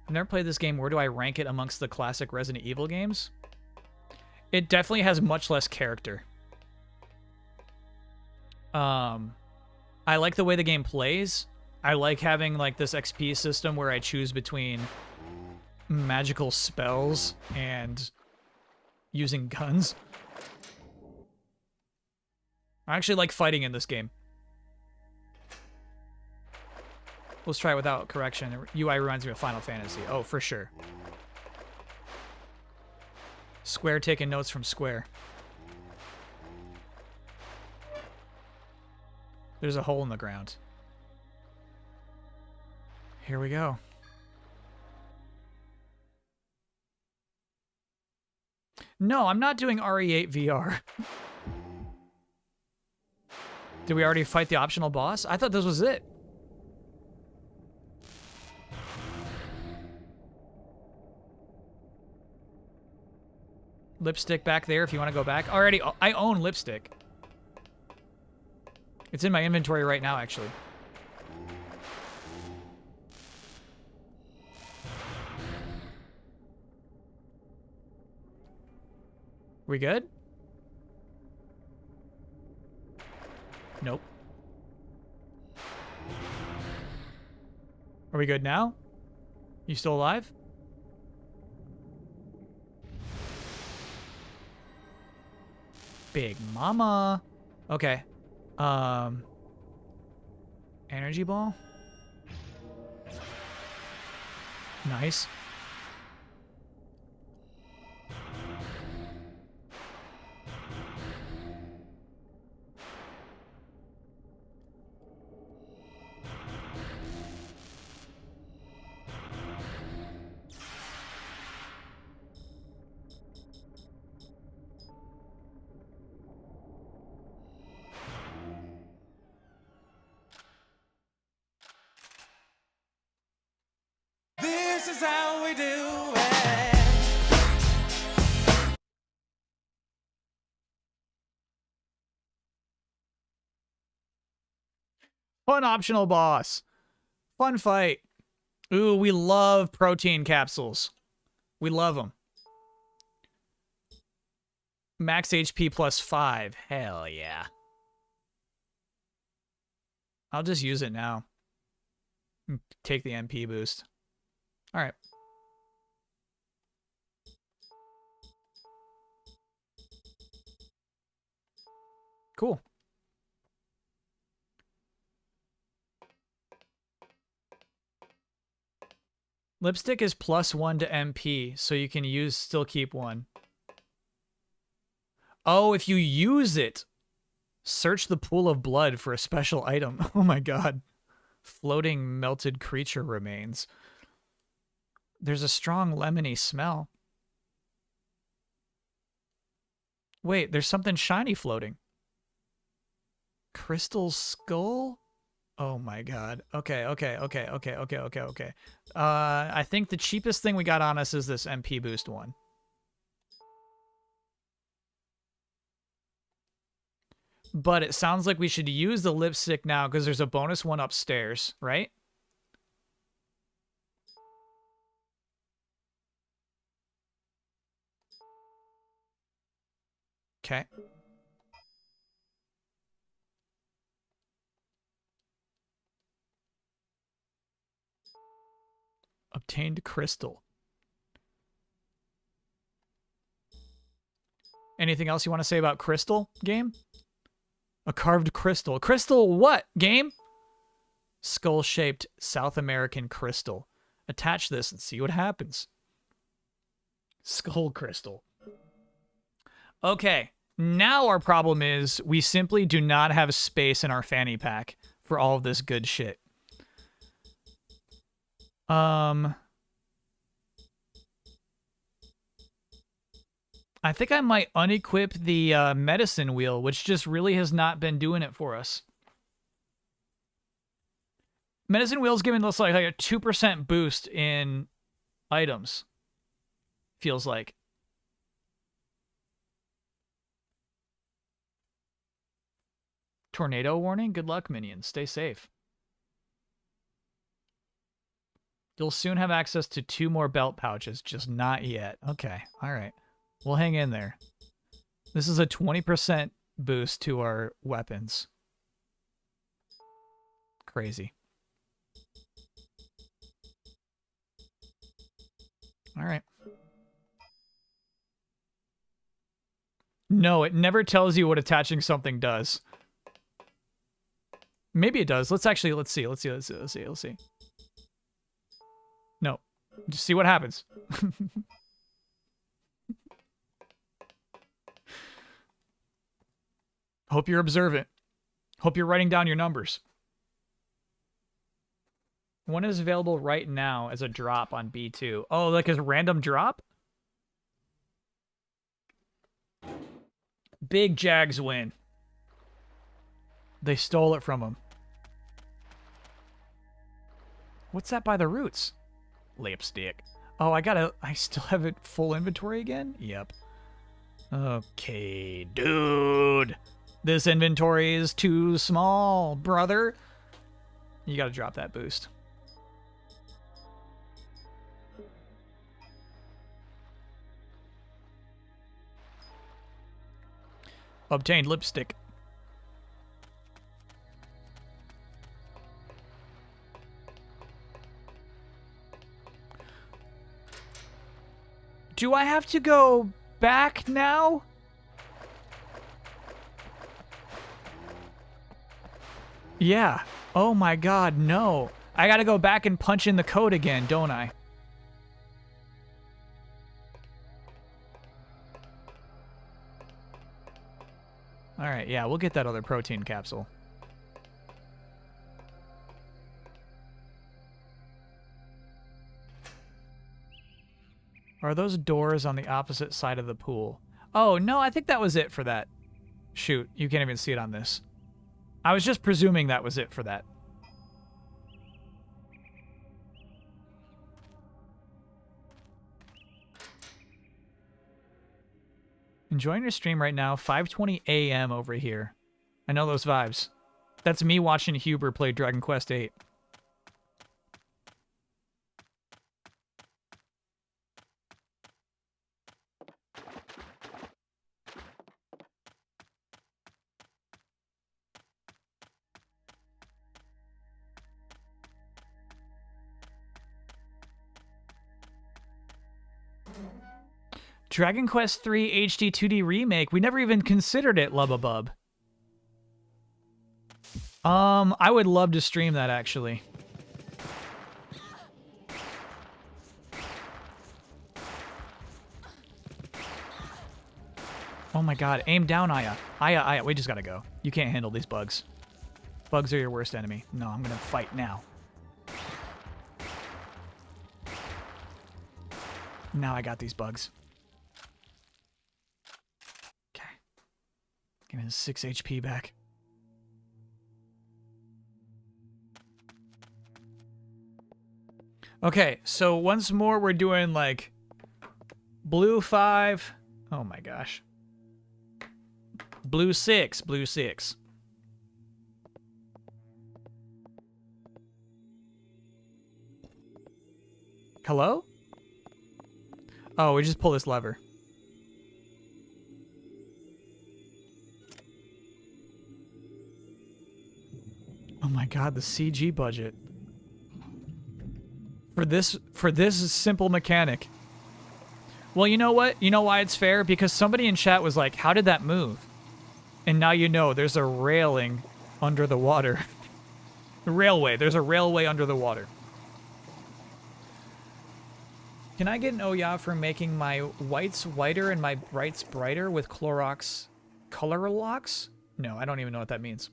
I've never played this game. Where do I rank it amongst the classic Resident Evil games? It definitely has much less character. I like the way the game plays. I like having like this XP system where I choose between magical spells and using guns. I actually like fighting in this game. Let's try it without correction. UI reminds me of Final Fantasy. Oh, for sure. Square taking notes from Square. There's a hole in the ground. Here we go. No, I'm not doing RE8 VR. Did we already fight the optional boss? I thought this was it. Lipstick back there if you want to go back. Already, I own lipstick. It's in my inventory right now, actually. We good? Nope. Are we good now? You still alive? Big mama. Okay. Energy ball. Nice. This is how we do it. Fun optional boss. Fun fight. Ooh, we love protein capsules. We love them. Max HP plus 5. Hell yeah. I'll just use it now. Take the MP boost. All right. Cool. Lipstick is +1 to MP, so you can still keep one. Oh, if you use it, search the pool of blood for a special item. Oh my god. Floating melted creature remains. There's a strong lemony smell. Wait, there's something shiny floating. Crystal skull? Oh my god. Okay. I think the cheapest thing we got on us is this MP boost one. But it sounds like we should use the lipstick now because there's a bonus one upstairs, right? Okay. Obtained crystal. Anything else you want to say about crystal, game? A carved crystal. Crystal what, game? Skull-shaped South American crystal. Attach this and see what happens. Skull crystal. Okay, now our problem is we simply do not have space in our fanny pack for all of this good shit. I I think I might unequip the medicine wheel, which just really has not been doing it for us. Medicine wheel's giving us like a 2% boost in items. Feels like. Tornado warning? Good luck, minions. Stay safe. You'll soon have access to 2 more belt pouches, just not yet. Okay, alright. We'll hang in there. This is a 20% boost to our weapons. Crazy. Alright. No, it never tells you what attaching something does. Maybe it does. Let's see. No. Just see what happens. Hope you're observant. Hope you're writing down your numbers. One is available right now as a drop on B2. Oh, like as a random drop? Big Jags win. They stole it from him. What's that by the roots? Lipstick. Oh, I still have it full inventory again? Yep. Okay, dude. This inventory is too small, brother. You gotta drop that boost. Obtained lipstick. Do I have to go back now? Yeah. Oh my god, no. I gotta go back and punch in the code again, don't I? Alright, yeah, we'll get that other protein capsule. Are those doors on the opposite side of the pool? Oh, no, I think that was it for that. Shoot, you can't even see it on this. I was just presuming that was it for that. Enjoying your stream right now, 5:20 a.m. over here. I know those vibes. That's me watching Huber play Dragon Quest VIII. Dragon Quest III HD 2D remake. We never even considered it, Lubbabub. I would love to stream that actually. Oh my god, aim down, Aya. Aya, we just gotta go. You can't handle these bugs. Bugs are your worst enemy. No, I'm gonna fight now. Now I got these bugs. Okay. Give me 6 HP back. Okay, so once more we're doing like blue 5. Oh my gosh. Blue 6, blue 6. Hello? Oh, we just pull this lever. Oh my god, the CG budget. For this simple mechanic. Well, you know what? You know why it's fair? Because somebody in chat was like, how did that move? And now you know there's a railing under the water. Railway. There's a railway under the water. Can I get an Oya for making my whites whiter and my brights brighter with Clorox color locks? No, I don't even know what that means.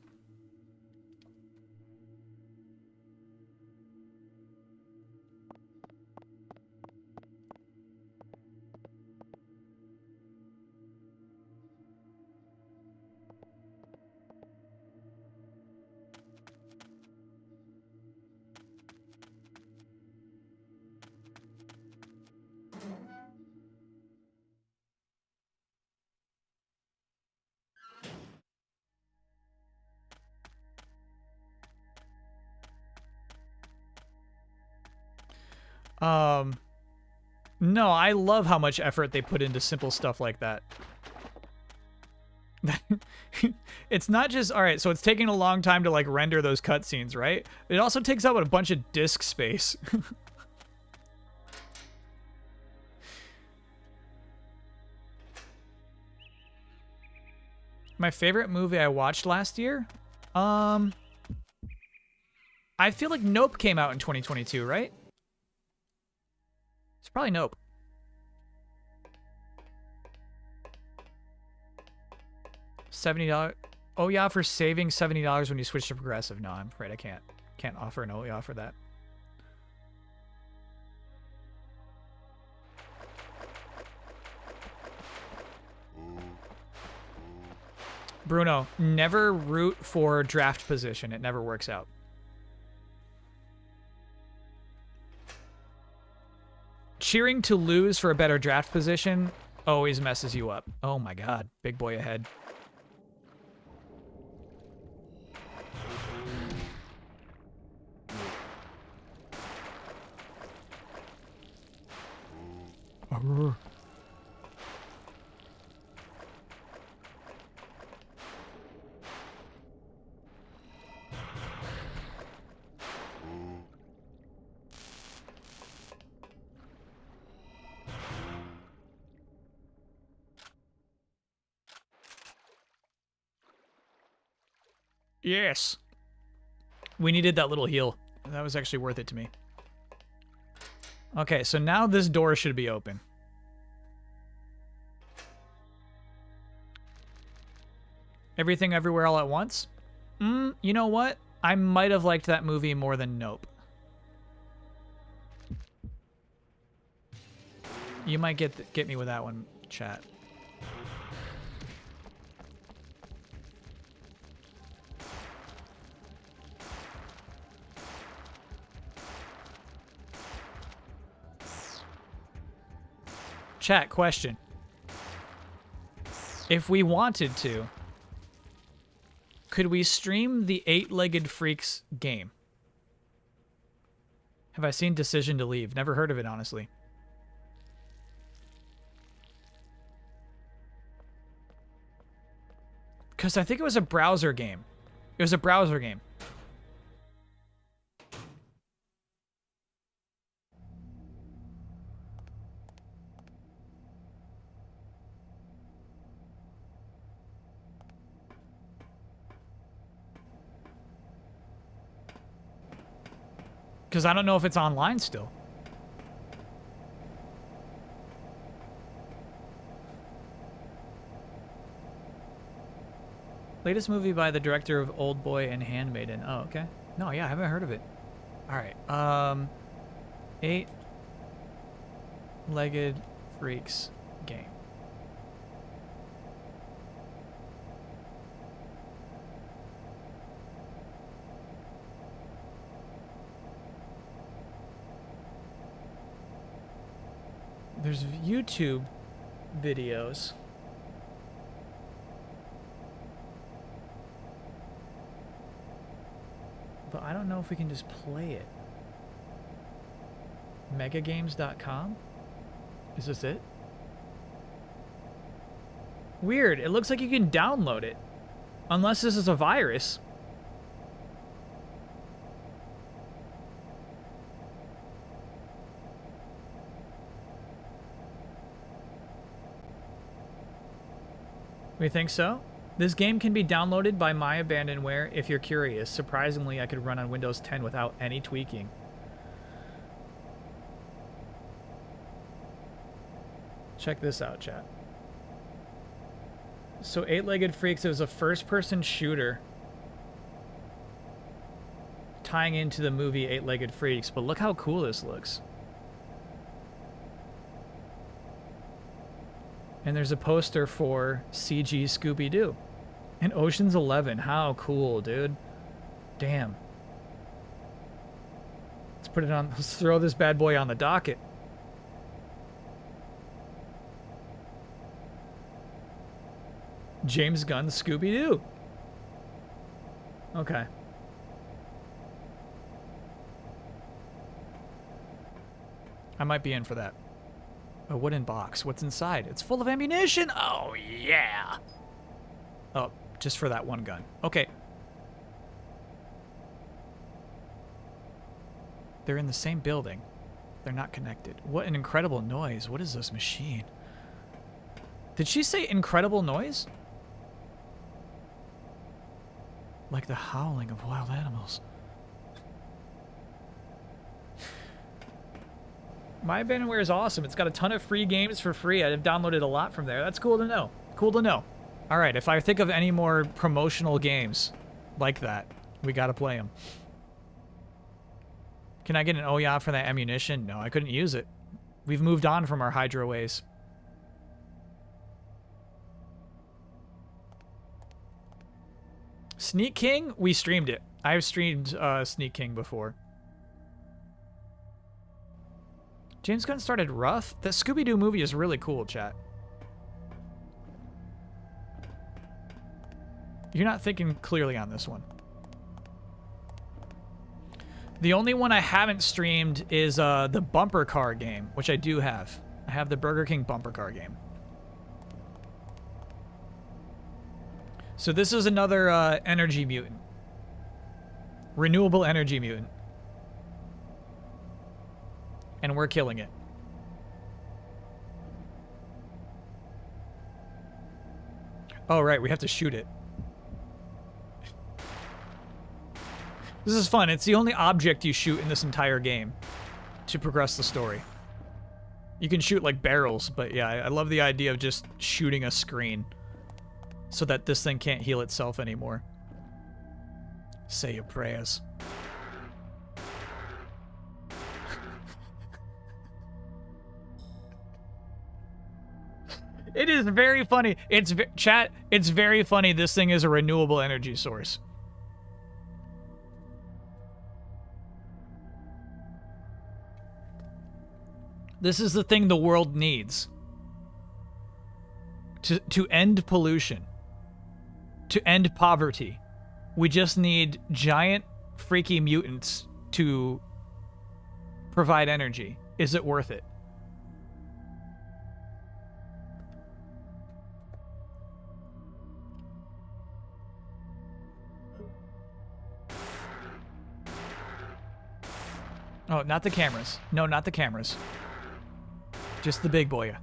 Um, no, I love how much effort they put into simple stuff like that. It's not just, all right, so it's taking a long time to like render those cutscenes, right? It also takes up a bunch of disk space. My favorite movie I watched last year? I feel like Nope came out in 2022, right? It's probably Nope. $70. Oh yeah, for saving $70 when you switch to progressive. No, I'm afraid I can't offer an oh yeah for that. Bruno, never root for draft position. It never works out. Cheering to lose for a better draft position always messes you up. Oh my god, big boy ahead. Yes. We needed that little heal. That was actually worth it to me. Okay, so now this door should be open. Everything Everywhere All at Once? You know what? I might have liked that movie more than Nope. You might get me with that one, chat. Chat, question. If we wanted to, could we stream the Eight-Legged Freaks game? Have I seen Decision to Leave? Never heard of it, honestly. Because I think it was a browser game. It was a browser game. Because I don't know if it's online still. Latest movie by the director of Old Boy and Handmaiden. Oh, okay. No, yeah, I haven't heard of it. All right. Eight-Legged Freaks game. There's YouTube videos. But I don't know if we can just play it. Megagames.com? Is this it? Weird. It looks like you can download it. Unless this is a virus. We think so? This game can be downloaded by My Abandonware if you're curious. Surprisingly, I could run on Windows 10 without any tweaking. Check this out, chat. So Eight-Legged Freaks, it was a first-person shooter tying into the movie Eight-Legged Freaks, but look how cool this looks. And there's a poster for CG Scooby-Doo. And Ocean's 11. How cool, dude. Damn. Let's put it on. Let's throw this bad boy on the docket. James Gunn's Scooby-Doo. Okay. I might be in for that. A wooden box. What's inside? It's full of ammunition. Oh, yeah. Oh, just for that one gun. Okay. They're in the same building. They're not connected. What an incredible noise. What is this machine? Did she say incredible noise? Like the howling of wild animals. My Abandonware is awesome. It's got a ton of free games for free. I've downloaded a lot from there. That's cool to know. Cool to know. All right, if I think of any more promotional games like that, we gotta play them. Can I get an oh yeah for that ammunition? No, I couldn't use it. We've moved on from our Hydra ways. Sneak King? We streamed it. I've streamed Sneak King before. James Gunn started rough? The Scooby-Doo movie is really cool, chat. You're not thinking clearly on this one. The only one I haven't streamed is the bumper car game, which I do have. I have the Burger King bumper car game. So this is another energy mutant. Renewable energy mutant. And we're killing it. Oh, right, we have to shoot it. This is fun. It's the only object you shoot in this entire game to progress the story. You can shoot like barrels, but yeah, I love the idea of just shooting a screen so that this thing can't heal itself anymore. Say your prayers. It is very funny. Chat, it's very funny this thing is a renewable energy source. This is the thing the world needs. To end pollution. To end poverty. We just need giant freaky mutants to provide energy. Is it worth it? Oh, not the cameras. No, not the cameras. Just the big boy.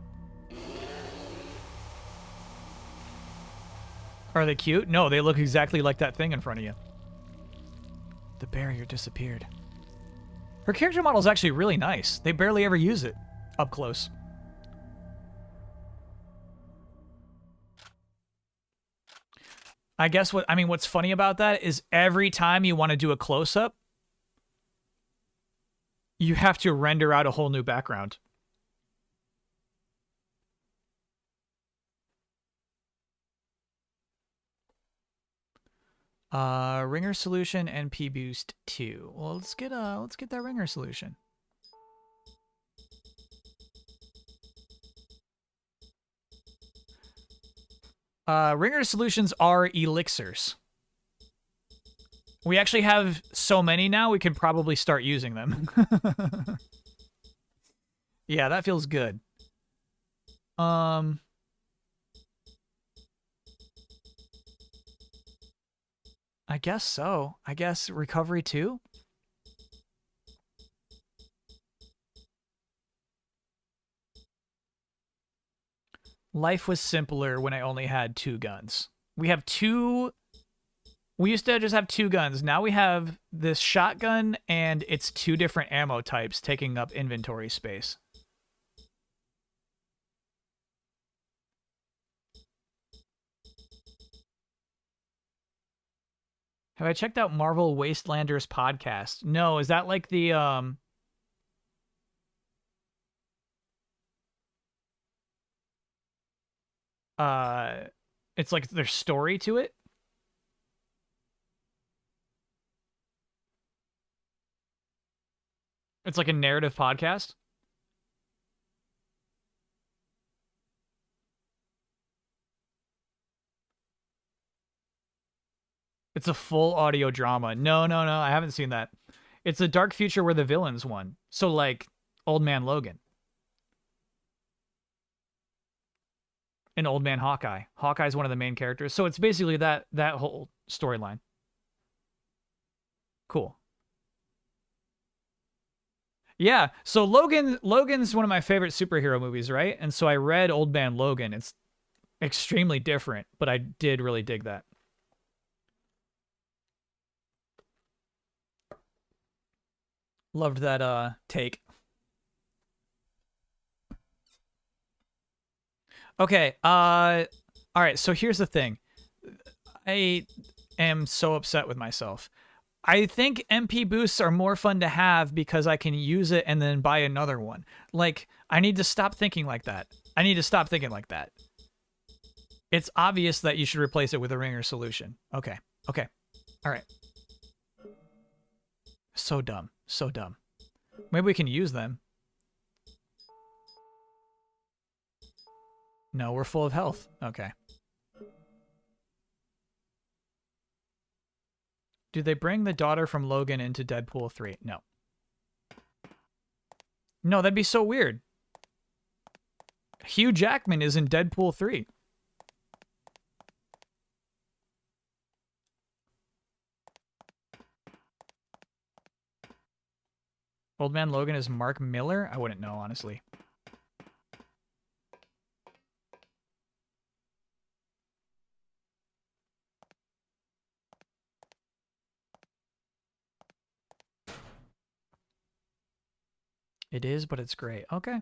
Are they cute? No, they look exactly like that thing in front of you. The barrier disappeared. Her character model is actually really nice. They barely ever use it up close. I guess what's funny about that is every time you want to do a close-up, you have to render out a whole new background. Ringer solution and P boost 2. Well, let's get that ringer solution. Ringer solutions are elixirs. We actually have so many now, we can probably start using them. Yeah, that feels good. I guess so. I guess recovery 2? Life was simpler when I only had 2 guns. We have 2... We used to just have 2 guns. Now we have this shotgun, and it's 2 different ammo types taking up inventory space. Have I checked out Marvel Wastelanders podcast? No, is that like the it's like there's story to it? It's like a narrative podcast? It's a full audio drama. No, I haven't seen that. It's a dark future where the villains won. So, like, Old Man Logan and Old Man Hawkeye. Hawkeye's one of the main characters. So it's basically that whole storyline. Cool. Yeah, so Logan's one of my favorite superhero movies, right? And so I read Old Man Logan. It's extremely different, but I did really dig that. Loved that take. Okay, all right, so here's the thing. I am so upset with myself. I think MP boosts are more fun to have because I can use it and then buy another one. Like, I need to stop thinking like that. I need to stop thinking like that. It's obvious that you should replace it with a ringer solution. Okay. Okay. All right. So dumb. So dumb. Maybe we can use them. No, we're full of health. Okay. Do they bring the daughter from Logan into Deadpool 3? No. No, that'd be so weird. Hugh Jackman is in Deadpool 3. Old Man Logan is Mark Miller? I wouldn't know, honestly. It is, but it's great. Okay.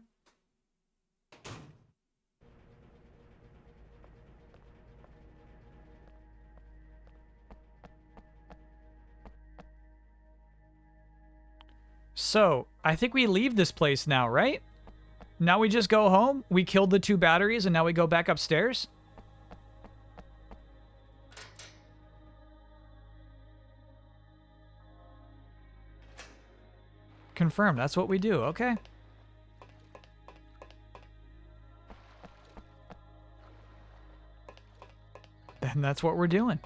So, I think we leave this place now, right? Now we just go home, we killed the 2 batteries, and now we go back upstairs? Confirmed, that's what we do, okay. Then that's what we're doing.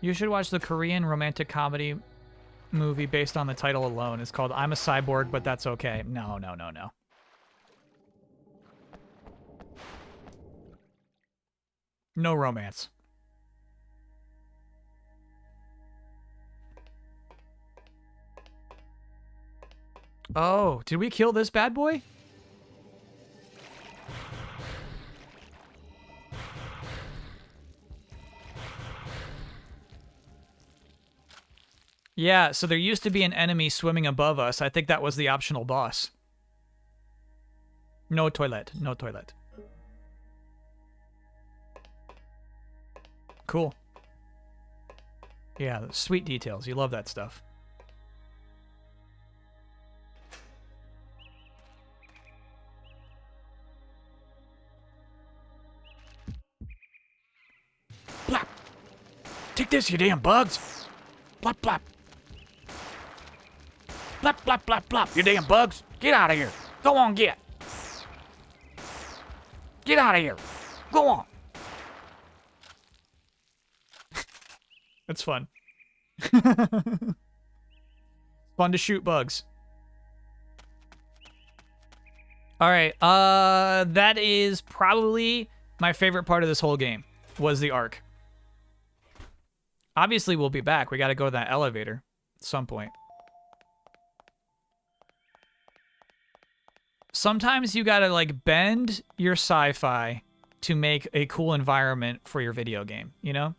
You should watch the Korean romantic comedy movie based on the title alone. It's called I'm a Cyborg, but That's Okay. No, no, no, no. No romance. Oh, did we kill this bad boy? Yeah, so there used to be an enemy swimming above us. I think that was the optional boss. No toilet. No toilet. Cool. Yeah, sweet details. You love that stuff. Blap! Take this, you damn bugs! Blap, blap! Blap, blap, blap, blap! You damn bugs! Get out of here! Go on, get! Get out of here! Go on! That's fun. Fun to shoot bugs. Alright, that is probably my favorite part of this whole game, was the arc. Obviously, we'll be back. We gotta go to that elevator at some point. Sometimes you gotta, like, bend your sci-fi to make a cool environment for your video game, you know?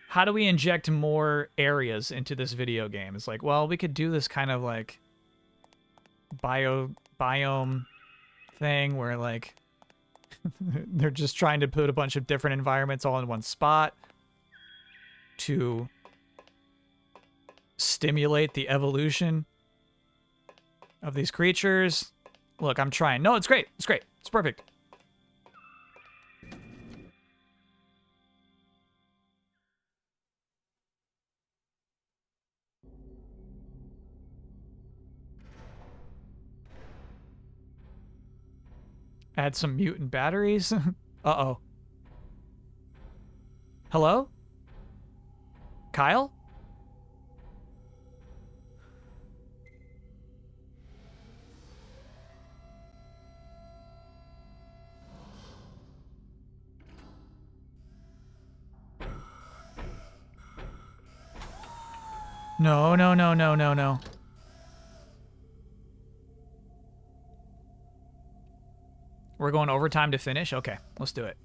How do we inject more areas into this video game? It's like, well, we could do this kind of, like, biome thing where, like, they're just trying to put a bunch of different environments all in one spot to stimulate the evolution of these creatures. Look, I'm trying. No, it's great. It's great. It's perfect. Add some mutant batteries. Uh-oh. Hello? Kyle? No, no, no, no, no, no. We're going overtime to finish? Okay, let's do it.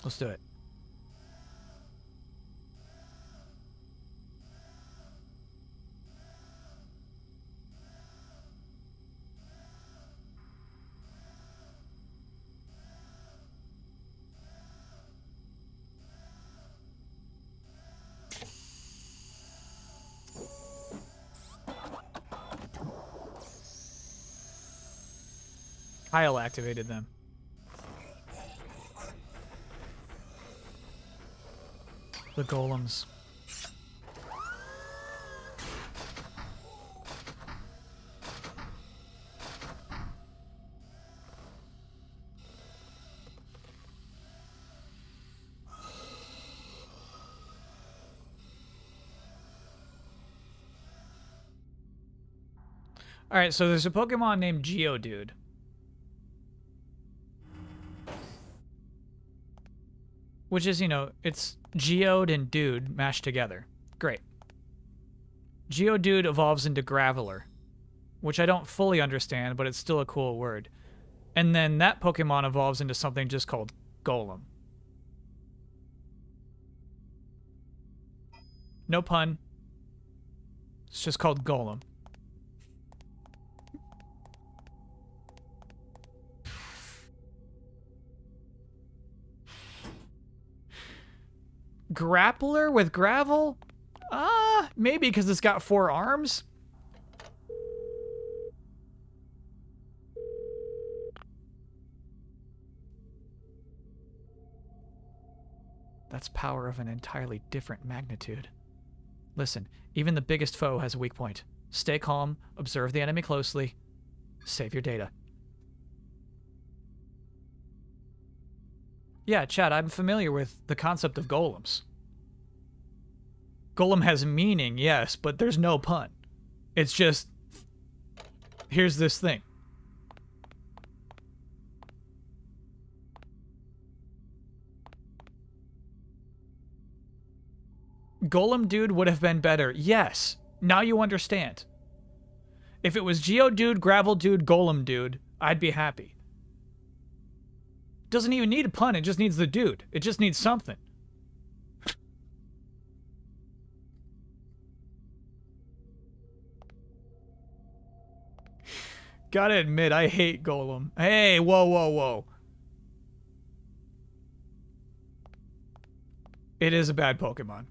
Let's do it. Kyle activated them. The golems. Alright, so there's a Pokemon named Geodude. Which is, you know, it's Geode and Dude mashed together. Great. Geodude evolves into Graveler, which I don't fully understand, but it's still a cool word. And then that Pokemon evolves into something just called Golem. No pun. It's just called Golem. Grappler with gravel? Maybe because it's got 4 arms? That's power of an entirely different magnitude. Listen, even the biggest foe has a weak point. Stay calm, observe the enemy closely, save your data. Yeah, Chad, I'm familiar with the concept of golems. Golem has meaning, yes, but there's no pun. It's just, here's this thing. Golem Dude would have been better. Yes, now you understand. If it was Geodude, Gravel Dude, Golem Dude, I'd be happy. Doesn't even need a pun, it just needs the dude. It just needs something. Gotta admit, I hate Golem. Hey, whoa, whoa, whoa. It is a bad Pokemon.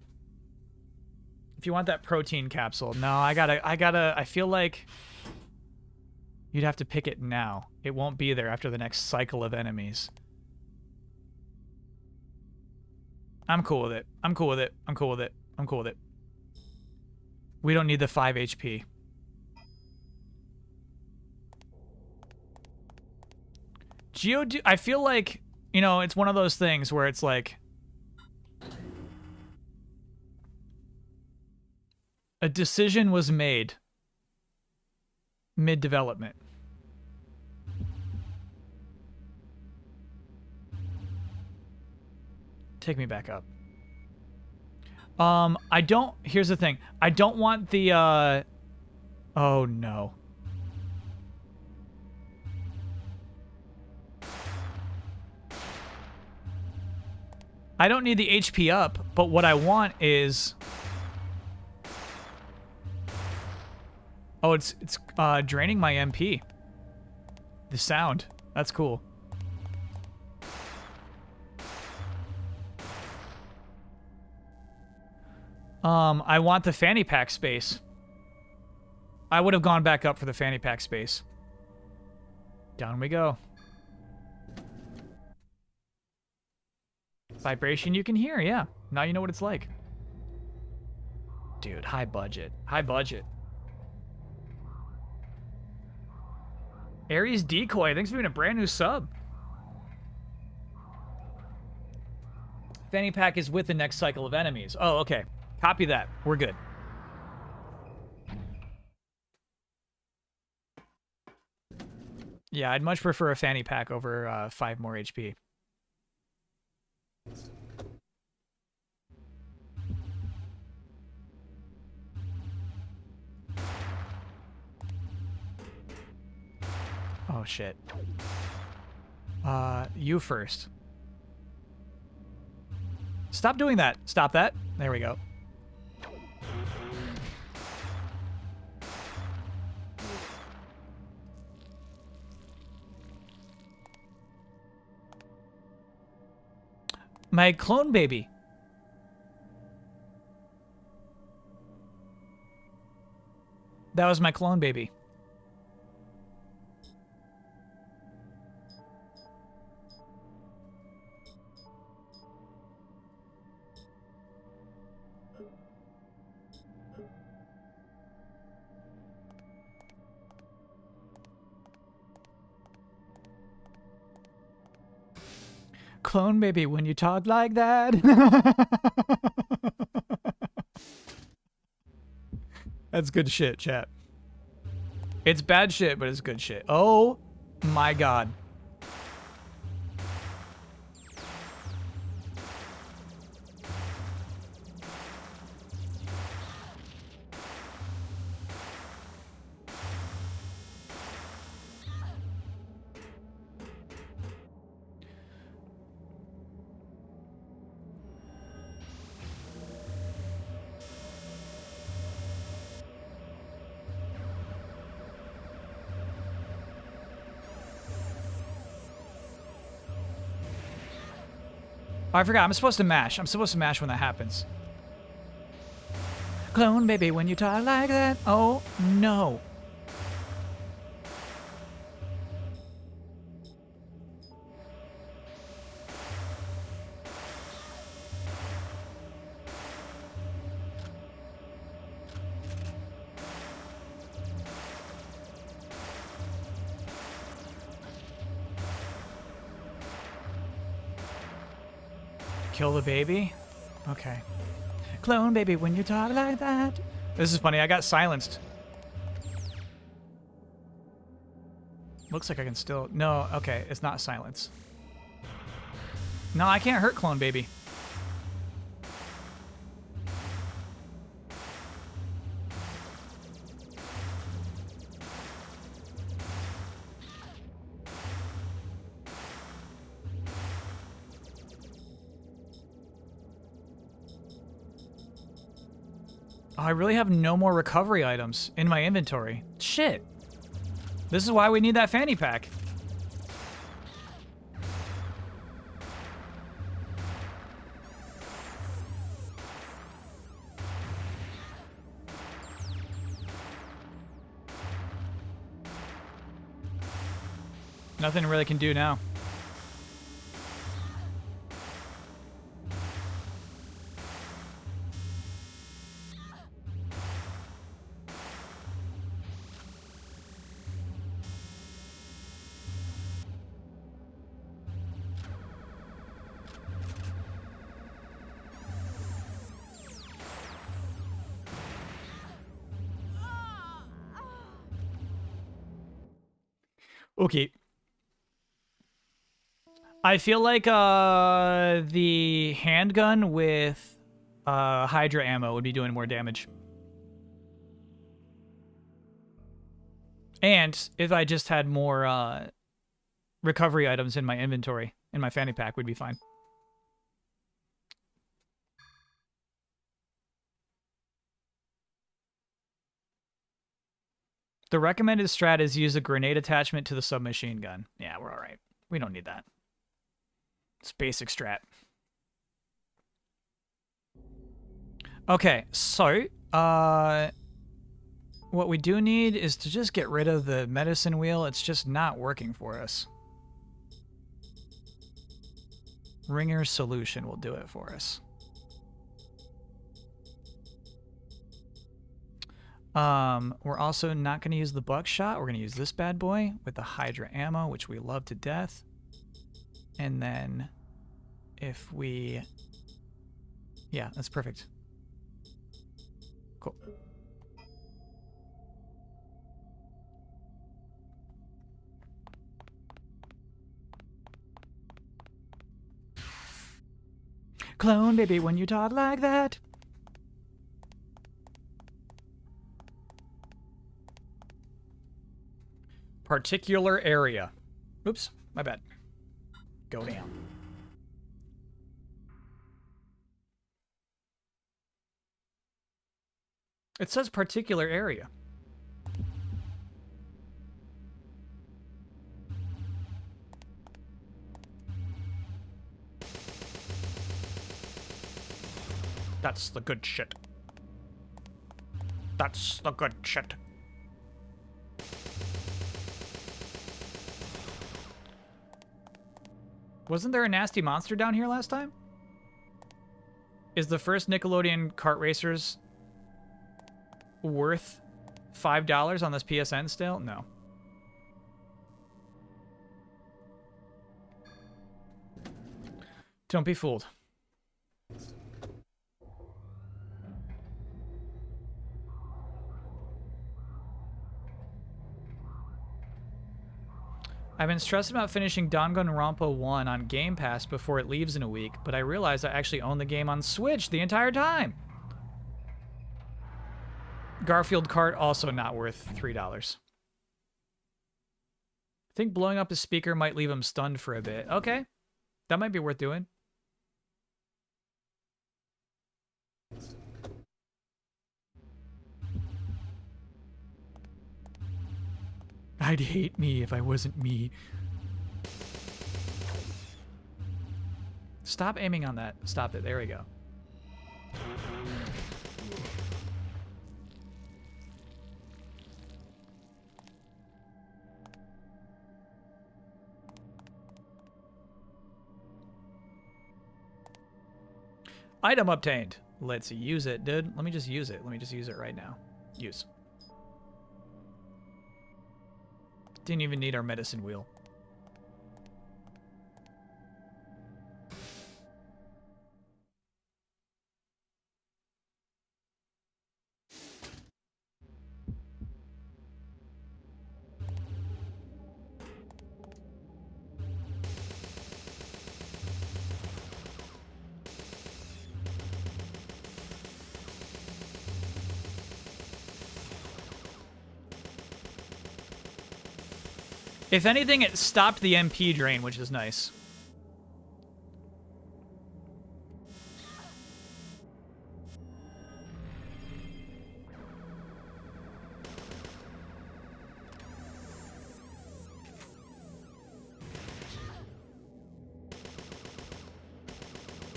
If you want that protein capsule, no, I feel like you'd have to pick it now. It won't be there after the next cycle of enemies. I'm cool with it. I'm cool with it. I'm cool with it. I'm cool with it. We don't need the 5 HP. Geodude, I feel like, you know, it's one of those things where it's like a decision was made mid-development. Take me back up. I don't, here's the thing. I don't want the, oh no. I don't need the HP up, but what I want is... Oh, it's draining my MP. The sound. That's cool. I want the fanny pack space. I would have gone back up for the fanny pack space. Down we go. Vibration you can hear, yeah. Now you know what it's like. Dude, high budget. High budget. Aries Decoy, thanks for being a brand new sub. Fanny pack is with the next cycle of enemies. Oh, okay. Copy that. We're good. Yeah, I'd much prefer a fanny pack over 5 more HP. Oh shit. You first. Stop doing that. Stop that. There we go. My clone baby. That was my clone baby. Clone baby, when you talk like that. That's good shit, chat. It's bad shit, but it's good shit. Oh my god. Oh, I forgot. I'm supposed to mash. I'm supposed to mash when that happens. Clone baby, when you talk like that. Oh, no. Kill the baby? Okay. Clone baby, when you talk like that. This is funny. I got silenced. Looks like I can still... No, okay. It's not silence. No, I can't hurt clone baby. Oh, I really have no more recovery items in my inventory. Shit. This is why we need that fanny pack. Nothing really can do now. Okay. I feel like the handgun with Hydra ammo would be doing more damage. And if I just had more recovery items in my inventory, in my fanny pack, would be fine. The recommended strat is use a grenade attachment to the submachine gun. Yeah, we're all right. We don't need that. It's basic strat. Okay, so what we do need is to just get rid of the medicine wheel. It's just not working for us. Ringer's solution will do it for us. We're also not going to use the buckshot. We're going to use this bad boy with the Hydra ammo, which we love to death. And then if we... Yeah, that's perfect. Cool. – clone, baby, when you talk like that. Particular area. Oops, my bad. Go down. It says particular area. That's the good shit. That's the good shit. Wasn't there a nasty monster down here last time? Is the first Nickelodeon kart racers worth $5 on this PSN still? No. Don't be fooled. I've been stressed about finishing Danganronpa 1 on Game Pass before it leaves in a week, but I realized I actually own the game on Switch the entire time. Garfield Kart also not worth $3. I think blowing up his speaker might leave him stunned for a bit. Okay. That might be worth doing. I'd hate me if I wasn't me. Stop aiming on that. Stop it. There we go. Item obtained. Let's use it, dude. Let me just use it. Let me just use it right now. Use. Didn't even need our medicine wheel. If anything, it stopped the MP drain, which is nice.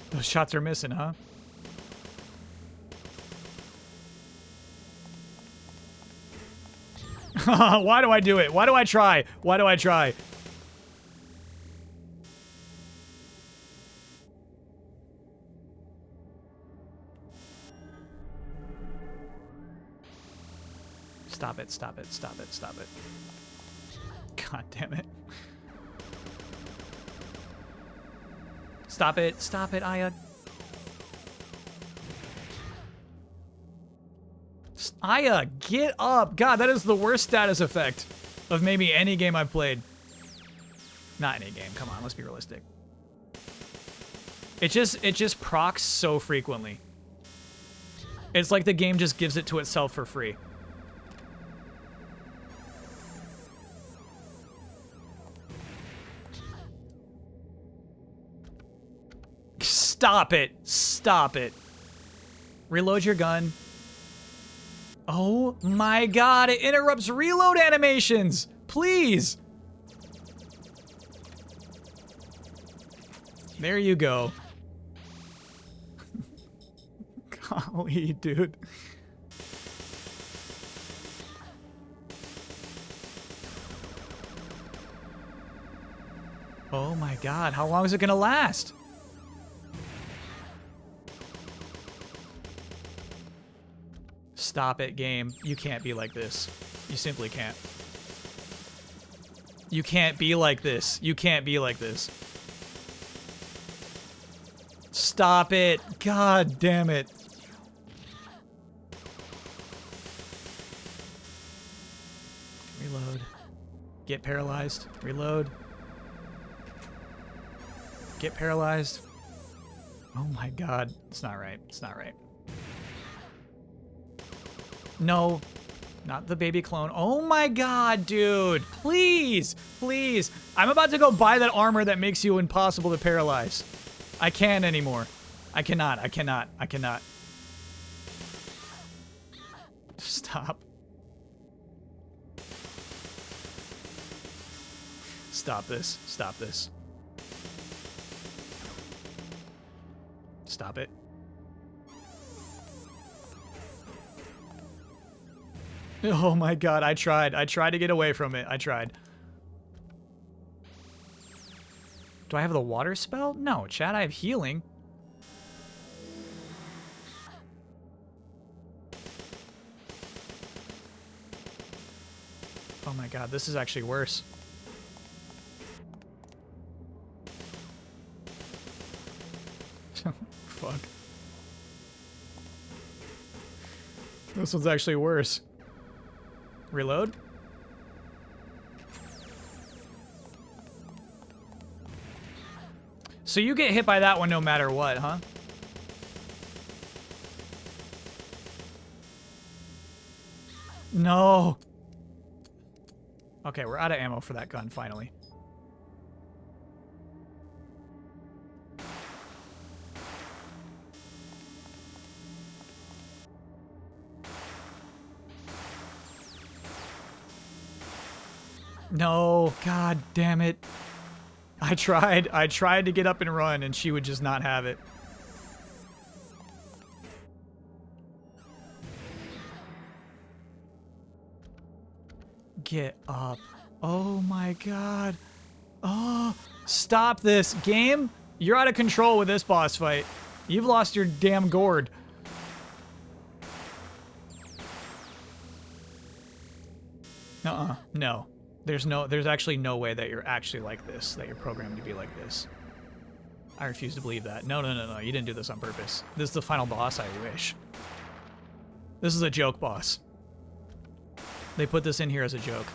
Those shots are missing, huh? Why do I do it? Why do I try? Why do I try? Stop it, stop it, stop it, stop it. God damn it. Stop it, Aya. Aya, get up! God, that is the worst status effect of maybe any game I've played. Not any game, come on, let's be realistic. It just procs so frequently. It's like the game just gives it to itself for free. Stop it! Stop it! Reload your gun. Oh my god, it interrupts reload animations! Please! There you go. Golly, dude. Oh my god, how long is it gonna last? Stop it, game. You can't be like this. You simply can't. You can't be like this. You can't be like this. Stop it. God damn it. Reload. Get paralyzed. Reload. Get paralyzed. Oh my god. It's not right. It's not right. No. Not the baby clone. Oh my god, dude. Please. Please. I'm about to go buy that armor that makes you impossible to paralyze. I can't anymore. I cannot. I cannot. I cannot. Stop. Stop this. Stop this. Stop it. Oh my god, I tried. I tried to get away from it. I tried. Do I have the water spell? No, Chad, I have healing. Oh my god, this is actually worse. Fuck. This one's actually worse. Reload? So you get hit by that one no matter what, huh? No. Okay, we're out of ammo for that gun, finally. No, god damn it. I tried to get up and run and she would just not have it. Get up. Oh my god. Oh, stop this. Game, you're out of control with this boss fight. You've lost your damn gourd. No. There's actually no way that you're actually like this, that you're programmed to be like this. I refuse to believe that. No, you didn't do this on purpose. This is the final boss, I wish. This is a joke boss. They put this in here as a joke.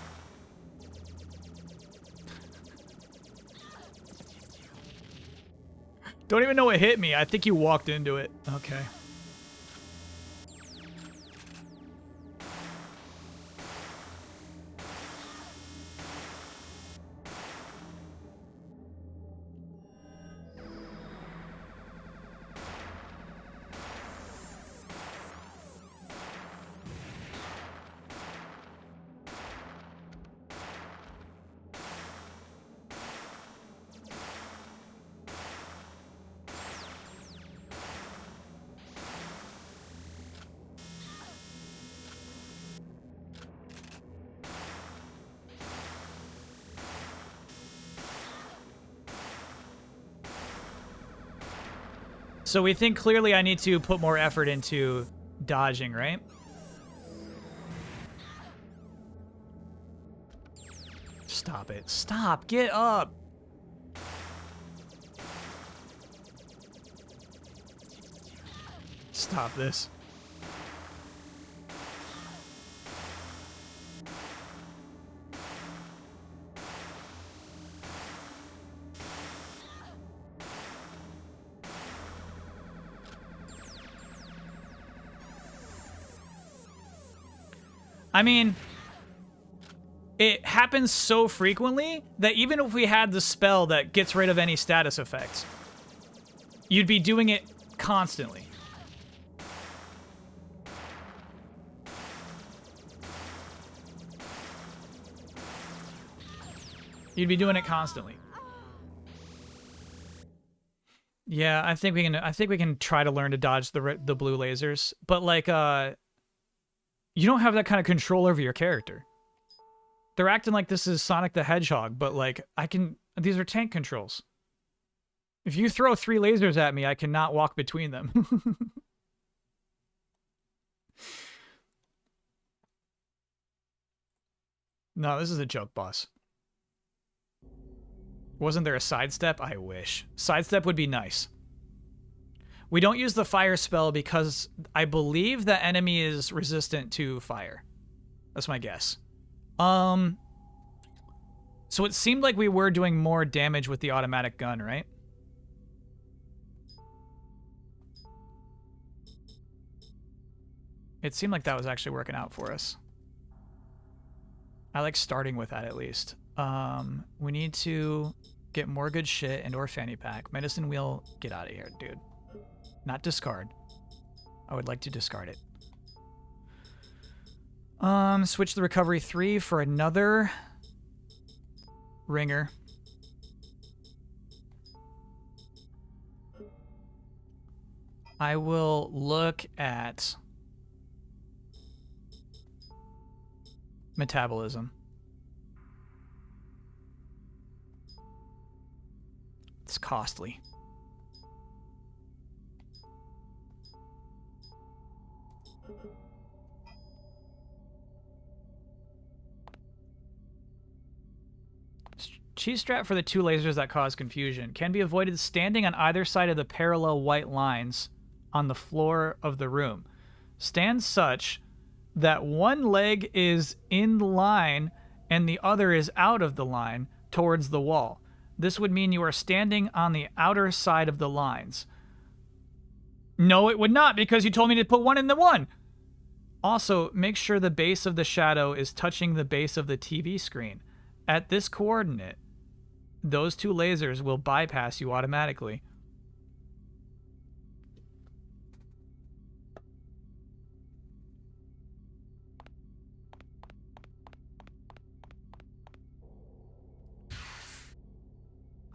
Don't even know what hit me. I think you walked into it. Okay. So we think clearly I need to put more effort into dodging, right? Stop it. Stop. Get up. Stop this. I mean, it happens so frequently that even if we had the spell that gets rid of any status effects, you'd be doing it constantly. You'd be doing it constantly. Yeah, I think we can try to learn to dodge the blue lasers, but like you don't have that kind of control over your character. They're acting like this is Sonic the Hedgehog, but like these are tank controls. If you throw 3 lasers at me, I cannot walk between them. No, this is a joke boss. Wasn't there a sidestep? I wish. Sidestep would be nice. We don't use the fire spell because I believe the enemy is resistant to fire. That's my guess. So it seemed like we were doing more damage with the automatic gun, right? It seemed like that was actually working out for us. I like starting with that at least. We need to get more good shit and or fanny pack. Medicine wheel, get out of here, dude. Not discard. I would like to discard it. Switch the recovery 3 for another ringer. I will look at metabolism. It's costly. Cheese strap for the 2 lasers that cause confusion. Can be avoided standing on either side of the parallel white lines on the floor of the room. Stand such that one leg is in line and the other is out of the line towards the wall. This would mean you are standing on the outer side of the lines. No, it would not, because you told me to put one in the one. Also, make sure the base of the shadow is touching the base of the TV screen. At this coordinate, those 2 lasers will bypass you automatically.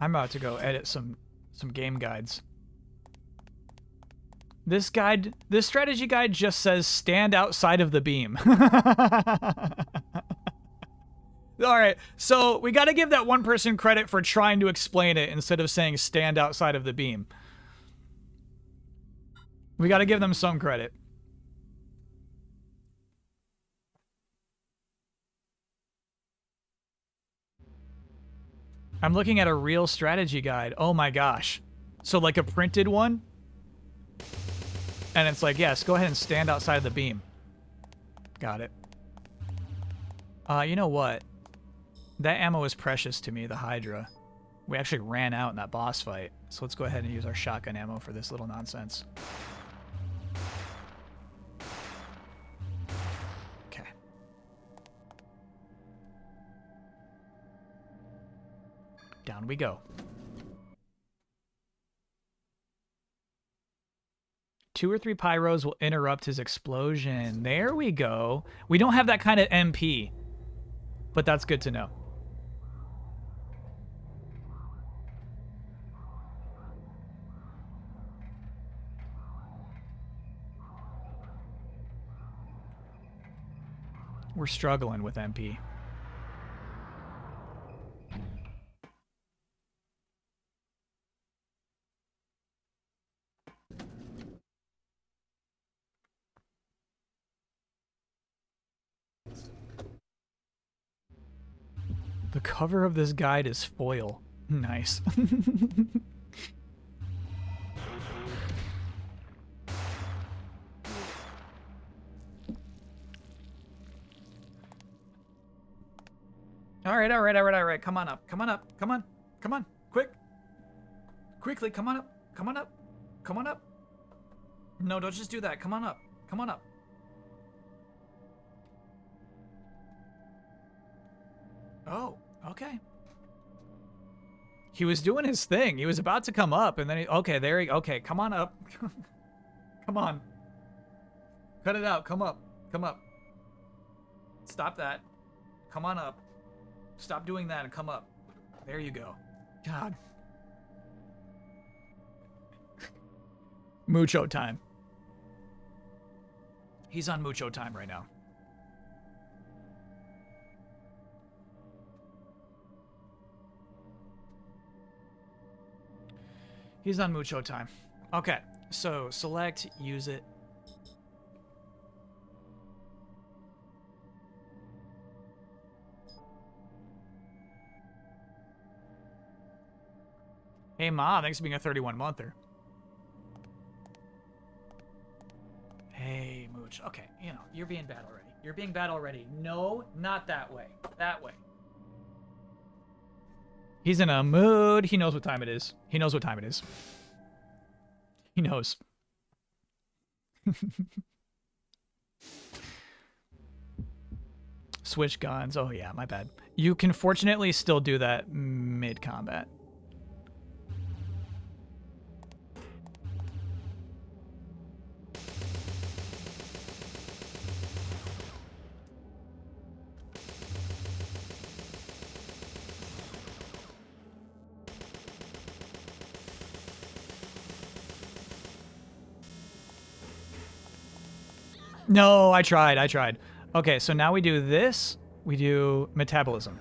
I'm about to go edit some game guides. This strategy guide just says stand outside of the beam. All right, so we got to give that one person credit for trying to explain it instead of saying stand outside of the beam. We got to give them some credit. I'm looking at a real strategy guide. Oh my gosh. So like a printed one? And it's like, yes, go ahead and stand outside of the beam. Got it. You know what? That ammo is precious to me, the Hydra. We actually ran out in that boss fight. So let's go ahead and use our shotgun ammo for this little nonsense. Okay. Down we go. 2 or 3 pyros will interrupt his explosion. There we go. We don't have that kind of MP, but that's good to know. We're struggling with MP. The cover of this guide is foil. Nice. All right. Come on up. Come on. Quickly, come on up. No, don't just do that. Come on up. Oh, okay. He was doing his thing. He was about to come up, and then okay, come on up. Come on. Cut it out. Come up. Stop that. Come on up. Stop doing that and come up. There you go. God. Mucho time. He's on mucho time right now. He's on mucho time. Okay, so select, use it. Hey, Ma, thanks for being a 31-monther. Hey, Mooch. Okay, you know, you're being bad already. No, not that way. That way. He's in a mood. He knows what time it is. He knows. Switch guns. Oh yeah, my bad. You can fortunately still do that mid-combat. No, I tried. Okay, so now we do this. We do metabolism.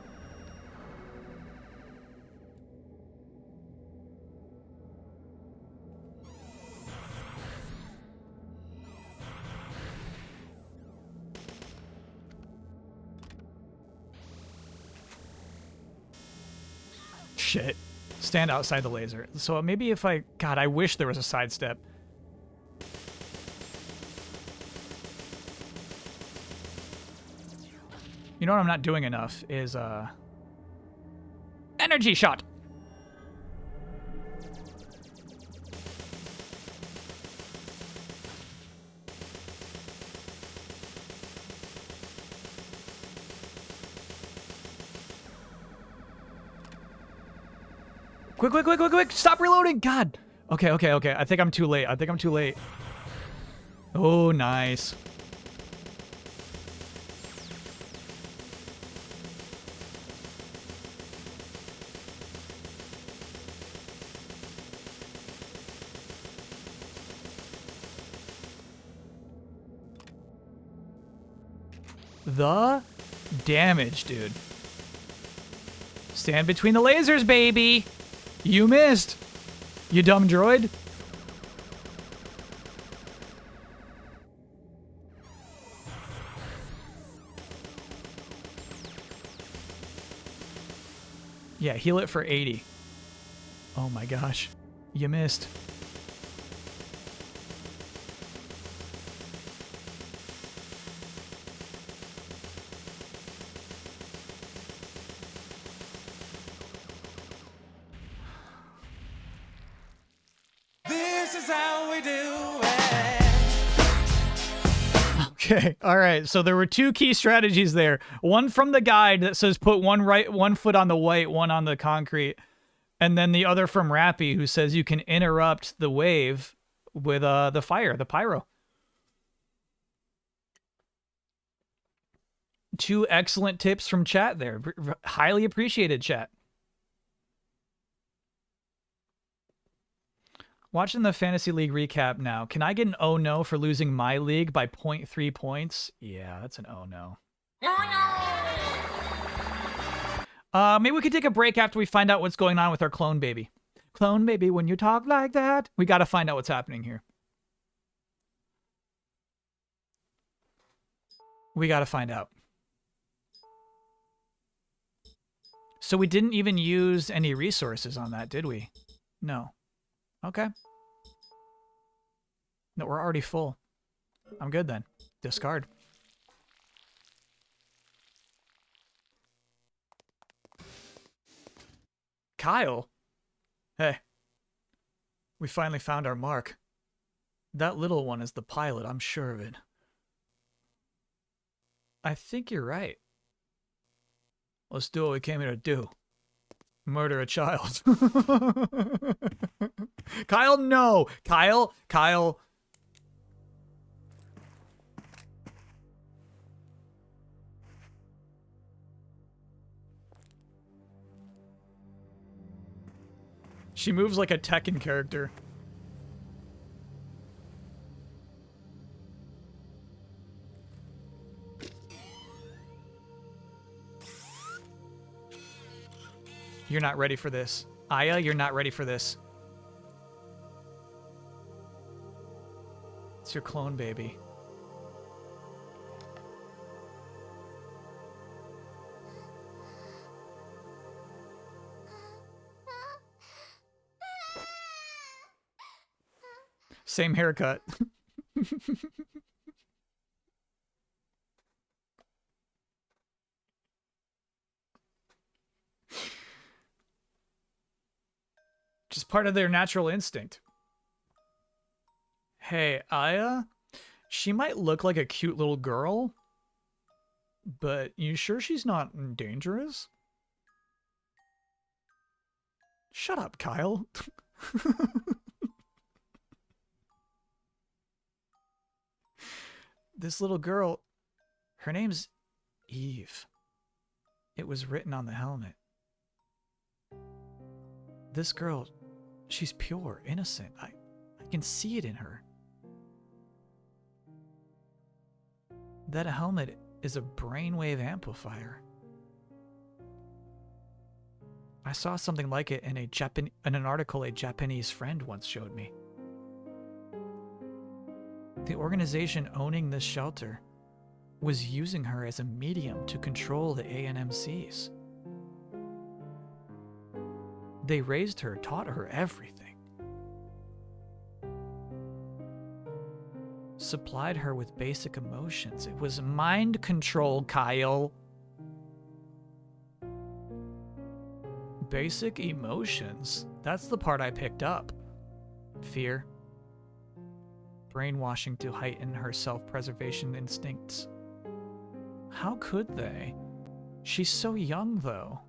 Shit. Stand outside the laser. So maybe if I... God, I wish there was a sidestep. You know what I'm not doing enough is, energy shot! Quick! Stop reloading! God! Okay. I think I'm too late. Oh, nice. The damage, dude. Stand between the lasers, baby! You missed! You dumb droid. Yeah, heal it for 80. Oh my gosh. You missed. This is how we do it. Okay, all right. So there were two key strategies there. One from the guide that says put one foot on the white, one on the concrete, and then the other from Rappy who says you can interrupt the wave with the fire, the pyro. Two excellent tips from chat there. Highly appreciated, chat. Watching the Fantasy League recap now. Can I get an oh no for losing my league by 0.3 points? Yeah, that's an oh no. Maybe we could take a break after we find out what's going on with our clone baby. Clone baby, when you talk like that. We gotta find out what's happening here. We gotta find out. So we didn't even use any resources on that, did we? No. Okay. No, we're already full. I'm good then. Discard. Kyle? Hey. We finally found our mark. That little one is the pilot, I'm sure of it. I think you're right. Let's do what we came here to do. Murder a child. Kyle, no. Kyle. She moves like a Tekken character. You're not ready for this. Aya, you're not ready for this. It's your clone baby. Same haircut. Just part of their natural instinct. Hey, Aya, She might look like a cute little girl, but you sure she's not dangerous? Shut up, Kyle. This little girl, her name's Eve. It was written on the helmet. This girl, she's pure, innocent. I can see it in her. That helmet is a brainwave amplifier. I saw something like it in an article a Japanese friend once showed me. The organization owning this shelter was using her as a medium to control the ANMCs. They raised her, taught her everything. Supplied her with basic emotions. It was mind control, Kyle. Basic emotions. That's the part I picked up. Fear. Brainwashing to heighten her self-preservation instincts. How could they? She's so young, though.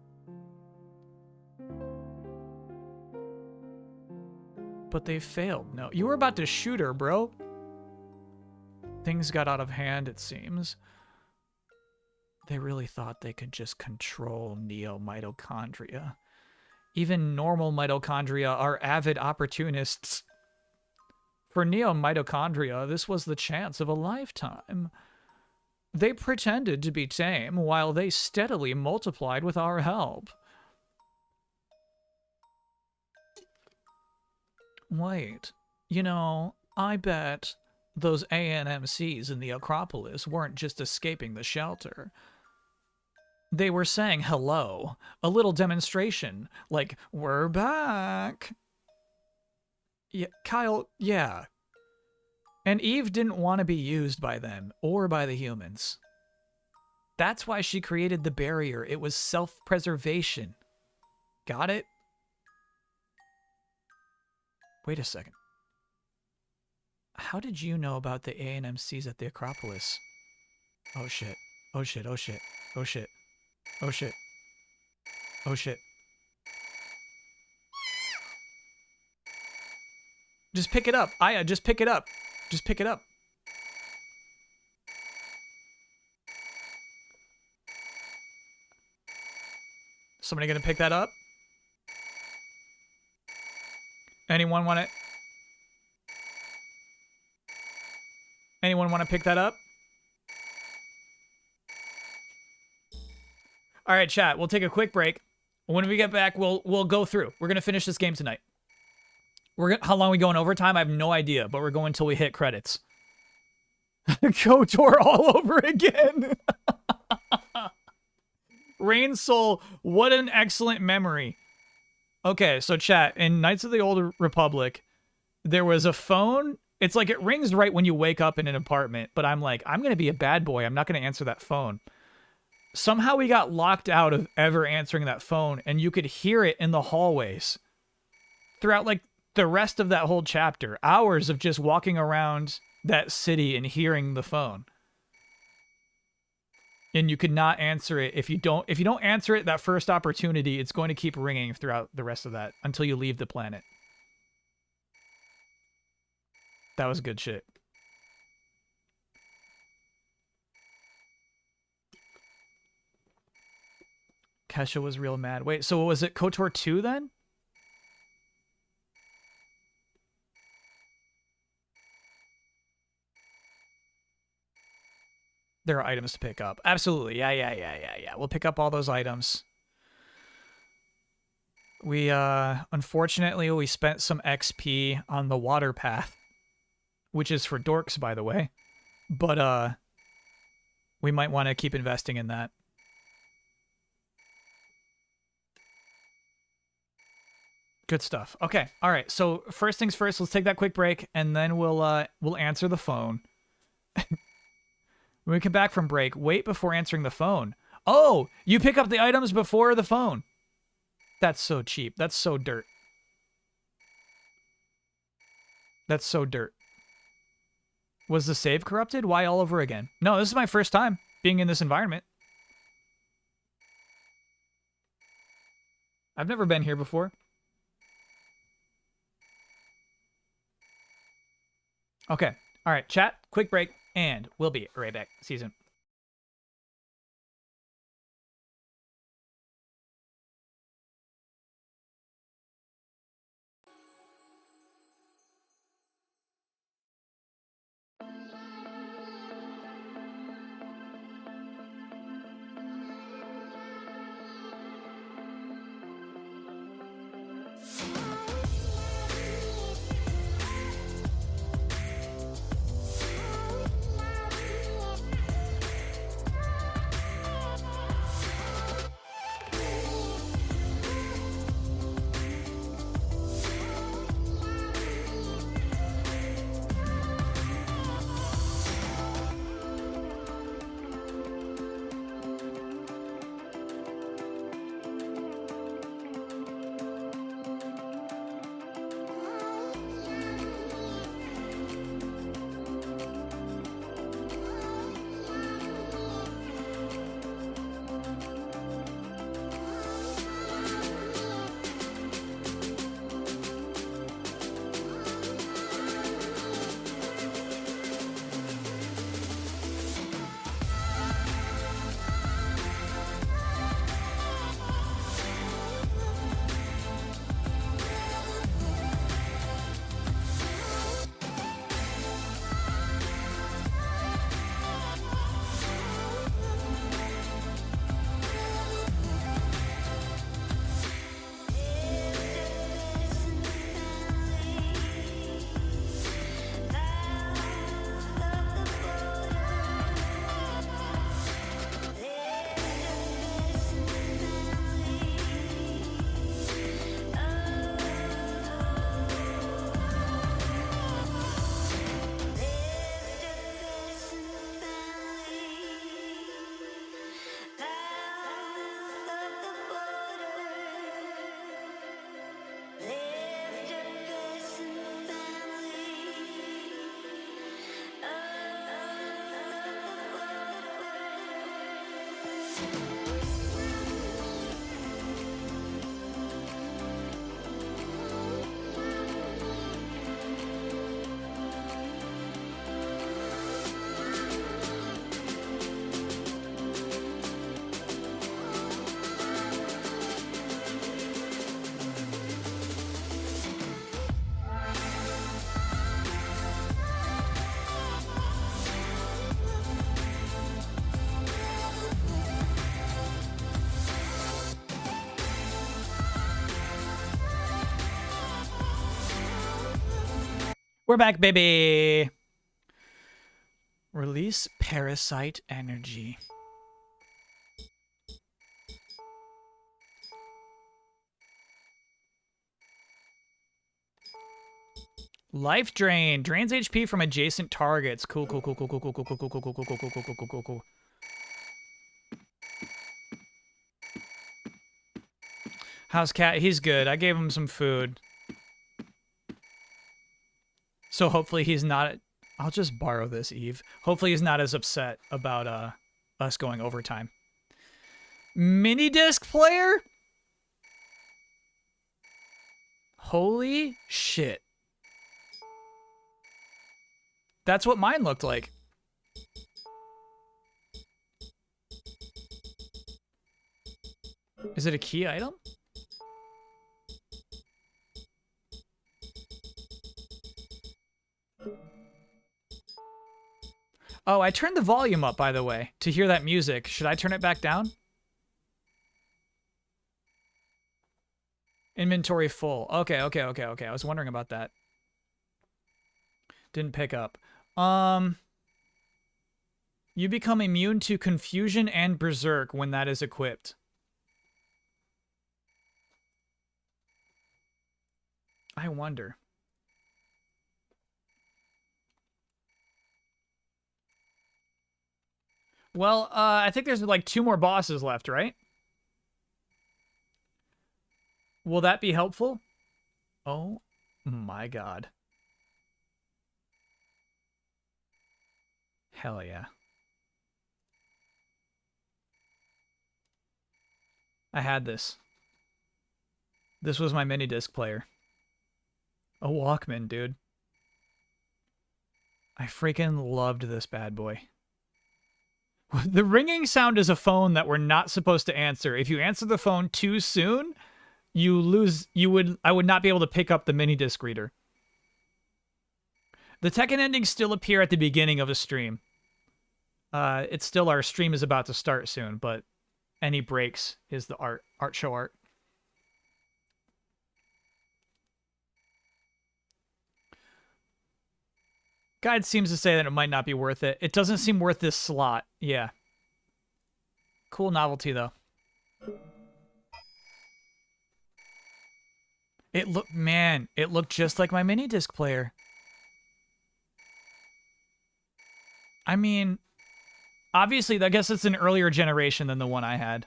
But they failed. No, you were about to shoot her, bro. Things got out of hand, it seems. They really thought they could just control neo-mitochondria. Even normal mitochondria are avid opportunists. For neo-mitochondria, this was the chance of a lifetime. They pretended to be tame while they steadily multiplied with our help. Wait, you know, I bet those ANMCs in the Acropolis weren't just escaping the shelter. They were saying hello, a little demonstration, like, we're back. Yeah, Kyle, yeah. And Eve didn't want to be used by them or by the humans. That's why she created the barrier. It was self-preservation. Got it? Wait a second. How did you know about the ANMCs at the Acropolis? Oh shit. Oh shit, oh shit. Oh shit. Oh shit. Oh shit. Just pick it up. Aya, just pick it up. Just pick it up. Somebody gonna pick that up? Anyone want to... Anyone want to pick that up? All right, chat. We'll take a quick break. When we get back, we'll go through. We're gonna finish this game tonight. How long are we going overtime? I have no idea, but we're going until we hit credits. KOTOR all over again. Rain Soul, what an excellent memory. Okay, so chat, in Knights of the Old Republic, there was a phone. It's like it rings right when you wake up in an apartment, but I'm like, I'm going to be a bad boy. I'm not going to answer that phone. Somehow we got locked out of ever answering that phone, and you could hear it in the hallways. Throughout, like, the rest of that whole chapter, hours of just walking around that city and hearing the phone. And you could not answer it. If you don't answer it that first opportunity, it's going to keep ringing throughout the rest of that until you leave the planet. That was good shit. Kesha was real mad. Wait, so was it KOTOR 2 then? There are items to pick up. Absolutely. Yeah. We'll pick up all those items. We, unfortunately, we spent some XP on the water path, which is for dorks, by the way. But, we might want to keep investing in that. Good stuff. Okay. All right. So first things first, let's take that quick break, and then we'll answer the phone. When we come back from break, wait before answering the phone. Oh, you pick up the items before the phone. That's so cheap. That's so dirt. That's so dirt. Was the save corrupted? Why all over again? No, this is my first time being in this environment. I've never been here before. Okay. All right, chat, quick break, and we'll be right back. See you soon. We're back, baby. Release parasite energy. Life drain. Drains HP from adjacent targets. Cool, cool, cool, cool, cool, cool, cool, cool, cool, cool, cool, cool, cool, cool, cool, cool, cool, cool. How's Cat? He's good. I gave him some food. So hopefully he's not... I'll just borrow this, Eve. Hopefully he's not as upset about us going overtime. Mini disc player? Holy shit. That's what mine looked like. Is it a key item? Oh, I turned the volume up, by the way, to hear that music. Should I turn it back down? Inventory full. Okay. I was wondering about that. Didn't pick up. You become immune to confusion and berserk when that is equipped. I wonder. Well, I think there's like 2 more bosses left, right? Will that be helpful? Oh my god. Hell yeah. I had this. This was my mini disc player. A Walkman, dude. I freaking loved this bad boy. The ringing sound is a phone that we're not supposed to answer. If you answer the phone too soon, you lose. I would not be able to pick up the mini disc reader. The Tekken endings still appear at the beginning of a stream. It's still, our stream is about to start soon, but any breaks is the art show art. Guide seems to say that it might not be worth it. It doesn't seem worth this slot. Yeah. Cool novelty, though. It looked just like my mini disc player. I mean, obviously, I guess it's an earlier generation than the one I had.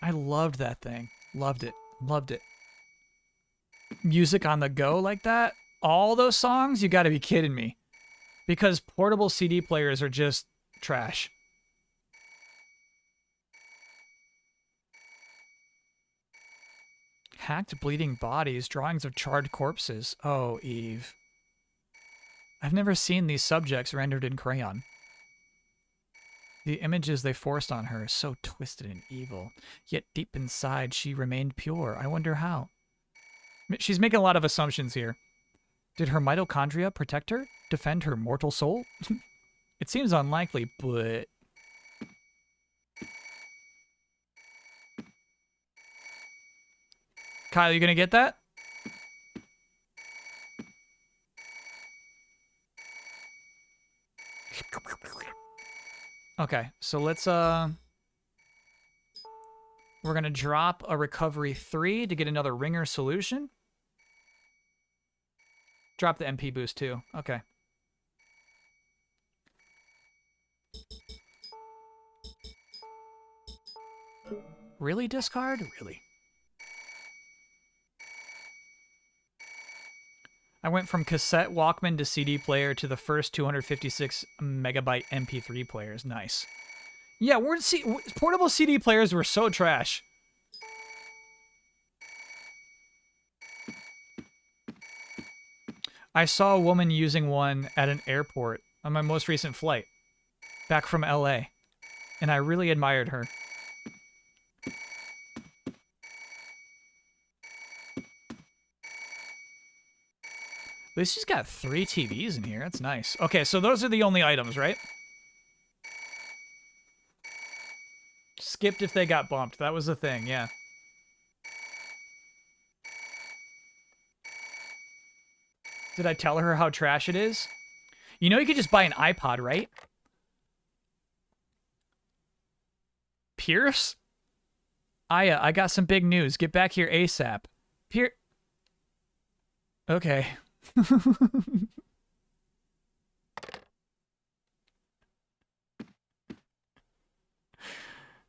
I loved that thing. Loved it. Loved it. Music on the go like that? All those songs? You gotta be kidding me. Because portable CD players are just trash. Hacked bleeding bodies, drawings of charred corpses. Oh, Eve. I've never seen these subjects rendered in crayon. The images they forced on her are so twisted and evil. Yet deep inside, she remained pure. I wonder how. She's making a lot of assumptions here. Did her mitochondria protect her? Defend her mortal soul? It seems unlikely, but... Kyle, you gonna get that? Okay, so let's, we're gonna drop a recovery 3 to get another ringer solution. Drop the MP boost too. Okay. Really, discard? Really? I went from cassette Walkman to CD player to the first 256 megabyte MP3 players. Nice. Yeah, portable CD players were so trash. I saw a woman using one at an airport on my most recent flight back from LA, and I really admired her. At least she's got 3 TVs in here. That's nice. Okay, so those are the only items, right? Skipped if they got bumped. That was the thing, yeah. Did I tell her how trash it is? You know you could just buy an iPod, right? Pierce? Aya, I got some big news. Get back here ASAP. Okay.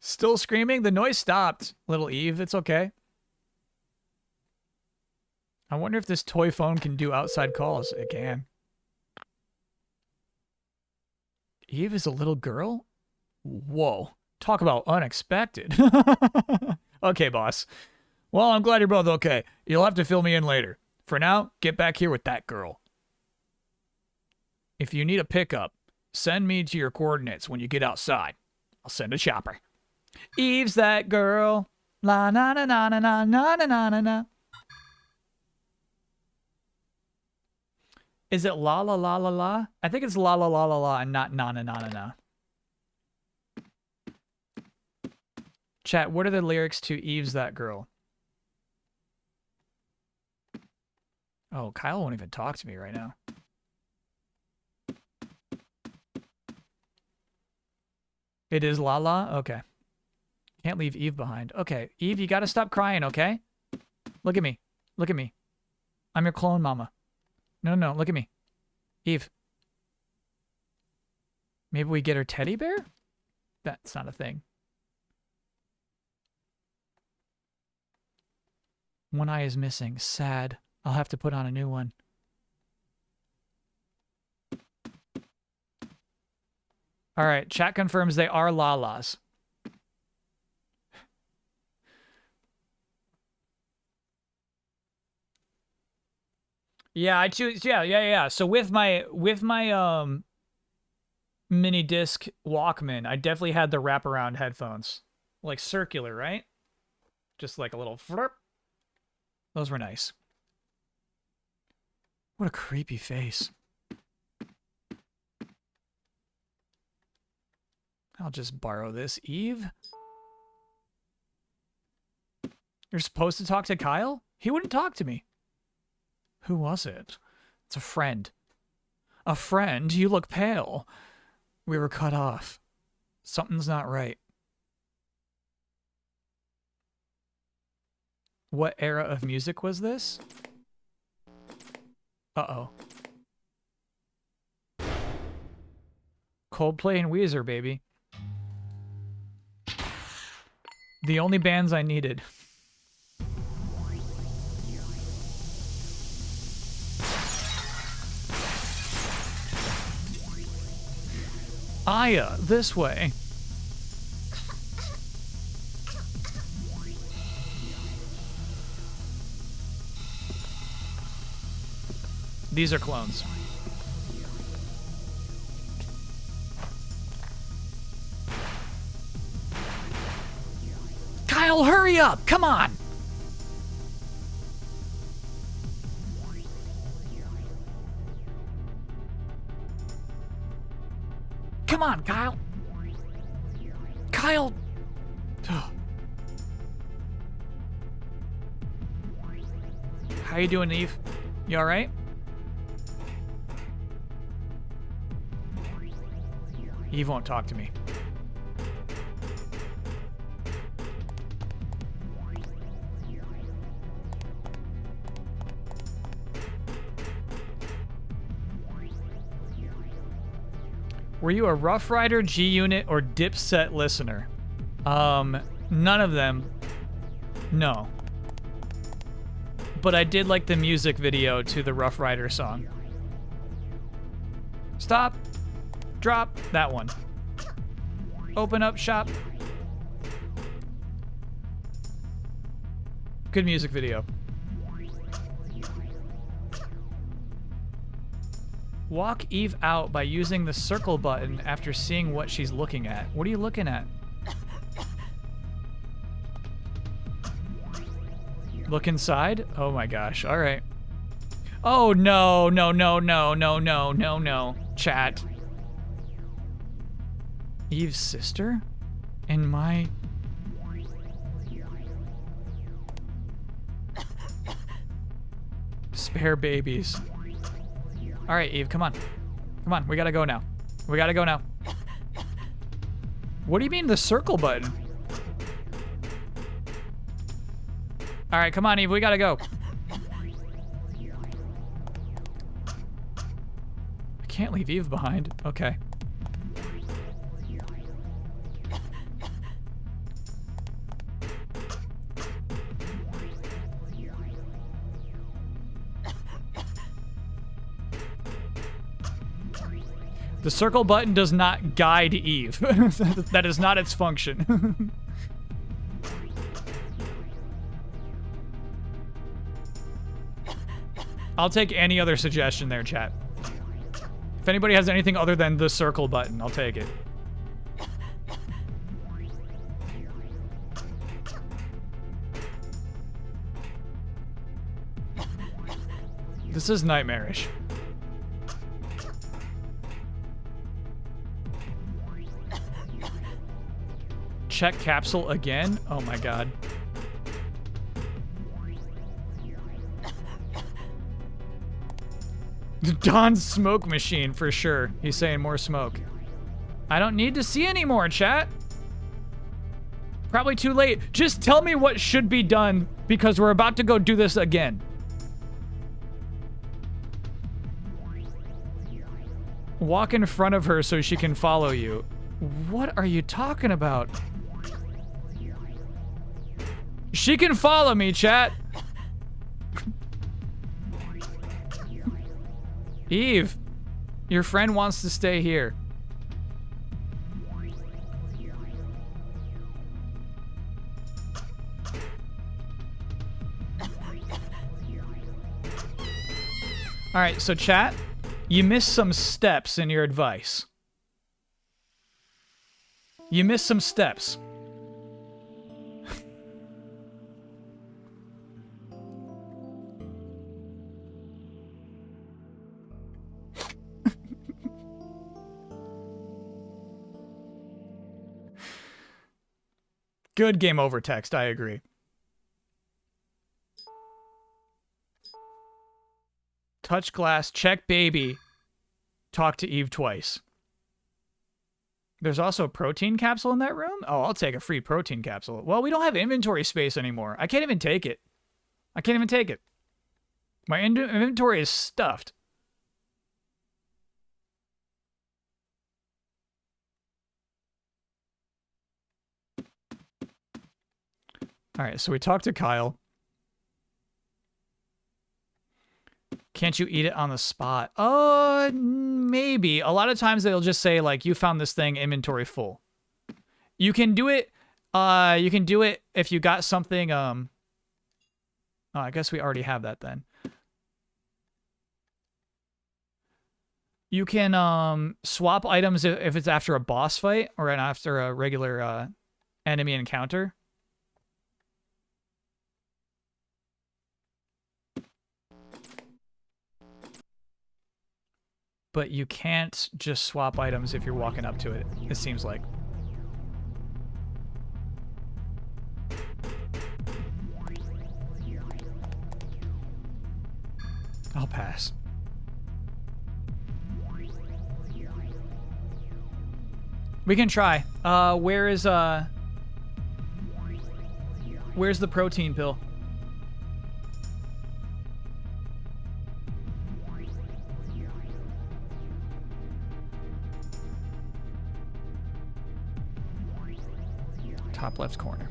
Still screaming? The noise stopped, little Eve. It's okay. I wonder if this toy phone can do outside calls. It can. Eve is a little girl? Whoa. Talk about unexpected. Okay, boss. Well, I'm glad you're both okay. You'll have to fill me in later. For now, get back here with that girl. If you need a pickup, send me to your coordinates when you get outside. I'll send a chopper. Eve's that girl. La na na na na na na na na na. Is it la la la la la? I think it's la la la la la and not na na na na na. Chat, what are the lyrics to Eve's that girl? Oh, Kyle won't even talk to me right now. It is la la? Okay. Can't leave Eve behind. Okay, Eve, you gotta stop crying, okay? Look at me. Look at me. I'm your clone mama. No, no, look at me. Eve. Maybe we get her teddy bear? That's not a thing. One eye is missing. Sad. I'll have to put on a new one. All right, chat confirms they are Lalas. Yeah, I choose. Yeah. So with my mini disc Walkman, I definitely had the wraparound headphones, like circular, right? Just like a little flip. Those were nice. What a creepy face. I'll just borrow this, Eve. You're supposed to talk to Kyle? He wouldn't talk to me. Who was it? It's a friend. A friend? You look pale. We were cut off. Something's not right. What era of music was this? Uh-oh. Coldplay and Weezer, baby. The only bands I needed. Aya, this way. These are clones. Kyle, hurry up! Come on! Come on, Kyle! Kyle! How you doing, Eve? You alright? Eve won't talk to me. Were you a Rough Rider, G-Unit, or Dipset listener? None of them. No. But I did like the music video to the Rough Rider song. Stop. Drop. That one. Open up shop. Good music video. Walk Eve out by using the circle button after seeing what she's looking at. What are you looking at? Look inside? Oh my gosh. All right. Oh no, no, no, no, no, no, no, no. Chat. Eve's sister? And my... spare babies. All right, Eve, come on. Come on, we gotta go now. We gotta go now. What do you mean the circle button? All right, come on, Eve, we gotta go. I can't leave Eve behind. Okay. The circle button does not guide Eve. That is not its function. I'll take any other suggestion there, chat. If anybody has anything other than the circle button, I'll take it. This is nightmarish. Check capsule again? Oh my god. Don's smoke machine for sure. He's saying more smoke. I don't need to see anymore, chat. Probably too late. Just tell me what should be done because we're about to go do this again. Walk in front of her so she can follow you. What are you talking about? She can follow me, chat. Eve, your friend wants to stay here. All right, so chat, you missed some steps in your advice. You missed some steps. Good game over text, I agree. Touch glass, check baby, talk to Eve twice. There's also a protein capsule in that room? Oh, I'll take a free protein capsule. Well, we don't have inventory space anymore. I can't even take it. I can't even take it. My inventory is stuffed. All right, so we talked to Kyle. Can't you eat it on the spot? Maybe. A lot of times they'll just say, like, you found this thing, inventory full. You can do it, if you got something, oh, I guess we already have that then. You can, swap items if it's after a boss fight or after a regular, enemy encounter. But you can't just swap items if you're walking up to it, it seems like. I'll pass. We can try. Where's the protein pill? Top left corner.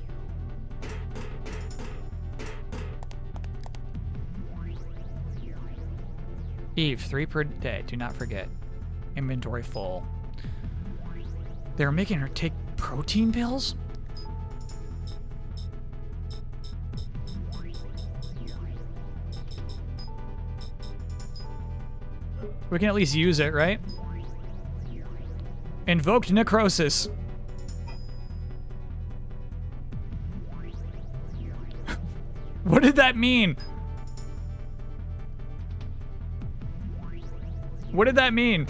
Eve, 3 per day. Do not forget. Inventory full. They're making her take protein pills? We can at least use it, right? Invoked necrosis. What did that mean? What did that mean?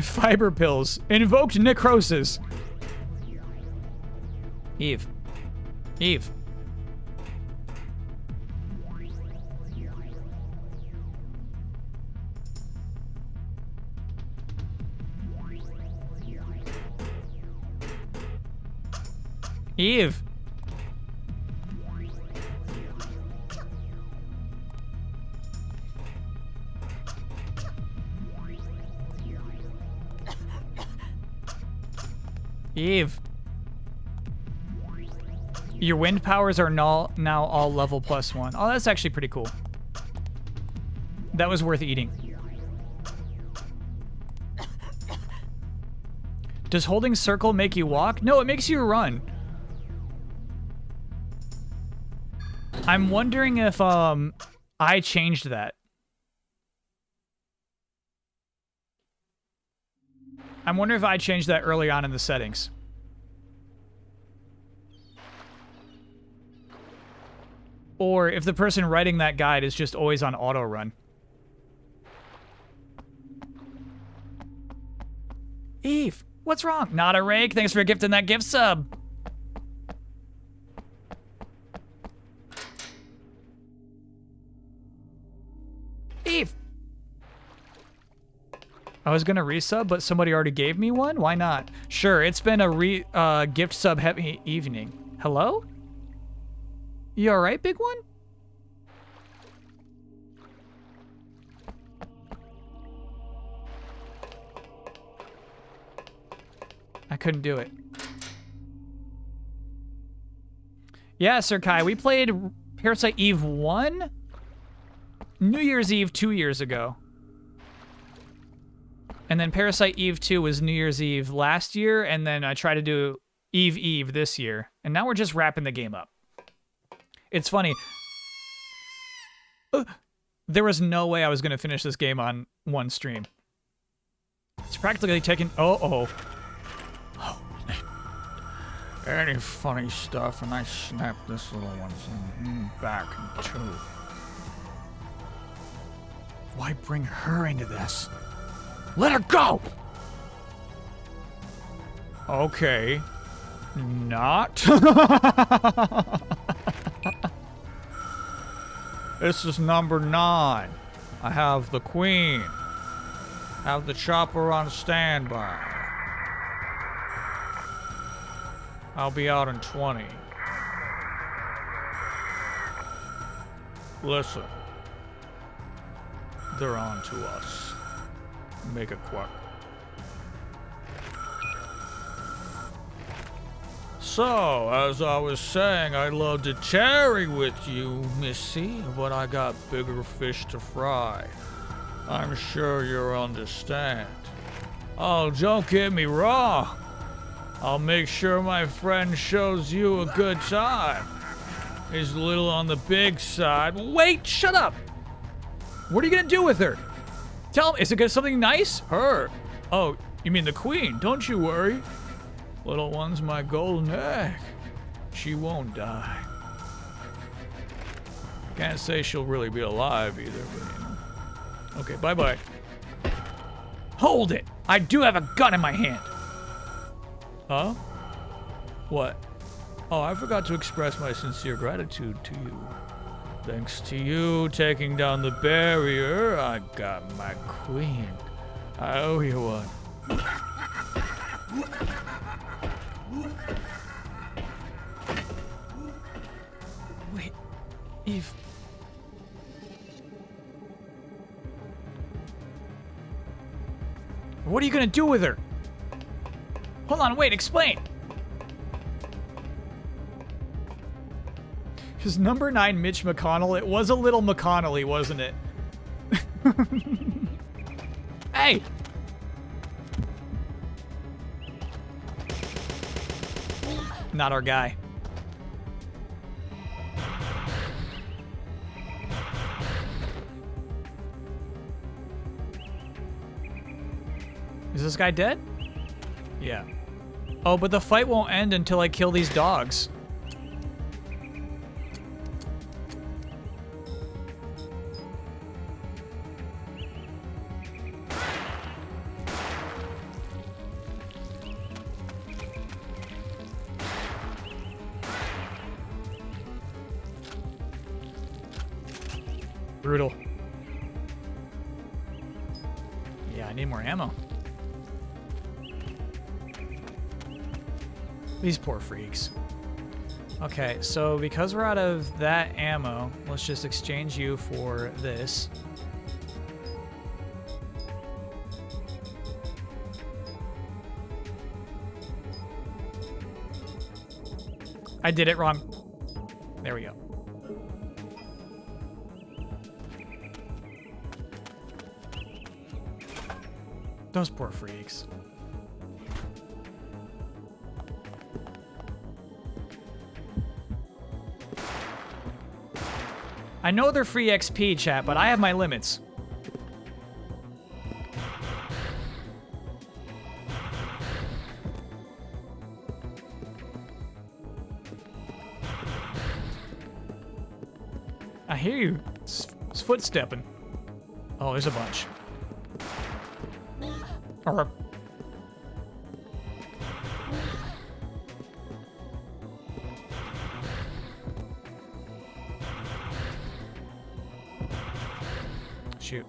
Fiber pills. Invoked necrosis. Eve. Eve. Eve. Eve. Your wind powers are now all level +1. Oh, that's actually pretty cool. That was worth eating. Does holding circle make you walk? No, it makes you run. I'm wondering if I changed that. I'm wondering if I changed that early on in the settings. Or if the person writing that guide is just always on auto run. Eve, what's wrong? Not a rake. Thanks for gifting that gift sub. Eve. I was gonna resub, but somebody already gave me one? Why not? Sure, it's been a gift sub heavy evening. Hello? You alright, big one? I couldn't do it. Yeah, Sir Kai, we played Parasite Eve 1? New Year's Eve 2 years ago. And then Parasite Eve 2 was New Year's Eve last year, and then I tried to do Eve this year. And now we're just wrapping the game up. It's funny. There was no way I was going to finish this game on one stream. It's practically taking... Oh. Any funny stuff, and I snap this little one back in two. Why bring her into this? Let her go! Okay. Not. This is number 9. I have the queen. Have the chopper on standby. I'll be out in 20. Listen. They're on to us. Make it quick. So, as I was saying, I'd love to tarry with you, Missy, but I got bigger fish to fry. I'm sure you'll understand. Oh, don't get me wrong. I'll make sure my friend shows you a good time. He's a little on the big side. Wait, shut up! What are you gonna do with her? Tell him, is it gonna something nice? Her. Oh, you mean the queen? Don't you worry. Little one's my golden egg. She won't die. Can't say she'll really be alive either, but you know. Okay, bye-bye. Hold it! I do have a gun in my hand! Huh? What? Oh, I forgot to express my sincere gratitude to you. Thanks to you taking down the barrier, I got my queen. I owe you one. Wait, Eve. What are you gonna do with her? Hold on, wait, explain. His number 9 Mitch McConnell, it was a little McConnelly, wasn't it? Hey! Not our guy. Is this guy dead? Yeah. Oh, but the fight won't end until I kill these dogs. Brutal. Yeah, I need more ammo. These poor freaks. Okay, so because we're out of that ammo, let's just exchange you for this. I did it wrong. There we go. Those poor freaks. I know they're free XP, chat, but I have my limits. I hear you. It's footstepping. Oh, there's a bunch. Or shoot.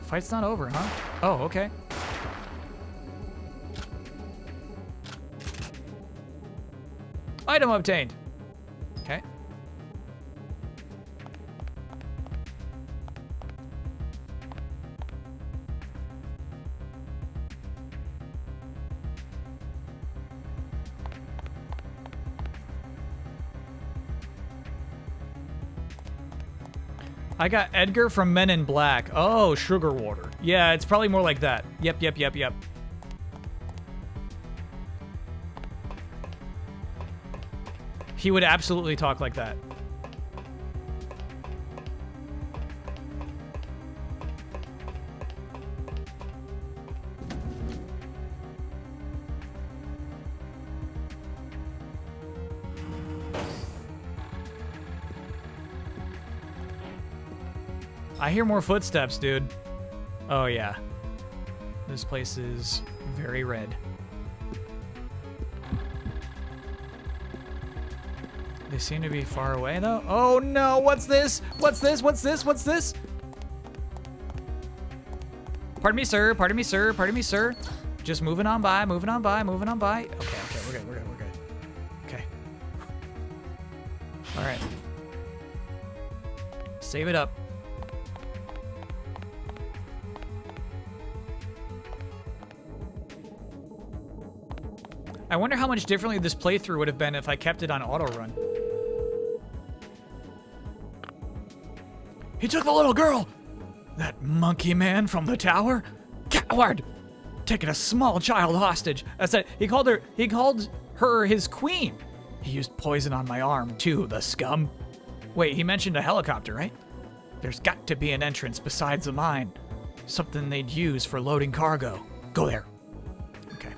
Fight's not over, huh? Oh, okay. Item obtained. Okay. I got Edgar from Men in Black. Oh, sugar water. Yeah, it's probably more like that. Yep. He would absolutely talk like that. I hear more footsteps, dude. Oh, yeah. This place is very red. They seem to be far away, though. Oh, no. What's this? What's this? What's this? What's this? Pardon me, sir. Pardon me, sir. Pardon me, sir. Just moving on by, moving on by, moving on by. Okay, okay. We're good. We're good. We're good. Okay. All right. Save it up. I wonder how much differently this playthrough would have been if I kept it on auto run. He took the little girl! That monkey man from the tower? Coward! Taking a small child hostage. That's it. He called her his queen. He used poison on my arm too, the scum. Wait, he mentioned a helicopter, right? There's got to be an entrance besides the mine. Something they'd use for loading cargo. Go there. Okay.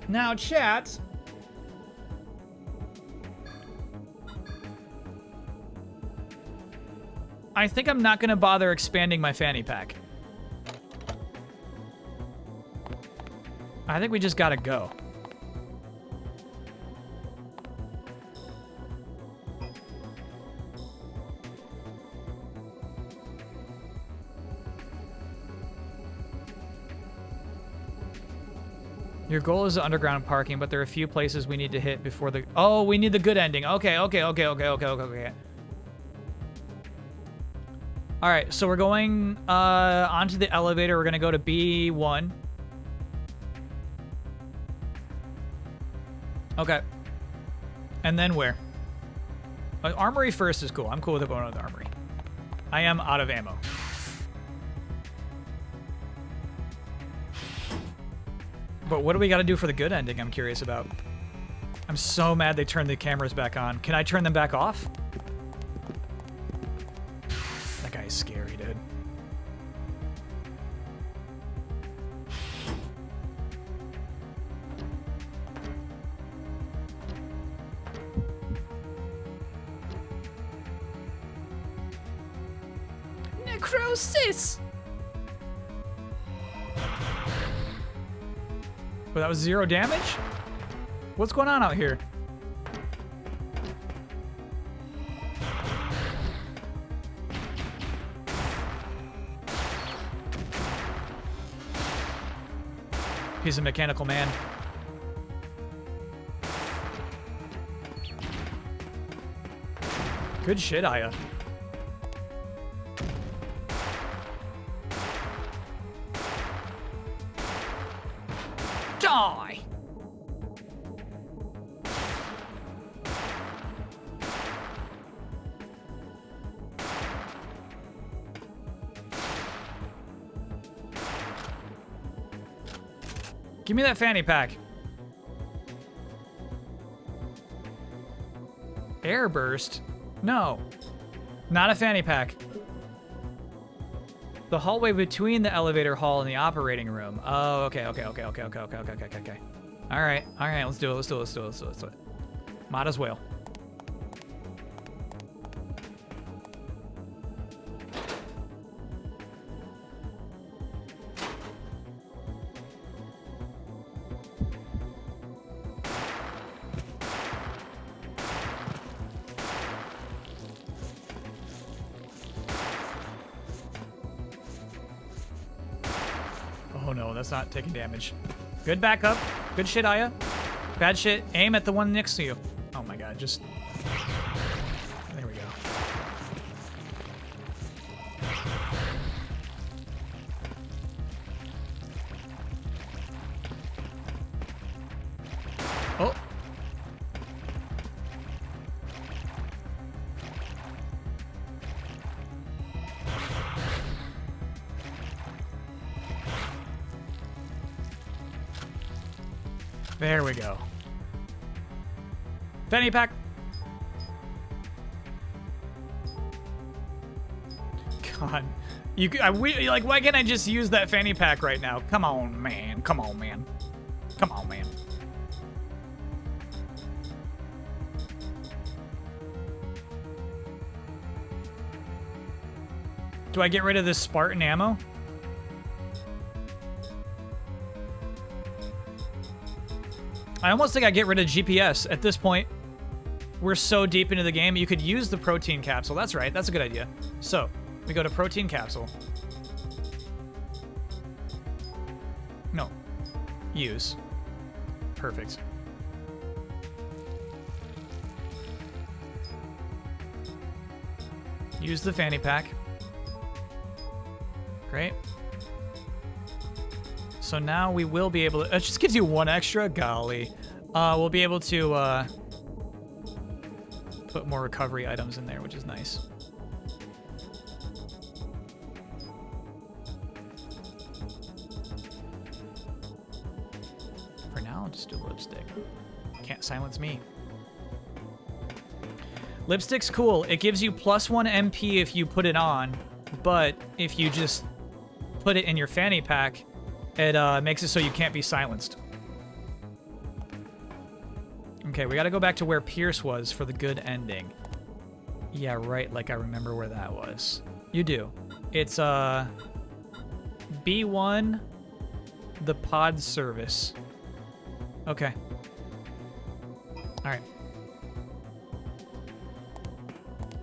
Now, chat. I think I'm not going to bother expanding my fanny pack. I think we just got to go. Your goal is underground parking, but there are a few places we need to hit before the... Oh, we need the good ending. Okay. All right, so we're going onto the elevator. We're going to go to B1. Okay. And then where? Armory first is cool. I'm cool with going to the armory. I am out of ammo. But what do we got to do for the good ending? I'm curious about. I'm so mad they turned the cameras back on. Can I turn them back off? That guy is scary, dude. Necrosis! But that was 0 damage? What's going on out here? He's a mechanical man. Good shit, Aya. Die! Give me that fanny pack. Air burst? No. Not a fanny pack. The hallway between the elevator hall and the operating room. Oh, okay. All right, let's do it. Might as well. Oh no, that's not taking damage. Good backup. Good shit, Aya. Bad shit. Aim at the one next to you. Oh my god, just... There we go. Oh. There we go. Fanny pack. God. Like, why can't I just use that fanny pack right now? Come on, man. Come on, man. Come on, man. Do I get rid of this Spartan ammo? I almost think I get rid of GPS at this point. We're so deep into the game. You could use the protein capsule. That's right. That's a good idea. So, we go to protein capsule. No. Use. Perfect. Use the fanny pack. Great. So now we will be able to... It just gives you one extra. Golly. We'll be able to put more recovery items in there, which is nice. For now, I'll just do lipstick. Can't silence me. Lipstick's cool. It gives you +1 MP if you put it on, but if you just put it in your fanny pack, it makes it so you can't be silenced. Okay, we gotta go back to where Pierce was for the good ending. Yeah, right, like I remember where that was. You do. It's, B1, the pod service. Okay. Alright.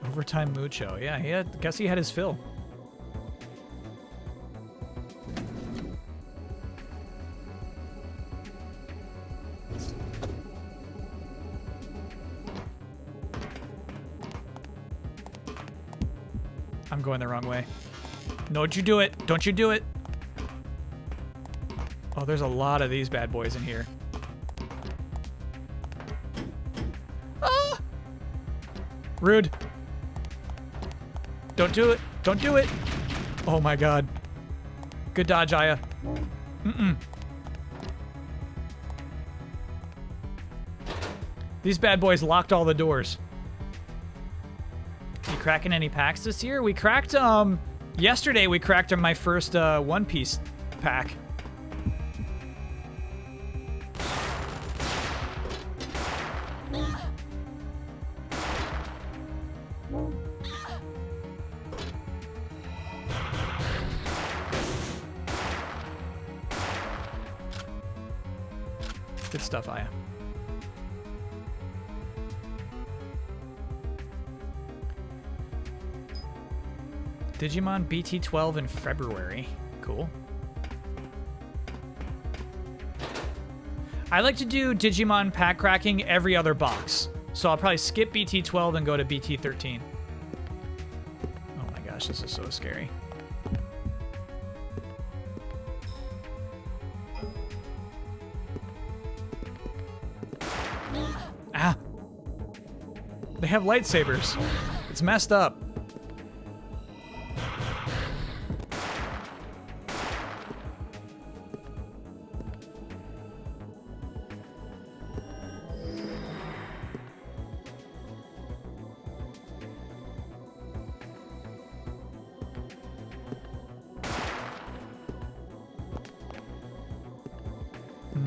Overtime Mucho. Yeah, guess he had his fill. I'm going the wrong way. Don't you do it. Don't you do it. Oh, there's a lot of these bad boys in here. Ah! Rude. Don't do it. Don't do it. Oh my god. Good dodge, Aya. Mm-mm. These bad boys locked all the doors. You cracking any packs this year? We cracked, yesterday we cracked my first, One Piece pack. Good stuff, Aya. Digimon BT12 in February. Cool. I like to do Digimon pack cracking every other box. So I'll probably skip BT12 and go to BT13. Oh my gosh, this is so scary. Ah! They have lightsabers. It's messed up.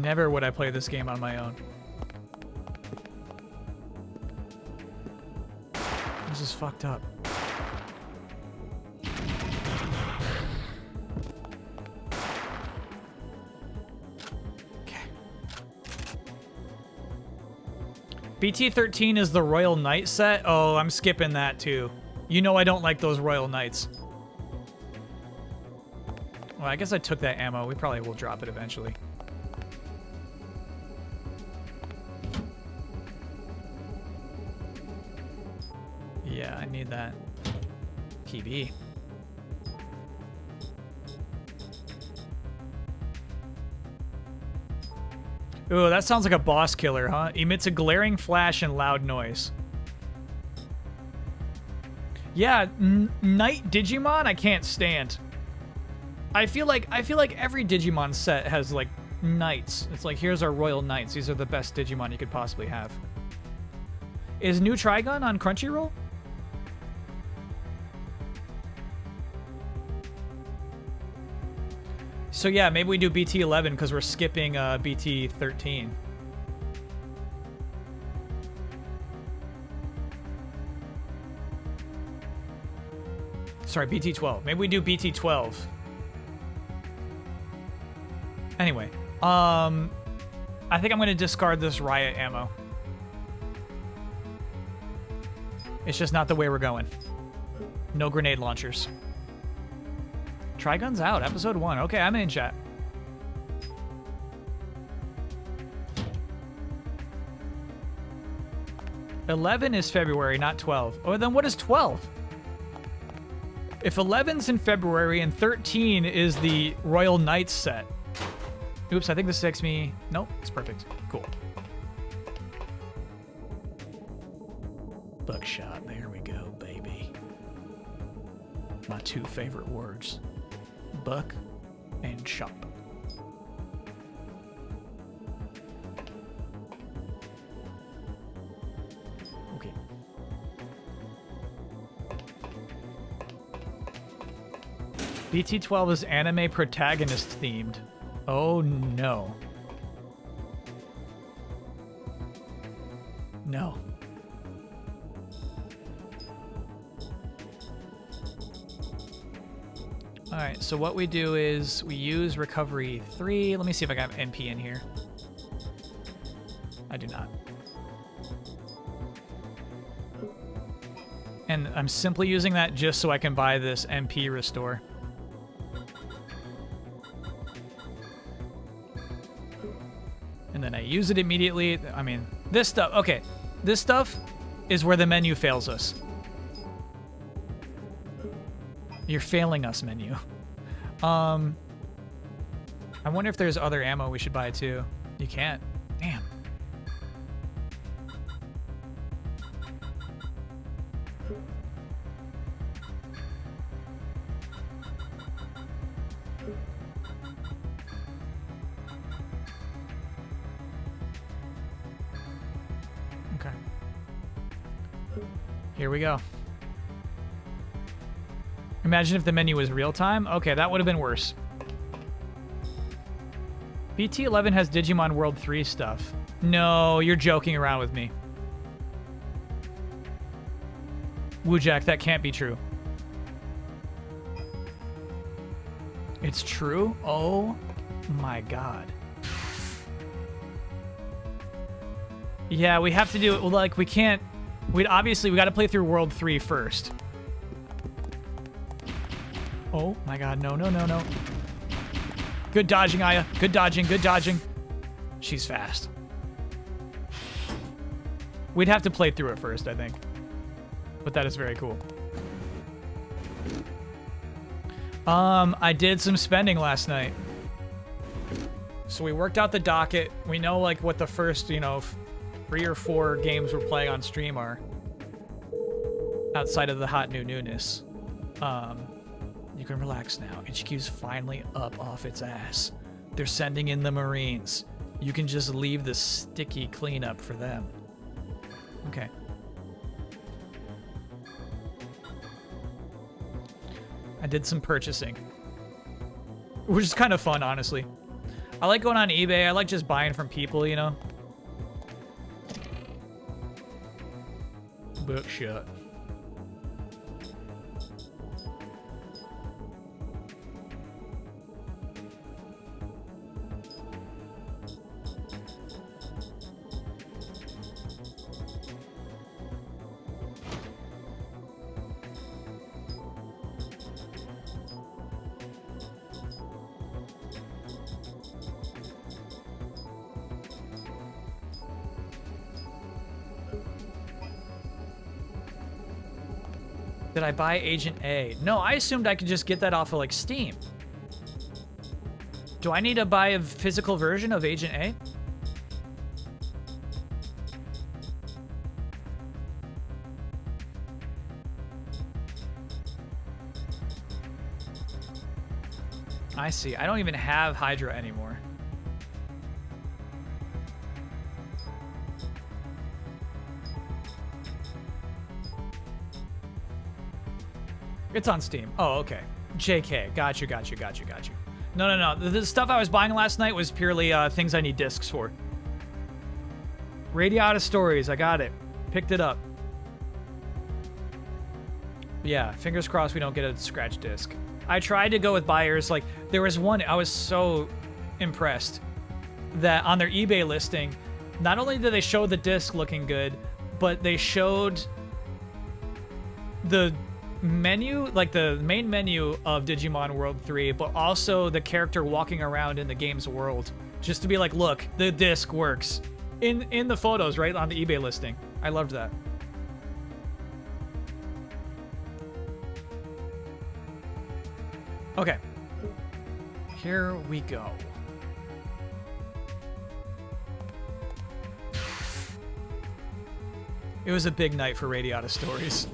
Never would I play this game on my own. This is fucked up. Okay. BT13 is the Royal Knight set? Oh, I'm skipping that too. You know I don't like those Royal Knights. Well, I guess I took that ammo. We probably will drop it eventually. Yeah, I need that. PB. Ooh, that sounds like a boss killer, huh? Emits a glaring flash and loud noise. Yeah, Night Digimon I can't stand. I feel like every Digimon set has like knights. It's like, here's our Royal Knights. These are the best Digimon you could possibly have. Is New Trigun on Crunchyroll? So yeah, maybe we do BT11 because we're skipping BT13. Sorry, BT12. Maybe we do BT12. Anyway, I think I'm going to discard this riot ammo. It's just not the way we're going. No grenade launchers. Trigun's out, episode 1. Okay, I'm in chat. $11 is February, not 12. Oh, then what is 12? If 11's in February and 13 is the Royal Knights set. Oops, I think this takes me... Nope, it's perfect. Cool. Buckshot, there we go, baby. My 2 favorite words. Buck and shop. Okay. BT12 is anime protagonist themed. Oh no. No. Alright, so what we do is we use recovery 3. Let me see if I got MP in here. I do not. And I'm simply using that just so I can buy this MP restore. And then I use it immediately. I mean, this stuff, okay. This stuff is where the menu fails us. You're failing us, menu. I wonder if there's other ammo we should buy too. You can't. Damn. Okay. Here we go. Imagine if the menu was real time. Okay, that would have been worse. BT11 has Digimon World 3 stuff. No, you're joking around with me. Woojack, that can't be true. It's true? Oh my god. Yeah, we have to do it. Like, we can't... we got to play through World 3 first. Oh my god, no, no, no, no. Good dodging, Aya. Good dodging, good dodging. She's fast. We'd have to play through it first, I think. But that is very cool. I did some spending last night. So we worked out the docket. We know, like, what the first, 3 or 4 games we're playing on stream are. Outside of the hot new newness. You can relax now. HQ's finally up off its ass. They're sending in the Marines. You can just leave the sticky cleanup for them. Okay. I did some purchasing. Which is kind of fun, honestly. I like going on eBay. I like just buying from people, Buckshot. Did I buy Agent A? No, I assumed I could just get that off of, like, Steam. Do I need to buy a physical version of Agent A? I see. I don't even have Hydra anymore. It's on Steam. Oh, okay. JK. Got you. No. The stuff I was buying last night was purely things I need discs for. Radiata Stories. I got it. Picked it up. Yeah, fingers crossed we don't get a scratch disc. I tried to go with buyers. Like, there was one, I was so impressed that on their eBay listing, not only did they show the disc looking good, but they showed the menu, like the main menu of Digimon World 3, but also the character walking around in the game's world. Just to be like, look, the disc works. In the photos, right, on the eBay listing. I loved that. Okay. Here we go. It was a big night for Radiata Stories.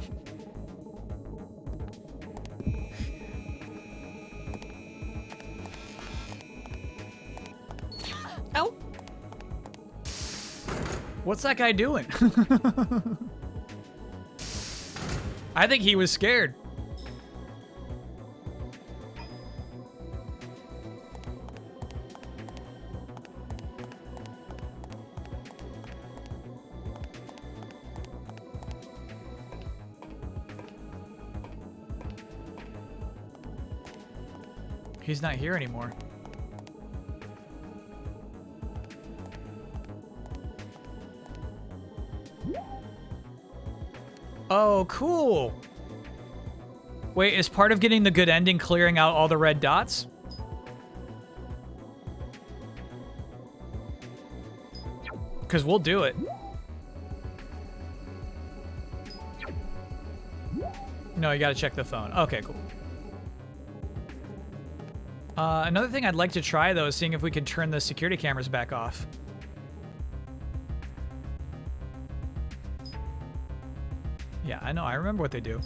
Ow! What's that guy doing? I think he was scared. He's not here anymore. Oh, cool. Wait, is part of getting the good ending clearing out all the red dots? Because we'll do it. No, you gotta check the phone. Okay, cool. Another thing I'd like to try, though, is seeing if we can turn the security cameras back off. Yeah, I know. I remember what they do.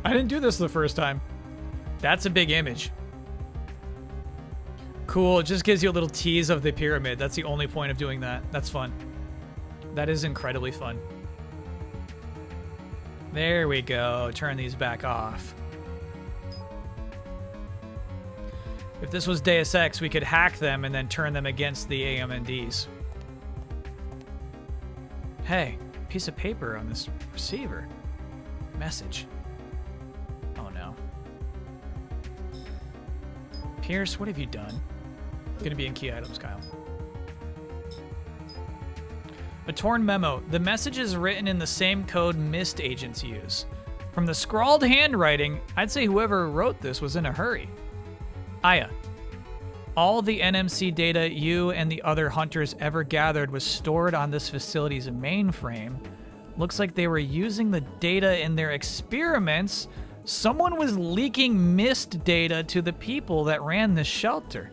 I didn't do this the first time. That's a big image. Cool, it just gives you a little tease of the pyramid. That's the only point of doing that. That's fun. That is incredibly fun. There we go. Turn these back off. If this was Deus Ex, we could hack them and then turn them against the AMNDs. Hey, piece of paper on this receiver. Message. Oh no. Pierce, what have you done? Gonna be in key items, Kyle. A torn memo. The message is written in the same code MIST agents use. From the scrawled handwriting, I'd say whoever wrote this was in a hurry. Aya. All the NMC data you and the other hunters ever gathered was stored on this facility's mainframe. Looks like they were using the data in their experiments. Someone was leaking MIST data to the people that ran this shelter.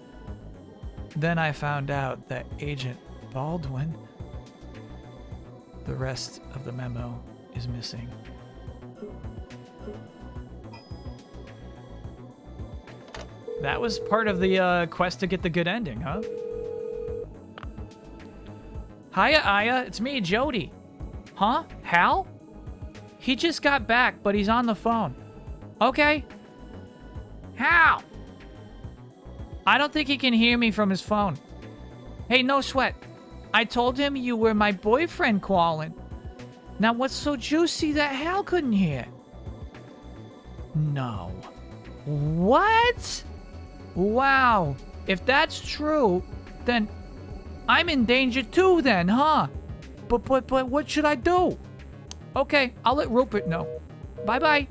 Then I found out that Agent Baldwin... The rest of the memo is missing. That was part of the quest to get the good ending, huh? Hiya, Aya. It's me, Jody. Huh? Hal? He just got back, but he's on the phone. Okay. Hal! I don't think he can hear me from his phone. Hey, no sweat. I told him you were my boyfriend calling. Now what's so juicy that Hal couldn't hear? No. What? Wow. If that's true, then I'm in danger too then, huh? But what should I do? Okay, I'll let Rupert know. Bye-bye.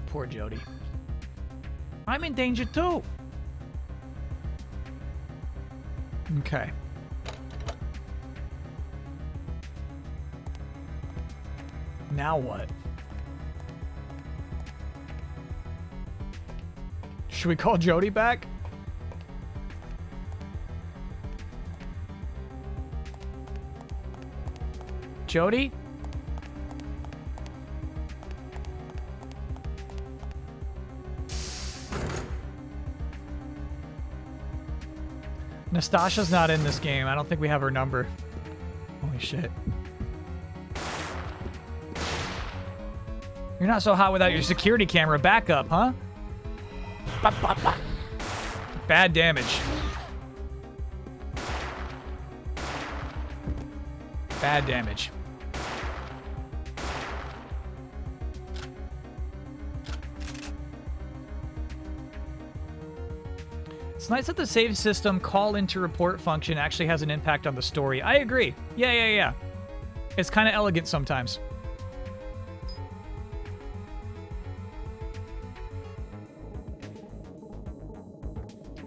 Poor Jody. I'm in danger too. Okay. Now what? Should we call Jody back? Jody? Nastasha's not in this game. I don't think we have her number. Holy shit. You're not so hot without your security camera backup, huh? Bad damage. Bad damage. It's nice that the save system call into report function actually has an impact on the story. I agree. Yeah. It's kind of elegant sometimes.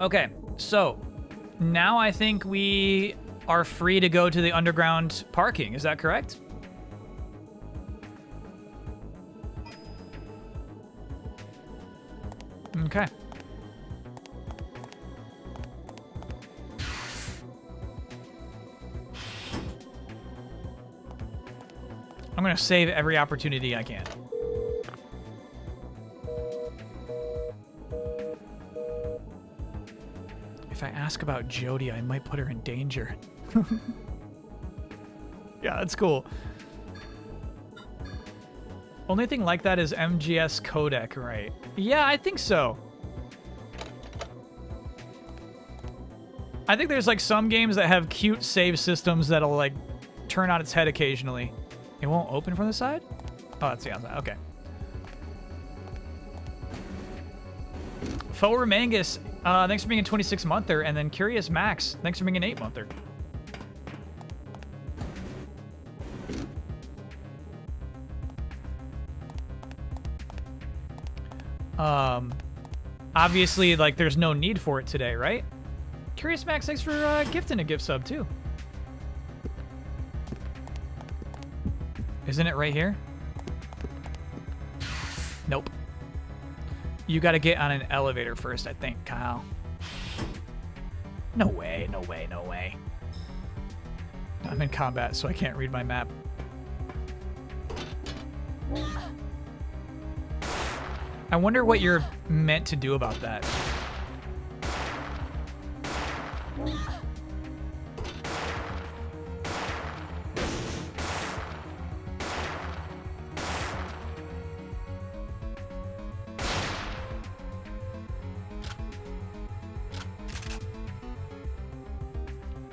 Okay, so now I think we are free to go to the underground parking. Is that correct? Okay. I'm going to save every opportunity I can. If I ask about Jody, I might put her in danger. Yeah, that's cool. Only thing like that is MGS codec, right? Yeah, I think so. I think there's like some games that have cute save systems that'll like turn on its head occasionally. It won't open from the side? Oh, that's the outside. Okay. Forward Mangus, thanks for being a 26-monther, and then Curious Max, thanks for being an 8-monther. Obviously, like, there's no need for it today, right? Curious Max, thanks for gifting a gift sub, too. Isn't it right here? Nope. You gotta get on an elevator first, I think, Kyle. No way, no way, no way. I'm in combat, so I can't read my map. I wonder what you're meant to do about that.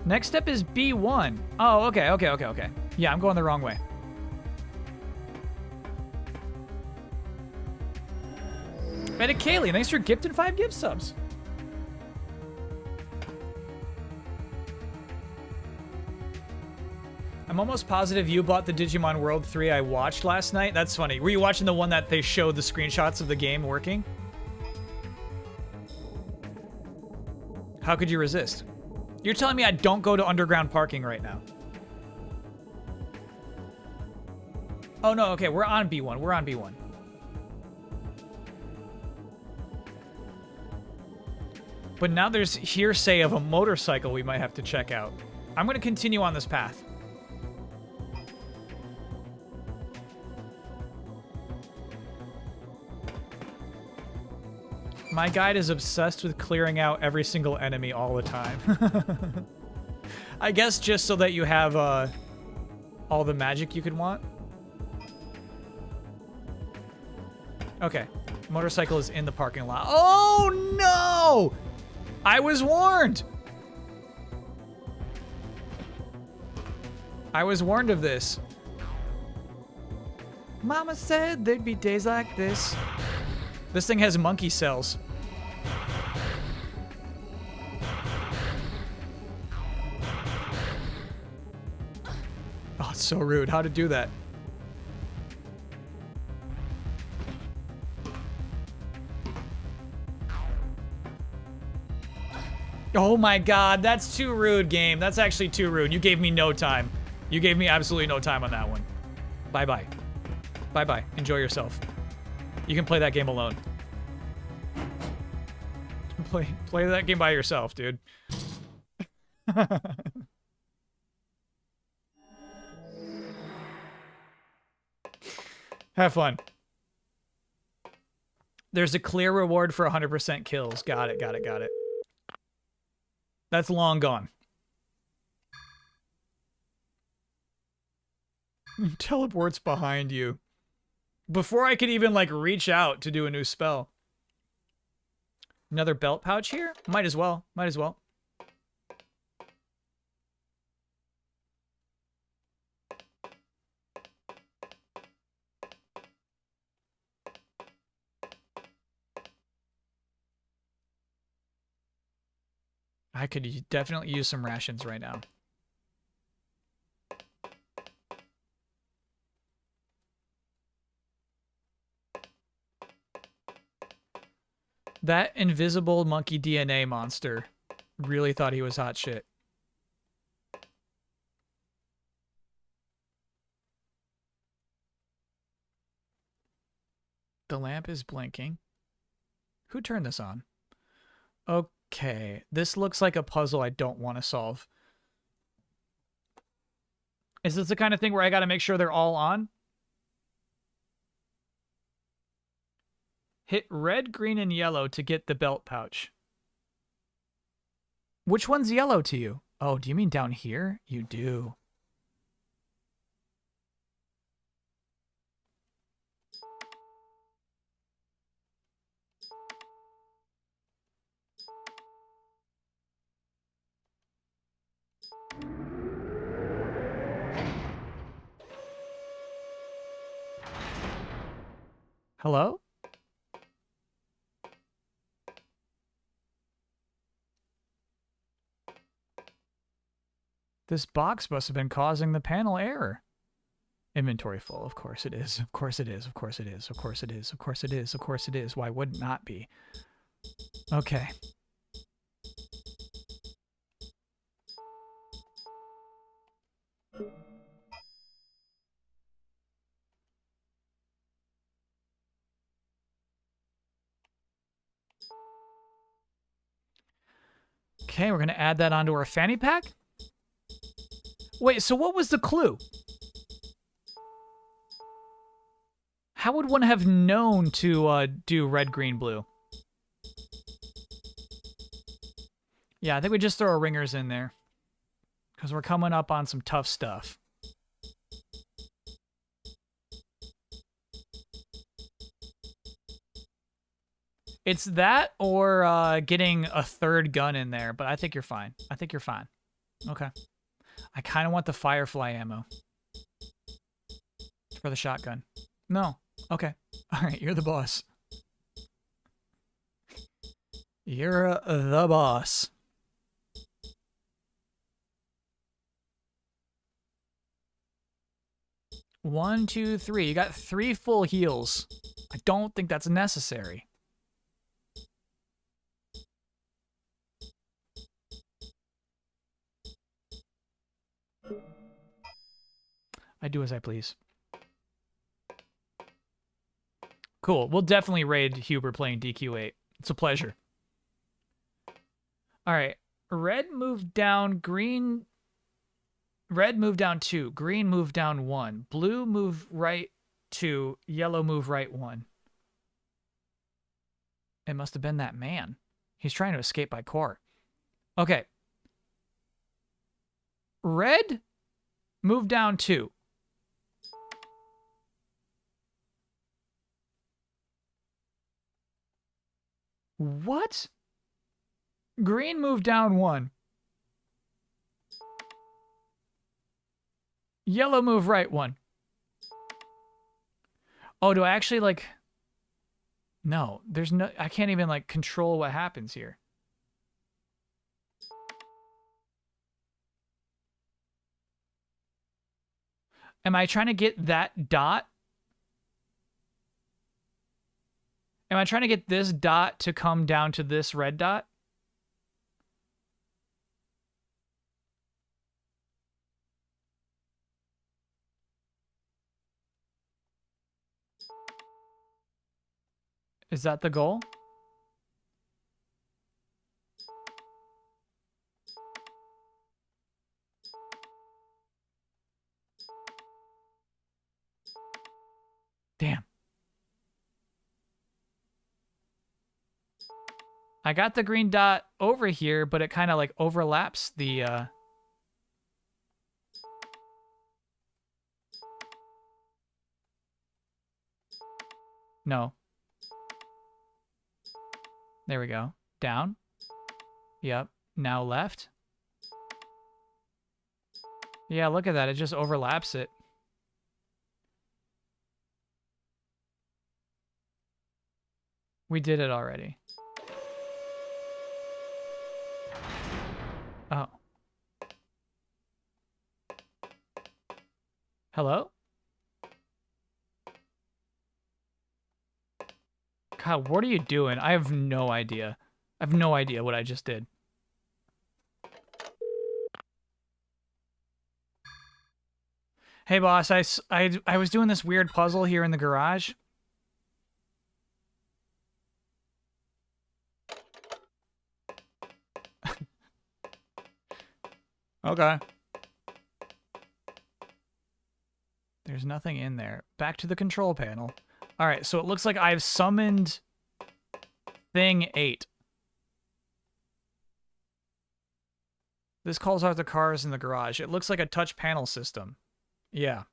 Next step is B1. Oh, okay. Yeah, I'm going the wrong way. Medic Kaylee, thanks for gifting 5 gift subs. I'm almost positive you bought the Digimon World 3 I watched last night. That's funny. Were you watching the one that they showed the screenshots of the game working? How could you resist? You're telling me I don't go to underground parking right now? Oh, no, okay, we're on B1. We're on B1. But now there's hearsay of a motorcycle we might have to check out. I'm going to continue on this path. My guide is obsessed with clearing out every single enemy all the time. I guess just so that you have all the magic you could want. Okay. Motorcycle is in the parking lot. Oh, no! I was warned! I was warned of this. Mama said there'd be days like this. This thing has monkey cells. Oh, it's so rude. How to do that? Oh my god, that's too rude, game. That's actually too rude. You gave me no time. You gave me absolutely no time on that one. Bye-bye. Bye-bye. Enjoy yourself. You can play that game alone. Play that game by yourself, dude. Have fun. There's a clear reward for 100% kills. Got it, got it, got it. That's long gone. Teleports behind you. Before I could even, like, reach out to do a new spell. Another belt pouch here? Might as well. Might as well. I could definitely use some rations right now. That invisible monkey DNA monster really thought he was hot shit. The lamp is blinking. Who turned this on? Okay, this looks like a puzzle I don't want to solve. Is this the kind of thing where I gotta make sure they're all on? Hit red, green, and yellow to get the belt pouch. Which one's yellow to you? Oh, do you mean down here? You do. Hello? This box must have been causing the panel error. Inventory full. Of course it is. Of course it is. Of course it is. Of course it is. Of course it is. Of course it is. Why would it not be? Okay. Okay, we're going to add that onto our fanny pack. Wait, so what was the clue? How would one have known to do red, green, blue? Yeah, I think we just throw our ringers in there. Because we're coming up on some tough stuff. It's that or getting a third gun in there, but I think you're fine. I think you're fine. Okay. I kind of want the Firefly ammo. For the shotgun. No. Okay. All right, you're the boss. You're the boss. One, two, three. You got 3 full heals. I don't think that's necessary. I do as I please. Cool. We'll definitely raid Huber playing DQ8. It's a pleasure. All right. Red moved down. Green. Red moved down 2. Green moved down 1. Blue moved right 2. Yellow moved right 1. It must have been that man. He's trying to escape by core. Okay. Red moved down 2. What? Green moved down 1. Yellow move right 1. Oh, do I actually, like... No, there's no... I can't even, like, control what happens here. Am I trying to get that dot? Am I trying to get this dot to come down to this red dot? Is that the goal? Damn. I got the green dot over here, but it kind of like overlaps the No. There we go. Down. Yep. Now left. Yeah, look at that. It just overlaps it. We did it already. Oh. Hello? God, what are you doing? I have no idea. I have no idea what I just did. Hey, boss, I was doing this weird puzzle here in the garage. Okay. There's nothing in there. Back to the control panel. All right, so it looks like I've summoned thing 8. This calls out the cars in the garage. It looks like a touch panel system. Yeah.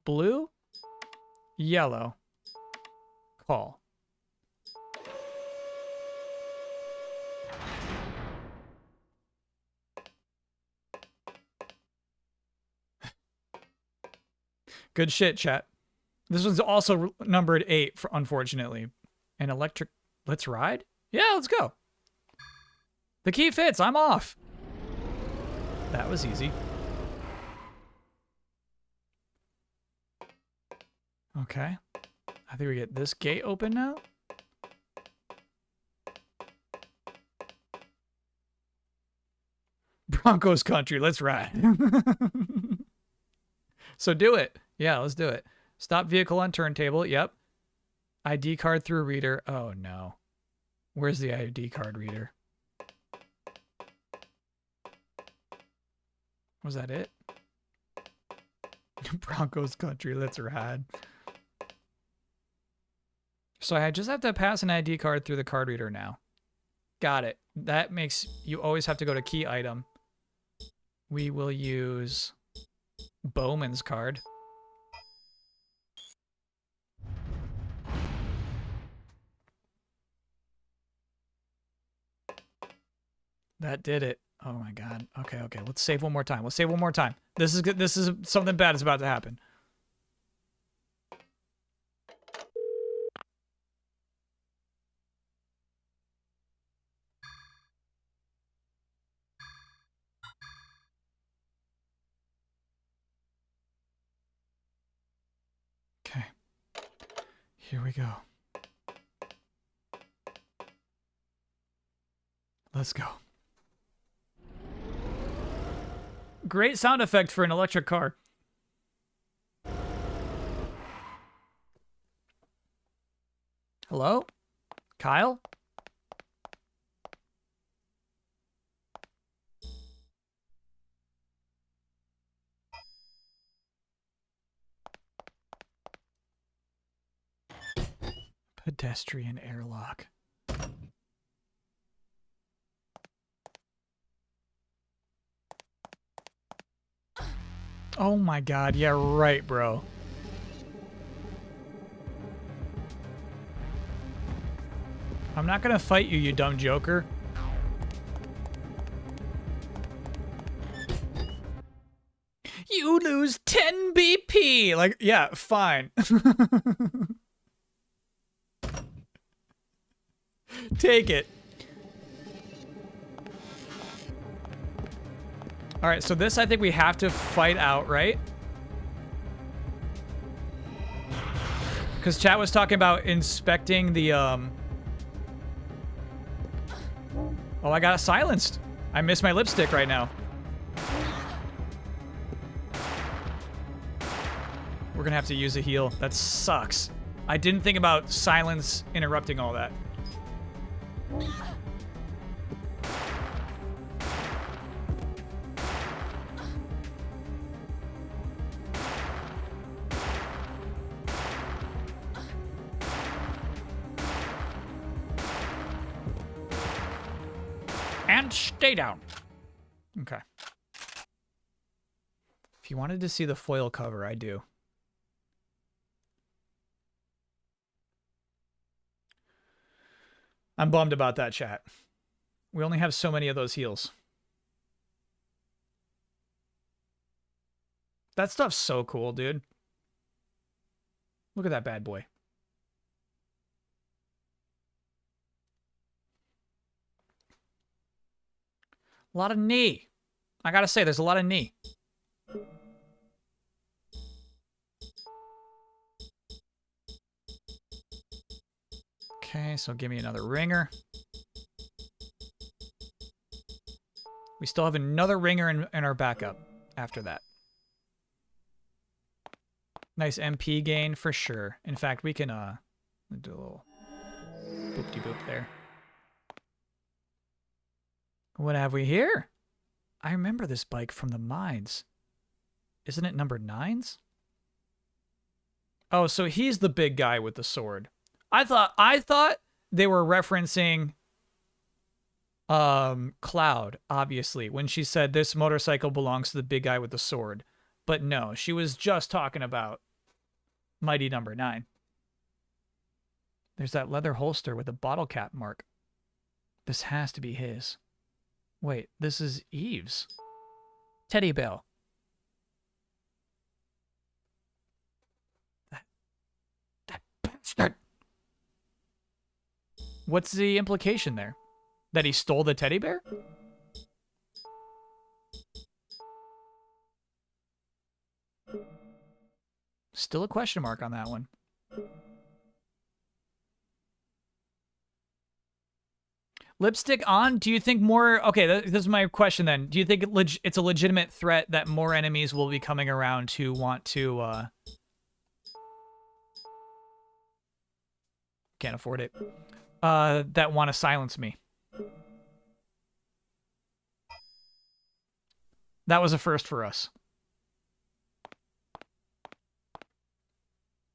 Blue? Yellow. Call. Good shit, chat. This one's also numbered 8, unfortunately. An electric... Let's ride? Yeah, let's go. The key fits. I'm off. That was easy. Okay. I think we get this gate open now. Broncos country. Let's ride. So do it. Yeah, let's do it. Stop vehicle on turntable. Yep. ID card through reader. Oh, no. Where's the ID card reader? Was that it? Broncos country. Let's ride. So I just have to pass an ID card through the card reader now. Got it. That makes you always have to go to key item. We will use Bowman's card. That did it. Oh my god. Okay, okay. Let's save one more time. Let's save one more time. This is good. This is something bad is about to happen. Okay. Here we go. Let's go. Great sound effect for an electric car. Hello? Kyle? Pedestrian airlock. Oh my god, yeah, right, bro. I'm not gonna fight you, you dumb joker. You lose 10 BP! Like, yeah, fine. Take it. All right, so this I think we have to fight out, right? Because chat was talking about inspecting the, Oh, I got silenced. I miss my lipstick right now. We're gonna have to use a heal. That sucks. I didn't think about silence interrupting all that. And stay down. Okay. If you wanted to see the foil cover, I do. I'm bummed about that, chat. We only have so many of those heals. That stuff's so cool, dude. Look at that bad boy. A lot of knee. I gotta say, there's a lot of knee. Okay, so give me another ringer. We still have another ringer in our backup after that. Nice MP gain for sure. In fact, we can do a little boop-de-boop there. What have we here? I remember this bike from the mines. Isn't it number 9's? Oh, so he's the big guy with the sword. I thought they were referencing Cloud, obviously, when she said this motorcycle belongs to the big guy with the sword. But no, she was just talking about Mighty number 9. There's that leather holster with a bottle cap mark. This has to be his. Wait, this is Eve's. Teddy Bell. That bastard. What's the implication there? That he stole the teddy bear? Still a question mark on that one. Lipstick on? Do you think more... Okay, this is my question then. Do you think it's a legitimate threat that more enemies will be coming around who want to... Can't afford it. That want to silence me? That was a first for us.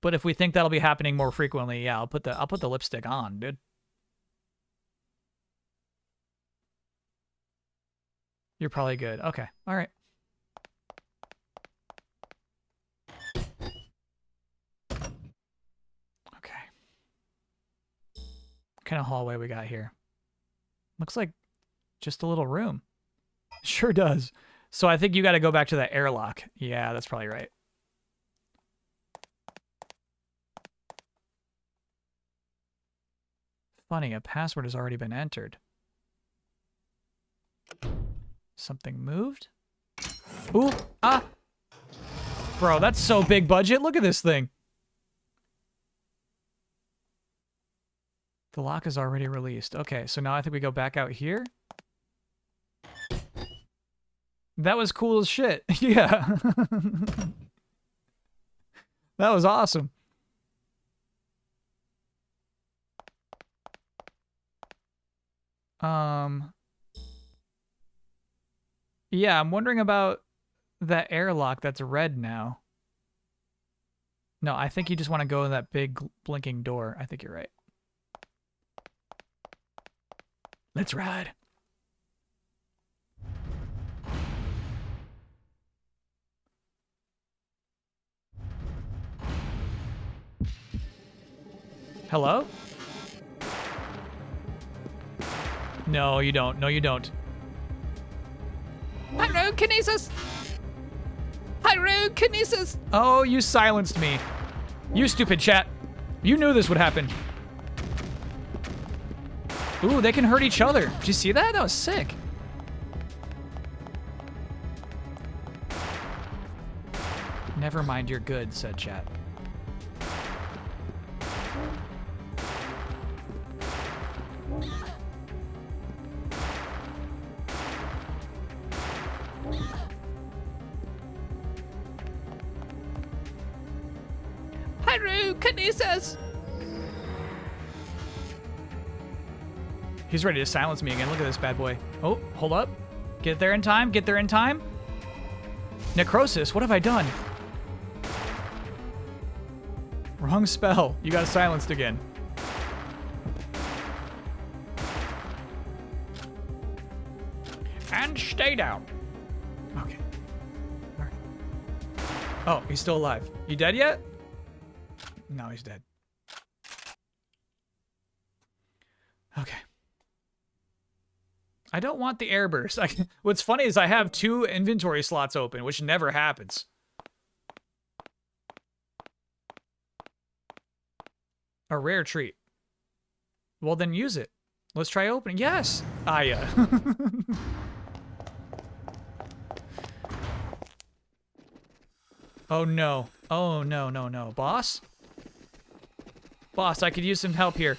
But if we think that'll be happening more frequently, yeah, I'll put the lipstick on, dude. You're probably good. Okay. All right. Okay. What kind of hallway we got here? Looks like just a little room. Sure does. So I think you got to go back to that airlock. Yeah, that's probably right. Funny, a password has already been entered. Something moved? Ooh, ah! Bro, that's so big budget. Look at this thing. The lock is already released. Okay, so now I think we go back out here. That was cool as shit. Yeah. That was awesome. Yeah, I'm wondering about that airlock that's red now. No, I think you just want to go in that big blinking door. I think you're right. Let's ride. Hello? No, you don't. No, you don't. Pyrokinesis! Pyrokinesis! Oh, you silenced me. You stupid chat. You knew this would happen. Ooh, they can hurt each other. Did you see that? That was sick. Never mind, you're good, said chat. Pyrokinesis! He's ready to silence me again. Look at this bad boy. Oh, hold up. Get there in time. Get there in time. Necrosis, what have I done? Wrong spell. You got silenced again. And stay down. Okay. All right. Oh, he's still alive. You dead yet? No, he's dead. Okay. I don't want the airburst. What's funny is I have 2 inventory slots open, which never happens. A rare treat. Well, then use it. Let's try opening. Yes! Ah, yeah. Oh, no. Oh, no, no, no. Boss? Boss, I could use some help here.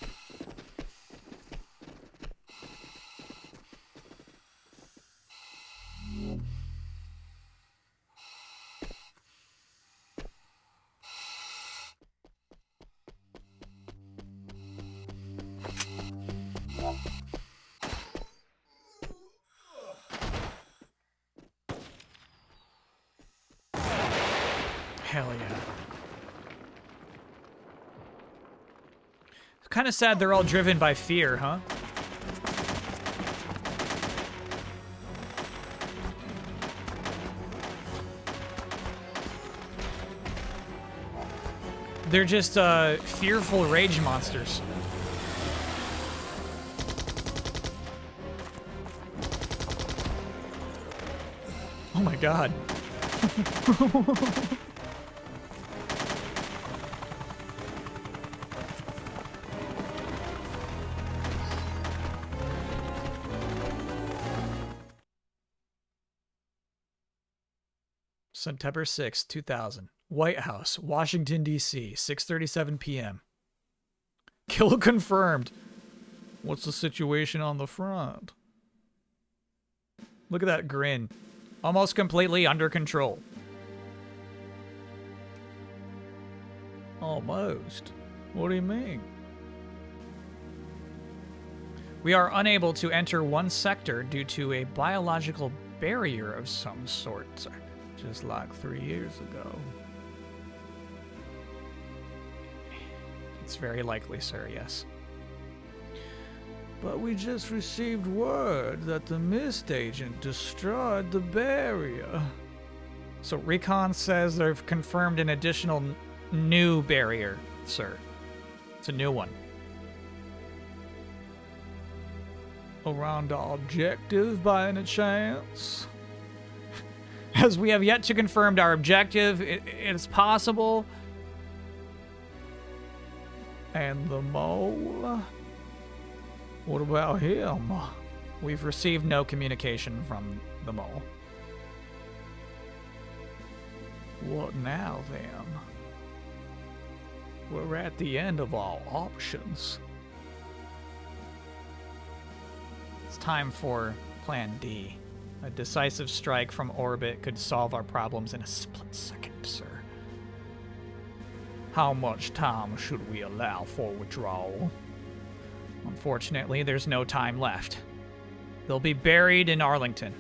Hell yeah. It's kind of sad they're all driven by fear, huh? They're just fearful rage monsters. Oh my god. September 6, 2000. White House, Washington, D.C., 6:37 p.m. Kill confirmed. What's the situation on the front? Look at that grin. Almost completely under control. Almost. What do you mean? We are unable to enter one sector due to a biological barrier of some sort. Just like 3 years ago. It's very likely, sir, yes. But we just received word that the Mist agent destroyed the barrier. So Recon says they've confirmed an additional new barrier, sir. It's a new one. Around our objective by any chance? As we have yet to confirm our objective, it's possible. And the mole? What about him? We've received no communication from the mole. What now, then? We're at the end of all options. It's time for Plan D. A decisive strike from orbit could solve our problems in a split second, sir. How much time should we allow for withdrawal? Unfortunately, there's no time left. They'll be buried in Arlington,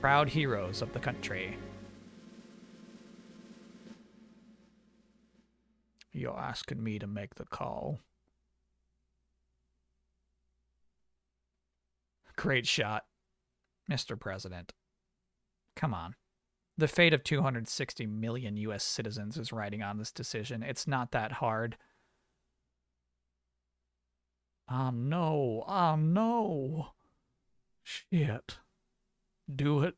proud heroes of the country. You're asking me to make the call. Great shot, Mr. President. Come on. The fate of 260 million U.S. citizens is riding on this decision. It's not that hard. I know. Shit. Do it.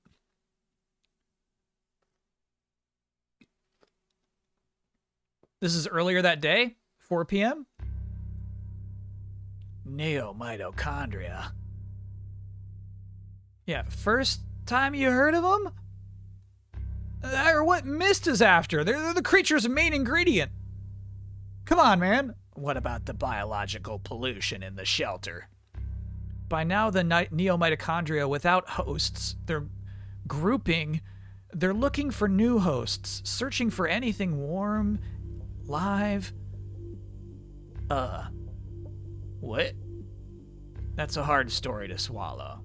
This is earlier that day, 4 p.m. Neomitochondria. Yeah, first time you heard of them? Or what Mist is after. They're the creature's main ingredient. Come on, man. What about the biological pollution in the shelter? By now, the neomitochondria without hosts, they're grouping. They're looking for new hosts, searching for anything warm, live. What? That's a hard story to swallow.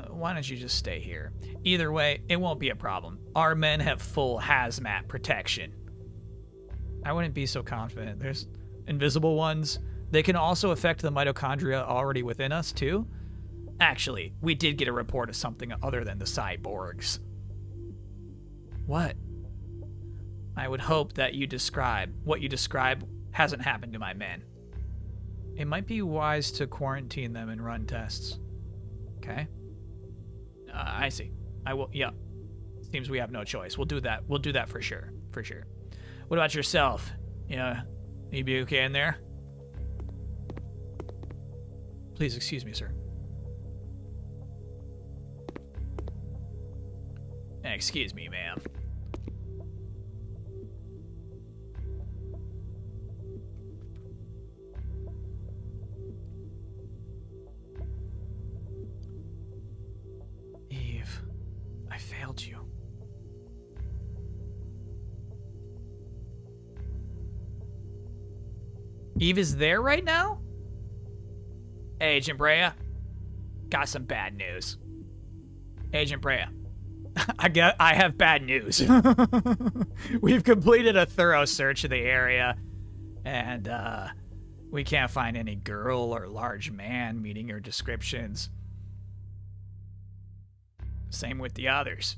Why don't you just stay here? Either way, it won't be a problem. Our men have full hazmat protection. I wouldn't be so confident. There's invisible ones. They can also affect the mitochondria already within us, too. Actually, we did get a report of something other than the cyborgs. What? I would hope that what you describe hasn't happened to my men. It might be wise to quarantine them and run tests. Okay? I see. I will, yeah. Seems we have no choice. We'll do that. We'll do that for sure. For sure. What about yourself? Yeah, you be okay in there? Please excuse me, sir. Excuse me, ma'am. Eve, I failed you. Eve is there right now? Hey, Agent Brea, got some bad news. Agent Brea, I have bad news. We've completed a thorough search of the area, and we can't find any girl or large man meeting your descriptions. Same with the others.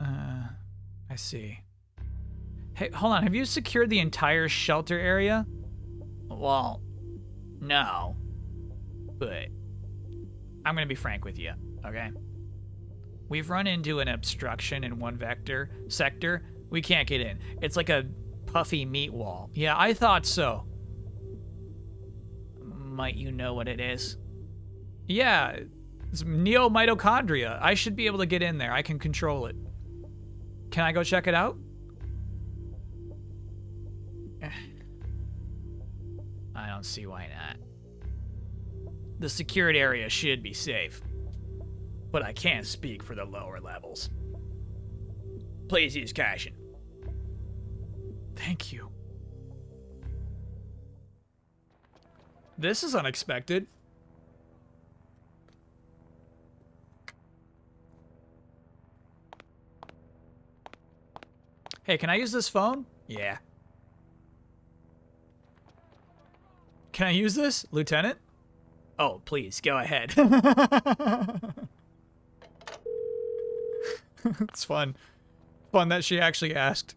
I see. Hey, hold on. Have you secured the entire shelter area? Well, no. But I'm going to be frank with you, okay? We've run into an obstruction in one sector. We can't get in. It's like a puffy meat wall. Yeah, I thought so. Might you know what it is? Yeah, it's neomitochondria. I should be able to get in there. I can control it. Can I go check it out? I don't see why not. The secured area should be safe, but I can't speak for the lower levels. Please use caution. Thank you. This is unexpected. Hey, can I use this phone? Yeah. Can I use this, Lieutenant? Oh, please, go ahead. It's fun. Fun that she actually asked.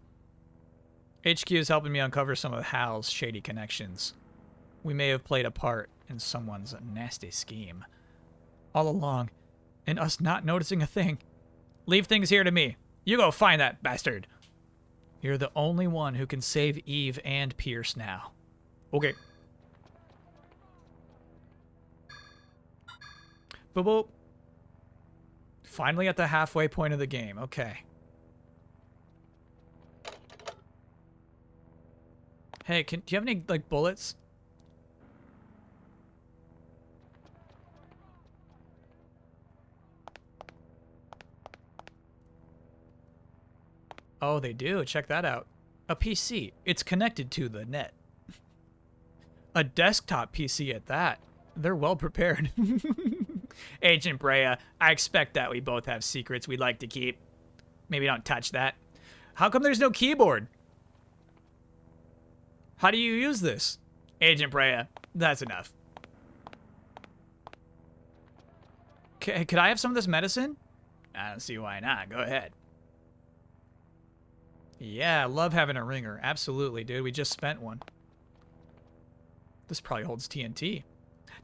HQ is helping me uncover some of Hal's shady connections. We may have played a part in someone's nasty scheme. All along, and us not noticing a thing. Leave things here to me. You go find that bastard. You're the only one who can save Eve and Pierce now. Okay. Boop boop. Finally at the halfway point of the game. Okay. Hey, do you have any, like, bullets? Oh, they do. Check that out. A PC. It's connected to the net. A desktop PC at that. They're well prepared. Agent Brea, I expect that we both have secrets we'd like to keep. Maybe don't touch that. How come there's no keyboard? How do you use this? Agent Brea, that's enough. Could I have some of this medicine? I don't see why not. Go ahead. Yeah, I love having a ringer. Absolutely, dude. We just spent one. This probably holds TNT.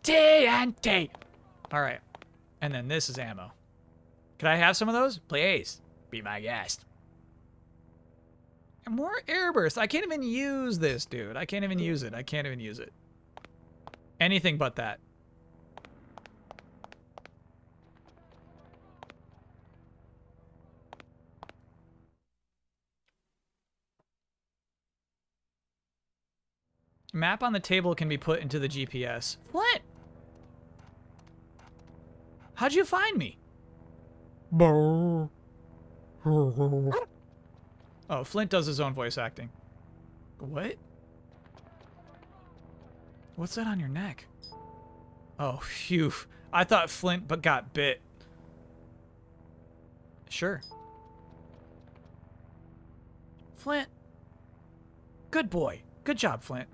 TNT! Alright. And then this is ammo. Could I have some of those? Please. Be my guest. And more airburst. I can't even use this, dude. I can't even use it. I can't even use it. Anything but that. Map on the table can be put into the GPS. What? How'd you find me? Oh, Flint does his own voice acting. What? What's that on your neck? Oh, phew. I thought Flint but got bit. Sure. Flint. Good boy. Good job, Flint.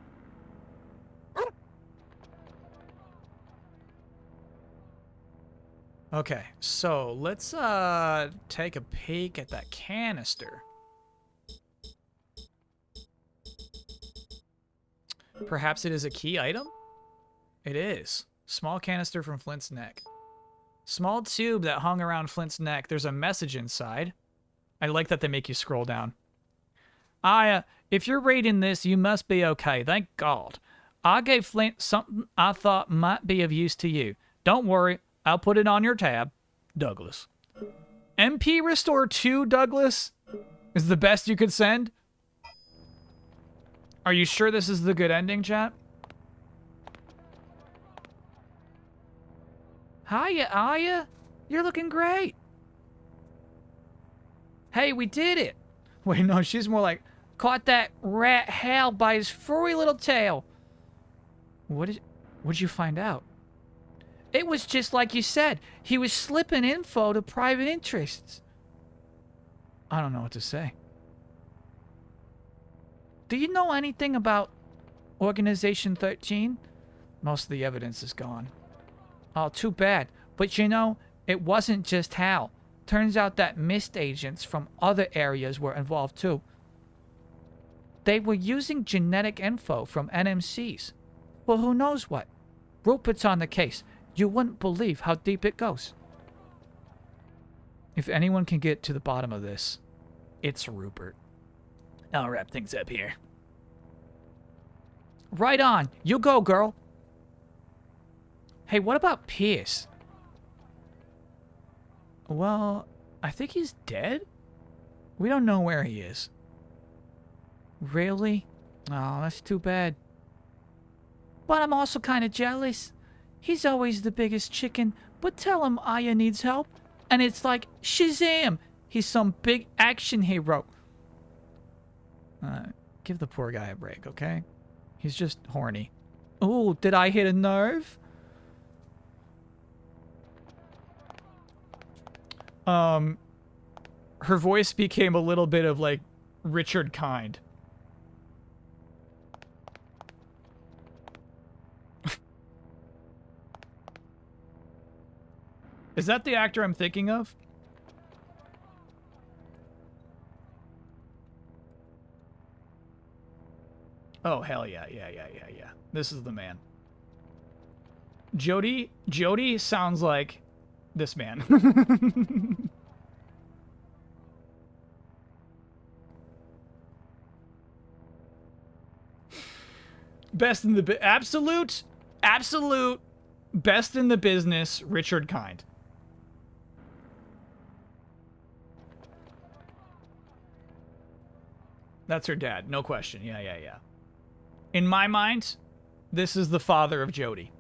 Okay, so let's take a peek at that canister. Perhaps it is a key item? It is. Small canister from Flint's neck. Small tube that hung around Flint's neck. There's a message inside. I like that they make you scroll down. If you're reading this, you must be okay. Thank God. I gave Flint something I thought might be of use to you. Don't worry. I'll put it on your tab. Douglas. MP Restore 2, Douglas? Is the best you could send? Are you sure this is the good ending, chat? Hiya, Aya. You're looking great. Hey, we did it. Wait, no, she's more like, caught that rat Hal by his furry little tail. What'd you find out? It was just like you said. He was slipping info to private interests. I don't know what to say. Do you know anything about Organization 13? Most of the evidence is gone. Oh, too bad. But you know, it wasn't just Hal. Turns out that mist agents from other areas were involved too. They were using genetic info from NMCs. Well, who knows what? Rupert's on the case. You wouldn't believe how deep it goes. If anyone can get to the bottom of this, it's Rupert. I'll wrap things up here. Right on. You go, girl. Hey, what about Pierce? Well, I think he's dead? We don't know where he is. Really? Oh, that's too bad. But I'm also kind of jealous. He's always the biggest chicken, but tell him Aya needs help. And it's like, Shazam! He's some big action hero. Give the poor guy a break, okay? He's just horny. Ooh, did I hit a nerve? Her voice became a little bit of like Richard Kind. Is that the actor I'm thinking of? Oh, hell yeah, yeah. This is the man. Jody sounds like this man. Best in the absolute best in the business, Richard Kind. That's her dad, no question. Yeah. In my mind, this is the father of Jody.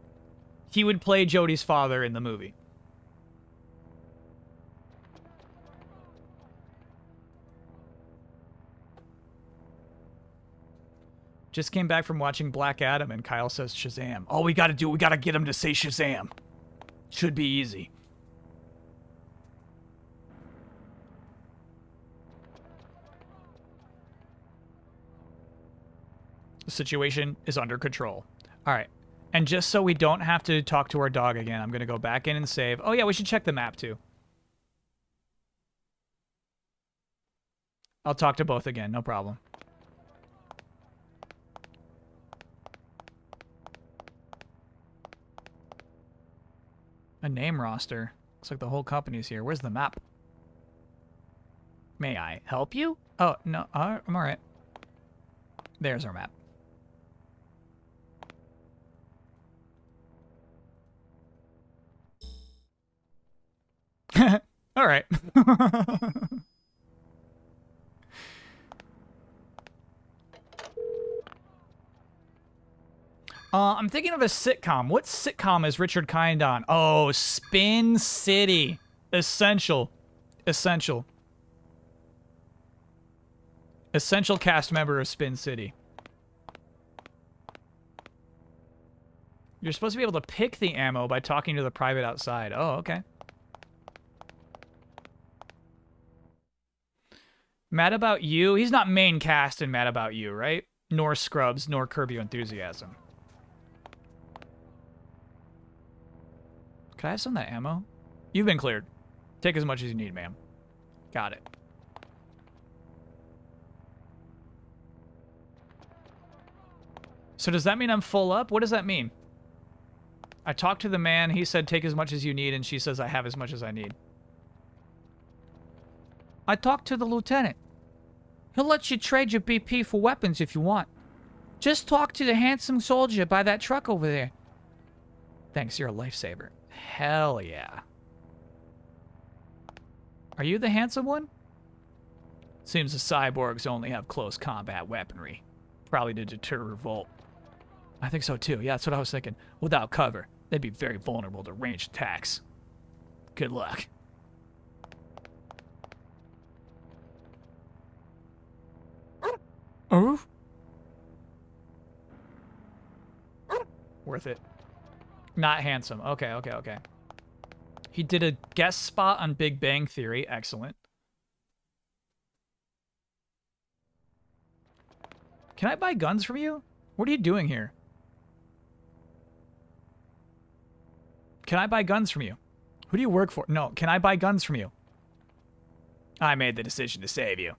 He would play Jody's father in the movie. Just came back from watching Black Adam and Kyle says Shazam. All we gotta get him to say Shazam. Should be easy. The situation is under control. All right. And just so we don't have to talk to our dog again, I'm going to go back in and save. Oh, yeah, we should check the map, too. I'll talk to both again. No problem. A name roster. Looks like the whole company's here. Where's the map? May I help you? Oh, no. I'm all right. There's our map. All right. I'm thinking of a sitcom. What sitcom is Richard Kind on? Oh, Spin City. Essential cast member of Spin City. You're supposed to be able to pick the ammo by talking to the private outside. Oh, okay. Mad About You? He's not main cast in Mad About You, right? Nor Scrubs, nor Curb Your Enthusiasm. Could I have some of that ammo? You've been cleared. Take as much as you need, ma'am. Got it. So does that mean I'm full up? What does that mean? I talked to the man. He said take as much as you need, and she says I have as much as I need. I talked to the lieutenant. He'll let you trade your BP for weapons if you want. Just talk to the handsome soldier by that truck over there. Thanks, you're a lifesaver. Hell yeah. Are you the handsome one? Seems the cyborgs only have close combat weaponry. Probably to deter revolt. I think so too. Yeah, that's what I was thinking. Without cover, they'd be very vulnerable to ranged attacks. Good luck. Oh? Worth it. Not handsome. Okay, okay, okay. He did a guest spot on Big Bang Theory. Excellent. Can I buy guns from you? What are you doing here? Can I buy guns from you? Who do you work for? No, can I buy guns from you? I made the decision to save you.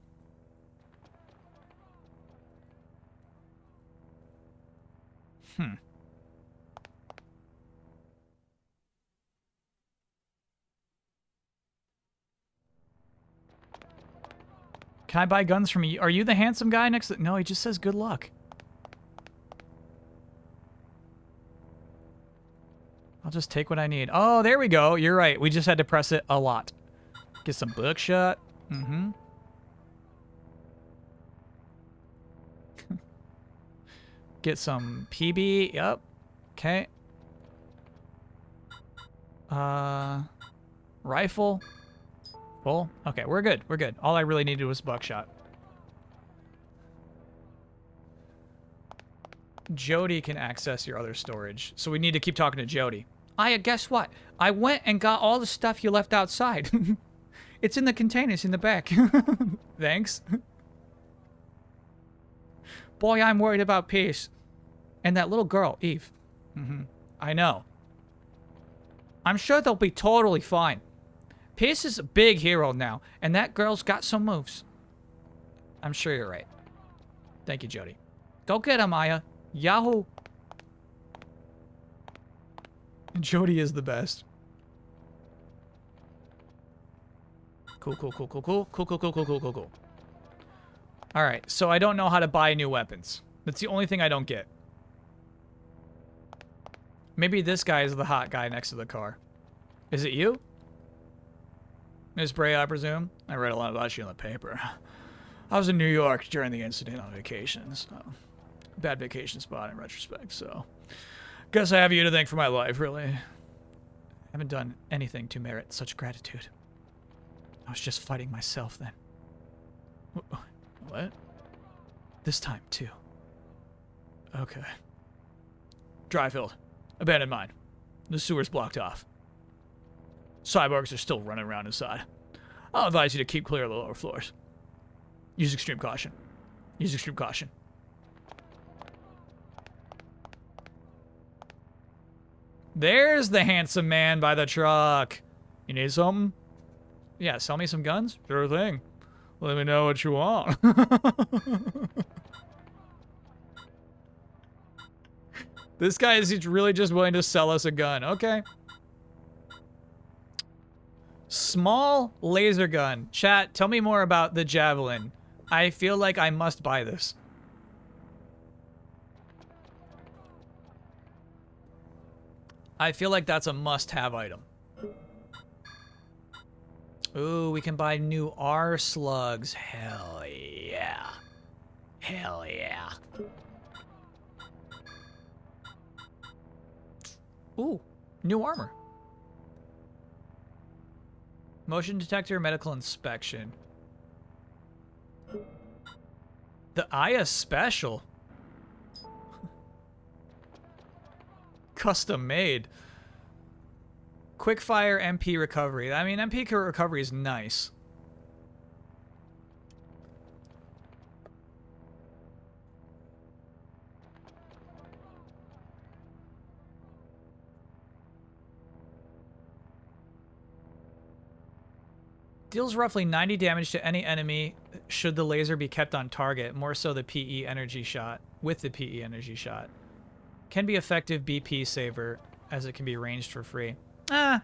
Can I buy guns from you? Are you the handsome guy next to... No, he just says good luck. I'll just take what I need. Oh, there we go. You're right. We just had to press it a lot. Get some buckshot. Mm-hmm. Get some PB. Yep. Okay. Rifle. Full. Okay, we're good. We're good. All I really needed was buckshot. Jody can access your other storage. So we need to keep talking to Jody. Guess what? I went and got all the stuff you left outside. It's in the containers in the back. Thanks. Boy, I'm worried about Peace. And that little girl, Eve. I know. I'm sure they'll be totally fine. Pierce is a big hero now, and that girl's got some moves. I'm sure you're right. Thank you, Jody. Go get him, Aya. Yahoo! Jody is the best. Cool, cool, cool, cool, cool. Cool, cool, cool, cool, cool, cool, cool. Alright, so I don't know how to buy new weapons. That's the only thing I don't get. Maybe this guy is the hot guy next to the car. Is it you? Miss Bray, I presume? I read a lot about you in the paper. I was in New York during the incident on vacation, so... Bad vacation spot in retrospect, so... Guess I have you to thank for my life, really. I haven't done anything to merit such gratitude. I was just fighting myself then. What? This time, too. Okay. Dryfield. Abandoned mine. The sewer's blocked off. Cyborgs are still running around inside. I'll advise you to keep clear of the lower floors. Use extreme caution. Use extreme caution. There's the handsome man by the truck. You need something? Yeah, sell me some guns? Sure thing. Let me know what you want. This guy is really just willing to sell us a gun. Okay. Small laser gun. Chat, tell me more about the javelin. I feel like I must buy this. I feel like that's a must-have item. Ooh, we can buy new R slugs. Hell yeah. Hell yeah. Ooh, new armor. Motion detector, medical inspection. The Aya special. Custom made. Quickfire MP recovery. I mean, MP recovery is nice. Deals roughly 90 damage to any enemy should the laser be kept on target, more so the PE energy shot, with the PE energy shot. Can be effective BP saver, as it can be ranged for free. I'm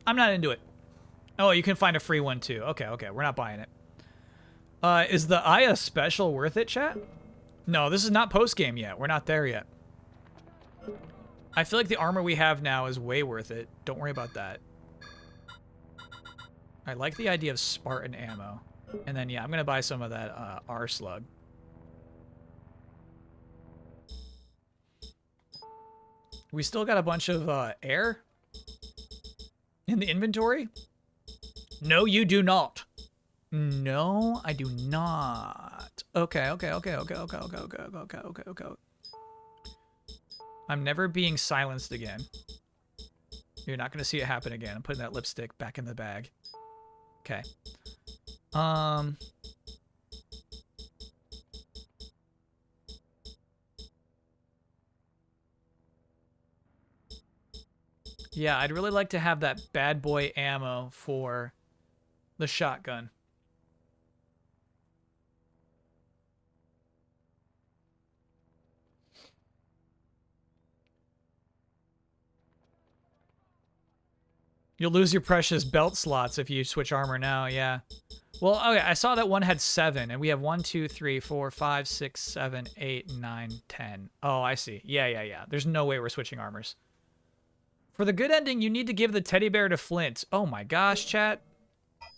not into it. Oh, you can find a free one too. Okay, we're not buying it. Is the Aya special worth it, chat? No, this is not post-game yet. We're not there yet. I feel like the armor we have now is way worth it. Don't worry about that. I like the idea of Spartan ammo. And then, yeah, I'm going to buy some of that R-Slug. We still got a bunch of air in the inventory? No, you do not. No, I do not. Okay. I'm never being silenced again. You're not going to see it happen again. I'm putting that lipstick back in the bag. Okay. Yeah, I'd really like to have that bad boy ammo for the shotgun. You'll lose your precious belt slots if you switch armor now, yeah. Well, okay, I saw that one had 7, and we have 1, 2, 3, 4, 5, 6, 7, 8, 9, 10. Oh, I see. Yeah. There's no way we're switching armors. For the good ending, you need to give the teddy bear to Flint. Oh my gosh, chat.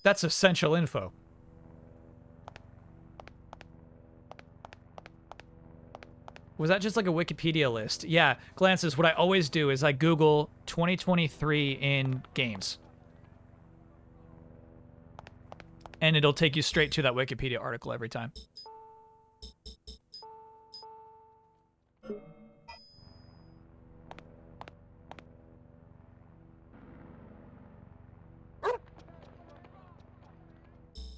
That's essential info. Was that just like a Wikipedia list? Yeah, Glances, what I always do is I Google 2023 in games. And it'll take you straight to that Wikipedia article every time.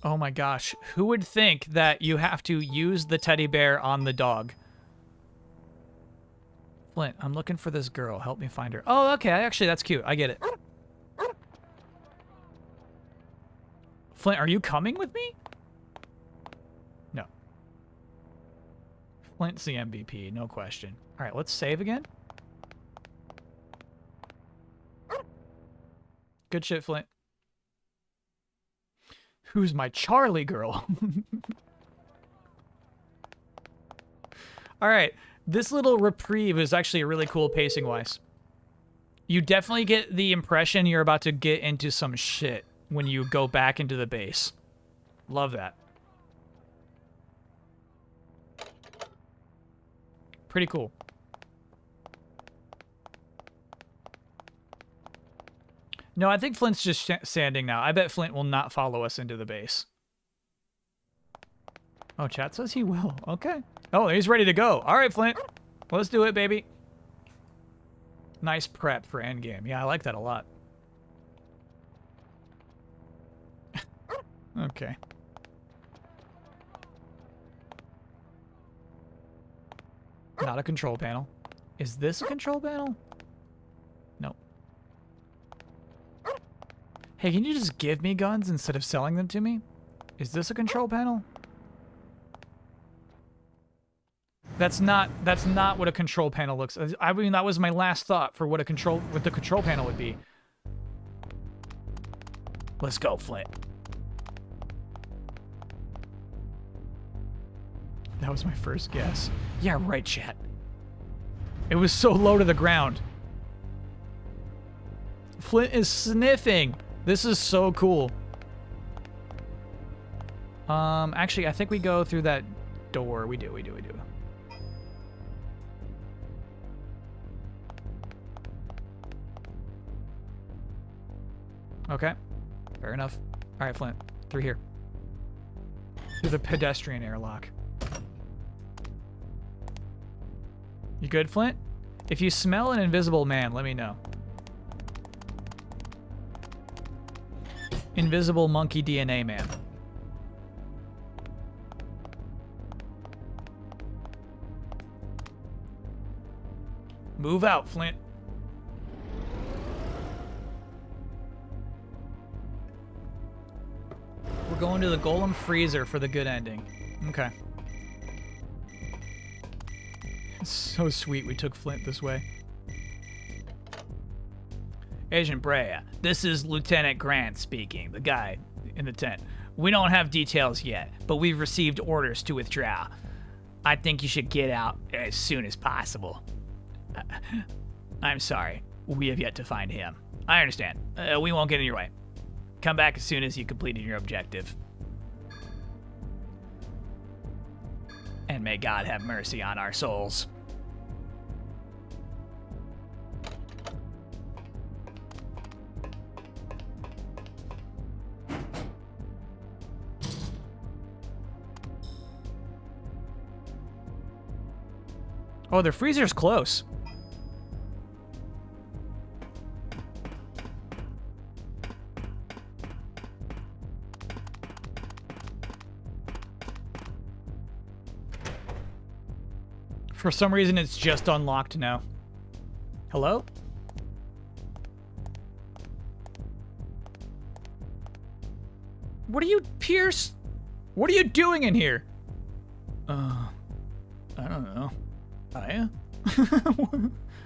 Oh my gosh, who would think that you have to use the teddy bear on the dog? Flint, I'm looking for this girl. Help me find her. Oh, okay. Actually, that's cute. I get it. Flint, are you coming with me? No. Flint's the MVP, no question. All right, let's save again. Good shit, Flint. Who's my Charlie girl? All right. This little reprieve is actually really cool pacing-wise. You definitely get the impression you're about to get into some shit when you go back into the base. Love that. Pretty cool. No, I think Flint's just standing now. I bet Flint will not follow us into the base. Oh, chat says he will. Okay. Oh, he's ready to go. All right, Flint. Let's do it, baby. Nice prep for endgame. Yeah, I like that a lot. Okay. Not a control panel. Is this a control panel? Nope. Hey, can you just give me guns instead of selling them to me? Is this a control panel? That's not what a control panel looks. I mean, that was my last thought for what the control panel would be. Let's go, Flint. That was my first guess. Yeah, right, chat. It was so low to the ground. Flint is sniffing. This is so cool. Actually, I think we go through that door. We do. Okay. Fair enough. All right, Flint. Through here. Through the pedestrian airlock. You good, Flint? If you smell an invisible man, let me know. Invisible monkey DNA man. Move out, Flint. We're going to the Golem Freezer for the good ending. Okay. It's so sweet we took Flint this way. Agent Brea, this is Lieutenant Grant speaking, the guy in the tent. We don't have details yet, but we've received orders to withdraw. I think you should get out as soon as possible. I'm sorry. We have yet to find him. I understand. We won't get in your way. Come back as soon as you completed your objective. And may God have mercy on our souls. Oh, the freezer's close. For some reason, it's just unlocked now. Hello? What are you, Pierce? What are you doing in here? I don't know. Aya?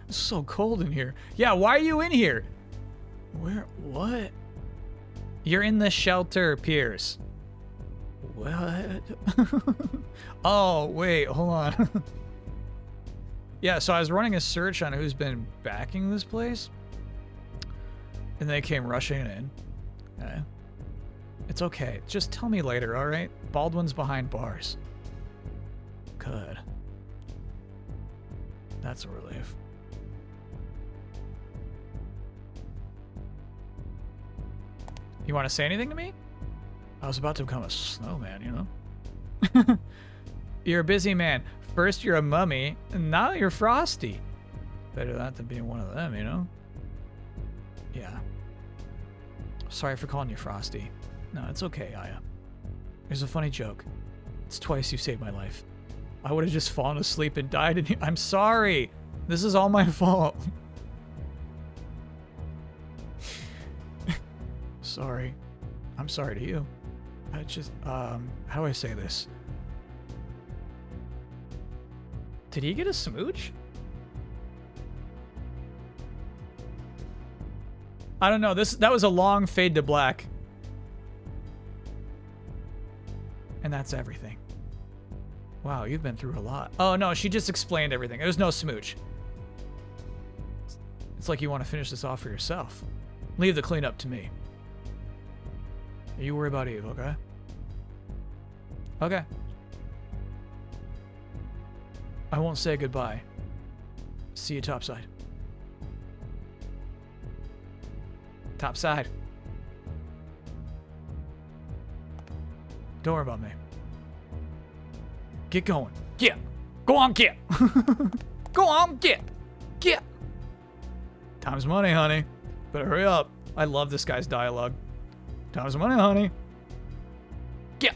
It's so cold in here. Yeah, why are you in here? Where? What? You're in the shelter, Pierce. What? Oh, wait, hold on. Yeah, so I was running a search on who's been backing this place. And they came rushing in. Okay. It's okay. Just tell me later, alright? Baldwin's behind bars. Good. That's a relief. You want to say anything to me? I was about to become a snowman, you know? You're a busy man. First you're a mummy, and now you're Frosty. Better that than being one of them, you know? Yeah. Sorry for calling you Frosty. No, it's okay, Aya. Here's a funny joke. It's twice you saved my life. I would have just fallen asleep and died in here. I'm sorry. This is all my fault. Sorry. I'm sorry to you. I just, how do I say this? Did he get a smooch? I don't know. That was a long fade to black. And that's everything. Wow, you've been through a lot. Oh no, she just explained everything. There's no smooch. It's like you want to finish this off for yourself. Leave the cleanup to me. You worry about Eve, okay? Okay. I won't say goodbye. See you topside. Topside. Don't worry about me. Get going. Get. Go on, get. Go on, get. Get. Time's money, honey. Better hurry up. I love this guy's dialogue. Time's money, honey. Get.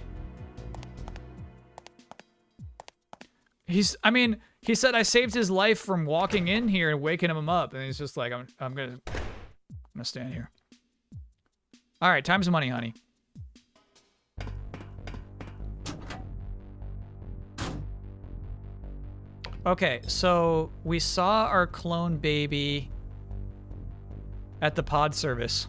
He said I saved his life from walking in here and waking him up, and he's just like, I'm gonna stand here. All right, time's money, honey. Okay, so we saw our clone baby at the pod service.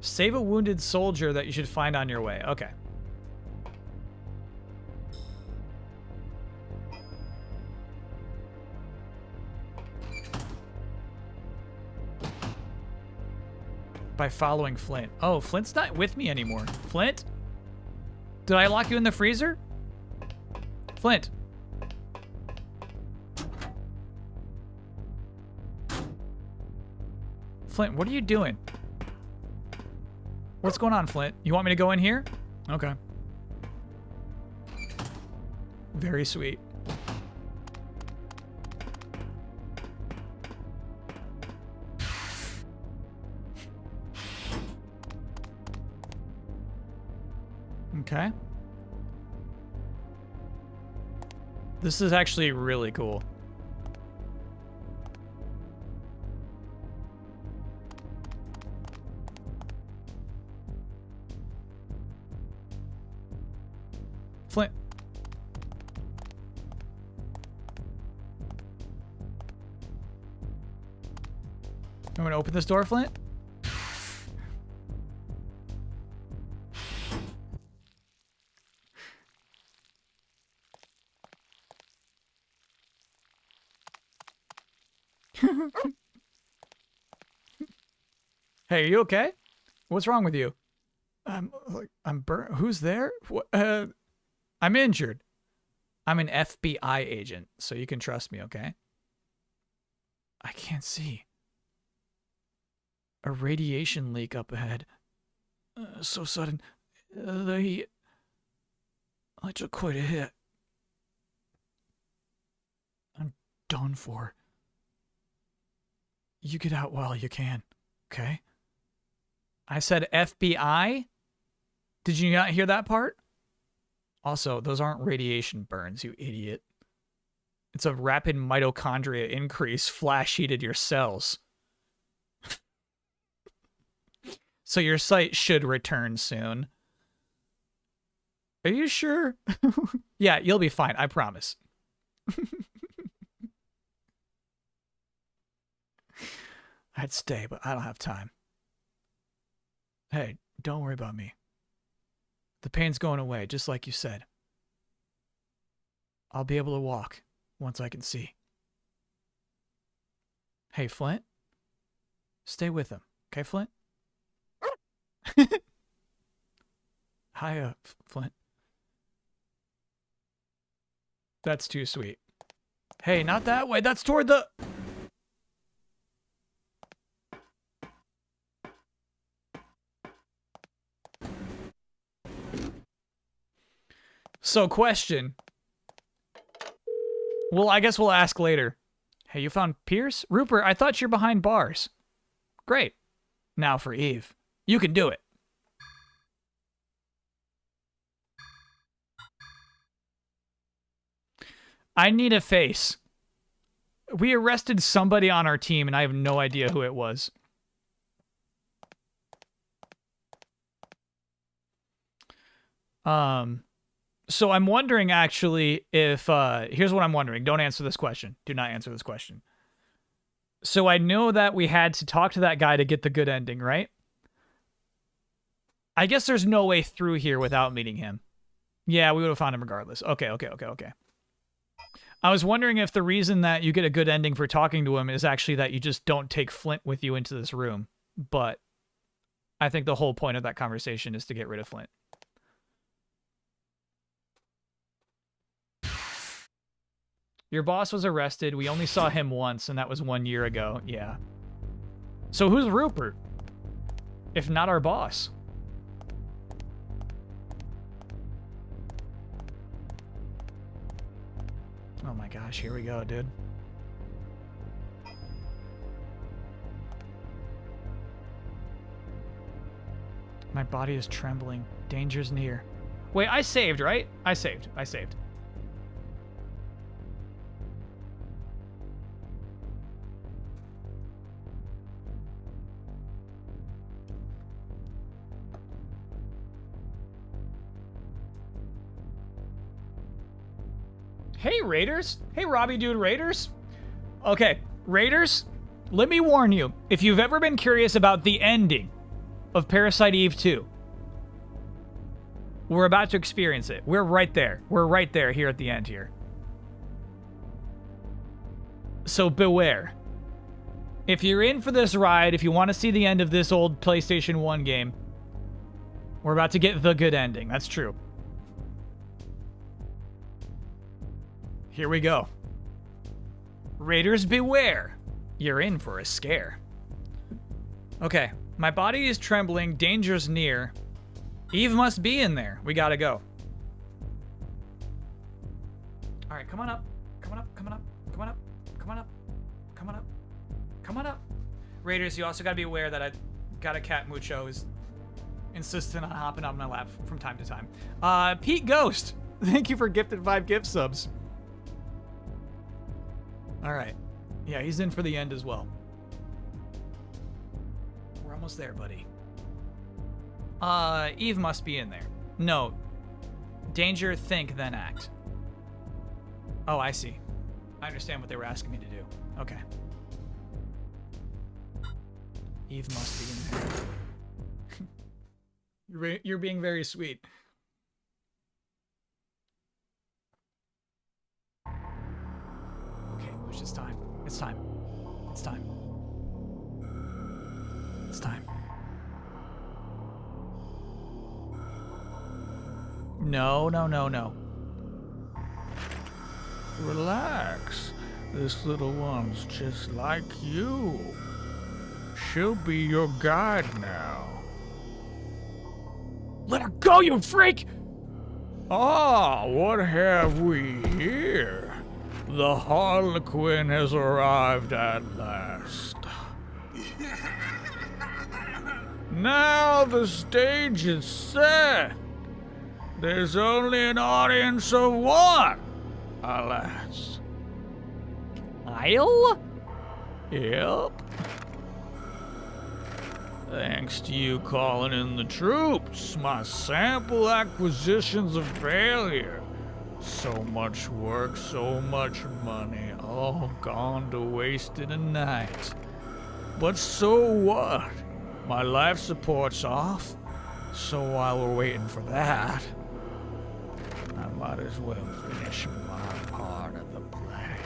Save a wounded soldier that you should find on your way. Okay. By following Flint. Oh, Flint's not with me anymore. Flint? Did I lock you in the freezer? Flint. Flint, what are you doing? What's going on, Flint? You want me to go in here? Okay. Very sweet. Okay. This is actually really cool. Flint. I'm gonna open this door, Flint. Hey, are you okay? What's wrong with you? I'm burnt. Who's there? I'm injured. I'm an FBI agent, so you can trust me, okay? I can't see. A radiation leak up ahead. So sudden. The heat. I took quite a hit. I'm done for. You get out while you can, okay? I said FBI? Did you not hear that part? Also, those aren't radiation burns, you idiot. It's a rapid mitochondria increase flash heated your cells. So your sight should return soon. Are you sure? Yeah, you'll be fine, I promise. I'd stay, but I don't have time. Hey, don't worry about me. The pain's going away, just like you said. I'll be able to walk once I can see. Hey, Flint. Stay with him, okay, Flint? Hi, Flint. That's too sweet. Hey, not that way. That's toward the... So, question. Well, I guess we'll ask later. Hey, you found Pierce? Rupert, I thought you're behind bars. Great. Now for Eve. You can do it. I need a face. We arrested somebody on our team, and I have no idea who it was. So I'm wondering, actually, if... here's what I'm wondering. Don't answer this question. Do not answer this question. So I know that we had to talk to that guy to get the good ending, right? I guess there's no way through here without meeting him. Yeah, we would have found him regardless. Okay. I was wondering if the reason that you get a good ending for talking to him is actually that you just don't take Flint with you into this room. But I think the whole point of that conversation is to get rid of Flint. Your boss was arrested. We only saw him once, and that was 1 year ago. Yeah. So who's Rupert? If not our boss? Oh my gosh, here we go, dude. My body is trembling. Danger's near. Wait, I saved, right? I saved. Hey, Raiders. Hey, Robbie Dude Raiders. Okay, Raiders, let me warn you. If you've ever been curious about the ending of Parasite Eve II, we're about to experience it. We're right there. We're right there here at the end here. So beware. If you're in for this ride, if you want to see the end of this old PlayStation 1 game, we're about to get the good ending. That's true. Here we go. Raiders beware. You're in for a scare. Okay, my body is trembling. Danger's near. Eve must be in there. We gotta go. All right, come on up. Come on up. Raiders, you also gotta be aware that I got a cat Mucho is insistent on hopping on my lap from time to time. Pete Ghost, thank you for gifted 5 gift subs. All right. Yeah, he's in for the end as well. We're almost there, buddy. Eve must be in there. No. Danger, think, then act. Oh, I see. I understand what they were asking me to do. Okay. Eve must be in there. You're being very sweet. Okay, Moosh, it's time. It's time. It's time. It's time. No, no, no, no. Relax. This little one's just like you. She'll be your guide now. Let her go, you freak! Ah, what have we here? The Harlequin has arrived at last. Now the stage is set. There's only an audience of one, alas. Kyle? Yep. Thanks to you calling in the troops, my sample acquisition's a failure. So much work, so much money, all gone to waste in a night. But so what? My life support's off, so while we're waiting for that, I might as well finish my part of the plan.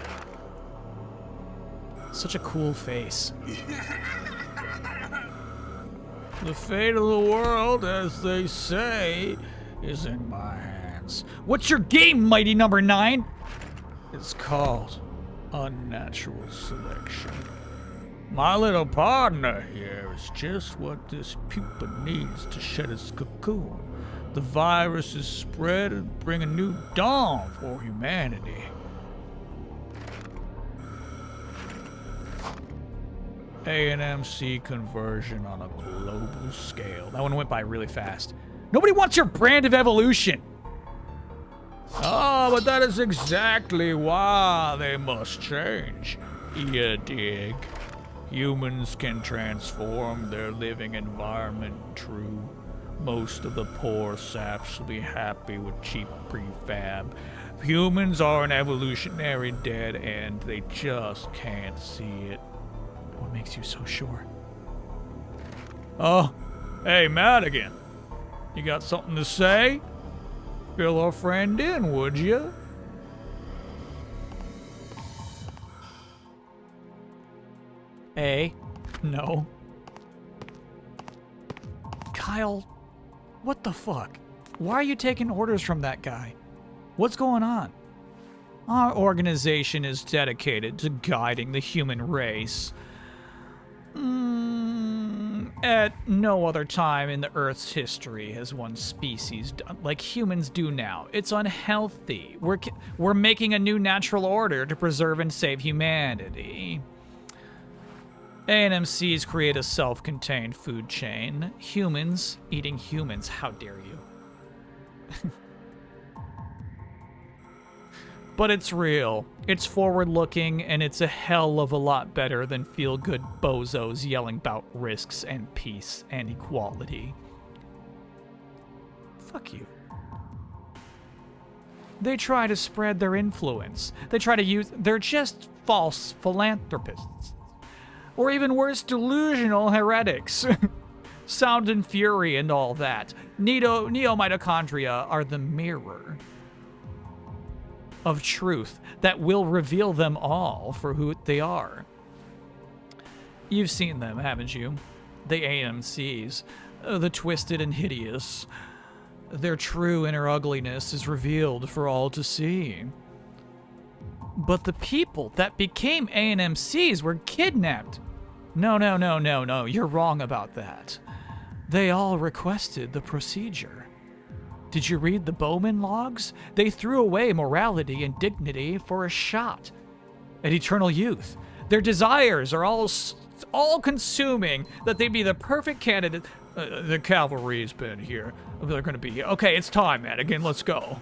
Such a cool face. The fate of the world, as they say, is in my hands. What's your game, Mighty Number 9? It's called unnatural selection. My little partner here is just what this pupa needs to shed its cocoon. The virus is spread and bring a new dawn for humanity. A&MC conversion on a global scale. That one went by really fast. Nobody wants your brand of evolution. Ah, but that is exactly why they must change. You dig? Humans can transform their living environment, true. Most of the poor saps will be happy with cheap prefab. Humans are an evolutionary dead end. They just can't see it. What makes you so sure? Oh, hey, Madigan. You got something to say? Fill our friend in, would you? No. Kyle, what the fuck? Why are you taking orders from that guy? What's going on? Our organization is dedicated to guiding the human race. At no other time in the Earth's history has one species done like humans do now. It's unhealthy. We're making a new natural order to preserve and save humanity. ANMCs create a self-contained food chain. Humans eating humans. How dare you? But it's real. It's forward-looking, and it's a hell of a lot better than feel-good bozos yelling about risks and peace and equality. Fuck you. They try to spread their influence. They're just false philanthropists. Or even worse, delusional heretics. Sound and fury and all that. Neo-mitochondria are the mirror of truth that will reveal them all for who they are. You've seen them, haven't you? The AMCs, the twisted and hideous. Their true inner ugliness is revealed for all to see. But the people that became ANMCs were kidnapped. No, you're wrong about that. They all requested the procedure. Did you read the Bowman logs? They threw away morality and dignity for a shot at eternal youth. Their desires are all consuming that they be the perfect candidate. The cavalry's been here. They're going to be here. Okay, it's time, man. Again, let's go.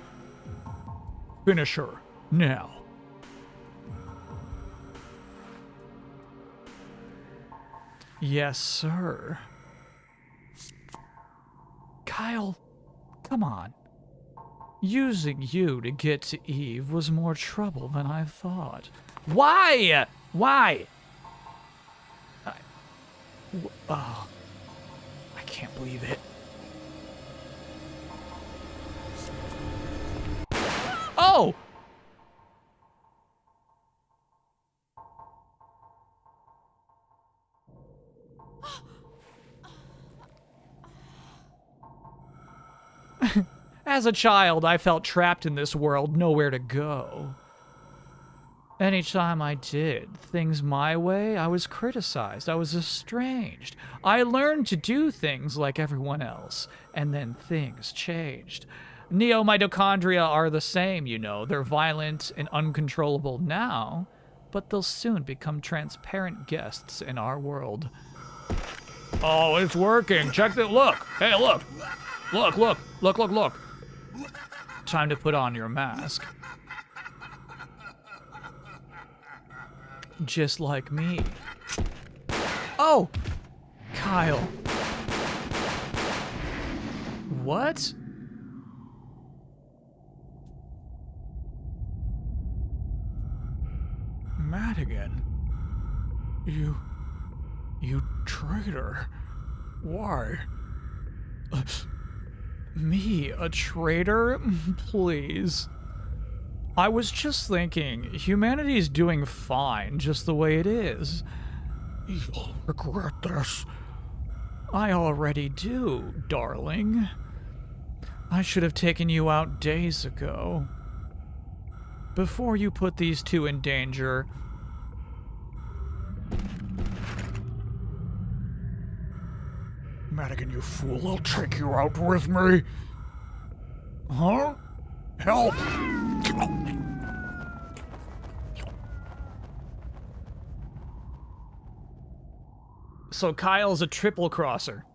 Finish her. Now. Yes, sir. Kyle. Come on. Using you to get to Eve was more trouble than I thought. Why? Why? Oh, I can't believe it. Oh! As a child, I felt trapped in this world, nowhere to go. Anytime I did things my way, I was criticized, I was estranged. I learned to do things like everyone else, and then things changed. Neo-mitochondria are the same, you know. They're violent and uncontrollable now, but they'll soon become transparent guests in our world. Oh, it's working. Check that. Look. Hey, look. Look, look. Look, look, look. Time to put on your mask. Just like me. Oh! Kyle. What? Madigan. You traitor. Why? Me, a traitor? Please. I was just thinking, humanity's doing fine just the way it is. You'll regret this. I already do, darling. I should have taken you out days ago. Before you put these two in danger. Madigan, you fool. I'll take you out with me. Huh? Help! So Kyle's a triple crosser.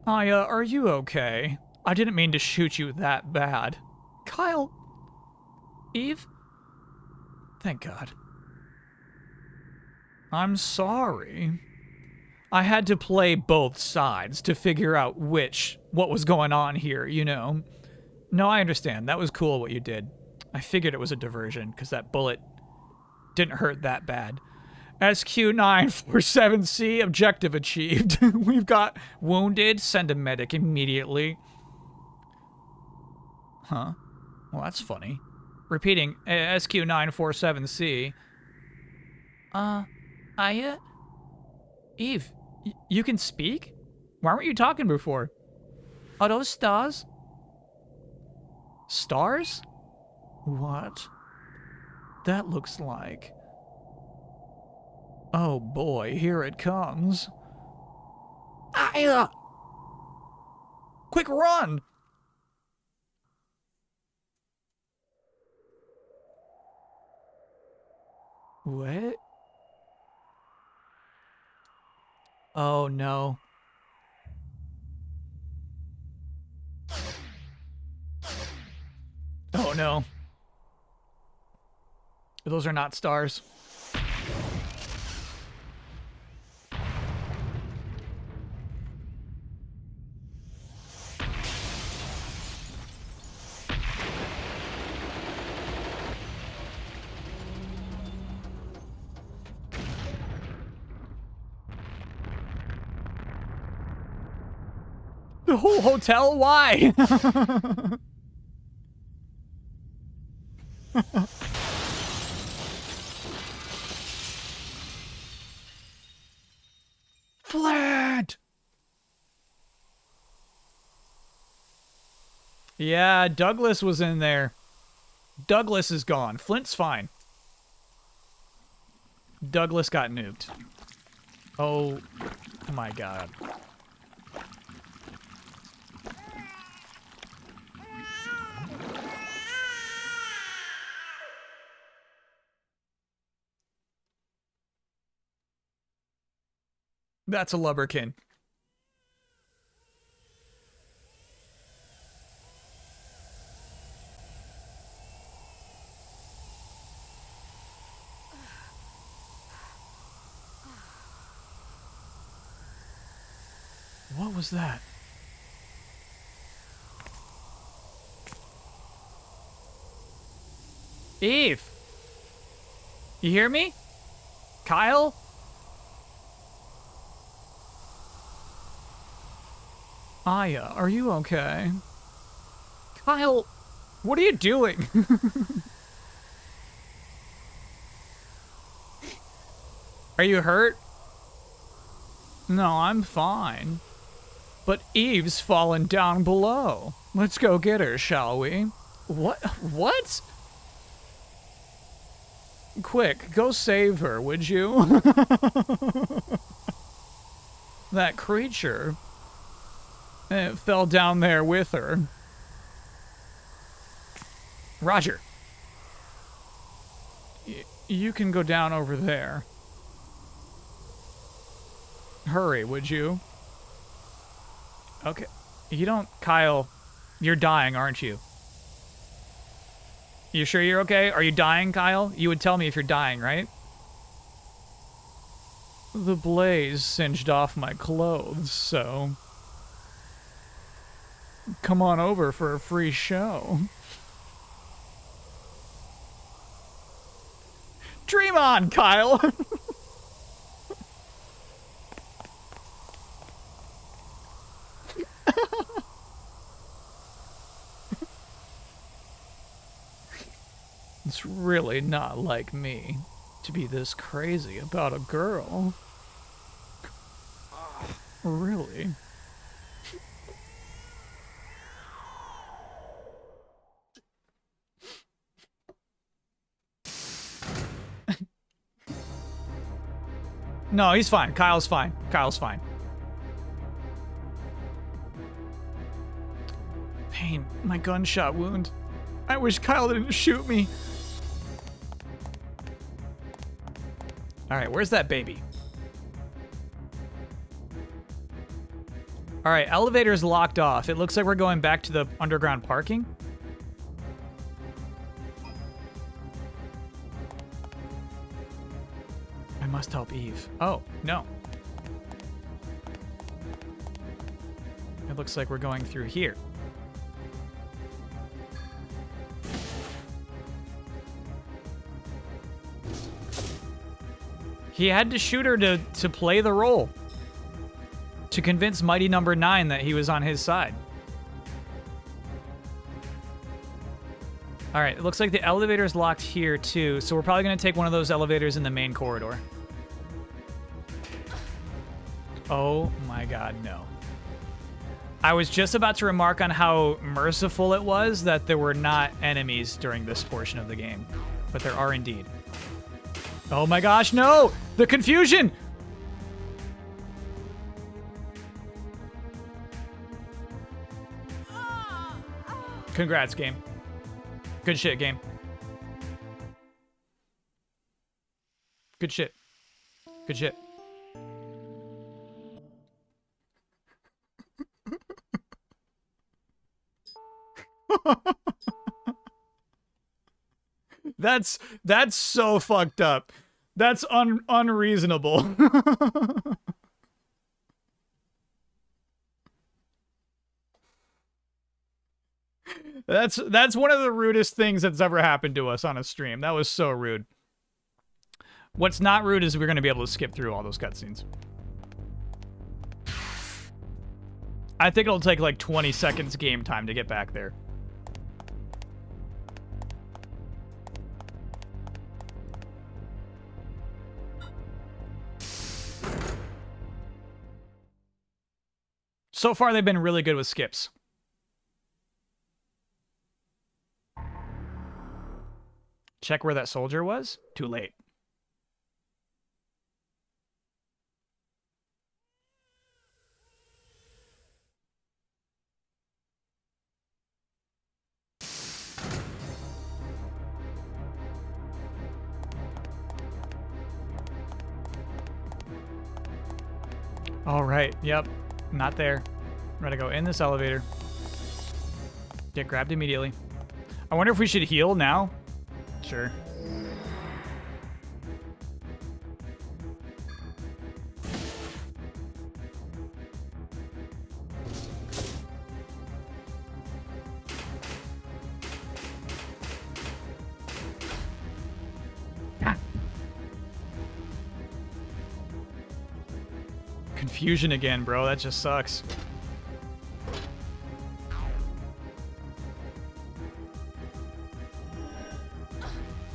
Aya, are you okay? I didn't mean to shoot you that bad. Kyle? Eve? Thank God. I'm sorry. I had to play both sides to figure out what was going on here, you know? No, I understand. That was cool what you did. I figured it was a diversion, because that bullet didn't hurt that bad. SQ947C, objective achieved. We've got wounded, send a medic immediately. Huh? Well, that's funny. Repeating, SQ947C. Aya? Eve, you can speak? Why weren't you talking before? Are those stars? Stars? What? That looks like... Oh boy, here it comes. Aya! Quick run! What? Oh no. Oh no. Those are not stars. The whole hotel? Why? Flint! Yeah, Douglas was in there. Douglas is gone. Flint's fine. Douglas got nuked. Oh my god. That's a lubberkin. What was that? Eve! You hear me? Kyle? Aya, are you okay? Kyle, what are you doing? Are you hurt? No, I'm fine. But Eve's fallen down below. Let's go get her, shall we? What? What? Quick, go save her, would you? That creature. It fell down there with her. Roger. You can go down over there. Hurry, would you? Okay. You don't... Kyle, you're dying, aren't you? You sure you're okay? Are you dying, Kyle? You would tell me if you're dying, right? The blaze singed off my clothes, so... Come on over for a free show. Dream on, Kyle! It's really not like me to be this crazy about a girl. Really? No, he's fine. Kyle's fine. Kyle's fine. Pain. My gunshot wound. I wish Kyle didn't shoot me. Alright, where's that baby? Alright, elevator's locked off. It looks like we're going back to the underground parking. I must help Eve. Oh, no. It looks like we're going through here. He had to shoot her to play the role. To convince Mighty Number 9 that he was on his side. Alright, it looks like the elevator's locked here too, so we're probably going to take one of those elevators in the main corridor. Oh my god, no. I was just about to remark on how merciful it was that there were not enemies during this portion of the game. But there are indeed. Oh my gosh, no! The confusion! Congrats, game. Good shit, game. Good shit. Good shit. That's so fucked up. That's unreasonable. That's one of the rudest things that's ever happened to us on a stream. That was so rude. What's not rude is we're going to be able to skip through all those cutscenes. I think it'll take like 20 seconds game time to get back there. So far, they've been really good with skips. Check where that soldier was? Too late. All right, yep. Not there. I'm gonna go in this elevator. Get grabbed immediately. I wonder if we should heal now. Sure. Confusion again, bro. That just sucks.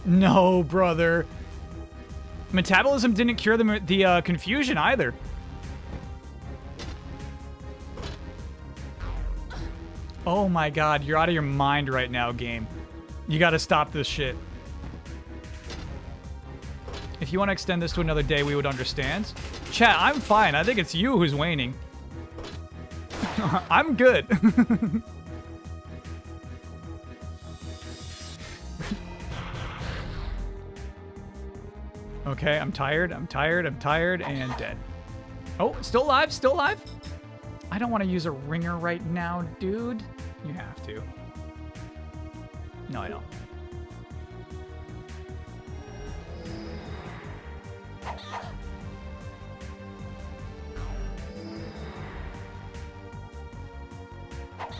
No, brother. Metabolism didn't cure the confusion either. Oh my god, you're out of your mind right now, game. You gotta stop this shit. If you want to extend this to another day, we would understand. Chat, I'm fine. I think it's you who's waning. I'm good. Okay, I'm tired, I'm tired, I'm tired, and dead. Oh, still alive, still alive? I don't want to use a ringer right now, dude. You have to. No, I don't.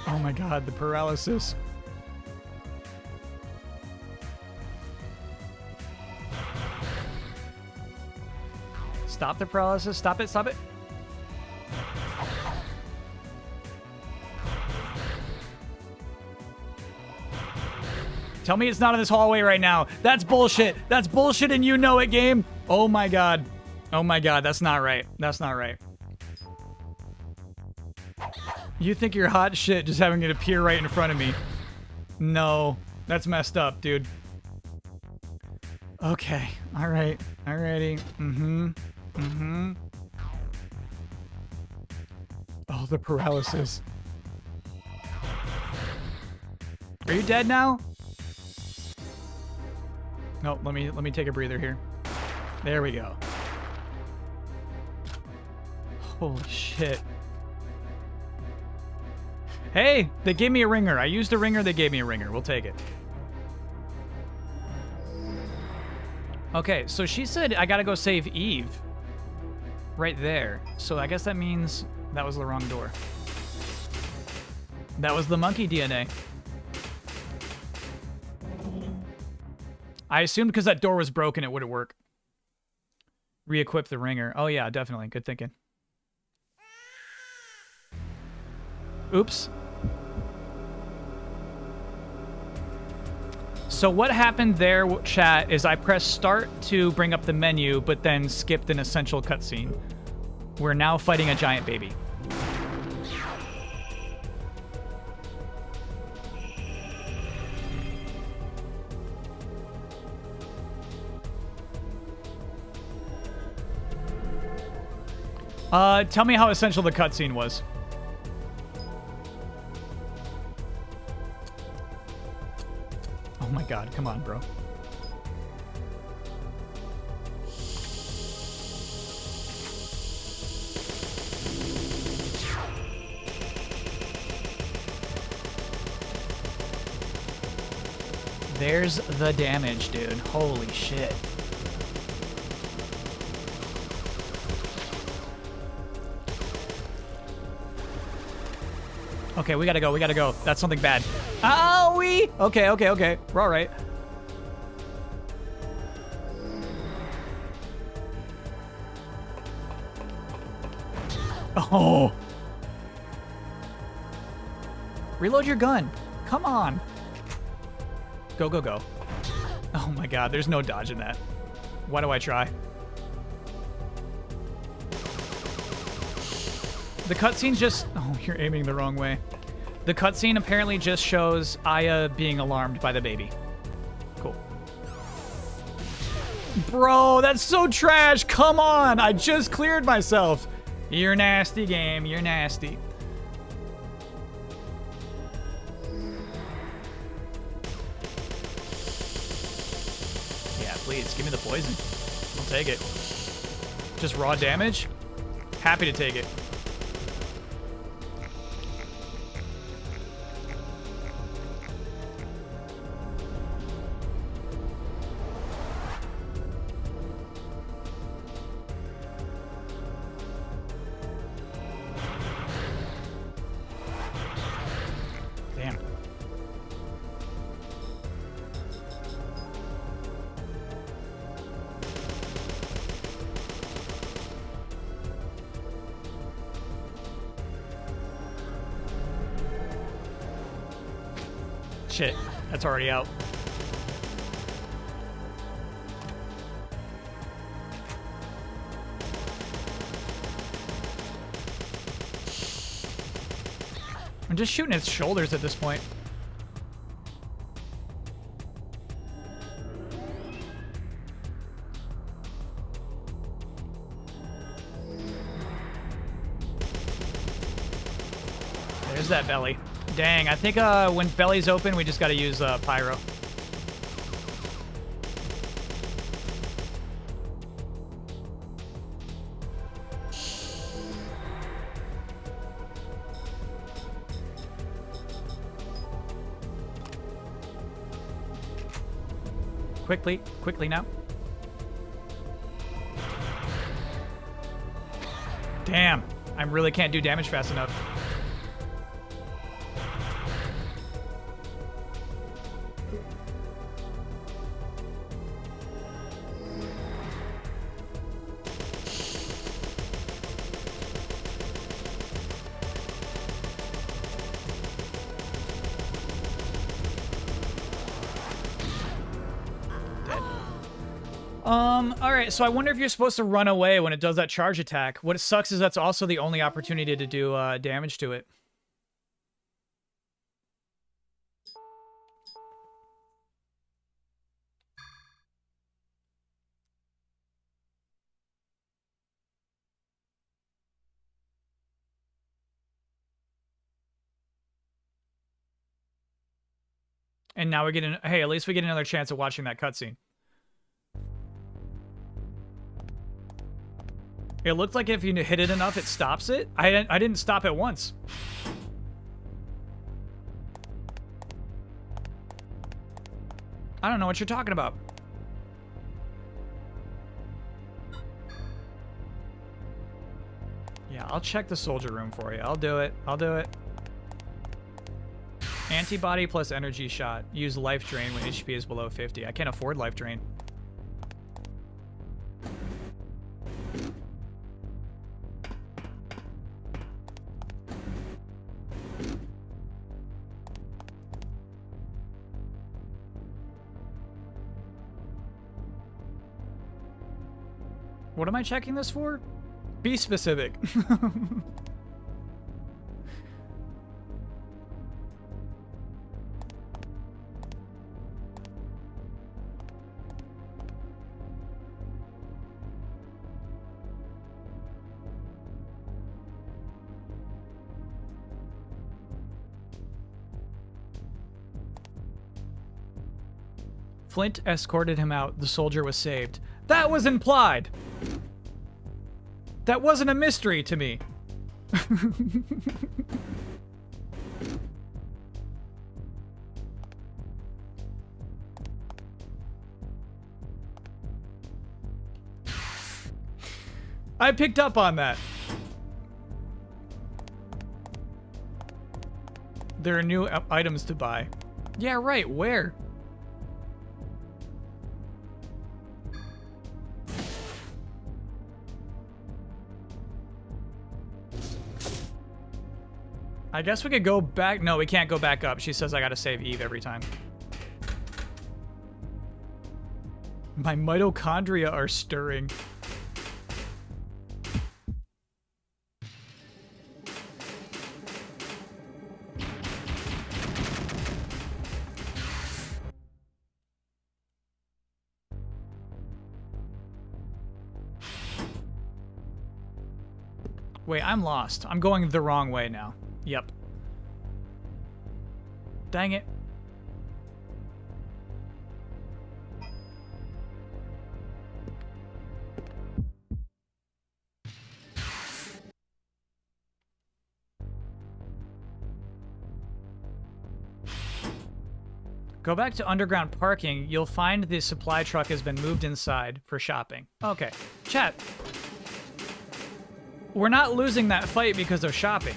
Oh my god, the paralysis. Stop the paralysis. Stop it, stop it. Tell me it's not in this hallway right now. That's bullshit. That's bullshit and you know it, game. Oh my god. Oh my god, that's not right. That's not right. You think you're hot shit just having it appear right in front of me. No, that's messed up, dude. Okay, alright, alrighty. Oh, the paralysis. Are you dead now? No, let me take a breather here. There we go. Holy shit. Hey, they gave me a ringer. I used a ringer, they gave me a ringer. We'll take it. Okay, so she said I gotta go save Eve. Right there. So I guess that means that was the wrong door. That was the monkey DNA. I assumed because that door was broken, it wouldn't work. Re-equip the ringer. Oh yeah, definitely. Good thinking. Oops. So what happened there, chat, is I pressed start to bring up the menu, but then skipped an essential cutscene. We're now fighting a giant baby. Tell me how essential the cutscene was. Oh my god, come on, bro. There's the damage, dude. Holy shit. Okay, we gotta go, we gotta go. That's something bad. Owie! Okay, okay, okay. We're alright. Oh! Reload your gun. Come on. Go, go, go. Oh my god, there's no dodging that. Why do I try? The cutscene just... Oh, you're aiming the wrong way. The cutscene apparently just shows Aya being alarmed by the baby. Cool. Bro, that's so trash. Come on. I just cleared myself. You're nasty, game. You're nasty. Yeah, please. Give me the poison. I'll take it. Just raw damage? Happy to take it. Damn. shit. That's already out. I'm just shooting its shoulders at this point. There's that belly. Dang, I think when belly's open, we just gotta use pyro. Quickly now. Damn, I really can't do damage fast enough. Alright, so I wonder if you're supposed to run away when it does that charge attack. What sucks is that's also the only opportunity to do damage to it. And now we get an hey, at least we get another chance of watching that cutscene. It looked like if you hit it enough, it stops it. I didn't stop it once. I don't know what you're talking about. Yeah, I'll check the soldier room for you. I'll do it. I'll do it. Antibody plus energy shot. Use life drain when HP is below 50. I can't afford life drain. What am I checking this for? Be specific. Flint escorted him out. The soldier was saved. That was implied! That wasn't a mystery to me. I picked up on that. There are new items to buy. Yeah, right. Where? I guess we could go back. No, we can't go back up. She says I gotta save Eve every time. My mitochondria are stirring. Wait, I'm lost. I'm going the wrong way now. Yep. Dang it. Go back to underground parking. You'll find the supply truck has been moved inside for shopping. Okay. Chat. We're not losing that fight because of shopping.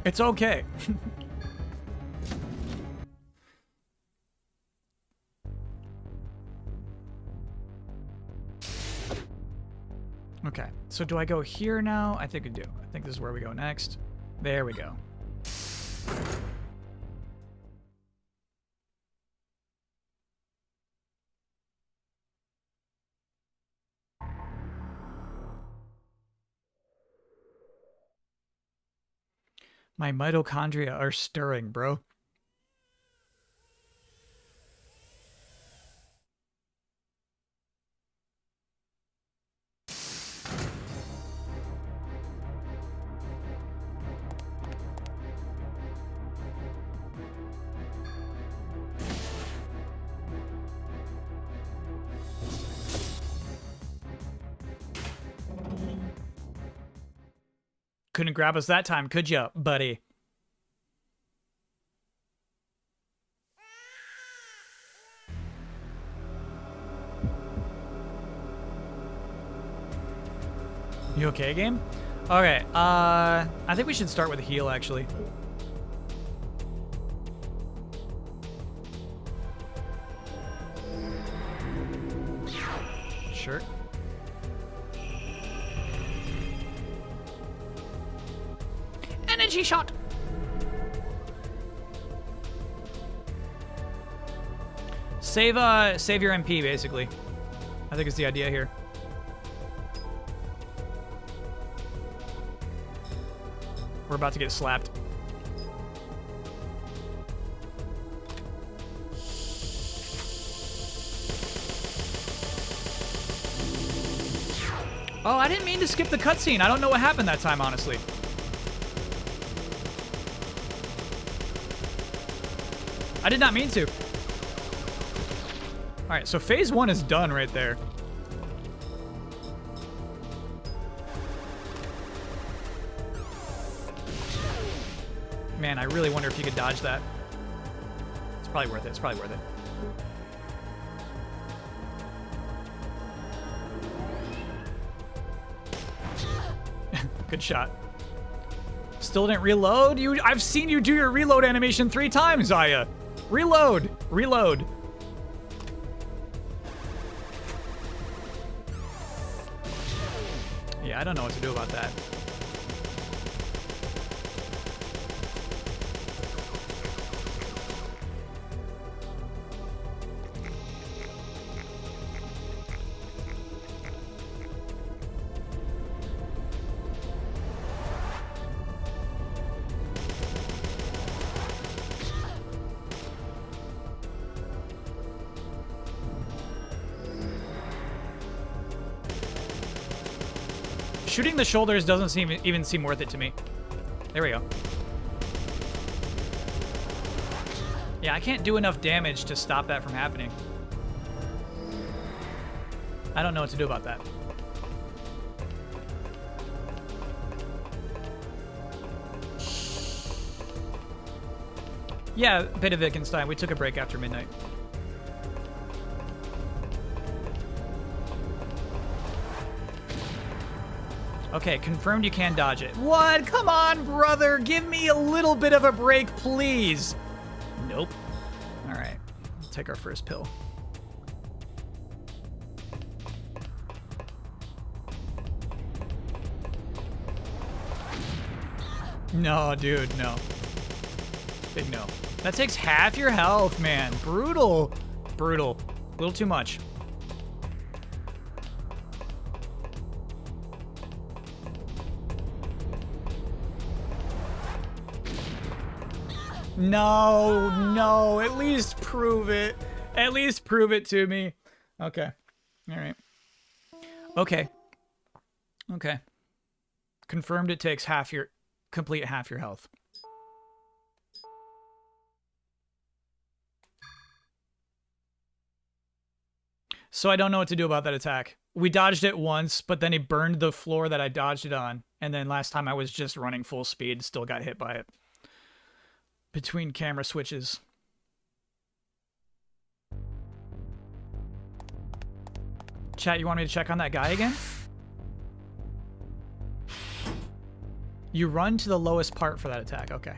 It's okay. Okay, so do I go here now? I think I do. I think this is where we go next. There we go. My mitochondria are stirring, bro. Couldn't grab us that time, could ya, buddy? You okay, game? Okay, I think we should start with a heal, actually. Sure. Energy shot! Save your MP, basically. I think it's the idea here. We're about to get slapped. Oh, I didn't mean to skip the cutscene. I don't know what happened that time, honestly. I did not mean to. All right, so phase 1 is done right there. Man, I really wonder if you could dodge that. It's probably worth it. It's probably worth it. Good shot. Still didn't reload? I've seen you do your reload animation 3 times, Aya. Reload! Reload! Yeah, I don't know what to do about that. Shooting the shoulders doesn't even seem worth it to me. There we go. Yeah, I can't do enough damage to stop that from happening. I don't know what to do about that. Yeah, bit of Wittgenstein. We took a break after midnight. Okay, confirmed you can dodge it. What? Come on, brother. Give me a little bit of a break, please. Nope. All right. We'll take our first pill. No, dude, no. Big no. That takes half your health, man. Brutal. Brutal. A little too much. No, no, at least prove it. At least prove it to me. Okay. All right. Okay. Okay. Confirmed it takes complete half your health. So I don't know what to do about that attack. We dodged it once, but then he burned the floor that I dodged it on. And then last time I was just running full speed, still got hit by it. Between camera switches. Chat, you want me to check on that guy again? You run to the lowest part for that attack. Okay.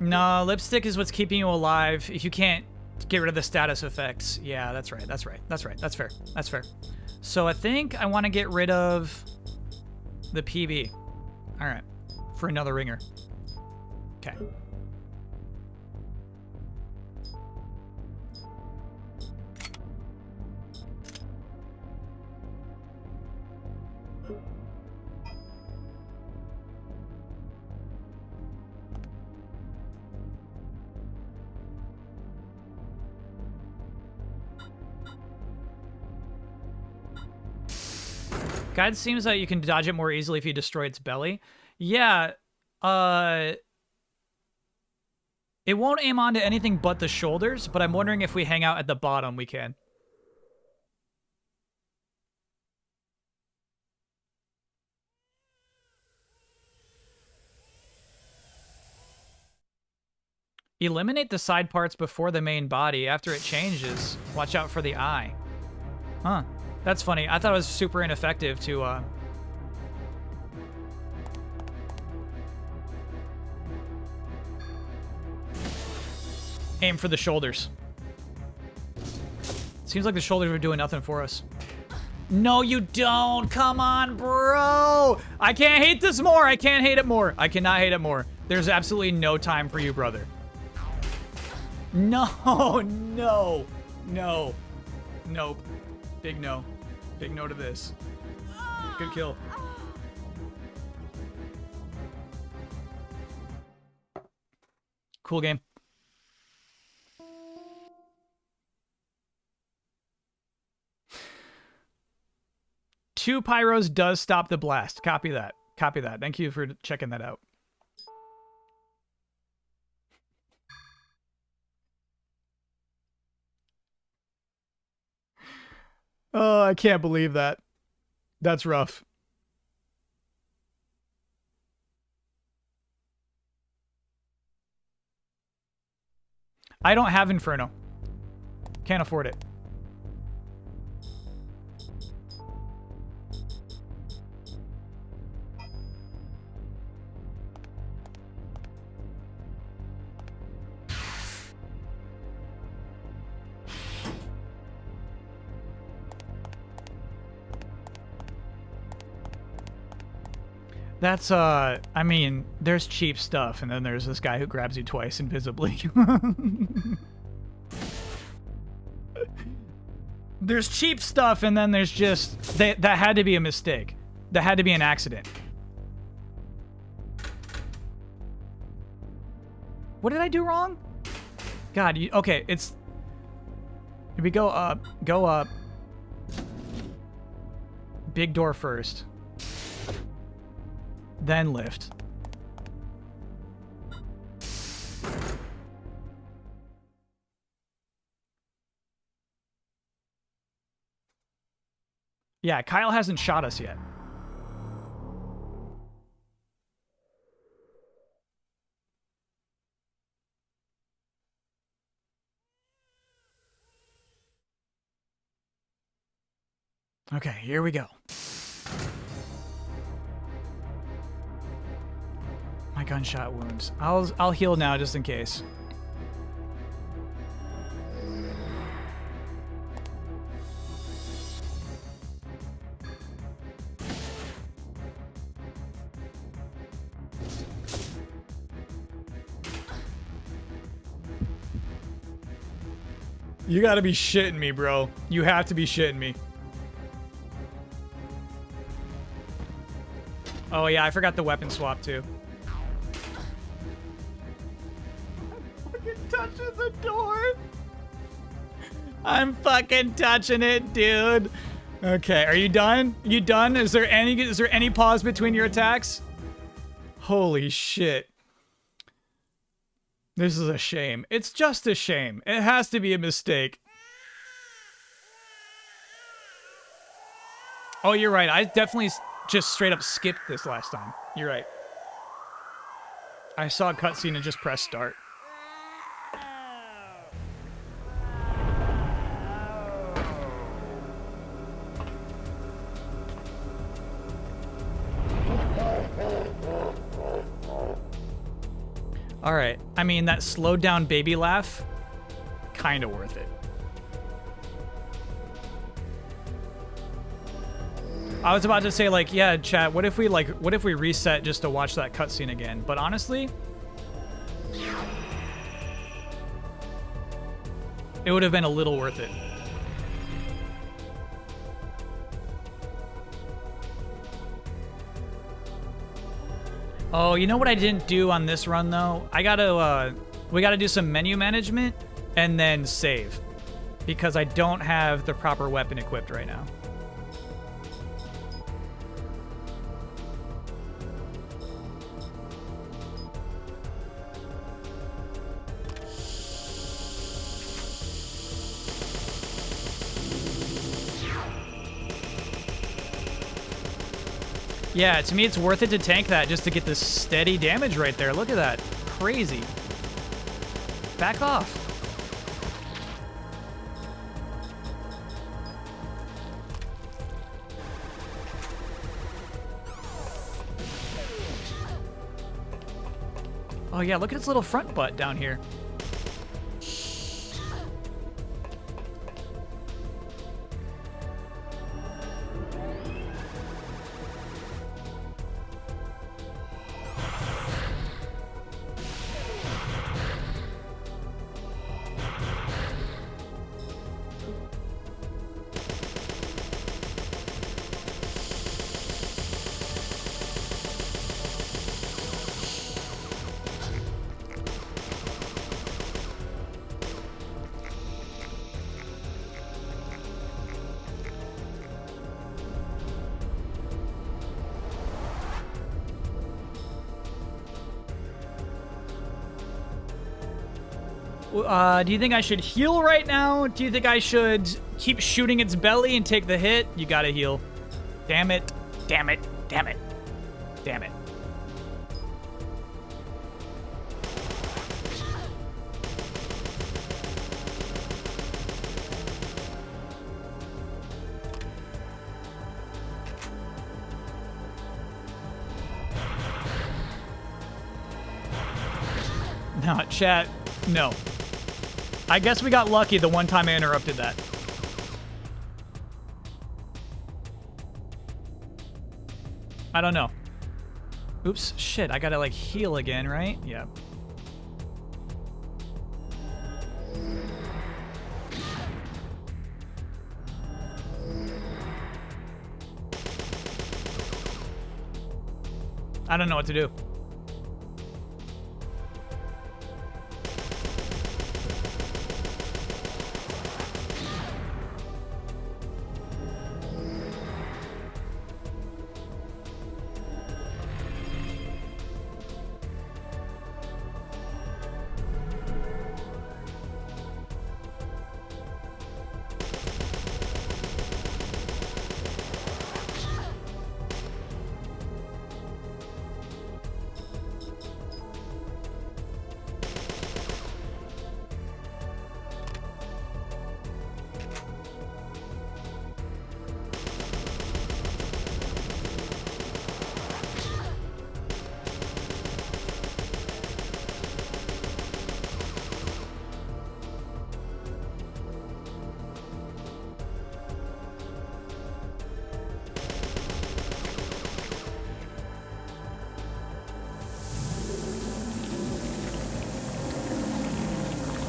No, lipstick is what's keeping you alive. If you can't get rid of the status effects. Yeah, that's right. That's right. That's right. That's fair. That's fair. So I think I want to get rid of the PB. All right. For another ringer. Okay. Guide seems like you can dodge it more easily if you destroy its belly. Yeah, it won't aim onto anything but the shoulders, but I'm wondering if we hang out at the bottom, we can. Eliminate the side parts before the main body. After it changes, watch out for the eye. Huh. That's funny. I thought it was super ineffective to, aim for the shoulders. Seems like the shoulders are doing nothing for us. No, you don't. Come on, bro. I can't hate this more. I can't hate it more. I cannot hate it more. There's absolutely no time for you, brother. No, no, no, nope. Big no. Big no to this. Good kill. Cool game. Two pyros does stop the blast. Copy that. Copy that. Thank you for checking that out. Oh, I can't believe that. That's rough. I don't have Inferno. Can't afford it. That's, I mean, there's cheap stuff, and then there's this guy who grabs you twice invisibly. There's cheap stuff, and then there's just... that had to be a mistake. That had to be an accident. What did I do wrong? God, you... Okay, it's... If we go up. Go up. Big door first. Then lift. Yeah, Kyle hasn't shot us yet. Okay, here we go. My gunshot wounds. I'll heal now just in case. You gotta be shitting me, bro. You have to be shitting me. Oh yeah, I forgot the weapon swap too. Touching the door. I'm fucking touching it, dude. Okay, are you done? You done? Is there any pause between your attacks? Holy shit. This is a shame. It's just a shame. It has to be a mistake. Oh, you're right. I definitely just straight up skipped this last time. You're right. I saw a cutscene and just pressed start. All right. I mean, that slowed down baby laugh, kind of worth it. I was about to say, like, yeah, chat, what if we reset just to watch that cutscene again? But honestly, it would have been a little worth it. Oh, you know what I didn't do on this run, though? We gotta do some menu management and then save. Because I don't have the proper weapon equipped right now. Yeah, to me it's worth it to tank that just to get this steady damage right there. Look at that. Crazy. Back off. Oh yeah, look at its little front butt down here. Do you think I should heal right now? Do you think I should keep shooting its belly and take the hit? You gotta heal. Damn it. Damn it. Damn it. Damn it. No, chat. No. I guess we got lucky the one time I interrupted that. I don't know. Oops, shit, I gotta like heal again, right? Yep. I don't know what to do.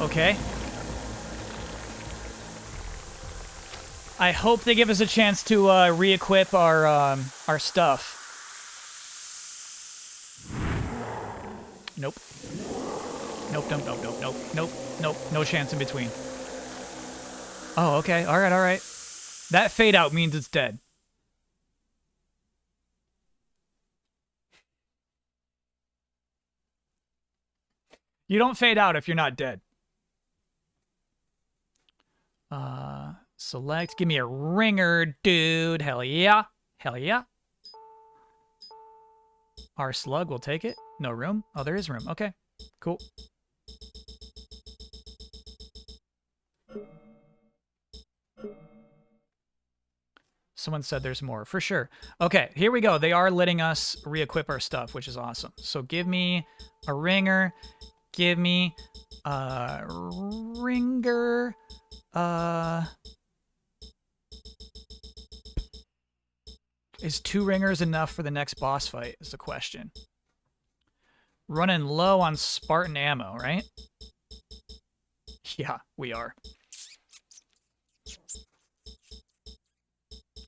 Okay. I hope they give us a chance to re-equip our stuff. Nope. Nope, nope, nope, nope, nope, nope, nope. No chance in between. Oh, okay. All right, all right. That fade out means it's dead. You don't fade out if you're not dead. Select. Give me a ringer, dude. Hell yeah. Hell yeah. Our slug will take it. No room? Oh, there is room. Okay. Cool. Someone said there's more. For sure. Okay, here we go. They are letting us re-equip our stuff, which is awesome. So give me a ringer. Give me a ringer. Is 2 ringers enough for the next boss fight is the question. Running low on Spartan ammo, right? Yeah, we are.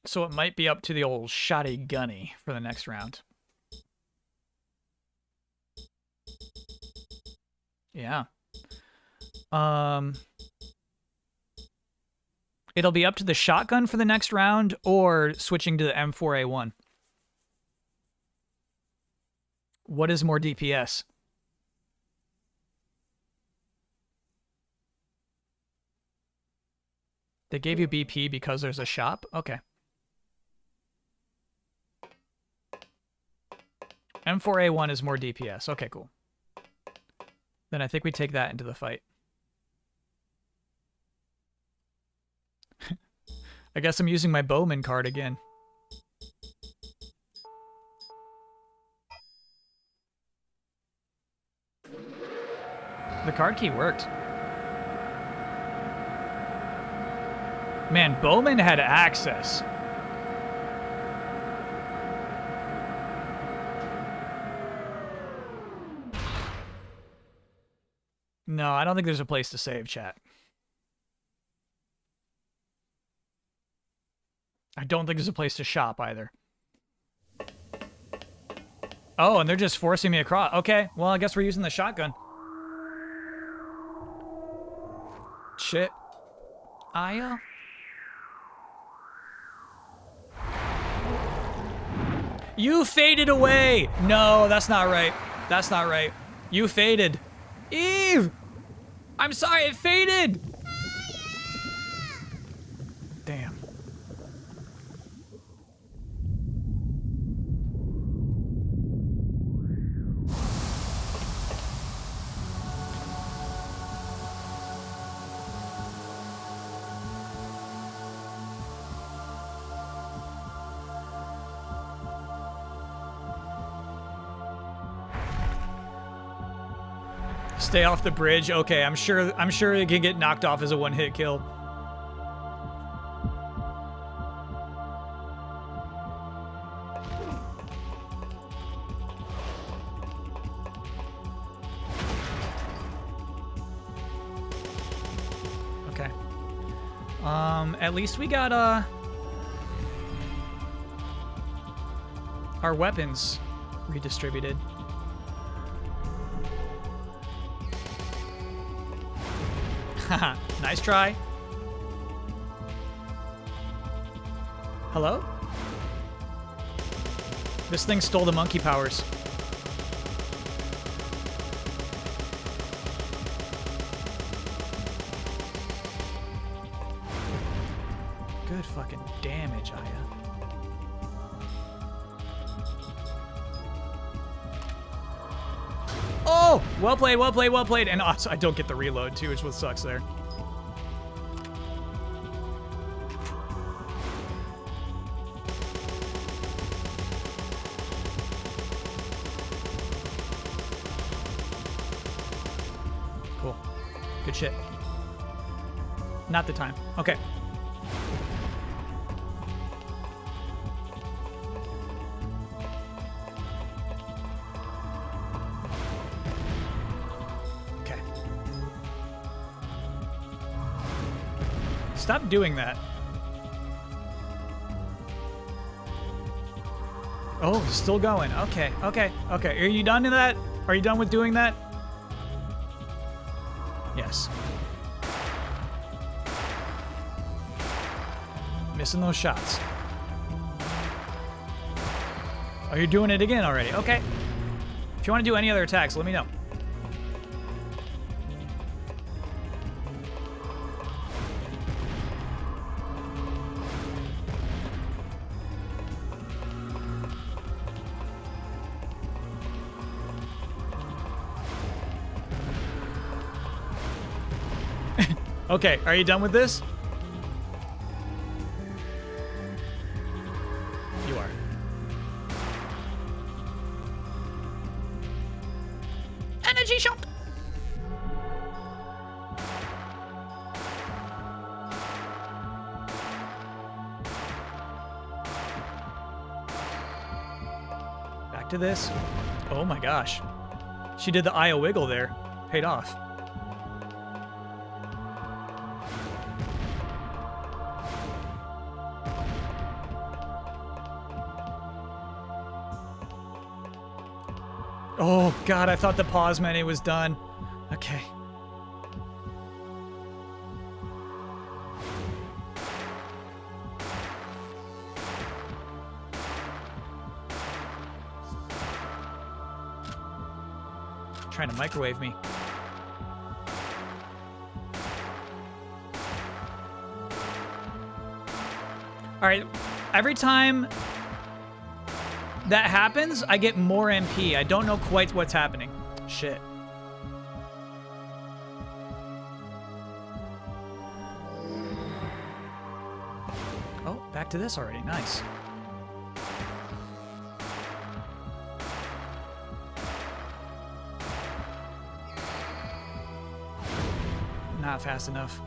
So it might be up to the old shotty gunny for the next round. Yeah. It'll be up to the shotgun for the next round or switching to the M4A1. What is more DPS? They gave you BP because there's a shop? Okay. M4A1 is more DPS. Okay, cool. Then I think we take that into the fight. I guess I'm using my Bowman card again. The card key worked. Man, Bowman had access. No, I don't think there's a place to save, chat. I don't think there's a place to shop either. Oh, and they're just forcing me across. Okay, well, I guess we're using the shotgun. Shit. Aya? You faded away! No, that's not right. That's not right. You faded. Eve! I'm sorry, it faded! Damn. Stay off the bridge. Okay, I'm sure it can get knocked off as a one-hit kill. Okay. At least we got our weapons redistributed. Haha, nice try. Hello? This thing stole the monkey powers. Good fucking damage, Aya. Oh! Well played, well played, well played. And also, I don't get the reload too, which is what sucks there. Cool. Good shit. Not the time. Okay. Stop doing that. Oh, still going. Okay, okay, okay. Are you done with that? Are you done with doing that? Yes. Missing those shots. Oh, you're doing it again already. Okay. If you want to do any other attacks, let me know. Okay, are you done with this? to this. Oh my gosh. She did the eye wiggle there. Paid off. Oh god, I thought the pause meant it was done. Okay. Trying to microwave me. All right, every time that happens, I get more MP. I don't know quite what's happening. Shit. Oh, back to this already. Nice. Not fast enough.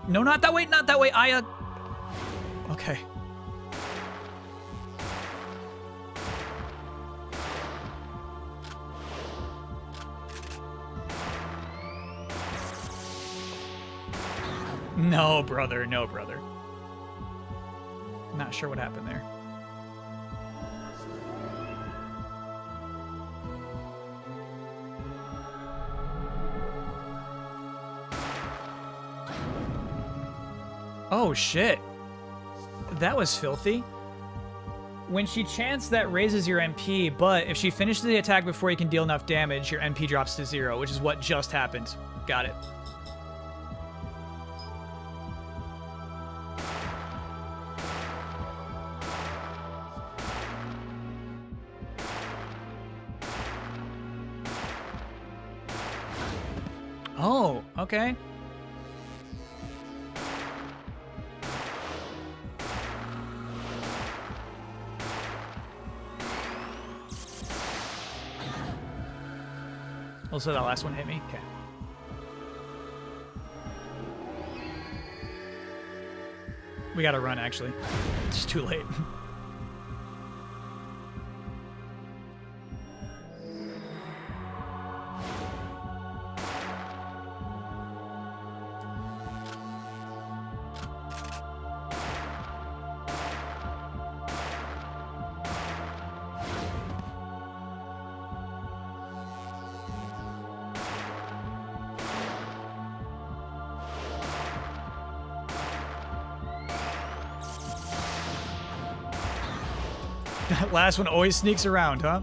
No, not that way, not that way, Aya. Okay. No, brother, no, brother. Not sure what happened there. Oh, shit. That was filthy. When she chants, that raises your MP, but if she finishes the attack before you can deal enough damage, your MP drops to 0, which is what just happened. Got it. Oh, okay. Also, that last one hit me? Okay. We gotta run, actually. It's too late. That last one always sneaks around, huh?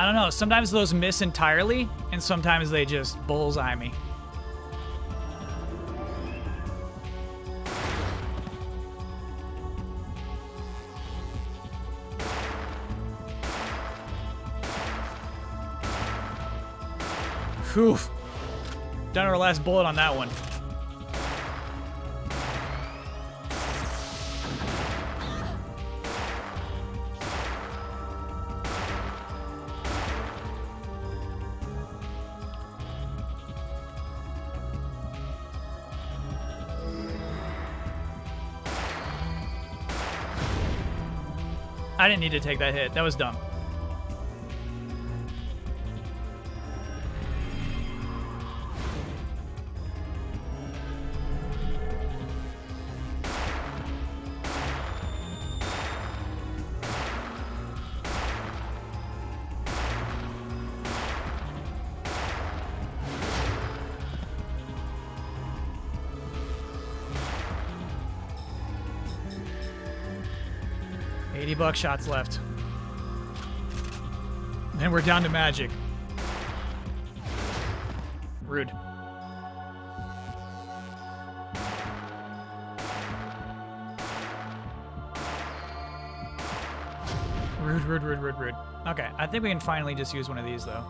I don't know. Sometimes those miss entirely, and sometimes they just bullseye me. Whew. Down to our last bullet on that one. I didn't need to take that hit. That was dumb. 80 buckshots left. Then we're down to magic. Rude. Rude. Okay, I think we can finally just use one of these, though.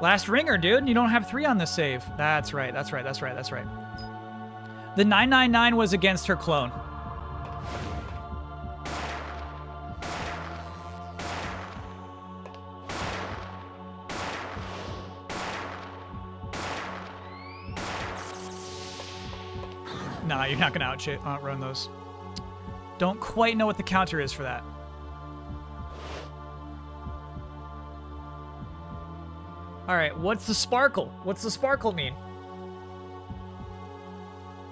Last ringer, dude. You don't have 3 on this save. That's right. The 999 was against her clone. Nah, you're not gonna outrun those. Don't quite know what the counter is for that. All right, what's the sparkle? What's the sparkle mean?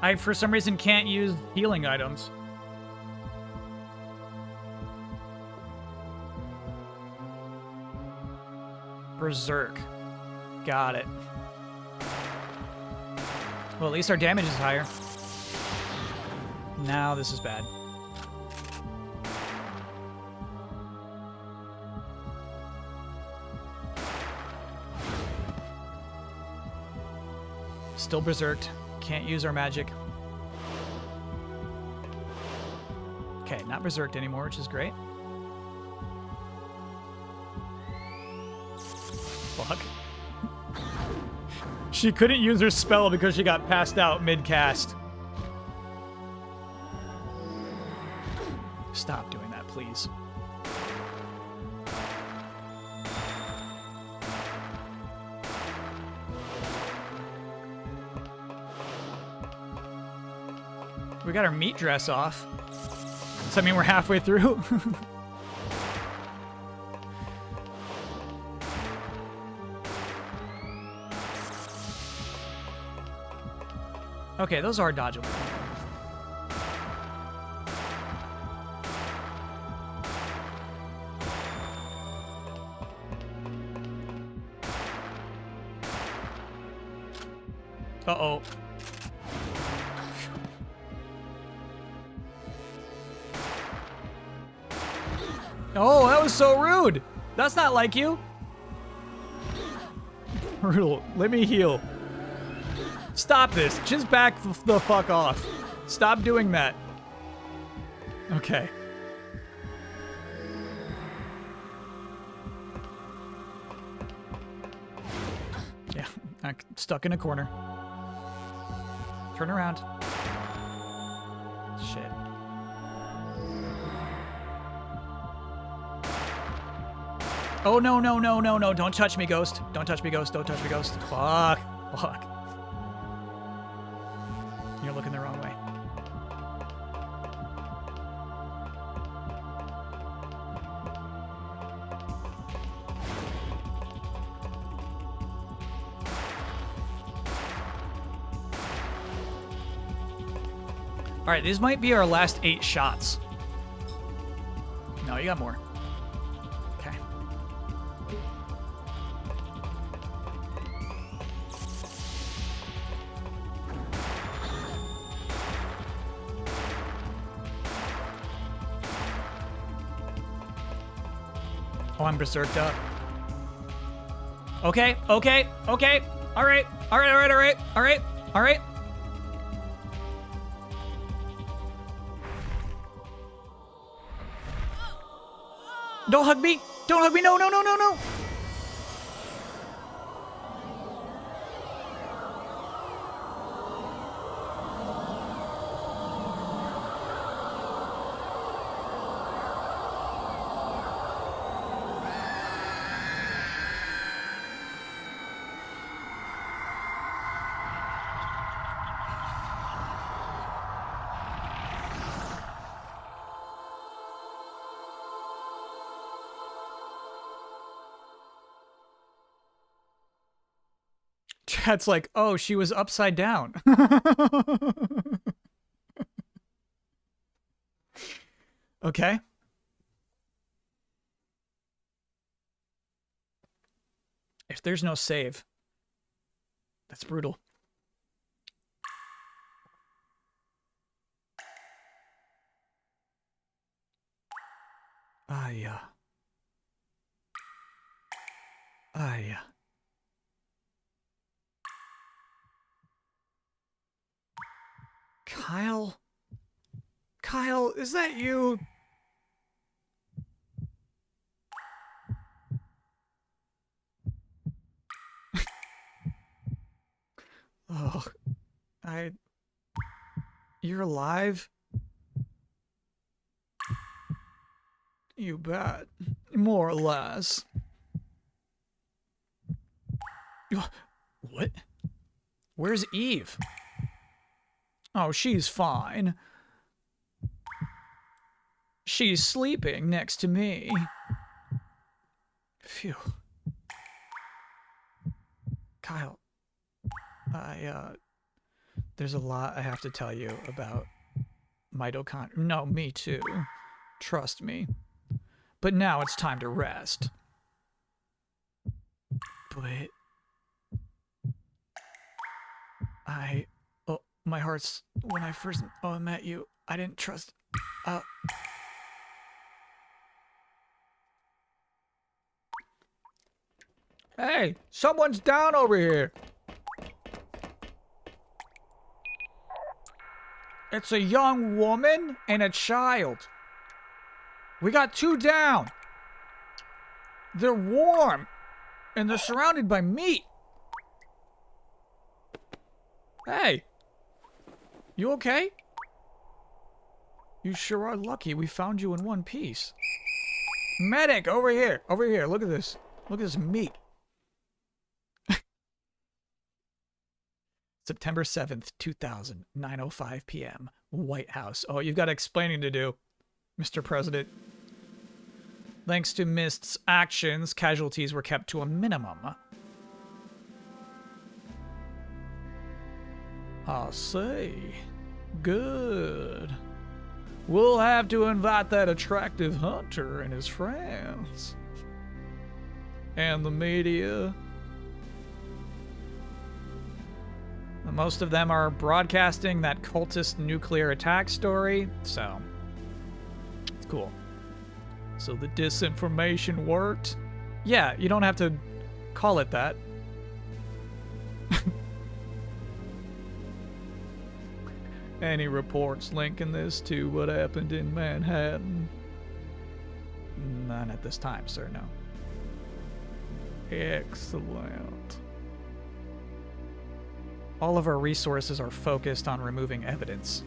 I, for some reason, can't use healing items. Berserk. Got it. Well, at least our damage is higher. Now this is bad. Still berserked. Can't use our magic. Okay, not berserked anymore, which is great. Fuck. She couldn't use her spell because she got passed out mid-cast. Stop doing that, please. We got our meat dress off. Does that mean we're halfway through? Okay, those are dodgeable. Uh-oh. Oh, that was so rude. That's not like you. Brutal. Let me heal. Stop this. Just back the fuck off. Stop doing that. Okay. Yeah, I'm stuck in a corner. Turn around. Shit. Oh, no. Don't touch me, ghost. Don't touch me, ghost. Fuck. You're looking the wrong way. All right, these might be our last 8 shots. No, you got more. Okay. Oh, I'm berserked up. Okay. All right. Don't hug me. No. Chat's like, oh, she was upside down. Okay. If there's no save, that's brutal. I, I, Kyle? Kyle, is that you? Oh, you're alive? You bet. More or less. What? Where's Eve? Oh, she's fine. She's sleeping next to me. Phew. Kyle, there's a lot I have to tell you about mitochondria. No, me too. Trust me. But now it's time to rest. But oh, my heart's, when I first met you, I didn't trust, Hey, someone's down over here. It's a young woman and a child. We got 2 down. They're warm, and they're surrounded by meat. Hey, you okay? You sure are lucky we found you in one piece. Medic, over here. Over here, look at this. Look at this meat. September 7th, 2000, 9:05 p.m. White House. Oh, you've got explaining to do, Mr. President. Thanks to Mist's actions, casualties were kept to a minimum. I see. Good. We'll have to invite that attractive hunter and his friends. And the media. Most of them are broadcasting that cultist nuclear attack story, so it's cool. So the disinformation worked? Yeah, you don't have to call it that. Any reports linking this to what happened in Manhattan? None at this time, sir, no. Excellent. All of our resources are focused on removing evidence.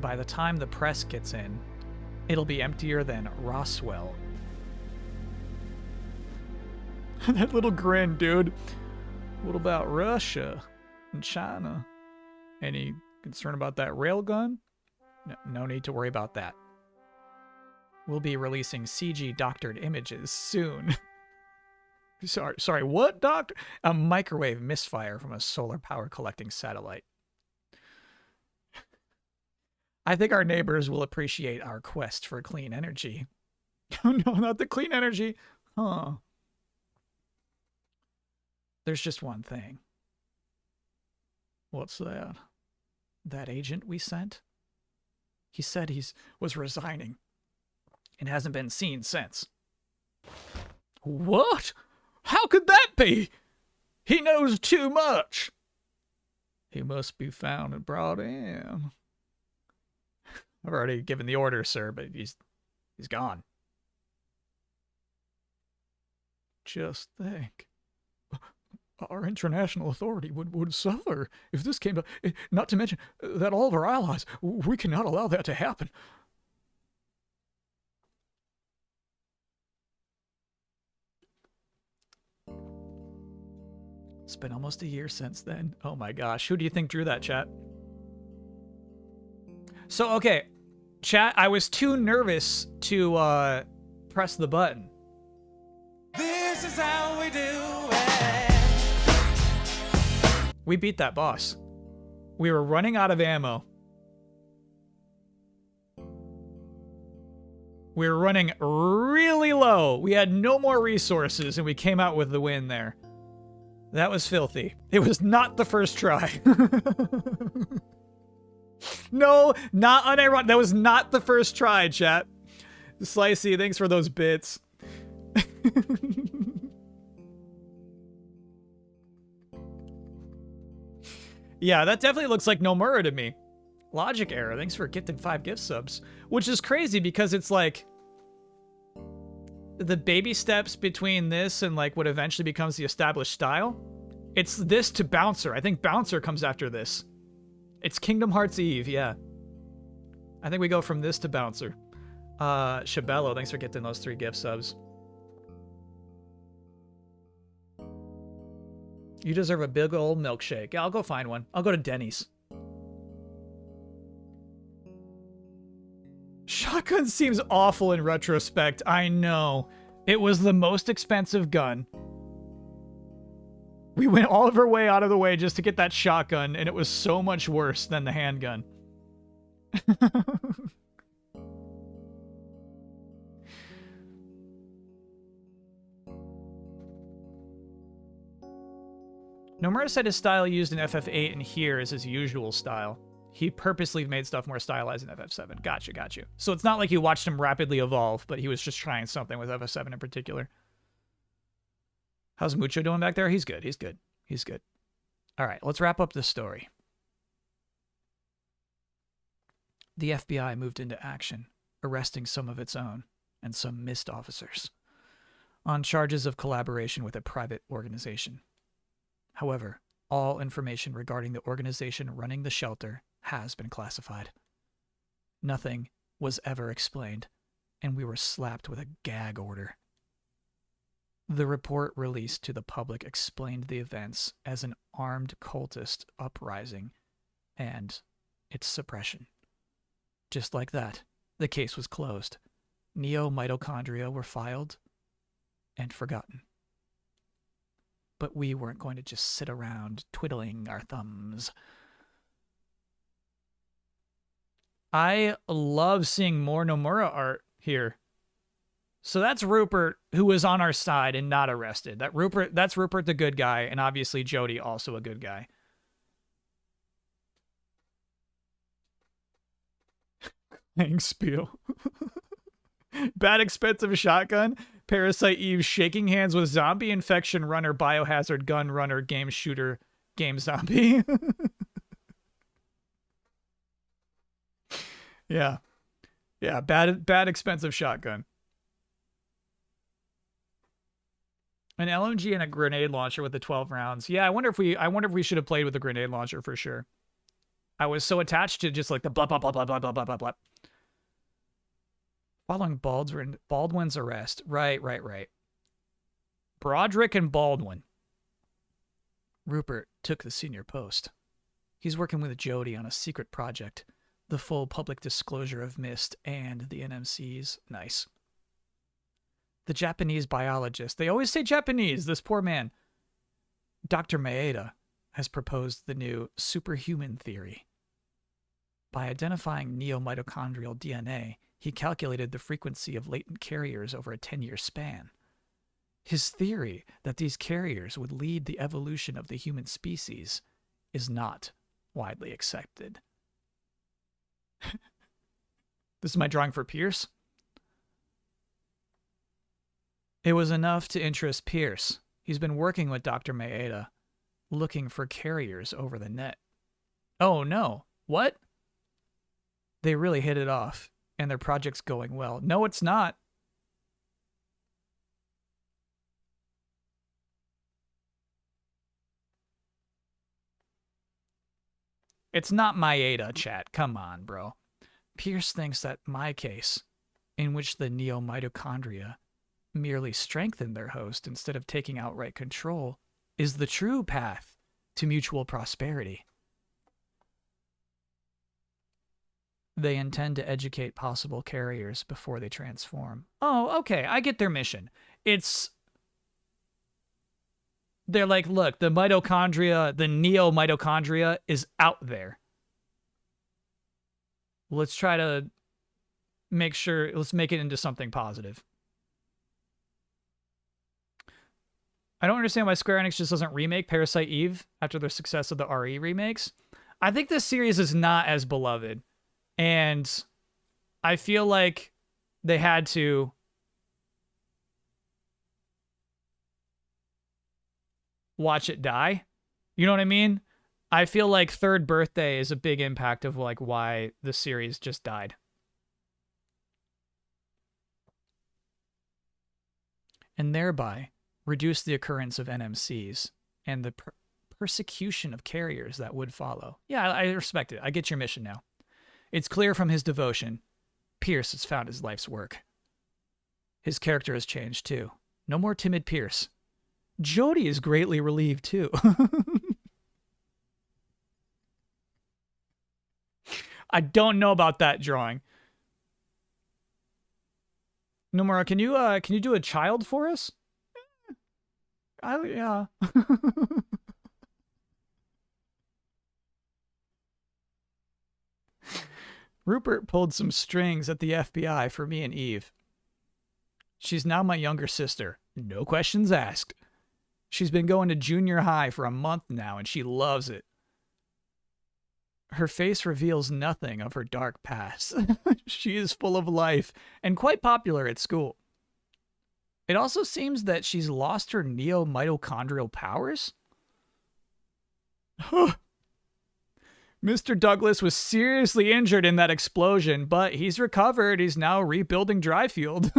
By the time the press gets in, it'll be emptier than Roswell. That little grin, dude. What about Russia and China? Any concern about that railgun? No need to worry about that. We'll be releasing CG doctored images soon. Sorry, what, Doctor? A microwave misfire from a solar power collecting satellite. I think our neighbors will appreciate our quest for clean energy. Oh no, not the clean energy. Huh. There's just one thing. What's that? That agent we sent? He said was resigning and hasn't been seen since. What? How could that be? He knows too much. He must be found and brought in. I've already given the order, sir, but he's gone. Just think. Our international authority would suffer if this came to... Not to mention that all of our allies, we cannot allow that to happen. It's been almost a year since then. Oh my gosh. Who do you think drew that, chat? So, okay. Chat, I was too nervous to press the button. This is how we do it. We beat that boss. We were running out of ammo. We were running really low. We had no more resources, and we came out with the win there. That was filthy. It was not the first try. No, not unironic. That was not the first try, chat. Slicey, thanks for those bits. Yeah, that definitely looks like Nomura to me. Logic error. Thanks for gifting 5 gift subs. Which is crazy because it's like the baby steps between this and like what eventually becomes the established style. It's this to Bouncer. I think Bouncer comes after this. It's Kingdom Hearts Eve, yeah. I think we go from this to Bouncer. Shabello, thanks for getting those 3 gift subs. You deserve a big old milkshake. Yeah, I'll go find one. I'll go to Denny's. Shotgun seems awful in retrospect. I know. It was the most expensive gun. We went all of our way out of the way just to get that shotgun, and it was so much worse than the handgun. Nomura said his style used in FF8 and here is his usual style. He purposely made stuff more stylized in FF7. Got you. So it's not like you watched him rapidly evolve, but he was just trying something with FF7 in particular. How's Mucho doing back there? He's good. All right, let's wrap up this story. The FBI moved into action, arresting some of its own and some missed officers on charges of collaboration with a private organization. However, all information regarding the organization running the shelter has been classified. Nothing was ever explained, and we were slapped with a gag order. The report released to the public explained the events as an armed cultist uprising and its suppression. Just like that, the case was closed. Neo-mitochondria were filed and forgotten. But we weren't going to just sit around twiddling our thumbs. I love seeing more Nomura art here. So that's Rupert, who was on our side and not arrested. That's Rupert the good guy, and obviously Jody also a good guy. Thanks, Spiel. Bad expensive shotgun. Parasite Eve shaking hands with zombie infection runner, biohazard gun runner, game shooter, game zombie. Yeah. Yeah, bad expensive shotgun. An LMG and a grenade launcher with the 12 rounds. Yeah, I wonder if we should have played with a grenade launcher for sure. I was so attached to just like the blah blah blah blah blah blah blah blah blah. Following Baldwin's arrest. Right. Broderick and Baldwin. Rupert took the senior post. He's working with Jody on a secret project. The full public disclosure of Myst and the NMCs. Nice. The Japanese biologist. They always say Japanese, this poor man. Dr. Maeda has proposed the new superhuman theory. By identifying neo-mitochondrial DNA, he calculated the frequency of latent carriers over a 10-year span. His theory that these carriers would lead the evolution of the human species is not widely accepted. This is my drawing for Pierce. It was enough to interest Pierce. He's been working with Dr. Maeda, looking for carriers over the net. Oh no, what? They really hit it off, and their project's going well. No, it's not. It's not Maeda, chat. Come on, bro. Pierce thinks that my case, in which the neo-mitochondria merely strengthen their host instead of taking outright control, is the true path to mutual prosperity. They intend to educate possible carriers before they transform. Oh, okay, I get their mission. They're like, look, the mitochondria, the neo-mitochondria is out there. Let's try to let's make it into something positive. I don't understand why Square Enix just doesn't remake Parasite Eve after the success of the RE remakes. I think this series is not as beloved, and I feel like they had to watch it die. You know what I mean? I feel like Third Birthday is a big impact of like why the series just died. And thereby reduce the occurrence of NMCs and the persecution of carriers that would follow. Yeah, I respect it. I get your mission now. It's clear from his devotion, Pierce has found his life's work. His character has changed too. No more timid Pierce. Jody is greatly relieved too. I don't know about that drawing. Nomura, can you do a child for us? Yeah. Rupert pulled some strings at the FBI for me and Eve. She's now my younger sister. No questions asked. She's been going to junior high for a month now, and she loves it. Her face reveals nothing of her dark past. She is full of life and quite popular at school. It also seems that she's lost her neo-mitochondrial powers. Mr. Douglas was seriously injured in that explosion, but he's recovered. He's now rebuilding Dryfield.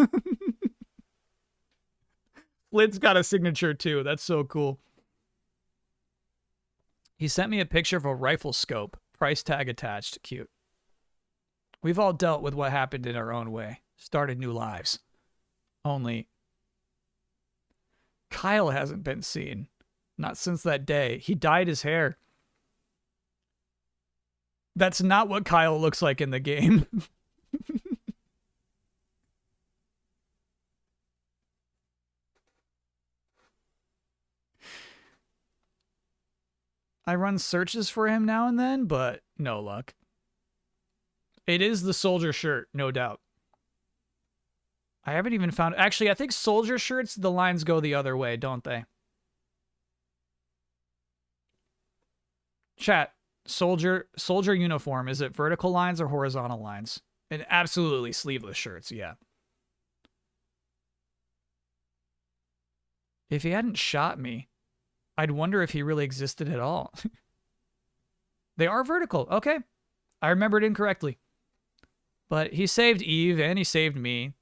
Flint's got a signature too. That's so cool. He sent me a picture of a rifle scope. Price tag attached. Cute. We've all dealt with what happened in our own way. Started new lives. Only Kyle hasn't been seen. Not since that day. He dyed his hair. That's not what Kyle looks like in the game. I run searches for him now and then, but no luck. It is the soldier shirt, no doubt. I haven't even found... Actually, I think soldier shirts, the lines go the other way, don't they? Chat, soldier uniform, is it vertical lines or horizontal lines? And absolutely sleeveless shirts, yeah. If he hadn't shot me, I'd wonder if he really existed at all. They are vertical. Okay. I remembered incorrectly. But he saved Eve and he saved me.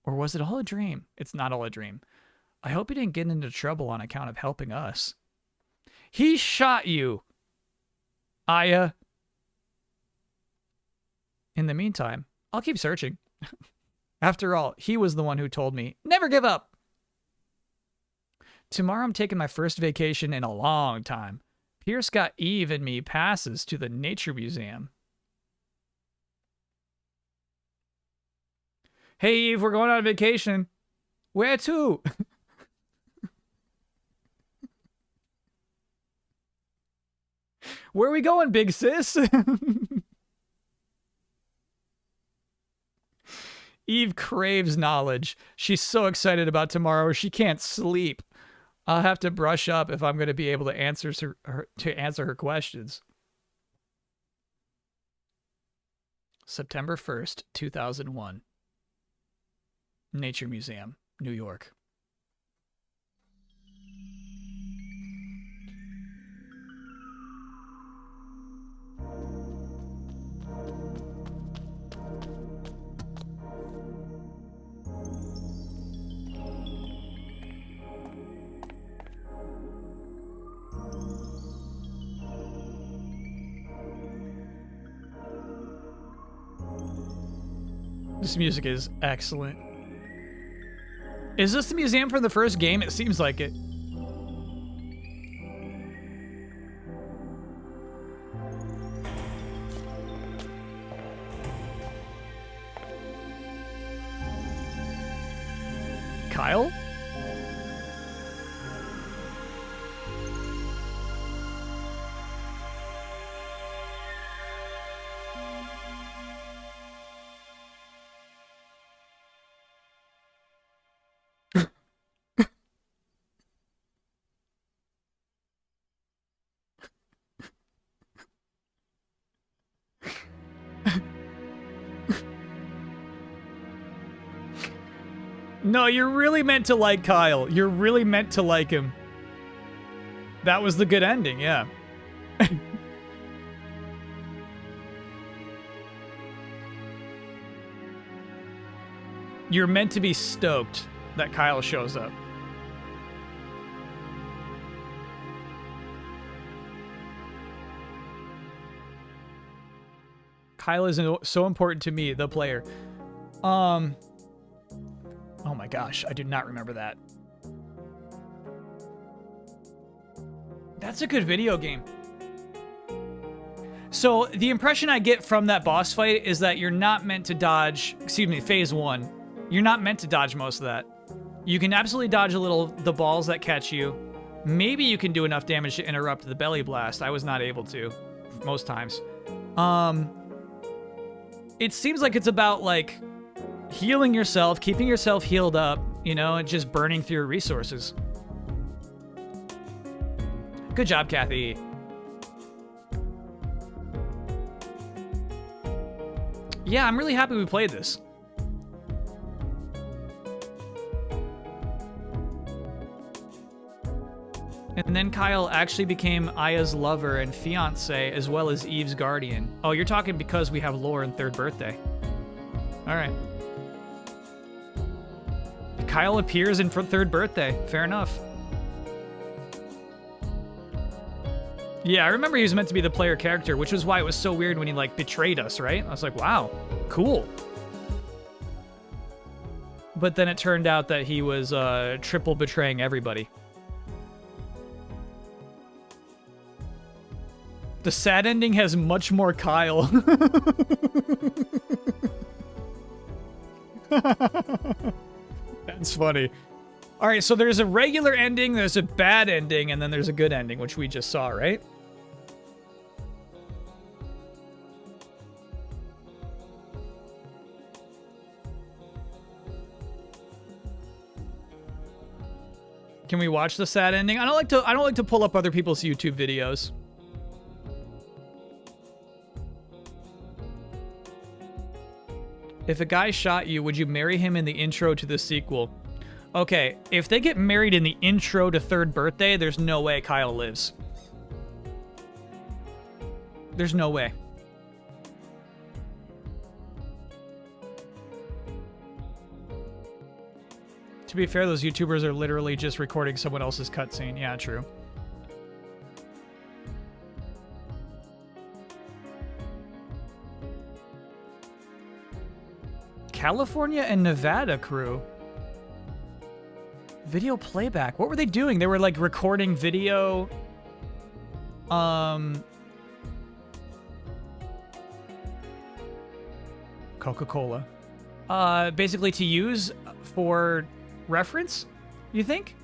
Or was it all a dream? It's not all a dream. I hope he didn't get into trouble on account of helping us. He shot you, Aya. In the meantime, I'll keep searching. After all, he was the one who told me, never give up. Tomorrow I'm taking my first vacation in a long time. Pierce got Eve and me passes to the Nature Museum. Hey Eve, we're going on vacation. Where to? Where are we going, big sis? Eve craves knowledge. She's so excited about tomorrow she can't sleep. I'll have to brush up if I'm going to be able to answer her questions. September 1st, 2001. Nature Museum, New York. This music is excellent. Is this the museum from the first game? It seems like it. Kyle? No, you're really meant to like Kyle. You're really meant to like him. That was the good ending, yeah. You're meant to be stoked that Kyle shows up. Kyle is so important to me, the player. Oh my gosh, I do not remember that. That's a good video game. So the impression I get from that boss fight is that you're not meant to dodge, excuse me, phase 1. You're not meant to dodge most of that. You can absolutely dodge the balls that catch you. Maybe you can do enough damage to interrupt the belly blast. I was not able to, most times. It seems like it's about, like, healing yourself, keeping yourself healed up, you know, and just burning through your resources. Good job, Kathy. Yeah, I'm really happy we played this. And then Kyle actually became Aya's lover and fiance, as well as Eve's guardian. Oh, you're talking because we have lore in third birthday. All right. Kyle appears in third birthday. Fair enough. Yeah, I remember he was meant to be the player character, which was why it was so weird when he, like, betrayed us, right? I was like, wow, cool. But then it turned out that he was triple betraying everybody. The sad ending has much more Kyle. That's funny. All right, so there's a regular ending, there's a bad ending, and then there's a good ending, which we just saw, right? Can we watch the sad ending? I don't like to pull up other people's YouTube videos. If a guy shot you, would you marry him in the intro to the sequel? Okay, if they get married in the intro to third birthday, there's no way Kyle lives. There's no way. To be fair, those YouTubers are literally just recording someone else's cutscene. Yeah, true. California and Nevada crew. Video playback. What were they doing? They were like recording video. Coca-Cola. Basically to use for reference, you think?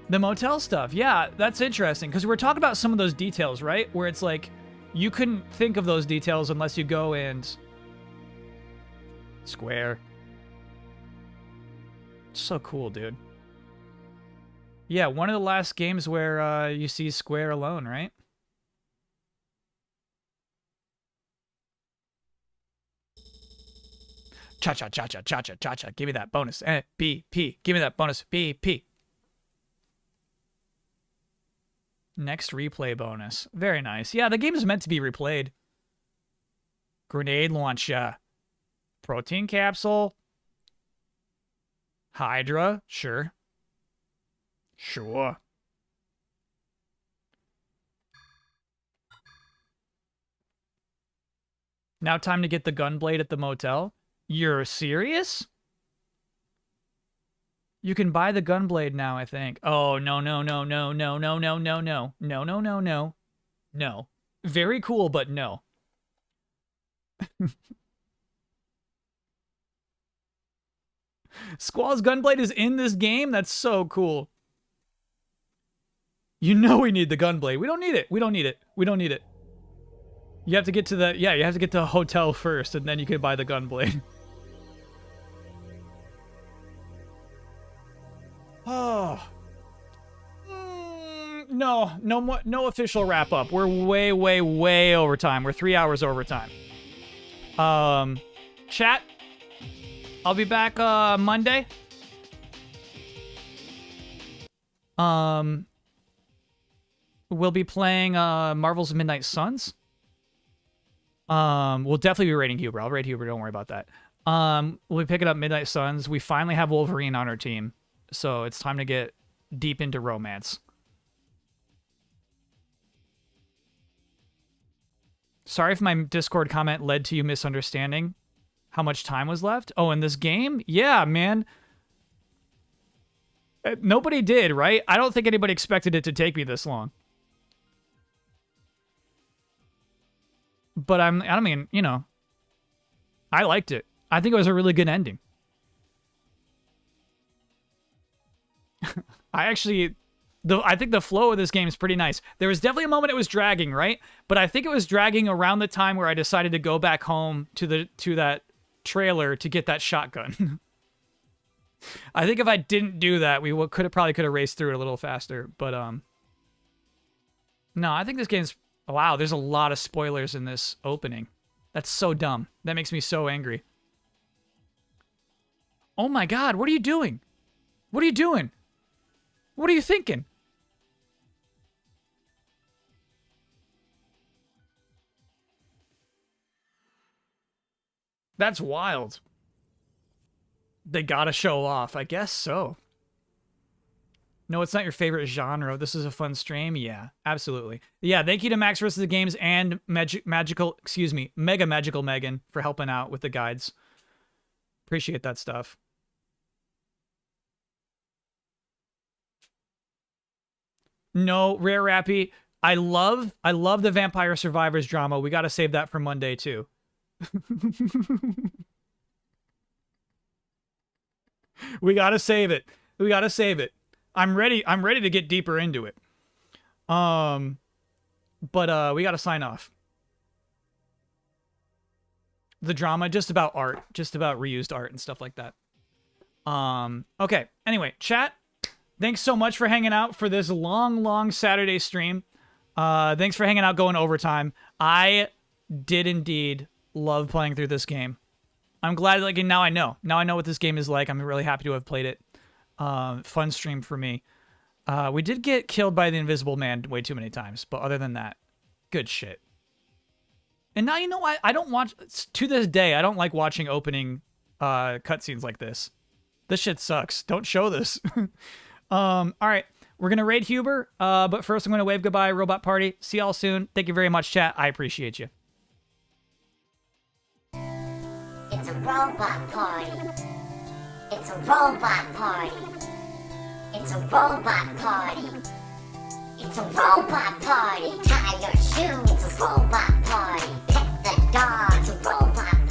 The motel stuff. Yeah, that's interesting because we're talking about some of those details, right? Where it's like you couldn't think of those details unless you go and Square. So cool, dude. Yeah, one of the last games where you see Square alone, right? Cha-cha, cha-cha, cha-cha, cha-cha. Give me that bonus. B-P. Give me that bonus. B-P. Next replay bonus. Very nice. Yeah, the game is meant to be replayed. Grenade launcher. Protein capsule. Hydra. Sure. Sure. Now time to get the gunblade at the motel. You're serious? You can buy the gunblade now, I think. Oh, no, no, no, no, no, no, no, no, no. No, no, no, no. No. Very cool, but no. Squall's gunblade is in this game? That's so cool. You know we need the gunblade. We don't need it. We don't need it. We don't need it. You have to get to the... Yeah, you have to get to the hotel first, and then you can buy the gunblade. Oh. No official wrap-up. We're way, way, way over time. We're 3 hours over time. Chat, I'll be back Monday. We'll be playing Marvel's Midnight Suns. We'll definitely be raiding Huber. I'll raid Huber, don't worry about that. We'll be picking up Midnight Suns. We finally have Wolverine on our team, so it's time to get deep into romance. Sorry if my Discord comment led to you misunderstanding how much time was left. Oh, in this game? Yeah, man. Nobody did, right? I don't think anybody expected it to take me this long. But I mean, you know, I liked it. I think it was a really good ending. I think the flow of this game is pretty nice. There was definitely a moment it was dragging, right? But I think it was dragging around the time where I decided to go back home to that trailer to get that shotgun. I think if I didn't do that, we could have raced through it a little faster. But no, I think this game's wow. There's a lot of spoilers in this opening. That's so dumb. That makes me so angry. Oh my God! What are you doing? What are you doing? What are you thinking? That's wild. They gotta show off. I guess so. No, it's not your favorite genre. This is a fun stream. Yeah, absolutely. Yeah, thank you to Max vs. the Games and Mega Magical Megan for helping out with the guides. Appreciate that stuff. No, Rare Rappy. I love the Vampire Survivors drama. We gotta save that for Monday too. We gotta save it. We gotta save it. I'm ready to get deeper into it. But we gotta sign off. The drama, just about art, just about reused art and stuff like that. Okay. Anyway, chat. Thanks so much for hanging out for this long Saturday stream. Thanks for hanging out going overtime. I did indeed love playing through this game. I'm glad, like, now I know. Now I know what this game is like. I'm really happy to have played it. Fun stream for me. We did get killed by the Invisible Man way too many times, but other than that, good shit. And now, you know, I don't watch, to this day, I don't like watching opening cutscenes like this. This shit sucks. Don't show this. All right, we're gonna raid Huber, but first I'm gonna wave goodbye, Robot Party. See y'all soon. Thank you very much, chat. I appreciate you. It's a robot party. It's a robot party. It's a robot party. It's a robot party. Tie your shoes. It's a robot party. Pet the dog. It's a robot